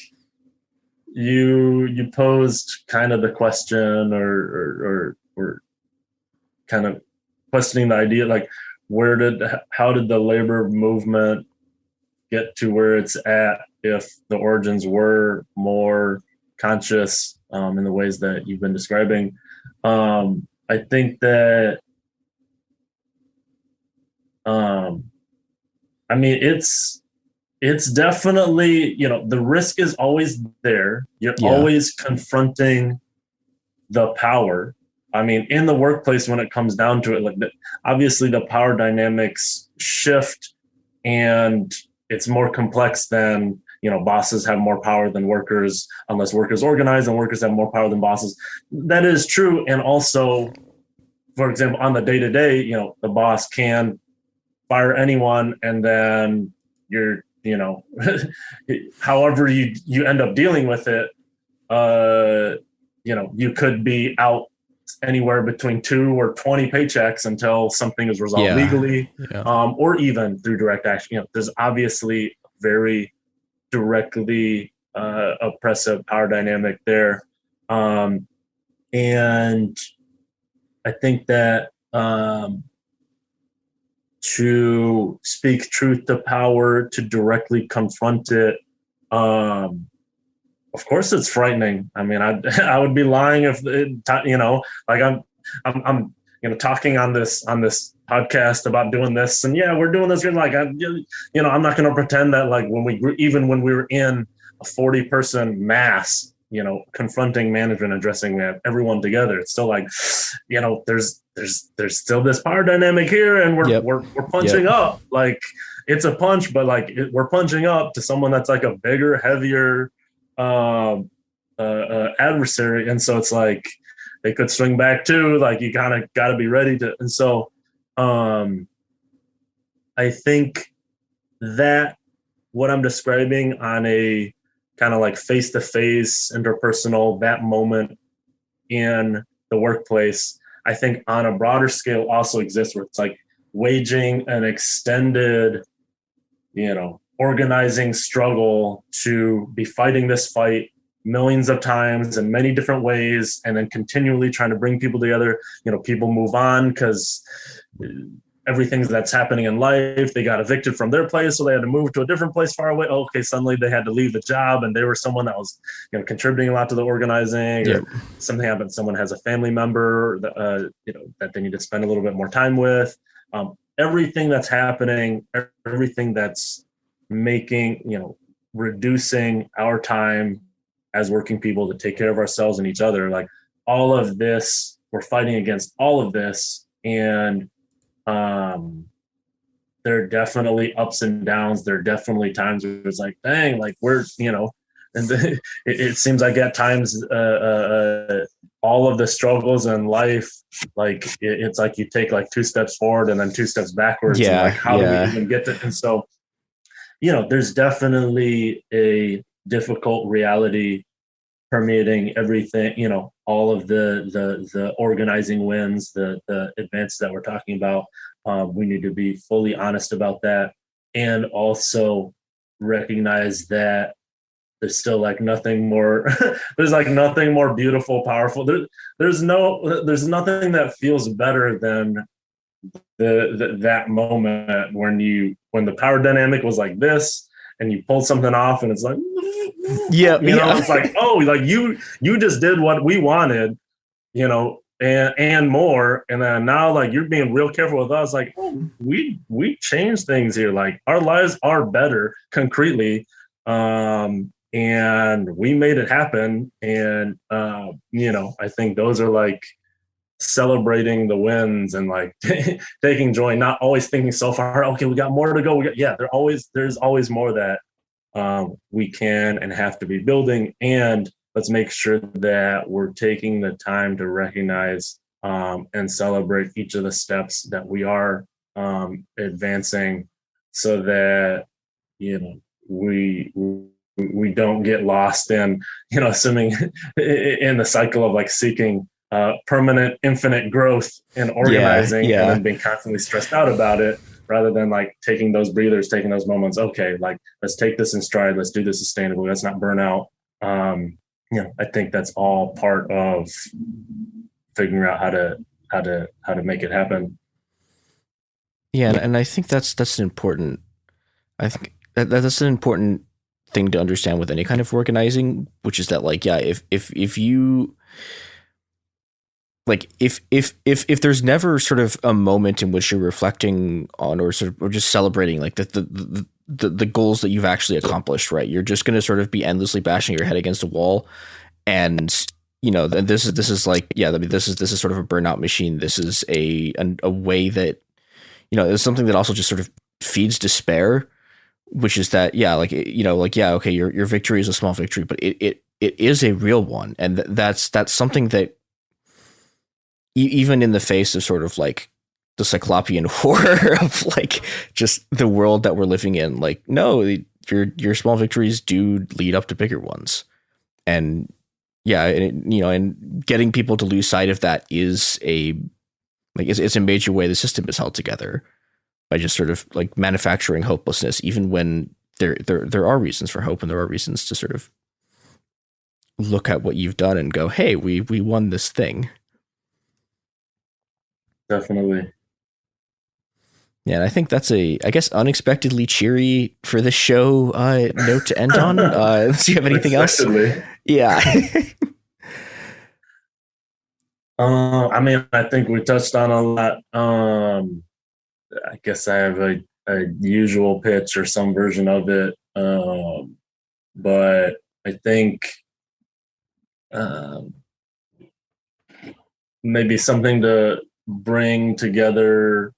You posed kind of the question or kind of questioning the idea, like how did the labor movement get to where it's at if the origins were more conscious in the ways that you've been describing? I think that I mean it's definitely, the risk is always there. You're always confronting the power. I mean, in the workplace, when it comes down to it, like obviously the power dynamics shift, and it's more complex than, bosses have more power than workers, unless workers organize, and workers have more power than bosses. That is true. And also, for example, on the day-to-day, the boss can fire anyone, and then you're, however you end up dealing with it, you could be out anywhere between 2 or 20 paychecks until something is resolved legally, or even through direct action. There's obviously very directly oppressive power dynamic there. And I think that to speak truth to power, to directly confront it, of course it's frightening. I mean, I would be lying if like I'm talking on this podcast about doing this, and we're doing this. Like I'm not going to pretend that like when we were in a 40-person mass, confronting management, addressing everyone together, it's still like, there's there's still this power dynamic here, and we're punching up. Like, it's a punch, but like we're punching up to someone that's like a bigger, heavier adversary, and so it's like they could swing back too. Like, you kind of got to be ready to. And so I think that what I'm describing on a kind of like face-to-face, interpersonal, that moment in the workplace, I think on a broader scale also exists, where it's like waging an extended, organizing struggle to be fighting this fight millions of times in many different ways, and then continually trying to bring people together. People move on because everything that's happening in life, they got evicted from their place, so they had to move to a different place far away. Okay, suddenly they had to leave the job, and they were someone that was contributing a lot to the organizing. Or something happened, someone has a family member that that they need to spend a little bit more time with. Everything that's happening, everything that's making, reducing our time as working people to take care of ourselves and each other, like all of this, we're fighting against all of this. And there are definitely ups and downs. There are definitely times where it's like, dang, like we're, and it seems like at times all of the struggles in life, like it's like you take like 2 steps forward and then 2 steps backwards. And like, how do we even get to? And so, there's definitely a difficult reality permeating everything, all of the organizing wins, the advances that we're talking about. We need to be fully honest about that, and also recognize that there's still like nothing more there's like nothing more beautiful, powerful. There's nothing that feels better than that moment when the power dynamic was like this, and you pulled something off, and it's like, it's like, oh, like you just did what we wanted, and more, and then now like you're being real careful with us, like, oh, we changed things here, like our lives are better concretely, and we made it happen. And I think those are like celebrating the wins and like taking joy, not always thinking so far, okay, we got more to go. There's always more that we can and have to be building. And let's make sure that we're taking the time to recognize and celebrate each of the steps that we are advancing, so that we don't get lost in assuming in the cycle of like seeking permanent infinite growth and organizing, and then being constantly stressed out about it, rather than like taking those breathers, taking those moments. Okay, like let's take this in stride, let's do this sustainably, let's not burn out. I think that's all part of figuring out how to make it happen. And I think that's an important, that's an important thing to understand with any kind of organizing, which is that like, if you like, if there's never sort of a moment in which you're reflecting on or just celebrating like the goals that you've actually accomplished, right? You're just going to sort of be endlessly bashing your head against a wall. And, this is like, this is sort of a burnout machine. This is a way that, it's something that also just sort of feeds despair, which is that, okay, your victory is a small victory, but it is a real one. And that's something that even in the face of sort of like the cyclopean horror of like just the world that we're living in, like, no, your small victories do lead up to bigger ones. And and getting people to lose sight of that is it's a major way the system is held together, by just sort of like manufacturing hopelessness, even when there are reasons for hope, and there are reasons to sort of look at what you've done and go, hey, we won this thing. Definitely. Yeah, and I think that's unexpectedly cheery for this show note to end on. Do you have anything else? Yeah. I think we touched on a lot. I guess I have a usual pitch or some version of it. But I think maybe something to bring together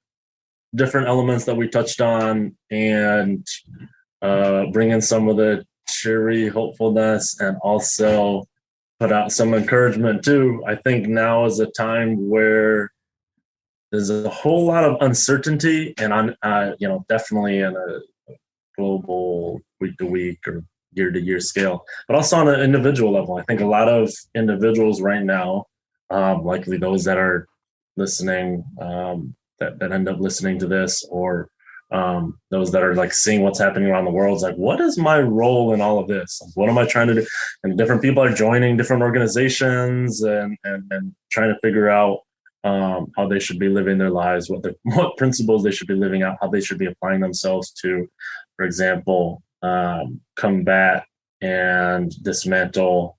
different elements that we touched on and bring in some of the cheery hopefulness and also put out some encouragement too. I think now is a time where there's a whole lot of uncertainty, and definitely in a global week-to-week or year-to-year scale, but also on an individual level. I think a lot of individuals right now, likely those that are listening, that end up listening to this, or those that are like seeing what's happening around the world, is like, what is my role in all of this? Like, what am I trying to do? And different people are joining different organizations and trying to figure out how they should be living their lives, what principles they should be living out, how they should be applying themselves to, for example, combat and dismantle,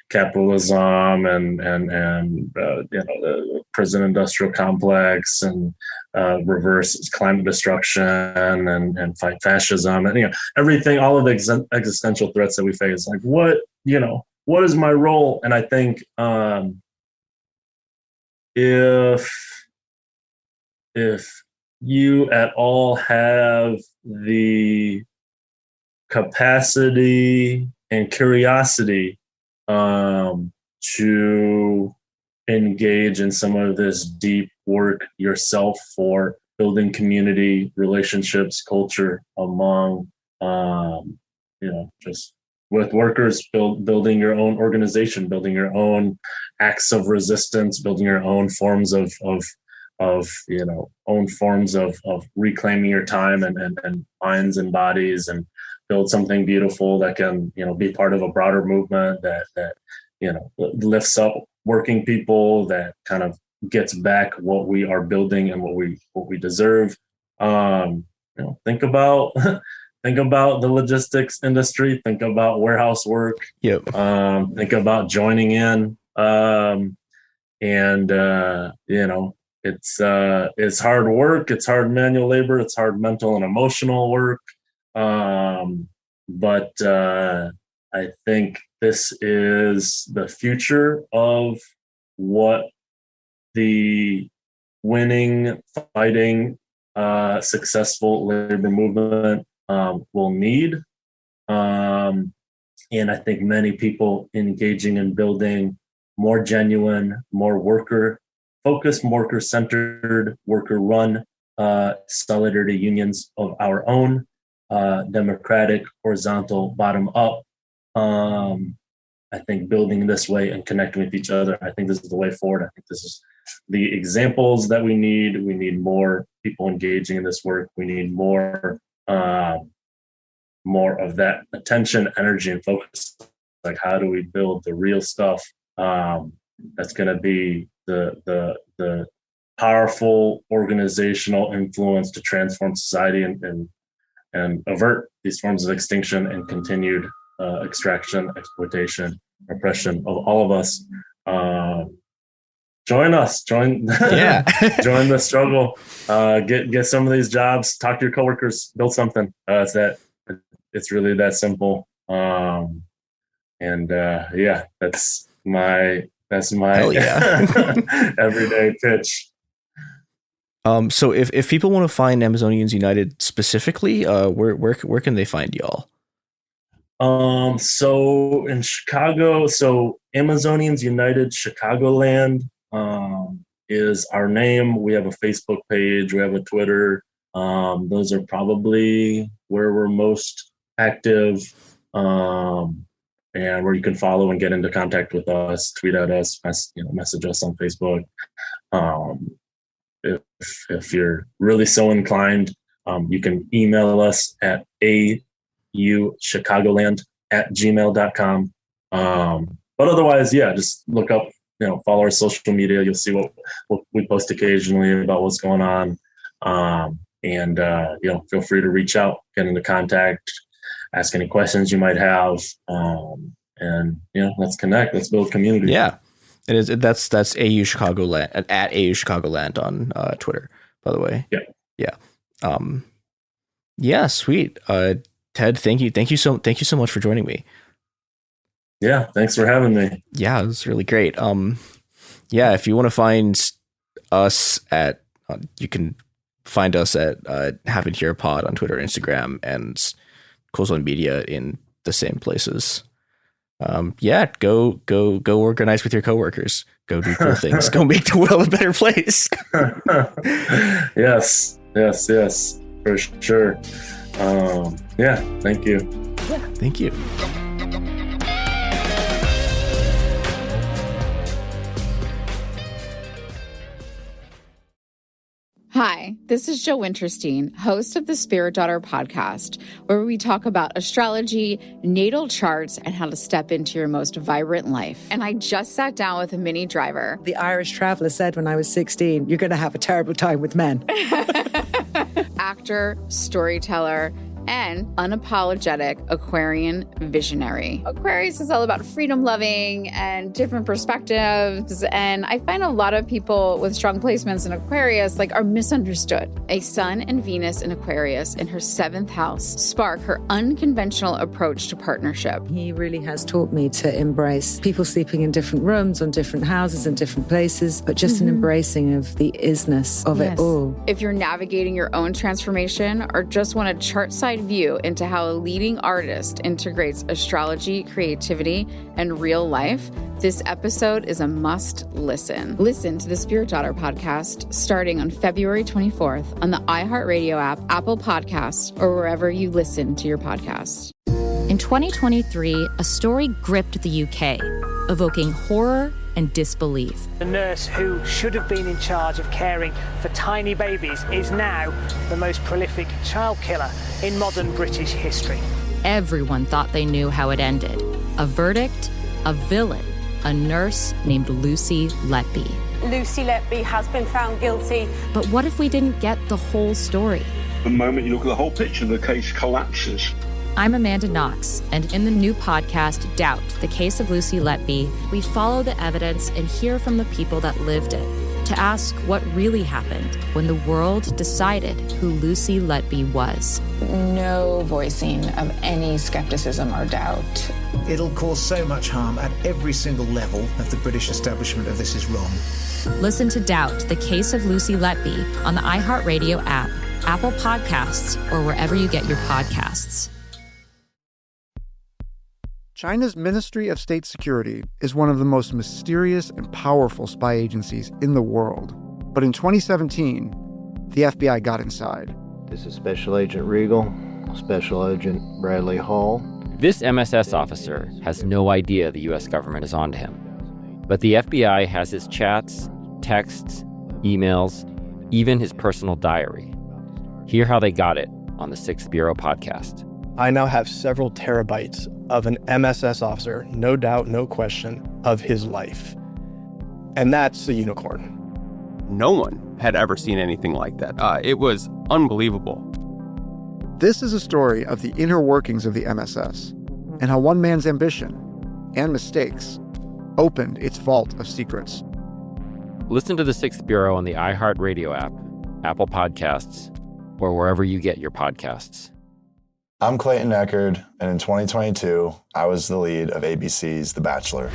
capitalism and the prison industrial complex, and reverse climate destruction and fight fascism, and everything, all of the existential threats that we face. Like, what is my role? And I think if you at all have the capacity and curiosity to engage in some of this deep work yourself for building community, relationships, culture among, just with workers, building your own organization, building your own acts of resistance, building your own forms of reclaiming your time and minds and bodies, and build something beautiful that can, be part of a broader movement that lifts up working people, that kind of gets back what we are building and what we deserve. Think about think about the logistics industry. Think about warehouse work. Yep. Think about joining in. It's hard work. It's hard manual labor. It's hard mental and emotional work. But I think this is the future of what the winning, fighting, successful labor movement will need. And I think many people engaging in building more genuine, more worker-focused, worker-centered, worker-run solidarity unions of our own, democratic, horizontal, bottom-up. I think building this way and connecting with each other, I think this is the way forward. I think this is the examples that we need. We need more people engaging in this work. We need more of that attention, energy, and focus. Like, how do we build the real stuff that's going to be the powerful organizational influence to transform society and avert these forms of extinction and continued extraction, exploitation, oppression of all of us. Join us. Join the struggle. Get some of these jobs. Talk to your coworkers. Build something. It's really that simple. That's my everyday pitch. So if people want to find Amazonians United specifically, where can they find y'all? So in Chicago, Amazonians United Chicagoland is our name. We have a Facebook page. We have a Twitter. Those are probably where we're most active, and where you can follow and get into contact with us, tweet at us, message us on Facebook. If you're really so inclined, you can email us at auchicagoland@gmail.com. But otherwise, just look up, follow our social media. You'll see what we post occasionally about what's going on. And feel free to reach out, get into contact, ask any questions you might have. And let's connect. Let's build community. Yeah. It is. That's AU Chicagoland at AU Chicagoland on Twitter, by the way. Yeah. Sweet. Ted, thank you so much for joining me. Yeah, thanks for having me. Yeah, it was really great. yeah, if you want to find us at, you can find us at Happen Here Pod on Twitter, Instagram, and Cool Zone Media in the same places. Go organize with your coworkers. Go do cool things. Go make the world a better place. Yes, for sure. Thank you. Yeah, thank you. Hi, this is Jill Winterstein, host of the Spirit Daughter podcast, where we talk about astrology, natal charts, and how to step into your most vibrant life. And I just sat down with a Minnie Driver. The Irish traveller said when I was 16, you're going to have a terrible time with men. Actor, storyteller, and unapologetic Aquarian visionary. Aquarius is all about freedom loving and different perspectives. And I find a lot of people with strong placements in Aquarius are misunderstood. A Sun and Venus in Aquarius in her 7th house spark her unconventional approach to partnership. He really has taught me to embrace people sleeping in different rooms, on different houses, in different places, but just an embracing of the isness of it all. If you're navigating your own transformation or just want a chart side view into how a leading artist integrates astrology, creativity, and real life, this episode is a must listen. Listen to the Spirit Daughter podcast starting on February 24th on the iHeartRadio app, Apple Podcasts, or wherever you listen to your podcasts. In 2023, a story gripped the UK, evoking horror and disbelief. The nurse who should have been in charge of caring for tiny babies is now the most prolific child killer in modern British history. Everyone thought they knew how it ended. A verdict, a villain, a nurse named Lucy Letby. Lucy Letby has been found guilty. But what if we didn't get the whole story? The moment you look at the whole picture, the case collapses. I'm Amanda Knox, and in the new podcast, Doubt, the Case of Lucy Letby, we follow the evidence and hear from the people that lived it to ask what really happened when the world decided who Lucy Letby was. No voicing of any skepticism or doubt. It'll cause so much harm at every single level of the British establishment of this is wrong. Listen to Doubt, the Case of Lucy Letby on the iHeartRadio app, Apple Podcasts, or wherever you get your podcasts. China's Ministry of State Security is one of the most mysterious and powerful spy agencies in the world. But in 2017, the FBI got inside. This is Special Agent Regal, Special Agent Bradley Hall. This MSS officer has no idea the U.S. government is onto him. But the FBI has his chats, texts, emails, even his personal diary. Hear how they got it on the 6th Bureau podcast. I now have several terabytes of an MSS officer, no doubt, no question, of his life. And that's a unicorn. No one had ever seen anything like that. It was unbelievable. This is a story of the inner workings of the MSS and how one man's ambition and mistakes opened its vault of secrets. Listen to the 6th Bureau on the iHeartRadio app, Apple Podcasts, or wherever you get your podcasts. I'm Clayton Eckerd, and in 2022, I was the lead of ABC's The Bachelor.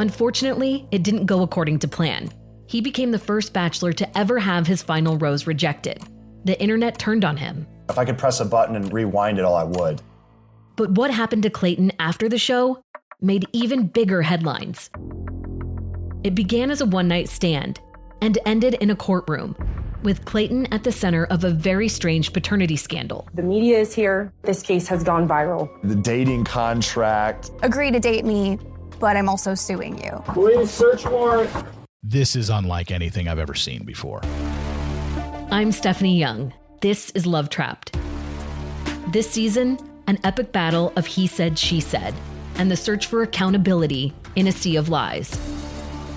Unfortunately, it didn't go according to plan. He became the first bachelor to ever have his final rose rejected. The internet turned on him. If I could press a button and rewind it all, I would. But what happened to Clayton after the show made even bigger headlines. It began as a one-night stand and ended in a courtroom, with Clayton at the center of a very strange paternity scandal. The media is here. This case has gone viral. The dating contract. Agree to date me, but I'm also suing you. Police search warrant. This is unlike anything I've ever seen before. I'm Stephanie Young. This is Love Trapped. This season, an epic battle of he said, she said, and the search for accountability in a sea of lies.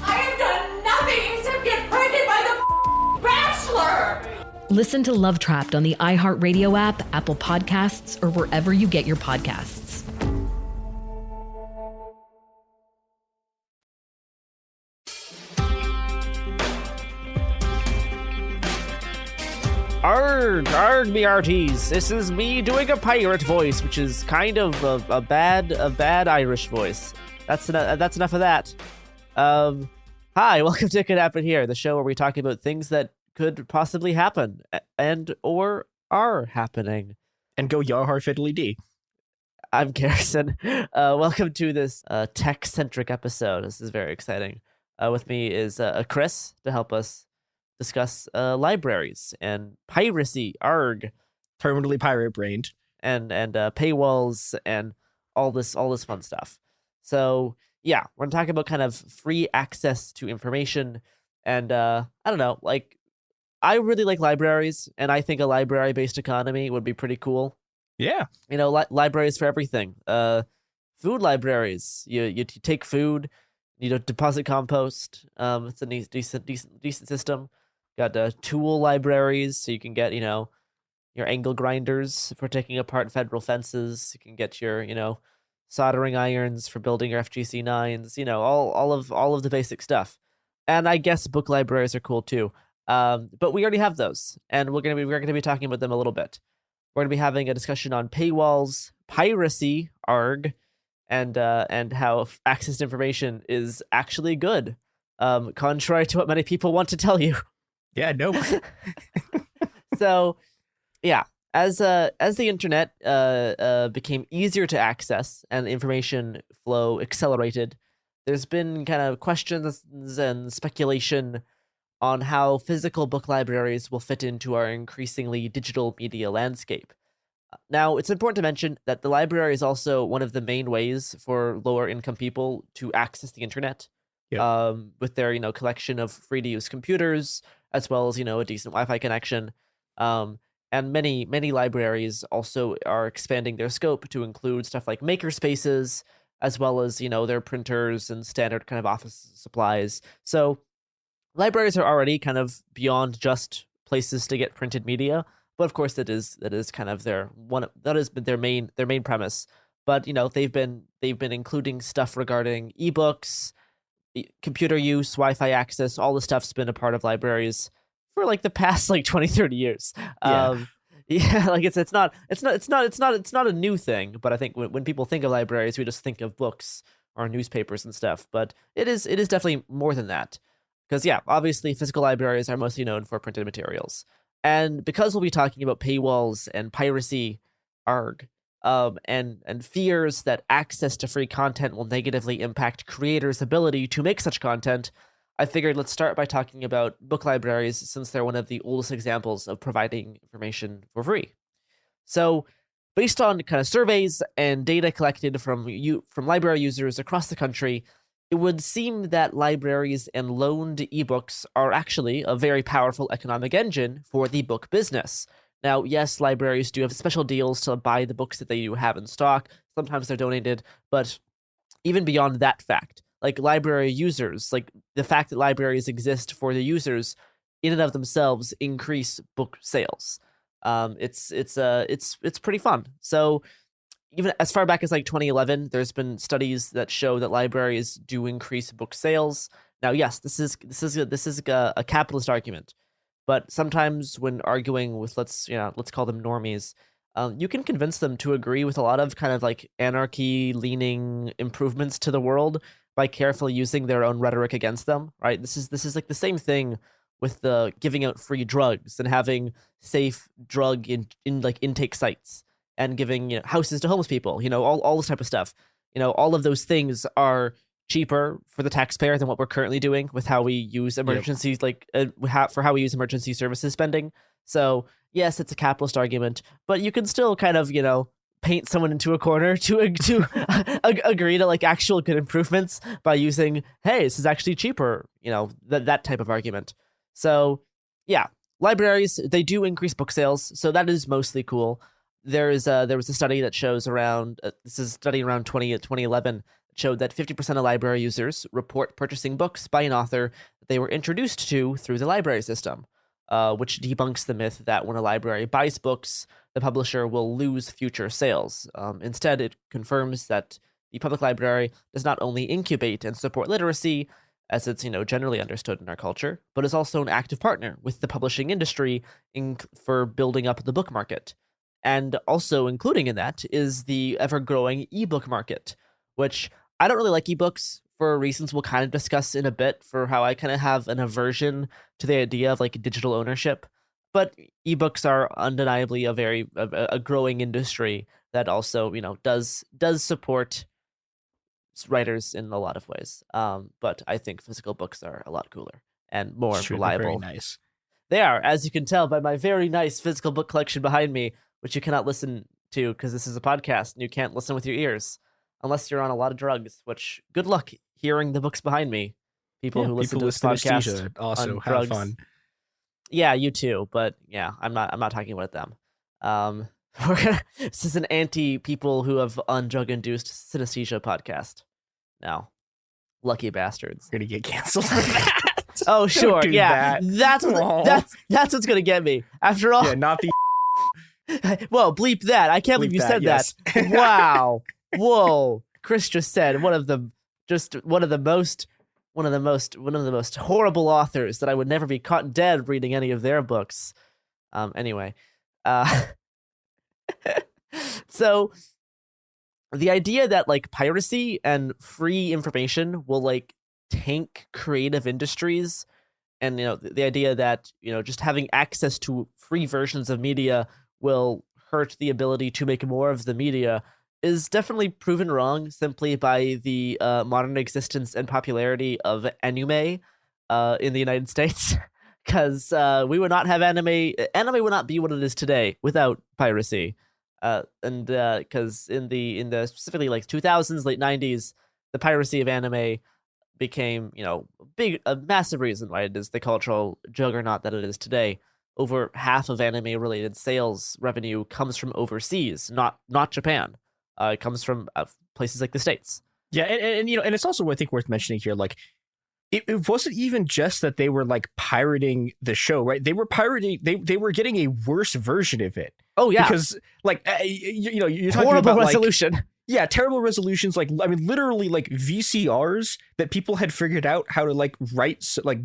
I have done nothing except get pregnant by the Bachelor! Listen to Love Trapped on the iHeartRadio app, Apple Podcasts, or wherever you get your podcasts. Arg, me arties. This is me doing a pirate voice, which is kind of a bad Irish voice. That's enough of that. Hi, welcome to Could Happen Here, the show where we talk about things that could possibly happen and or are happening. And go Yahar Fiddly D. I'm Garrison. Welcome to this tech-centric episode. This is very exciting. With me is Chris to help us discuss libraries and piracy, arg. Permanently pirate-brained. And paywalls and all this fun stuff. So yeah, we're gonna talk about kind of free access to information, and I don't know, like I really like libraries, and I think a library-based economy would be pretty cool. Yeah, you know, libraries for everything. Food libraries. You take food, you deposit compost. It's a decent system. Got tool libraries, so you can get your angle grinders for taking apart federal fences. You can get your soldering irons for building your FGC 9s, all of the basic stuff. And I guess book libraries are cool too. But we already have those, and we're gonna be talking about them a little bit. We're gonna be having a discussion on paywalls, piracy, arg, and how access to information is actually good, contrary to what many people want to tell you. Yeah, nope. So, yeah. As the internet became easier to access and the information flow accelerated, there's been kind of questions and speculation on how physical book libraries will fit into our increasingly digital media landscape. Now, it's important to mention that the library is also one of the main ways for lower income people to access the internet. Yep. With their collection of free to use computers, as well as a decent Wi-Fi connection. And many libraries also are expanding their scope to include stuff like maker spaces, as well as their printers and standard kind of office supplies. So libraries are already kind of beyond just places to get printed media, but of course that is kind of their main premise. But they've been including stuff regarding ebooks, computer use, Wi-Fi access. All the stuff's been a part of libraries for like the past 20-30 years. Yeah, like it's not a new thing, but I think when people think of libraries, we just think of books or newspapers and stuff, but it is definitely more than that. Because yeah, obviously physical libraries are mostly known for printed materials. And because we'll be talking about paywalls and piracy, arg, and fears that access to free content will negatively impact creators' ability to make such content, I figured let's start by talking about book libraries, since they're one of the oldest examples of providing information for free. So, based on kind of surveys and data collected from library users across the country, it would seem that libraries and loaned ebooks are actually a very powerful economic engine for the book business. Now, yes, libraries do have special deals to buy the books that they do have in stock. Sometimes they're donated, but even beyond that fact, like library users, like the fact that libraries exist for the users in and of themselves increase book sales. It's pretty fun. So even as far back as 2011, there's been studies that show that libraries do increase book sales. Now, yes, this is a capitalist argument, but sometimes when arguing with let's call them normies, you can convince them to agree with a lot of kind of like anarchy-leaning improvements to the world by carefully using their own rhetoric against them, right? This is like the same thing with the giving out free drugs and having safe drug intake sites and giving houses to homeless people, all this type of stuff. All of those things are cheaper for the taxpayer than what we're currently doing with how we use emergencies, for how we use emergency services spending. So yes, it's a capitalist argument, but you can still kind of paint someone into a corner to agree to like actual good improvements by using, hey, this is actually cheaper, that type of argument. So yeah, libraries, they do increase book sales, so that is mostly cool. There was a study that shows around 2011 that showed that 50% of library users report purchasing books by an author that they were introduced to through the library system, which debunks the myth that when a library buys books, the publisher will lose future sales. Instead, it confirms that the public library does not only incubate and support literacy, as it's generally understood in our culture, but is also an active partner with the publishing industry for building up the book market. And also including in that is the ever-growing ebook market, which I don't really like ebooks for reasons we'll kind of discuss in a bit, for how I kind of have an aversion to the idea of like digital ownership. But ebooks are undeniably a growing industry that also, does support writers in a lot of ways. But I think physical books are a lot cooler and more reliable. Very nice. They are, as you can tell by my very nice physical book collection behind me, which you cannot listen to because this is a podcast and you can't listen with your ears unless you're on a lot of drugs, which good luck hearing the books behind me. People who listen to this podcast also on have drugs. fun. Yeah, you too, but yeah, I'm not talking about them. This is an anti-people who have undrug-induced synesthesia podcast. Now, lucky bastards. You're gonna get canceled for that. Oh, sure, Don't do yeah. that. That's what's gonna get me. After all, Yeah, not the well, bleep that. I can't believe you said yes. that. Wow. Whoa. Chris just said one of the most horrible authors that I would never be caught dead reading any of their books. Anyway, so the idea that like piracy and free information will like tank creative industries, and the idea that just having access to free versions of media will hurt the ability to make more of the media is definitely proven wrong simply by the modern existence and popularity of anime in the United States. Because we would not have anime would not be what it is today without piracy. And because in the specifically like 2000s, late 90s, the piracy of anime became a massive reason why it is the cultural juggernaut that it is today. Over half of anime related sales revenue comes from overseas, not Japan. It comes from places like the States. Yeah, and it's also, I think, worth mentioning here, like, it wasn't even just that they were like pirating the show, right? They were pirating, they were getting a worse version of it. Oh yeah, because like you're talking horrible about resolution. Like, yeah, terrible resolutions. Like, I mean, literally like VCRs that people had figured out how to like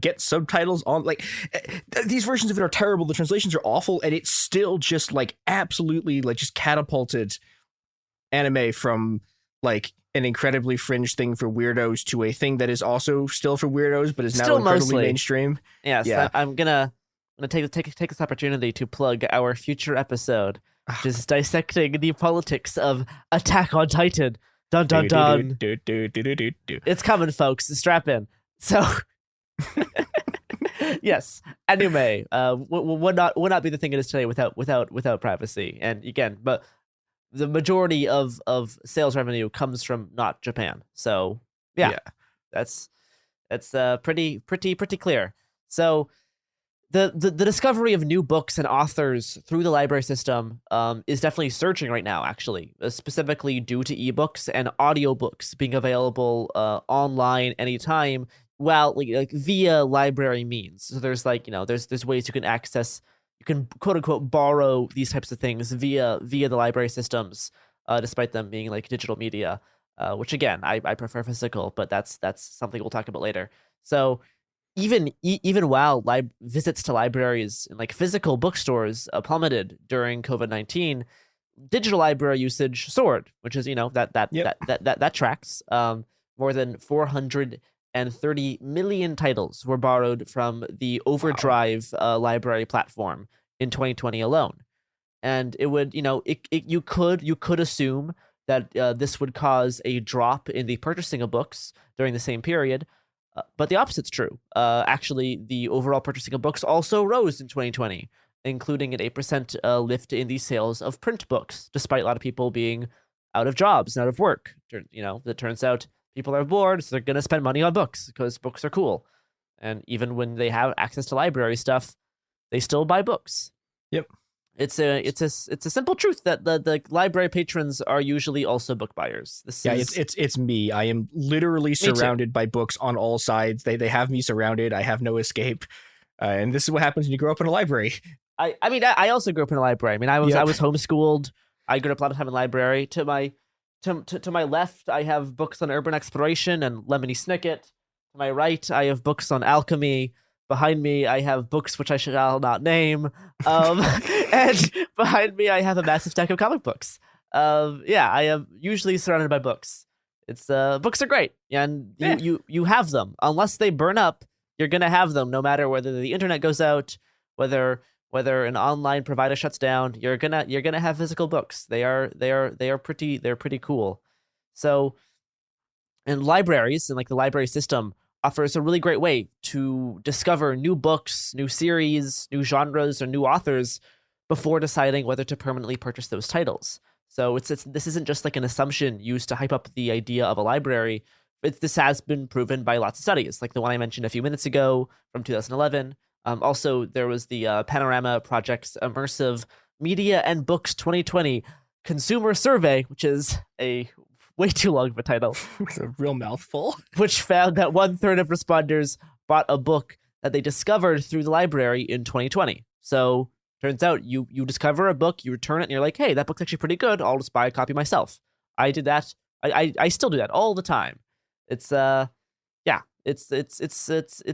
get subtitles on. Like, these versions of it are terrible. The translations are awful, and it's still just like absolutely like just catapulted anime from like an incredibly fringe thing for weirdos to a thing that is also still for weirdos, but is now Still incredibly mostly mainstream. Yes, yeah. I'm gonna take this opportunity to plug our future episode, which is dissecting the politics of Attack on Titan. Dun dun dun. It's coming, folks. Strap in. So, yes, anime would not be the thing it is today without privacy. And again, but the majority of sales revenue comes from not Japan. So yeah. that's pretty clear. So the discovery of new books and authors through the library system is definitely surging right now, actually, specifically due to ebooks and audiobooks being available online anytime, well, like via library means. So there's like, there's ways you can quote unquote borrow these types of things via the library systems, despite them being like digital media, which again, I prefer physical, but that's something we'll talk about later. So even while visits to libraries and like physical bookstores plummeted during COVID-19, digital library usage soared, which is that tracks. More than 430 million titles were borrowed from the Overdrive library platform in 2020 alone, and it would you could assume that this would cause a drop in the purchasing of books during the same period. But the opposite's true. Actually, the overall purchasing of books also rose in 2020, including an 8% lift in the sales of print books, despite a lot of people being out of jobs and out of work. It turns out people are bored, so they're going to spend money on books because books are cool. And even when they have access to library stuff, they still buy books. Yep. It's a simple truth that the library patrons are usually also book buyers. It's me. I am literally surrounded by books on all sides. They have me surrounded. I have no escape. And this is what happens when you grow up in a library. I also grew up in a library. I mean, I was homeschooled. I grew up a lot of time in the library. To my left, I have books on urban exploration and Lemony Snicket. To my right, I have books on alchemy. Behind me, I have books which I shall not name. And behind me, I have a massive stack of comic books. I am usually surrounded by books. It's books are great, and you have them. Unless they burn up, you're gonna have them no matter whether the internet goes out, whether an online provider shuts down. You're gonna have physical books. They are pretty cool. So, and libraries and like the library system offers a really great way to discover new books, new series, new genres, or new authors before deciding whether to permanently purchase those titles. So this isn't just like an assumption used to hype up the idea of a library. This has been proven by lots of studies, like the one I mentioned a few minutes ago from 2011. Also, there was the Panorama Project's Immersive Media and Books 2020 Consumer Survey, which is a way too long of a title. It's a real mouthful. Which found that 1/3 of responders bought a book that they discovered through the library in 2020. So turns out you discover a book, you return it, and you're like, hey, that book's actually pretty good. I'll just buy a copy myself. I did that. I still do that all the time. It's it's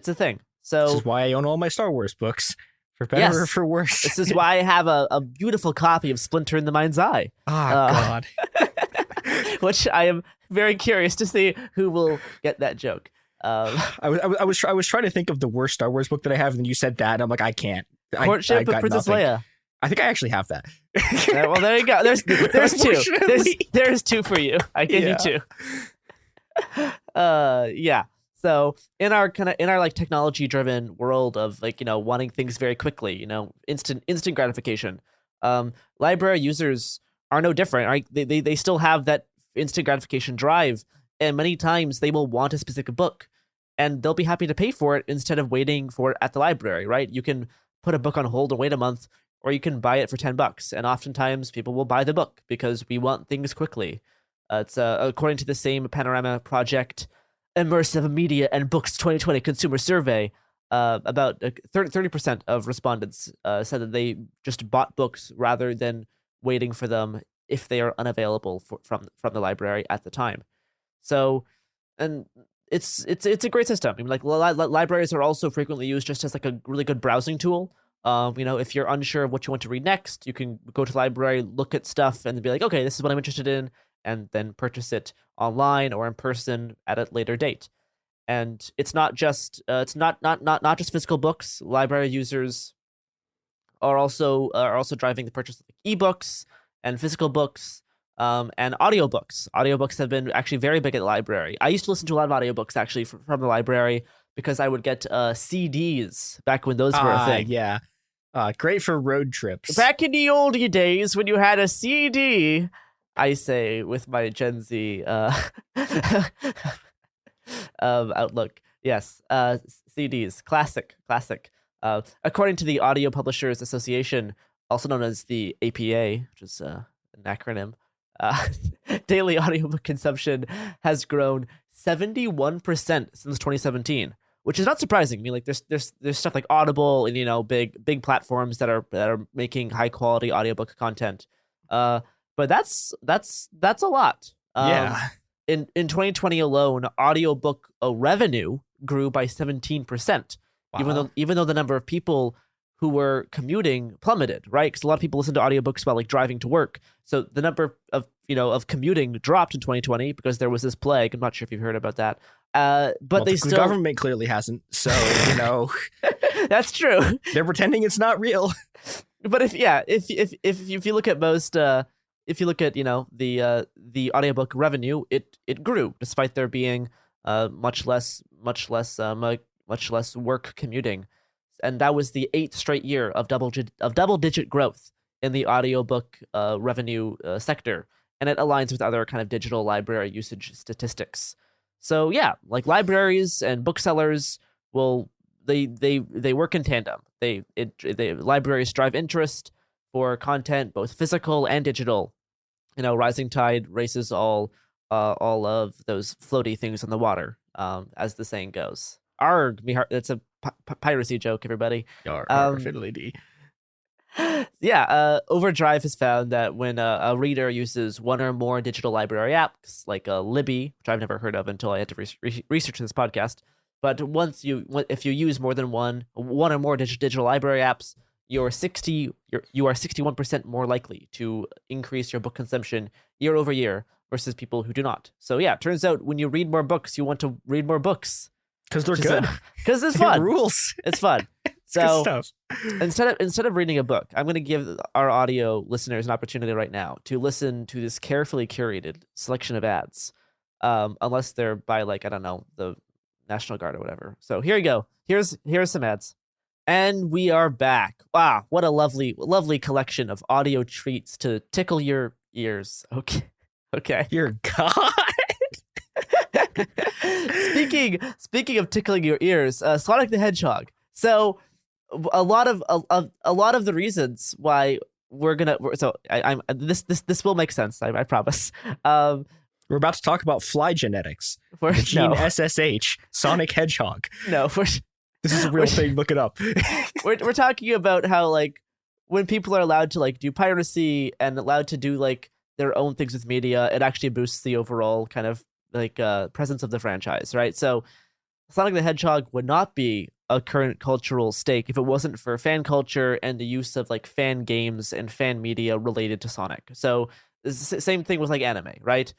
a thing. So this is why I own all my Star Wars books, for better or for worse. This is why I have a beautiful copy of Splinter in the Mind's Eye. Oh, God. Which I am very curious to see who will get that joke. I was trying to think of the worst Star Wars book that I have, and then you said that, and I'm like, I can't. Courtship of Princess Leia. I think I actually have that. Well, there you go. There's two. There's two for you. I gave you two. Yeah. So in our like technology driven world of like, wanting things very quickly, instant gratification, library users are no different, right? They still have that instant gratification drive, and many times they will want a specific book and they'll be happy to pay for it instead of waiting for it at the library, right? You can put a book on hold and wait a month, or you can buy it for $10. And oftentimes people will buy the book because we want things quickly. It's according to the same Panorama Project Immersive Media and Books 2020 Consumer Survey, about 30% of respondents said that they just bought books rather than waiting for them if they are unavailable from the library at the time. So, and it's a great system. I mean, like libraries are also frequently used just as like a really good browsing tool. If you're unsure of what you want to read next, you can go to the library, look at stuff, and be like, okay, this is what I'm interested in, and then purchase it online or in person at a later date. And it's not just not just physical books. Library users are also driving the purchase of ebooks and physical books, and audiobooks. Audiobooks have been actually very big at the library. I used to listen to a lot of audiobooks actually from the library because I would get CDs back when those were a thing. Yeah. Great for road trips. Back in the oldie days when you had a CD, I say with my Gen Z outlook. Yes, CDs, classic. According to the Audio Publishers Association, also known as the APA, which is an acronym, daily audiobook consumption has grown 71% since 2017, which is not surprising. I mean, like there's stuff like Audible and big platforms that are making high quality audiobook content. But that's a lot. Yeah. In 2020 alone, audiobook revenue grew by 17%. Wow. Even though the number of people who were commuting plummeted, right? Because a lot of people listen to audiobooks while like driving to work. So the number of commuting dropped in 2020 because there was this plague. I'm not sure if you've heard about that. But the government clearly hasn't. So that's true. They're pretending it's not real. But if you look at most if you look at the audiobook revenue, it grew despite there being much less work commuting, and that was the 8th straight year of double-digit growth in the audiobook revenue sector, and it aligns with other kind of digital library usage statistics. So yeah, like libraries and booksellers they work in tandem. Libraries drive interest for content, both physical and digital. Rising tide raises all of those floaty things in the water, as the saying goes. Arg, me heart. That's a piracy joke, everybody. Fiddly-dee. Yeah, Overdrive has found that when a reader uses one or more digital library apps, like Libby, which I've never heard of until I had to research this podcast, but if you use more than one or more digital library apps, you are 61% more likely to increase your book consumption year over year versus people who do not. So yeah, it turns out when you read more books, you want to read more books. Because they're good. Because it's fun. Rules. It's fun. So good stuff. Instead of reading a book, I'm going to give our audio listeners an opportunity right now to listen to this carefully curated selection of ads, unless they're by like, I don't know, the National Guard or whatever. So here you go. Here's some ads. And we are back. Wow, what a lovely collection of audio treats to tickle your ears. Okay. Dear God. Speaking of tickling your ears, Sonic the Hedgehog. So a lot of the reasons why this will make sense. I promise. We're about to talk about fly genetics. The gene SSH, Sonic Hedgehog. No, this is a real thing. Look it up. we're talking about how like when people are allowed to like do piracy and allowed to do like their own things with media, it actually boosts the overall kind of like presence of the franchise, right? So Sonic the Hedgehog would not be a current cultural stake if it wasn't for fan culture and the use of like fan games and fan media related to Sonic. So it's the same thing with like anime, right?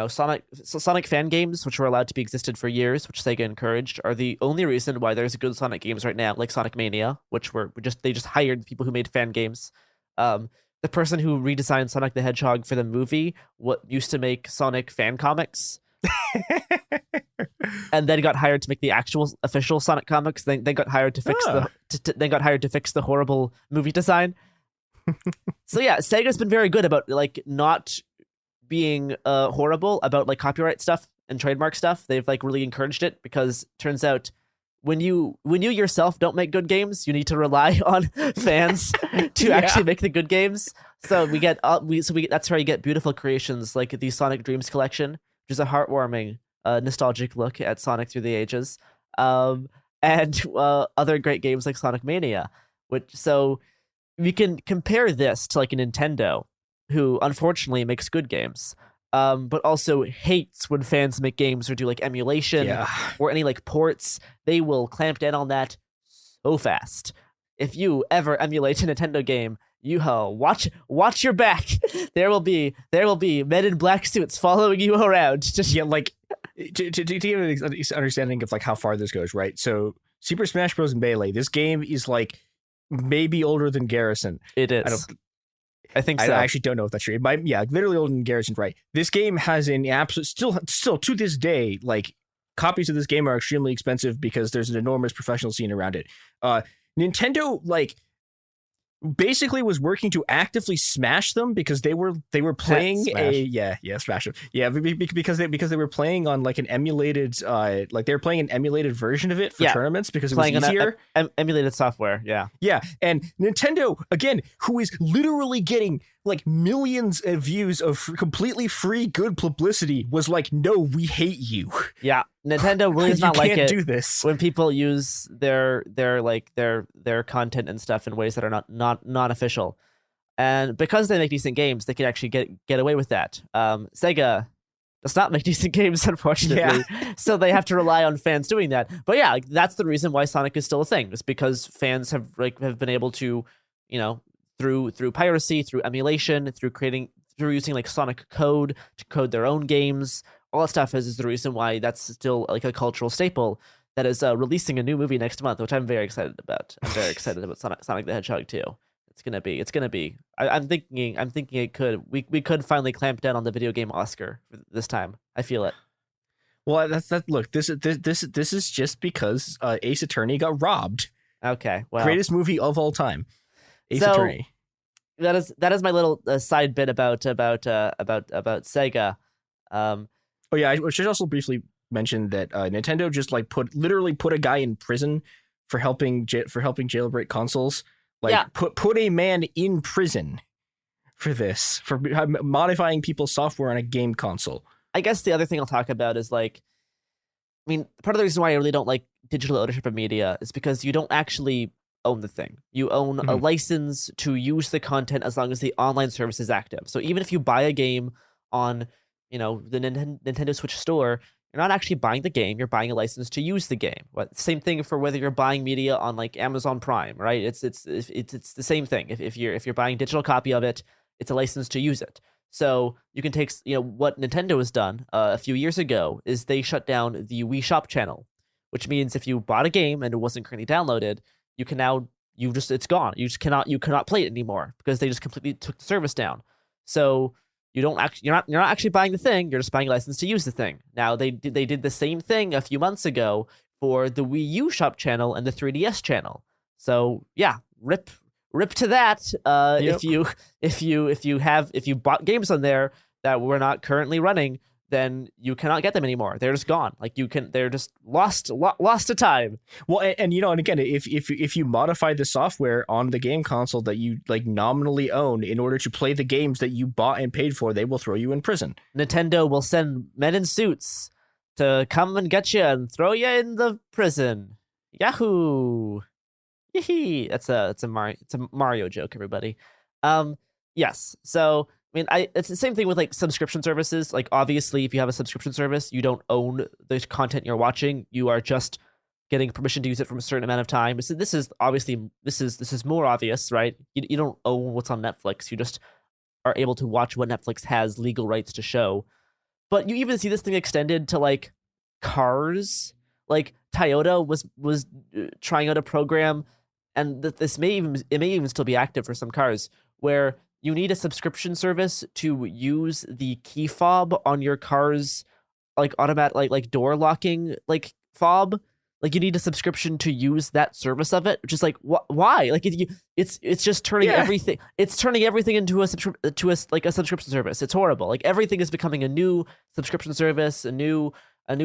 Sonic fan games, which were allowed to be existed for years, which Sega encouraged, are the only reason why there's good Sonic games right now, like Sonic Mania, which they just hired people who made fan games. The person who redesigned Sonic the Hedgehog for the movie used to make Sonic fan comics. And then got hired to make the actual official Sonic comics. Then got hired to fix the horrible movie design. So yeah, Sega's been very good about like not being horrible about like copyright stuff and trademark stuff. They've like really encouraged it because turns out when you yourself don't make good games, you need to rely on fans to actually make the good games. So that's where you get beautiful creations like the Sonic Dreams collection, which is a heartwarming, nostalgic look at Sonic through the ages, and other great games like Sonic Mania. So we can compare this to like a Nintendo, who unfortunately makes good games, but also hates when fans make games or do like emulation or any like ports. They will clamp down on that so fast. If you ever emulate a Nintendo game, you watch your back. There will be men in black suits following you around. Just like to give an understanding of like how far this goes, right? So Super Smash Bros. Melee, this game is like maybe older than Garrison. It is. I think so. I actually don't know if that's true. It might, literally older than Garrison, right? This game has an absolute, still to this day, like copies of this game are extremely expensive because there's an enormous professional scene around it. Nintendo like basically was working to actively smash them because they were playing smash them. Yeah, because they were playing on like an emulated like they were playing an emulated version of it for tournaments because it was easier. Emulated software, yeah, and Nintendo again, who is literally getting like millions of views of completely free good publicity, was like, no, we hate you. Yeah, Nintendo really does not like it. You can't do this when people use their content and stuff in ways that are not official, and because they make decent games, they can actually get away with that. Sega does not make decent games, unfortunately, so they have to rely on fans doing that. But yeah, that's the reason why Sonic is still a thing. It's because fans have been able to, through piracy, through emulation, through using like Sonic code to code their own games. All that stuff is the reason why that's still like a cultural staple that is releasing a new movie next month, which I'm very excited about. I'm very excited about Sonic the Hedgehog 2. It's gonna be. I'm thinking we could finally clamp down on the video game Oscar this time. I feel it. Well, look, this is just because Ace Attorney got robbed. Okay, well, greatest movie of all time, Ace Attorney. That is my little side bit about Sega. I should also briefly mention that Nintendo just like literally put a guy in prison for helping jailbreak consoles. Like put a man in prison for this, for modifying people's software on a game console. I guess the other thing I'll talk about is like, I mean, part of the reason why I really don't like digital ownership of media is because you don't actually own the thing. You own a license to use the content as long as the online service is active. So even if you buy a game on, the Nintendo Switch store, you're not actually buying the game, you're buying a license to use the game. Same thing for whether you're buying media on like Amazon Prime, right? It's the same thing. If you're buying a digital copy of it, it's a license to use it. So you can take, what Nintendo has done a few years ago is they shut down the Wii Shop channel, which means if you bought a game and it wasn't currently downloaded, you can now it's gone. You cannot play it anymore because they just completely took the service down. So you're not actually buying the thing. You're just buying a license to use the thing. Now they did the same thing a few months ago for the Wii U Shop channel and the 3DS channel. So yeah, rip to that. Yep. If you bought games on there that were not currently running, then you cannot get them anymore. They're just gone. They're just lost to time. Well, and again, if you modify the software on the game console that you nominally own in order to play the games that you bought and paid for, they will throw you in prison. Nintendo will send men in suits to come and get you and throw you in the prison. Yahoo! Yee! It's a Mario joke, everybody. Yes. So it's the same thing with subscription services. Obviously, if you have a subscription service, you don't own the content you're watching. You are just getting permission to use it from a certain amount of time. So this is more obvious, right? You don't own what's on Netflix. You just are able to watch what Netflix has legal rights to show. But you even see this thing extended to cars. Toyota was trying out a program, and this may even still be active for some cars, where you need a subscription service to use the key fob on your car's automatic door locking fob. You need a subscription to use that service of it, which is why? It's just turning everything. It's turning everything into a subscription service. It's horrible. Everything is becoming a new subscription service, a new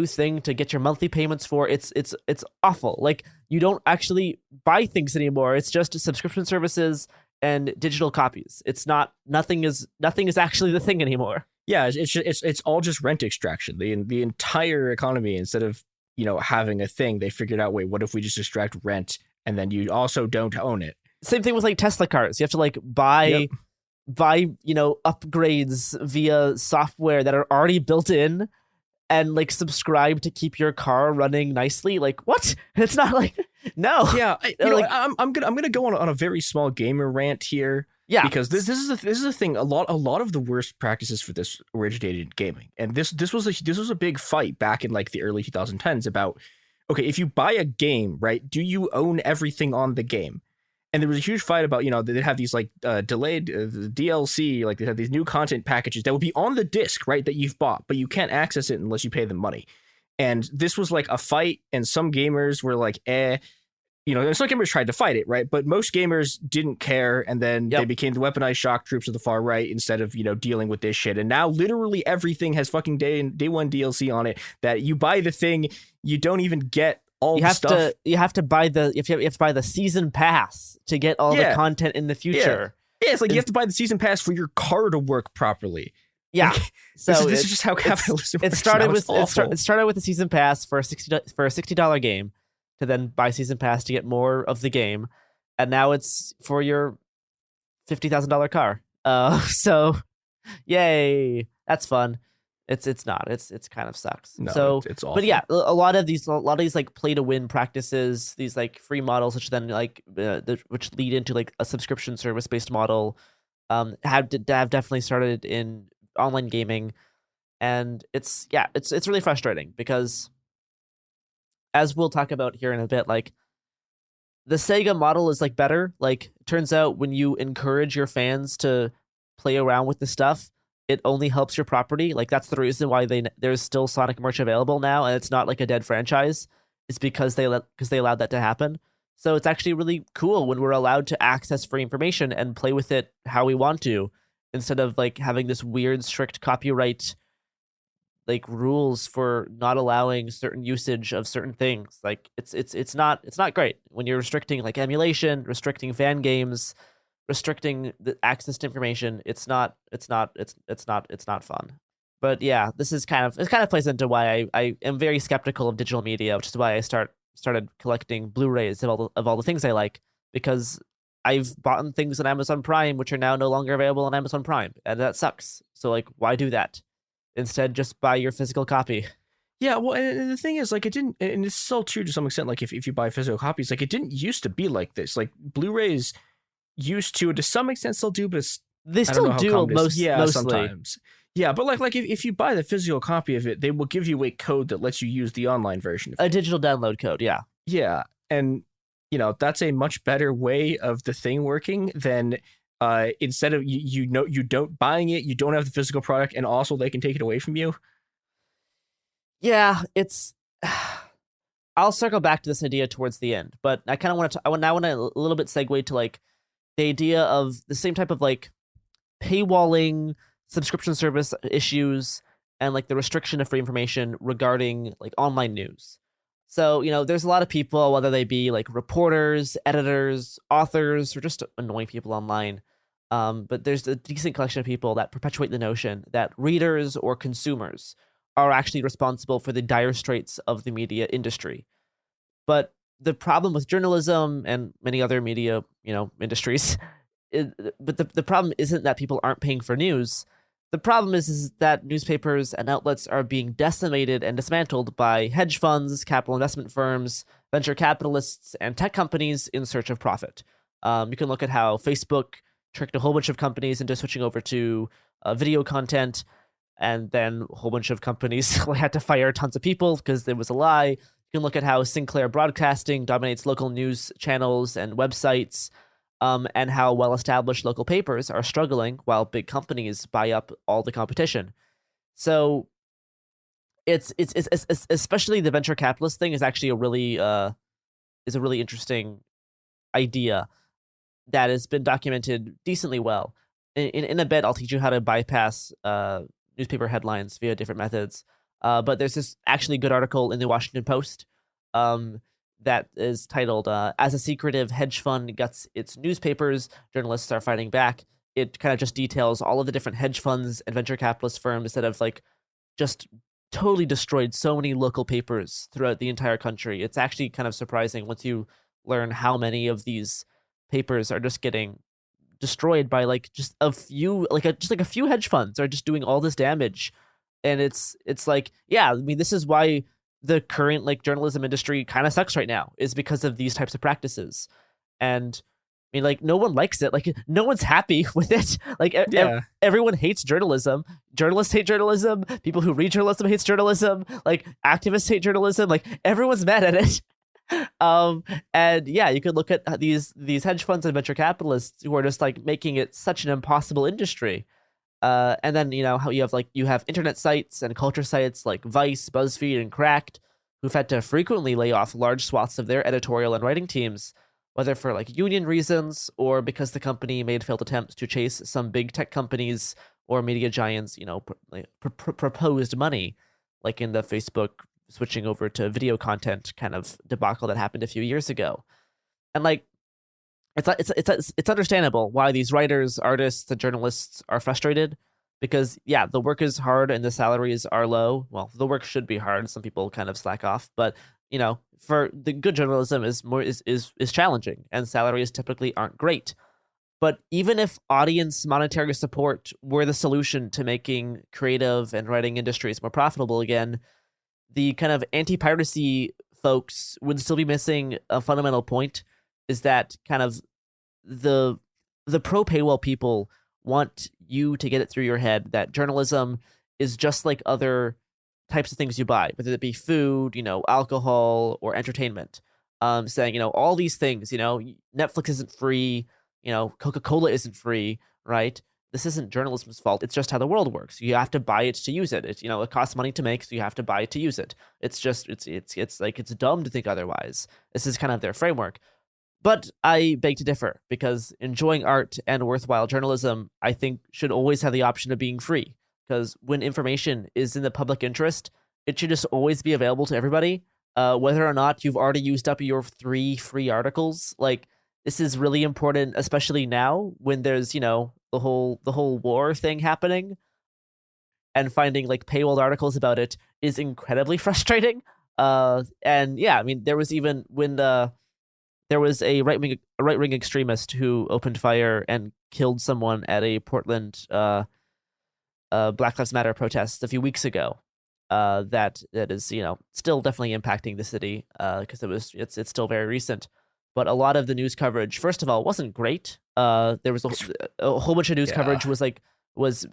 thing to get your monthly payments for. It's awful. You don't actually buy things anymore. It's just subscription services and digital copies. It's not, nothing is actually the thing anymore. Yeah, it's all just rent extraction. The entire economy, instead of having a thing, they figured out, wait, what if we just extract rent and then you also don't own it? Same thing with Tesla cars. You have to buy upgrades via software that are already built in, and subscribe to keep your car running nicely. What? It's not no. Yeah, I'm gonna go on a very small gamer rant here. Yeah, because this is the thing. A lot of the worst practices for this originated in gaming, and this was a big fight back in the early 2010s about, okay, if you buy a game, right, do you own everything on the game? And there was a huge fight about, they have these delayed DLC, they have these new content packages that will be on the disc, right, that you've bought, but you can't access it unless you pay them money. And this was a fight, and some gamers were and some gamers tried to fight it, right? But most gamers didn't care, and then they became the weaponized shock troops of the far right instead of, dealing with this shit. And now literally everything has fucking day one DLC on it that you buy the thing, you don't even get all the stuff. You have to buy the season pass to get all the content in the future. Yeah, it's you have to buy the season pass for your car to work properly. Yeah, so this is just how capitalism works. It started with the season pass for a $60 game, to then buy season pass to get more of the game, and now it's for your $50,000 car. So, yay, that's fun. It's not. It's kind of sucks. No, so it's awful. But yeah, a lot of these play to win practices, these free models, which then which lead into a subscription service based model, have definitely started in online gaming, and it's really frustrating because, as we'll talk about here in a bit, the Sega model is better. It turns out when you encourage your fans to play around with the stuff, it only helps your property. That's the reason why there's still Sonic merch available now, and it's not a dead franchise. It's because they allowed that to happen. So it's actually really cool when we're allowed to access free information and play with it how we want to, instead of having this weird strict copyright rules for not allowing certain usage of certain things. It's not great when you're restricting emulation, restricting fan games, restricting the access to information. It's not fun. But yeah, this is kind of plays into why I am very skeptical of digital media, which is why I started collecting Blu-rays of all the things I like, because I've bought things on Amazon Prime which are now no longer available on Amazon Prime, and that sucks. So why do that? Instead, just buy your physical copy. Yeah, well, and the thing is, it didn't, and it's still true to some extent, if you buy physical copies, it didn't used to be like this. Blu-rays used to some extent still do, but They I don't still know how do common it is. mostly. Sometimes. Yeah, but like if you buy the physical copy of it, they will give you a code that lets you use the online version of it. A digital download code, yeah. Yeah, and that's a much better way of the thing working than instead of you don't buying it, you don't have the physical product, and also they can take it away from you. Yeah, it's. I'll circle back to this idea towards the end, but I kind of want to. I want to a little bit segue to like the idea of the same type of like paywalling, subscription service issues, and like the restriction of free information regarding like online news. So, there's a lot of people, whether they be like reporters, editors, authors, or just annoying people online. But there's a decent collection of people that perpetuate the notion that readers or consumers are actually responsible for the dire straits of the media industry. But the problem with journalism and many other media, industries, but the problem isn't that people aren't paying for news. The problem is that newspapers and outlets are being decimated and dismantled by hedge funds, capital investment firms, venture capitalists, and tech companies in search of profit. You can look at how Facebook tricked a whole bunch of companies into switching over to video content, and then a whole bunch of companies had to fire tons of people because there was a lie. You can look at how Sinclair Broadcasting dominates local news channels and websites, and how well-established local papers are struggling while big companies buy up all the competition. So it's especially the venture capitalist thing is actually a really interesting idea that has been documented decently well. In a bit, I'll teach you how to bypass newspaper headlines via different methods. But there's this actually good article in the Washington Post that is titled, As a Secretive Hedge Fund Guts Its Newspapers, Journalists Are Fighting Back. It kind of just details all of the different hedge funds and venture capitalist firms that have like just totally destroyed so many local papers throughout the entire country. It's actually kind of surprising once you learn how many of these papers are just getting destroyed by like just a few, a few hedge funds are just doing all this damage. And it's like, yeah, I mean, this is why the current like journalism industry kind of sucks right now, is because of these types of practices. And I mean, like, no one likes it. Like, no one's happy with it. Like, everyone hates journalism. Journalists hate journalism. People who read journalism hates journalism. Like, activists hate journalism. Like, everyone's mad at it. And yeah, you could look at these hedge funds and venture capitalists who are just like making it such an impossible industry. And then, how you have internet sites and culture sites like Vice, BuzzFeed, and Cracked, who've had to frequently lay off large swaths of their editorial and writing teams, whether for like union reasons or because the company made failed attempts to chase some big tech companies or media giants, proposed money, like in the Facebook switching over to video content kind of debacle that happened a few years ago. And like, it's understandable why these writers, artists, and journalists are frustrated, because yeah, the work is hard and the salaries are low. Well, the work should be hard. Some people kind of slack off, but for the good journalism is challenging, and salaries typically aren't great. But even if audience monetary support were the solution to making creative and writing industries more profitable again, the kind of anti-piracy folks would still be missing a fundamental point. Is that kind of the pro paywall people want you to get it through your head that journalism is just like other types of things you buy, whether it be food, alcohol, or entertainment. Saying, all these things, Netflix isn't free, Coca-Cola isn't free, right? This isn't journalism's fault. It's just how the world works. You have to buy it to use it. It costs money to make, so you have to buy it to use it. It's just, it's like, it's dumb to think otherwise. This is kind of their framework. But I beg to differ, because enjoying art and worthwhile journalism, I think, should always have the option of being free. Because when information is in the public interest, it should just always be available to everybody, whether or not you've already used up your 3 free articles. Like, this is really important, especially now when there's, the whole war thing happening, and finding like paywalled articles about it is incredibly frustrating. And yeah, I mean, there was even when there was a right-wing extremist who opened fire and killed someone at a Portland Black Lives Matter protest a few weeks ago. That is, still definitely impacting the city because it's still very recent. But a lot of the news coverage, first of all, wasn't great. There was a whole bunch of news coverage was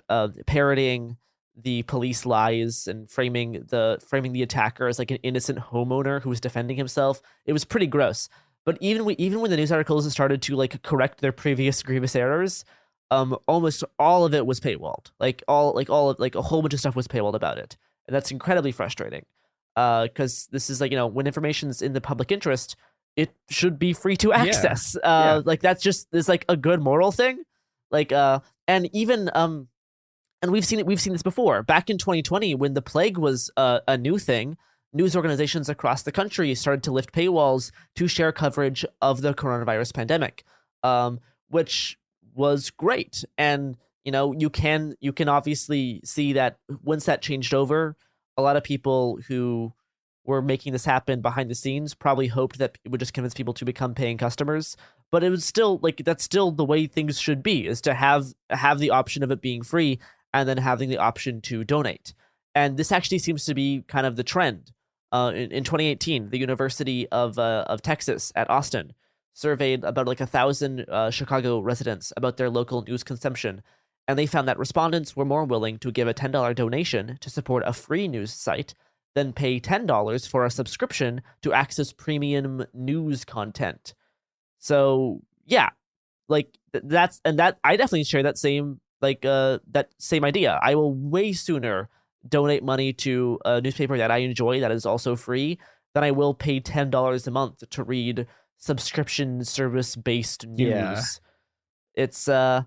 parroting the police lies and framing the attacker as like an innocent homeowner who was defending himself. It was pretty gross. But even when the news articles started to like correct their previous grievous errors, almost all of it was paywalled. Like a whole bunch of stuff was paywalled about it, and that's incredibly frustrating. Because this is like, when information's in the public interest, it should be free to access. Like that's like a good moral thing. Like and even and we've seen this before. Back in 2020, when the plague was a new thing, news organizations across the country started to lift paywalls to share coverage of the coronavirus pandemic, which was great. And you can obviously see that once that changed over, a lot of people who were making this happen behind the scenes probably hoped that it would just convince people to become paying customers. But it was still like, that's still the way things should be, is to have the option of it being free and then having the option to donate. And this actually seems to be kind of the trend. In 2018, the University of Texas at Austin surveyed about 1,000 Chicago residents about their local news consumption, and they found that respondents were more willing to give a $10 donation to support a free news site than pay $10 for a subscription to access premium news content. So yeah, like that's I definitely share that same idea. I will way sooner donate money to a newspaper that I enjoy that is also free than I will pay $10 a month to read subscription service based news. Yeah.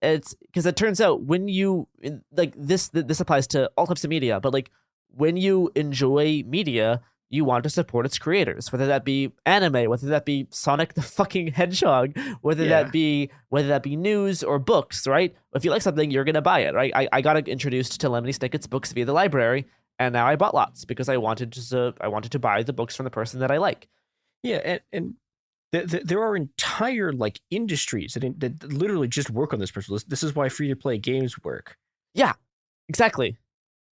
It's because it turns out when you this applies to all types of media, but like when you enjoy media, you want to support its creators, whether that be anime, whether that be Sonic the fucking Hedgehog, whether that be news or books, right? If you like something, you're gonna buy it, right? I got introduced to Lemony Snicket's books via the library, and now I bought lots because I wanted to buy the books from the person that I like. Yeah, and there are entire like industries that literally just work on this principle. This is why free to play games work. Yeah, exactly.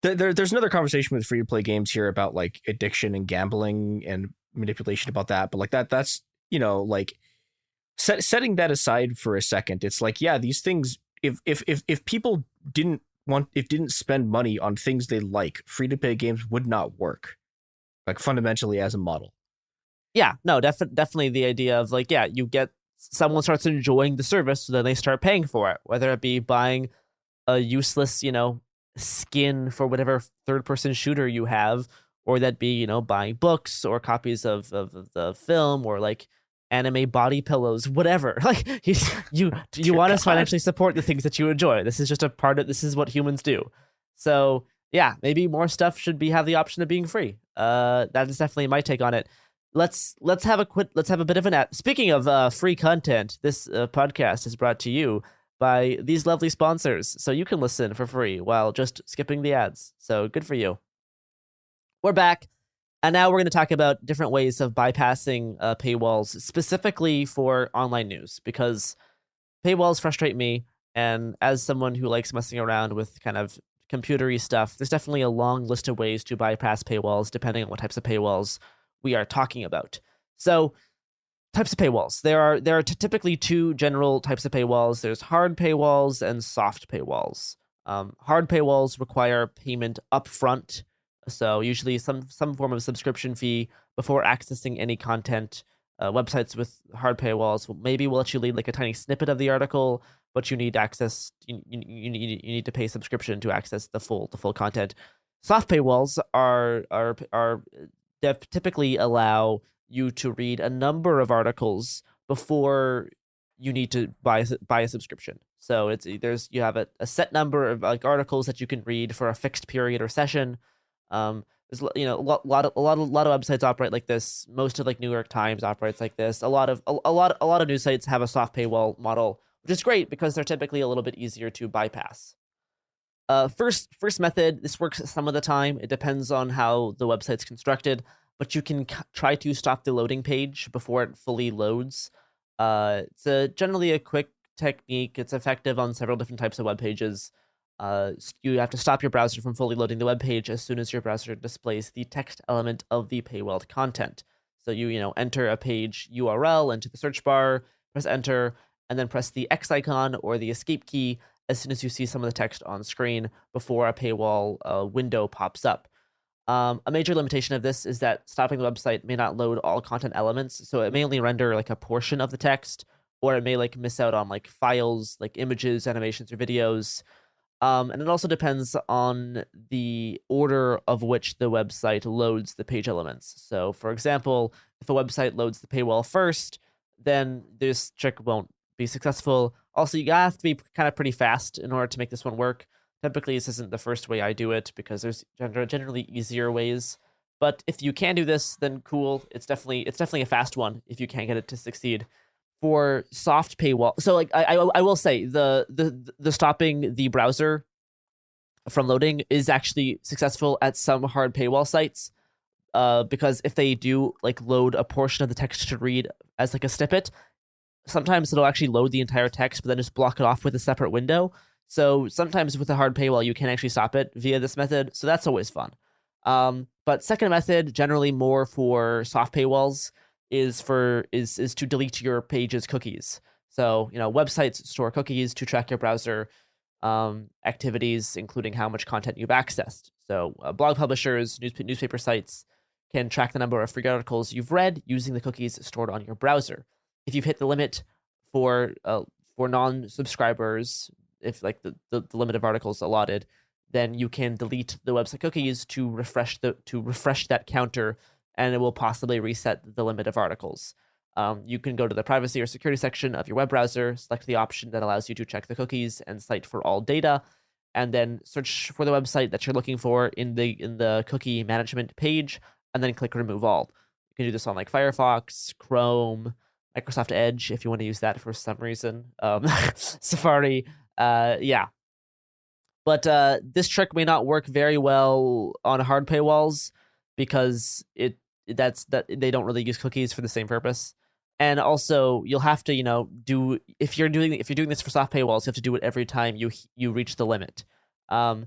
There's another conversation with free to play games here about like addiction and gambling and manipulation about that, but like that's like setting that aside for a second. It's like, yeah, these things, if people didn't spend money on things they like, free to play games would not work, like fundamentally as a model. Yeah, no, definitely the idea of like, yeah, you get someone starts enjoying the service, so then they start paying for it, whether it be buying a useless, skin for whatever third-person shooter you have, or that be, buying books or copies of the film, or like anime body pillows, whatever. Like you want to financially support the things that you enjoy. This is just this is what humans do. So yeah, maybe more stuff should have the option of being free. That is definitely my take on it. Let's have a bit of an ad. Speaking of free content, this podcast is brought to you by these lovely sponsors, so you can listen for free while just skipping the ads. So good for you. We're back, and now we're going to talk about different ways of bypassing paywalls, specifically for online news, because paywalls frustrate me, and as someone who likes messing around with kind of computery stuff, there's definitely a long list of ways to bypass paywalls, depending on what types of paywalls we are talking about. So types of paywalls. There are typically two general types of paywalls. There's hard paywalls and soft paywalls. Hard paywalls require payment upfront, so usually some form of subscription fee before accessing any content. Websites with hard paywalls maybe will let you read like a tiny snippet of the article, but you need access. You need to pay subscription to access the full content. Soft paywalls are typically allow you to read a number of articles before you need to buy a subscription. So you have a set number of like articles that you can read for a fixed period or session. There's a lot of websites operate like this. Most of like New York Times operates like this. A lot of news sites have a soft paywall model, which is great because they're typically a little bit easier to bypass. First method, this works some of the time. It depends on how the website's constructed, but you can try to stop the loading page before it fully loads. It's generally a quick technique. It's effective on several different types of web pages. You have to stop your browser from fully loading the web page as soon as your browser displays the text element of the paywalled content. So you enter a page URL into the search bar, press enter, and then press the X icon or the escape key as soon as you see some of the text on screen before a paywall window pops up. A major limitation of this is that stopping the website may not load all content elements, so it may only render like a portion of the text, or it may like miss out on like files, like images, animations, or videos. And it also depends on the order of which the website loads the page elements. So, for example, if a website loads the paywall first, then this trick won't be successful. Also, you have to be kind of pretty fast in order to make this one work. Typically, this isn't the first way I do it because there's generally easier ways. But if you can do this, then cool. It's definitely a fast one if you can get it to succeed. For soft paywall, so like I will say the stopping the browser from loading is actually successful at some hard paywall sites, because if they do like load a portion of the text to read as like a snippet, sometimes it'll actually load the entire text, but then just block it off with a separate window. So sometimes with a hard paywall, you can actually stop it via this method. So that's always fun. But second method, generally more for soft paywalls, is to delete your page's cookies. So, websites store cookies to track your browser activities, including how much content you've accessed. So blog publishers, newspaper sites can track the number of free articles you've read using the cookies stored on your browser. If you've hit the limit for non-subscribers, if like the limit of articles allotted, then you can delete the website cookies to refresh that counter, and it will possibly reset the limit of articles. You can go to the privacy or security section of your web browser, select the option that allows you to check the cookies and cite for all data, and then search for the website that you're looking for in the cookie management page, and then click remove all. You can do this on like Firefox, Chrome, Microsoft Edge if you want to use that for some reason, Safari, yeah. But this trick may not work very well on hard paywalls because they don't really use cookies for the same purpose. And also you'll have to, if you're doing this for soft paywalls, you have to do it every time you reach the limit. And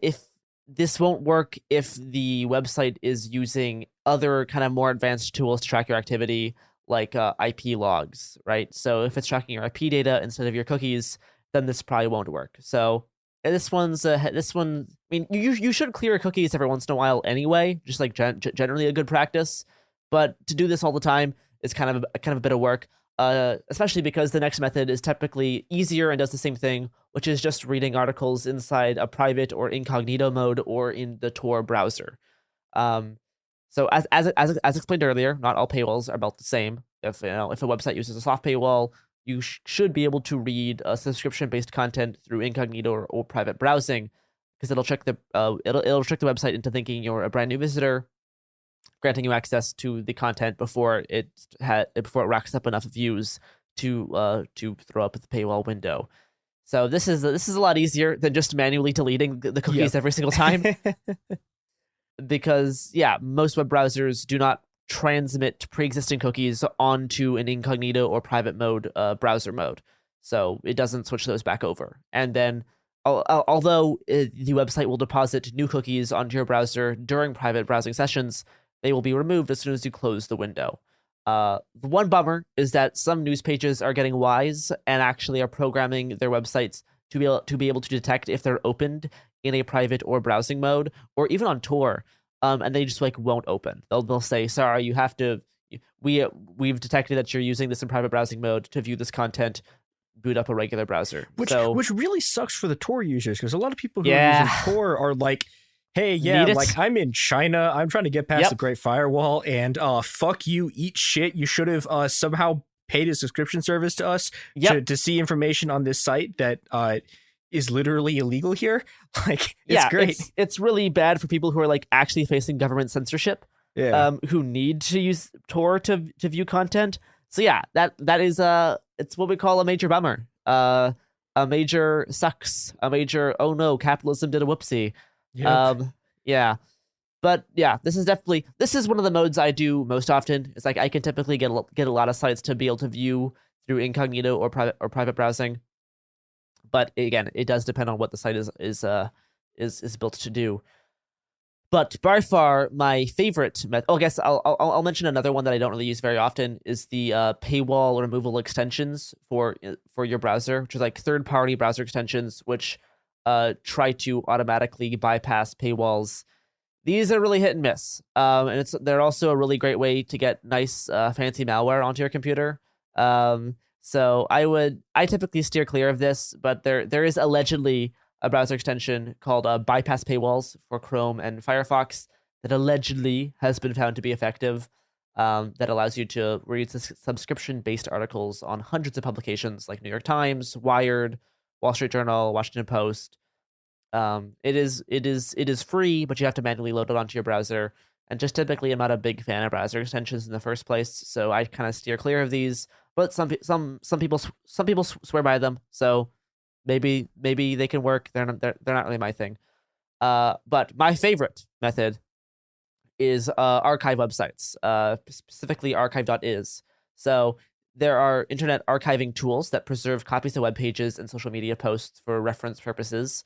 if this won't work if the website is using other kind of more advanced tools to track your activity, like IP logs, right? So if it's tracking your IP data instead of your cookies, then this probably won't work. So this one, I mean, you should clear cookies every once in a while anyway, just like generally a good practice. But to do this all the time is kind of a bit of work, especially because the next method is typically easier and does the same thing, which is just reading articles inside a private or incognito mode or in the Tor browser. So as explained earlier, not all paywalls are about the same. If a website uses a soft paywall, you should be able to read subscription-based content through incognito or private browsing, because it'll trick the website into thinking you're a brand new visitor, granting you access to the content before it racks up enough views to throw up at the paywall window. So this is a lot easier than just manually deleting the cookies every single time, because most web browsers do not transmit pre-existing cookies onto an incognito or private mode browser mode, so it doesn't switch those back over. And then although the website will deposit new cookies onto your browser during private browsing sessions, they will be removed as soon as you close the window. The one bummer is that some news pages are getting wise and actually are programming their websites to be able to detect if they're opened in a private or browsing mode, or even on Tor. And they just won't open. They'll say, sorry, you have to. We've detected that you're using this in private browsing mode to view this content. Boot up a regular browser. Which really sucks for the Tor users, because a lot of people who are using Tor are like, hey, I'm in China. I'm trying to get past the Great Firewall, and fuck you, eat shit. You should have somehow paid a subscription service to us to see information on this site that is literally illegal here. It's great. It's really bad for people who are actually facing government censorship, who need to use Tor to view content. So that is it's what we call a major bummer. A major sucks. A major, oh no, capitalism did a whoopsie. Yep. But this is one of the modes I do most often. It's I can typically get a lot of sites to be able to view through incognito or private browsing. But again, it does depend on what the site is built to do. But by far my favorite method. Oh, I guess I'll mention another one that I don't really use very often is the paywall removal extensions for your browser, which is like third-party browser extensions, which try to automatically bypass paywalls. These are really hit and miss, and they're also a really great way to get nice fancy malware onto your computer. So I typically steer clear of this, but there is allegedly a browser extension called Bypass Paywalls for Chrome and Firefox that allegedly has been found to be effective, that allows you to read subscription-based articles on hundreds of publications like New York Times, Wired, Wall Street Journal, Washington Post. It is free, but you have to manually load it onto your browser. And just typically, I'm not a big fan of browser extensions in the first place, so I kind of steer clear of these. But some people swear by them, so maybe they can work. They're not really my thing. But my favorite method is archive websites, specifically archive.is. So there are internet archiving tools that preserve copies of web pages and social media posts for reference purposes.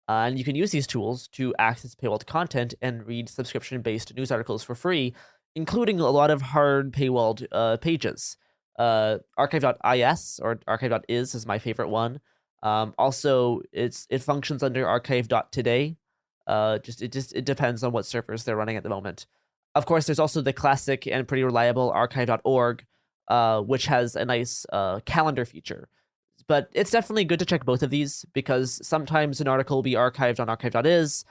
And you can use these tools to access paywalled content and read subscription-based news articles for free, including a lot of hard paywalled pages. Archive.is or archive.is is my favorite one. Also, it functions under archive.today. It depends on what servers they're running at the moment. Of course, there's also the classic and pretty reliable archive.org, which has a nice calendar feature. But it's definitely good to check both of these because sometimes an article will be archived on archive.is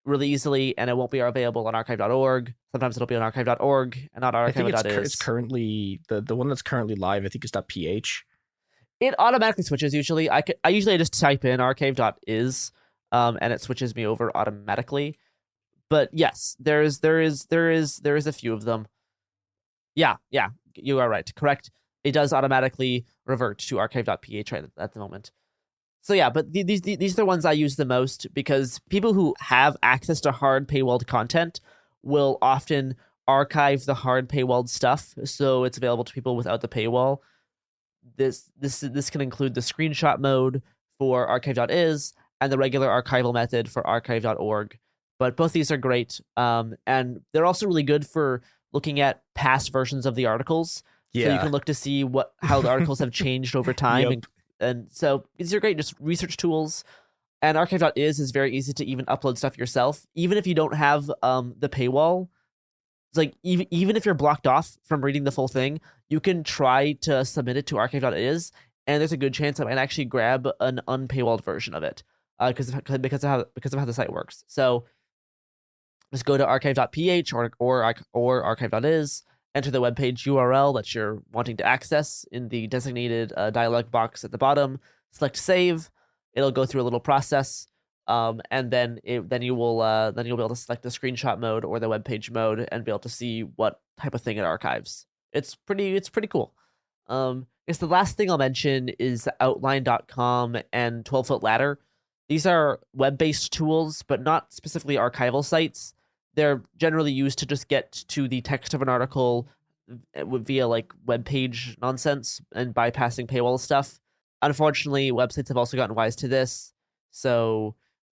really easily and it won't be available on archive.org. Sometimes it'll be on archive.org and not archive.is. I think it's currently the one that's currently live. I think is .ph. It automatically switches usually. I usually just type in archive.is and it switches me over automatically. But yes, there is a few of them. Yeah, you are right. Correct. It does automatically revert to archive.ph right at the moment. So yeah, but these are the ones I use the most because people who have access to hard paywalled content will often archive the hard paywalled stuff so it's available to people without the paywall. This can include the screenshot mode for archive.is and the regular archival method for archive.org. But both these are great, and they're also really good for looking at past versions of the articles. Yeah. So you can look to see how the articles have changed over time. Yep. And so these are great, just research tools. And archive.is is very easy to even upload stuff yourself. Even if you don't have the paywall, it's like even if you're blocked off from reading the full thing, you can try to submit it to archive.is, and there's a good chance I might actually grab an unpaywalled version of it because of how the site works. So just go to archive.ph or archive.is. Enter the webpage URL that you're wanting to access in the designated dialog box at the bottom. Select save. It'll go through a little process, and then you'll be able to select the screenshot mode or the webpage mode and be able to see what type of thing it archives. It's pretty cool. I guess the last thing I'll mention is Outline.com and 12-Foot Ladder. These are web-based tools, but not specifically archival sites. They're generally used to just get to the text of an article via like web page nonsense and bypassing paywall stuff. Unfortunately, websites have also gotten wise to this. So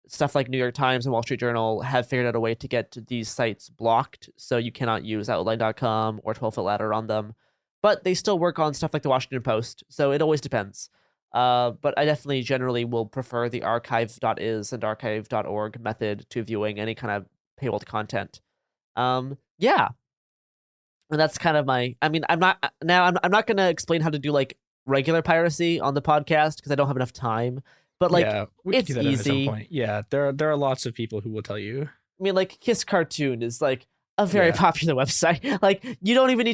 stuff like New York Times and Wall Street Journal have figured out a way to get these sites blocked. So you cannot use Outline.com or 12-Foot Ladder on them. But they still work on stuff like the Washington Post. So it always depends. But I definitely generally will prefer the archive.is and archive.org method to viewing any kind of paywalled content. Yeah, and that's kind of my. I mean, I'm not going to explain how to do like regular piracy on the podcast because I don't have enough time. But like, yeah, it's easy. At some point. Yeah, there are lots of people who will tell you. I mean, like Kiss Cartoon is like a very popular website. Like you don't even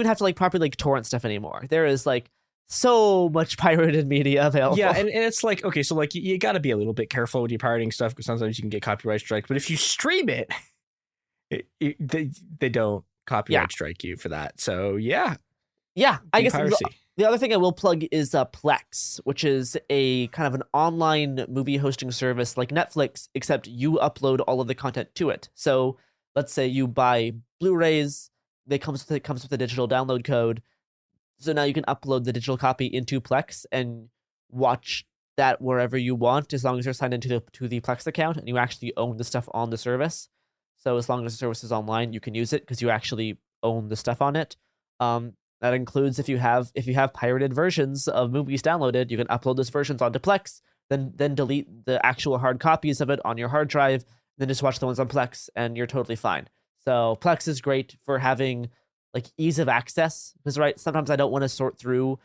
have to properly torrent stuff anymore. There is like so much pirated media available. Yeah, and it's like, okay, so like you got to be a little bit careful when you're pirating stuff because sometimes you can get copyright strikes. But if you stream it, they don't copyright strike you for that. So yeah, I guess the other thing I will plug is Plex, which is a kind of an online movie hosting service like Netflix, except you upload all of the content to it. So let's say you buy Blu-rays, it comes with a digital download code. So now you can upload the digital copy into Plex and watch that wherever you want, as long as you're signed into the Plex account and you actually own the stuff on the service. So as long as the service is online, you can use it because you actually own the stuff on it. That includes if you have pirated versions of movies downloaded, you can upload those versions onto Plex, then delete the actual hard copies of it on your hard drive, then just watch the ones on Plex, and you're totally fine. So Plex is great for having like ease of access, because sometimes I don't want to sort through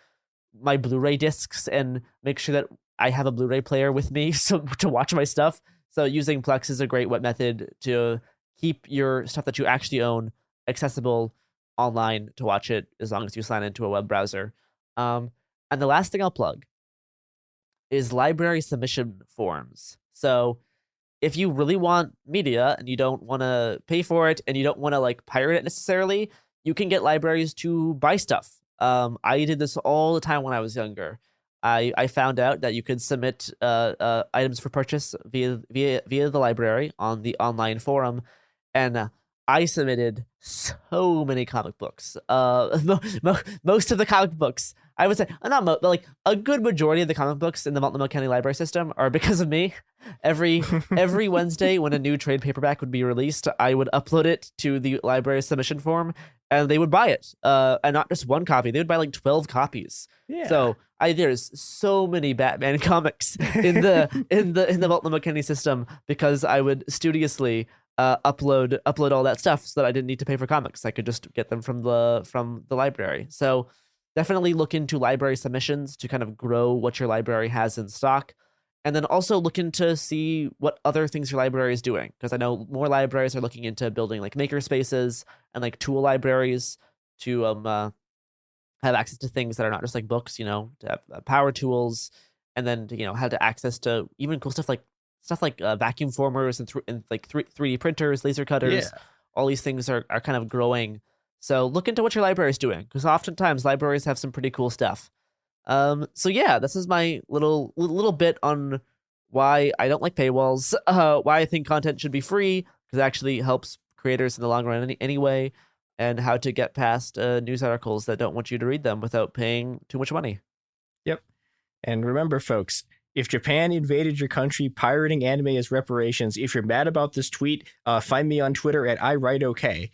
my Blu-ray discs and make sure that I have a Blu-ray player with me to watch my stuff. So using Plex is a great method to keep your stuff that you actually own accessible online to watch it as long as you sign into a web browser. And the last thing I'll plug is library submission forms. So if you really want media and you don't want to pay for it and you don't want to like pirate it necessarily, you can get libraries to buy stuff. I did this all the time when I was younger. I found out that you could submit items for purchase via the library on the online forum, and I submitted so many comic books. Most of the comic books, I would say, like a good majority of the comic books in the Multnomah County Library system are because of me. Every Wednesday when a new trade paperback would be released, I would upload it to the library submission form, and they would buy it. And not just one copy; they would buy like 12 copies. Yeah. So there's so many Batman comics in the Multnomah County system because I would studiously upload all that stuff so that I didn't need to pay for comics. I could just get them from the library. So definitely look into library submissions to kind of grow what your library has in stock. And then also look into see what other things your library is doing. Because I know more libraries are looking into building like maker spaces and like tool libraries to have access to things that are not just like books, to have power tools, and then have access to even cool stuff like vacuum formers and 3D printers, laser cutters. Yeah. All these things are kind of growing. So look into what your library is doing, because oftentimes libraries have some pretty cool stuff. So yeah, this is my little bit on why I don't like paywalls, why I think content should be free, because it actually helps creators in the long run anyway, and how to get past news articles that don't want you to read them without paying too much money. Yep. And remember, folks, if Japan invaded your country, pirating anime is reparations. If you're mad about this tweet, find me on Twitter at iWriteOK.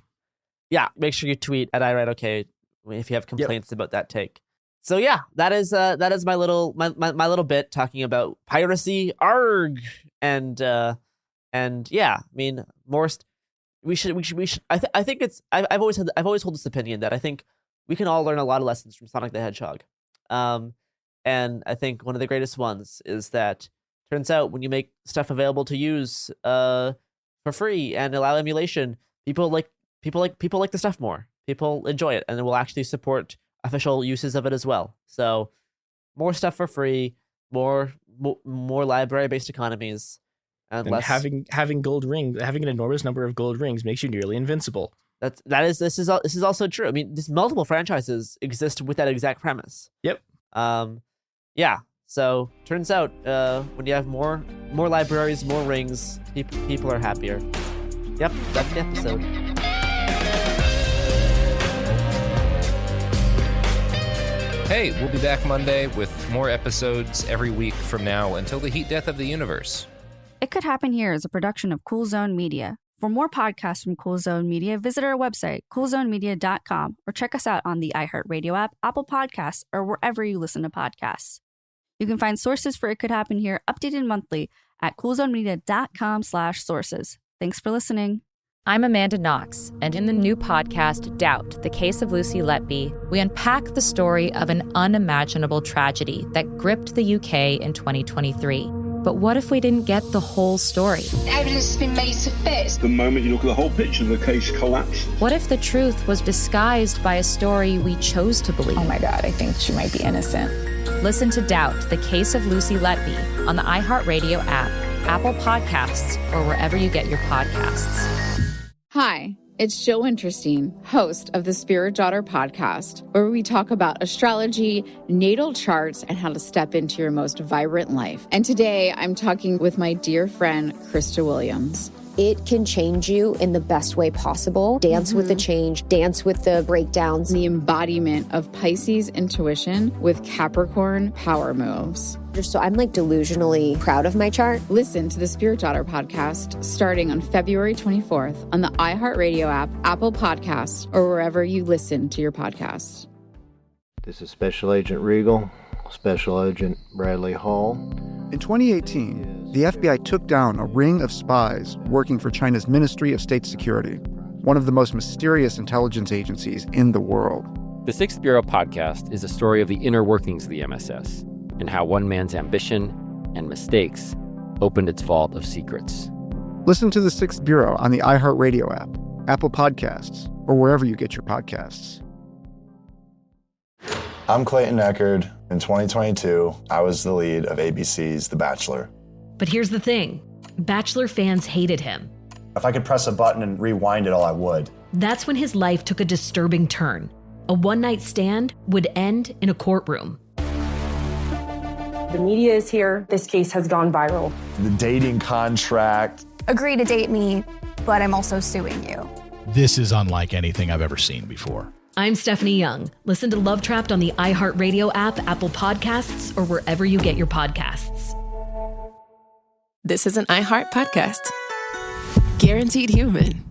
Yeah, make sure you tweet at iWriteOK if you have complaints about that take. So yeah, that is my little bit talking about piracy, arg, and yeah, I mean, we should. I think it's. I've always held this opinion that I think we can all learn a lot of lessons from Sonic the Hedgehog. And I think one of the greatest ones is that turns out when you make stuff available to use for free and allow emulation, people like the stuff more. People enjoy it, and will actually support official uses of it as well. So more stuff for free, more library-based economies, and less having gold rings, having an enormous number of gold rings makes you nearly invincible. This is also true. I mean, multiple franchises exist with that exact premise. Yep. Yeah. So turns out when you have more libraries, more rings, people are happier. Yep. That's the episode. Hey, we'll be back Monday with more episodes every week from now until the heat death of the universe. It Could Happen Here is a production of Cool Zone Media. For more podcasts from Cool Zone Media, visit our website, coolzonemedia.com, or check us out on the iHeartRadio app, Apple Podcasts, or wherever you listen to podcasts. You can find sources for It Could Happen Here updated monthly at coolzonemedia.com/sources. Thanks for listening. I'm Amanda Knox, and in the new podcast, Doubt, the Case of Lucy Letby, we unpack the story of an unimaginable tragedy that gripped the UK in 2023. But what if we didn't get the whole story? Evidence has been made to fit. The moment you look at the whole picture, the case collapses. What if the truth was disguised by a story we chose to believe? Oh my God, I think she might be innocent. Listen to Doubt, the Case of Lucy Letby on the iHeartRadio app, Apple Podcasts, or wherever you get your podcasts. Hi, it's Jill Winterstein, host of the Spirit Daughter podcast, where we talk about astrology, natal charts, and how to step into your most vibrant life. And today I'm talking with my dear friend, Krista Williams. It can change you in the best way possible. Dance with the change, dance with the breakdowns. The embodiment of Pisces intuition with Capricorn power moves. So I'm like delusionally proud of my chart. Listen to the Spirit Daughter podcast starting on February 24th on the iHeartRadio app, Apple Podcasts, or wherever you listen to your podcasts. This is Special Agent Regal, Special Agent Bradley Hall. In 2018, the FBI took down a ring of spies working for China's Ministry of State Security, one of the most mysterious intelligence agencies in the world. The Sixth Bureau podcast is a story of the inner workings of the MSS and how one man's ambition and mistakes opened its vault of secrets. Listen to The Sixth Bureau on the iHeartRadio app, Apple Podcasts, or wherever you get your podcasts. I'm Clayton Echard. In 2022, I was the lead of ABC's The Bachelor. But here's the thing. Bachelor fans hated him. If I could press a button and rewind it all, I would. That's when his life took a disturbing turn. A one-night stand would end in a courtroom. The media is here. This case has gone viral. The dating contract. Agree to date me, but I'm also suing you. This is unlike anything I've ever seen before. I'm Stephanie Young. Listen to Love Trapped on the iHeartRadio app, Apple Podcasts, or wherever you get your podcasts. This is an iHeart podcast. Guaranteed Human.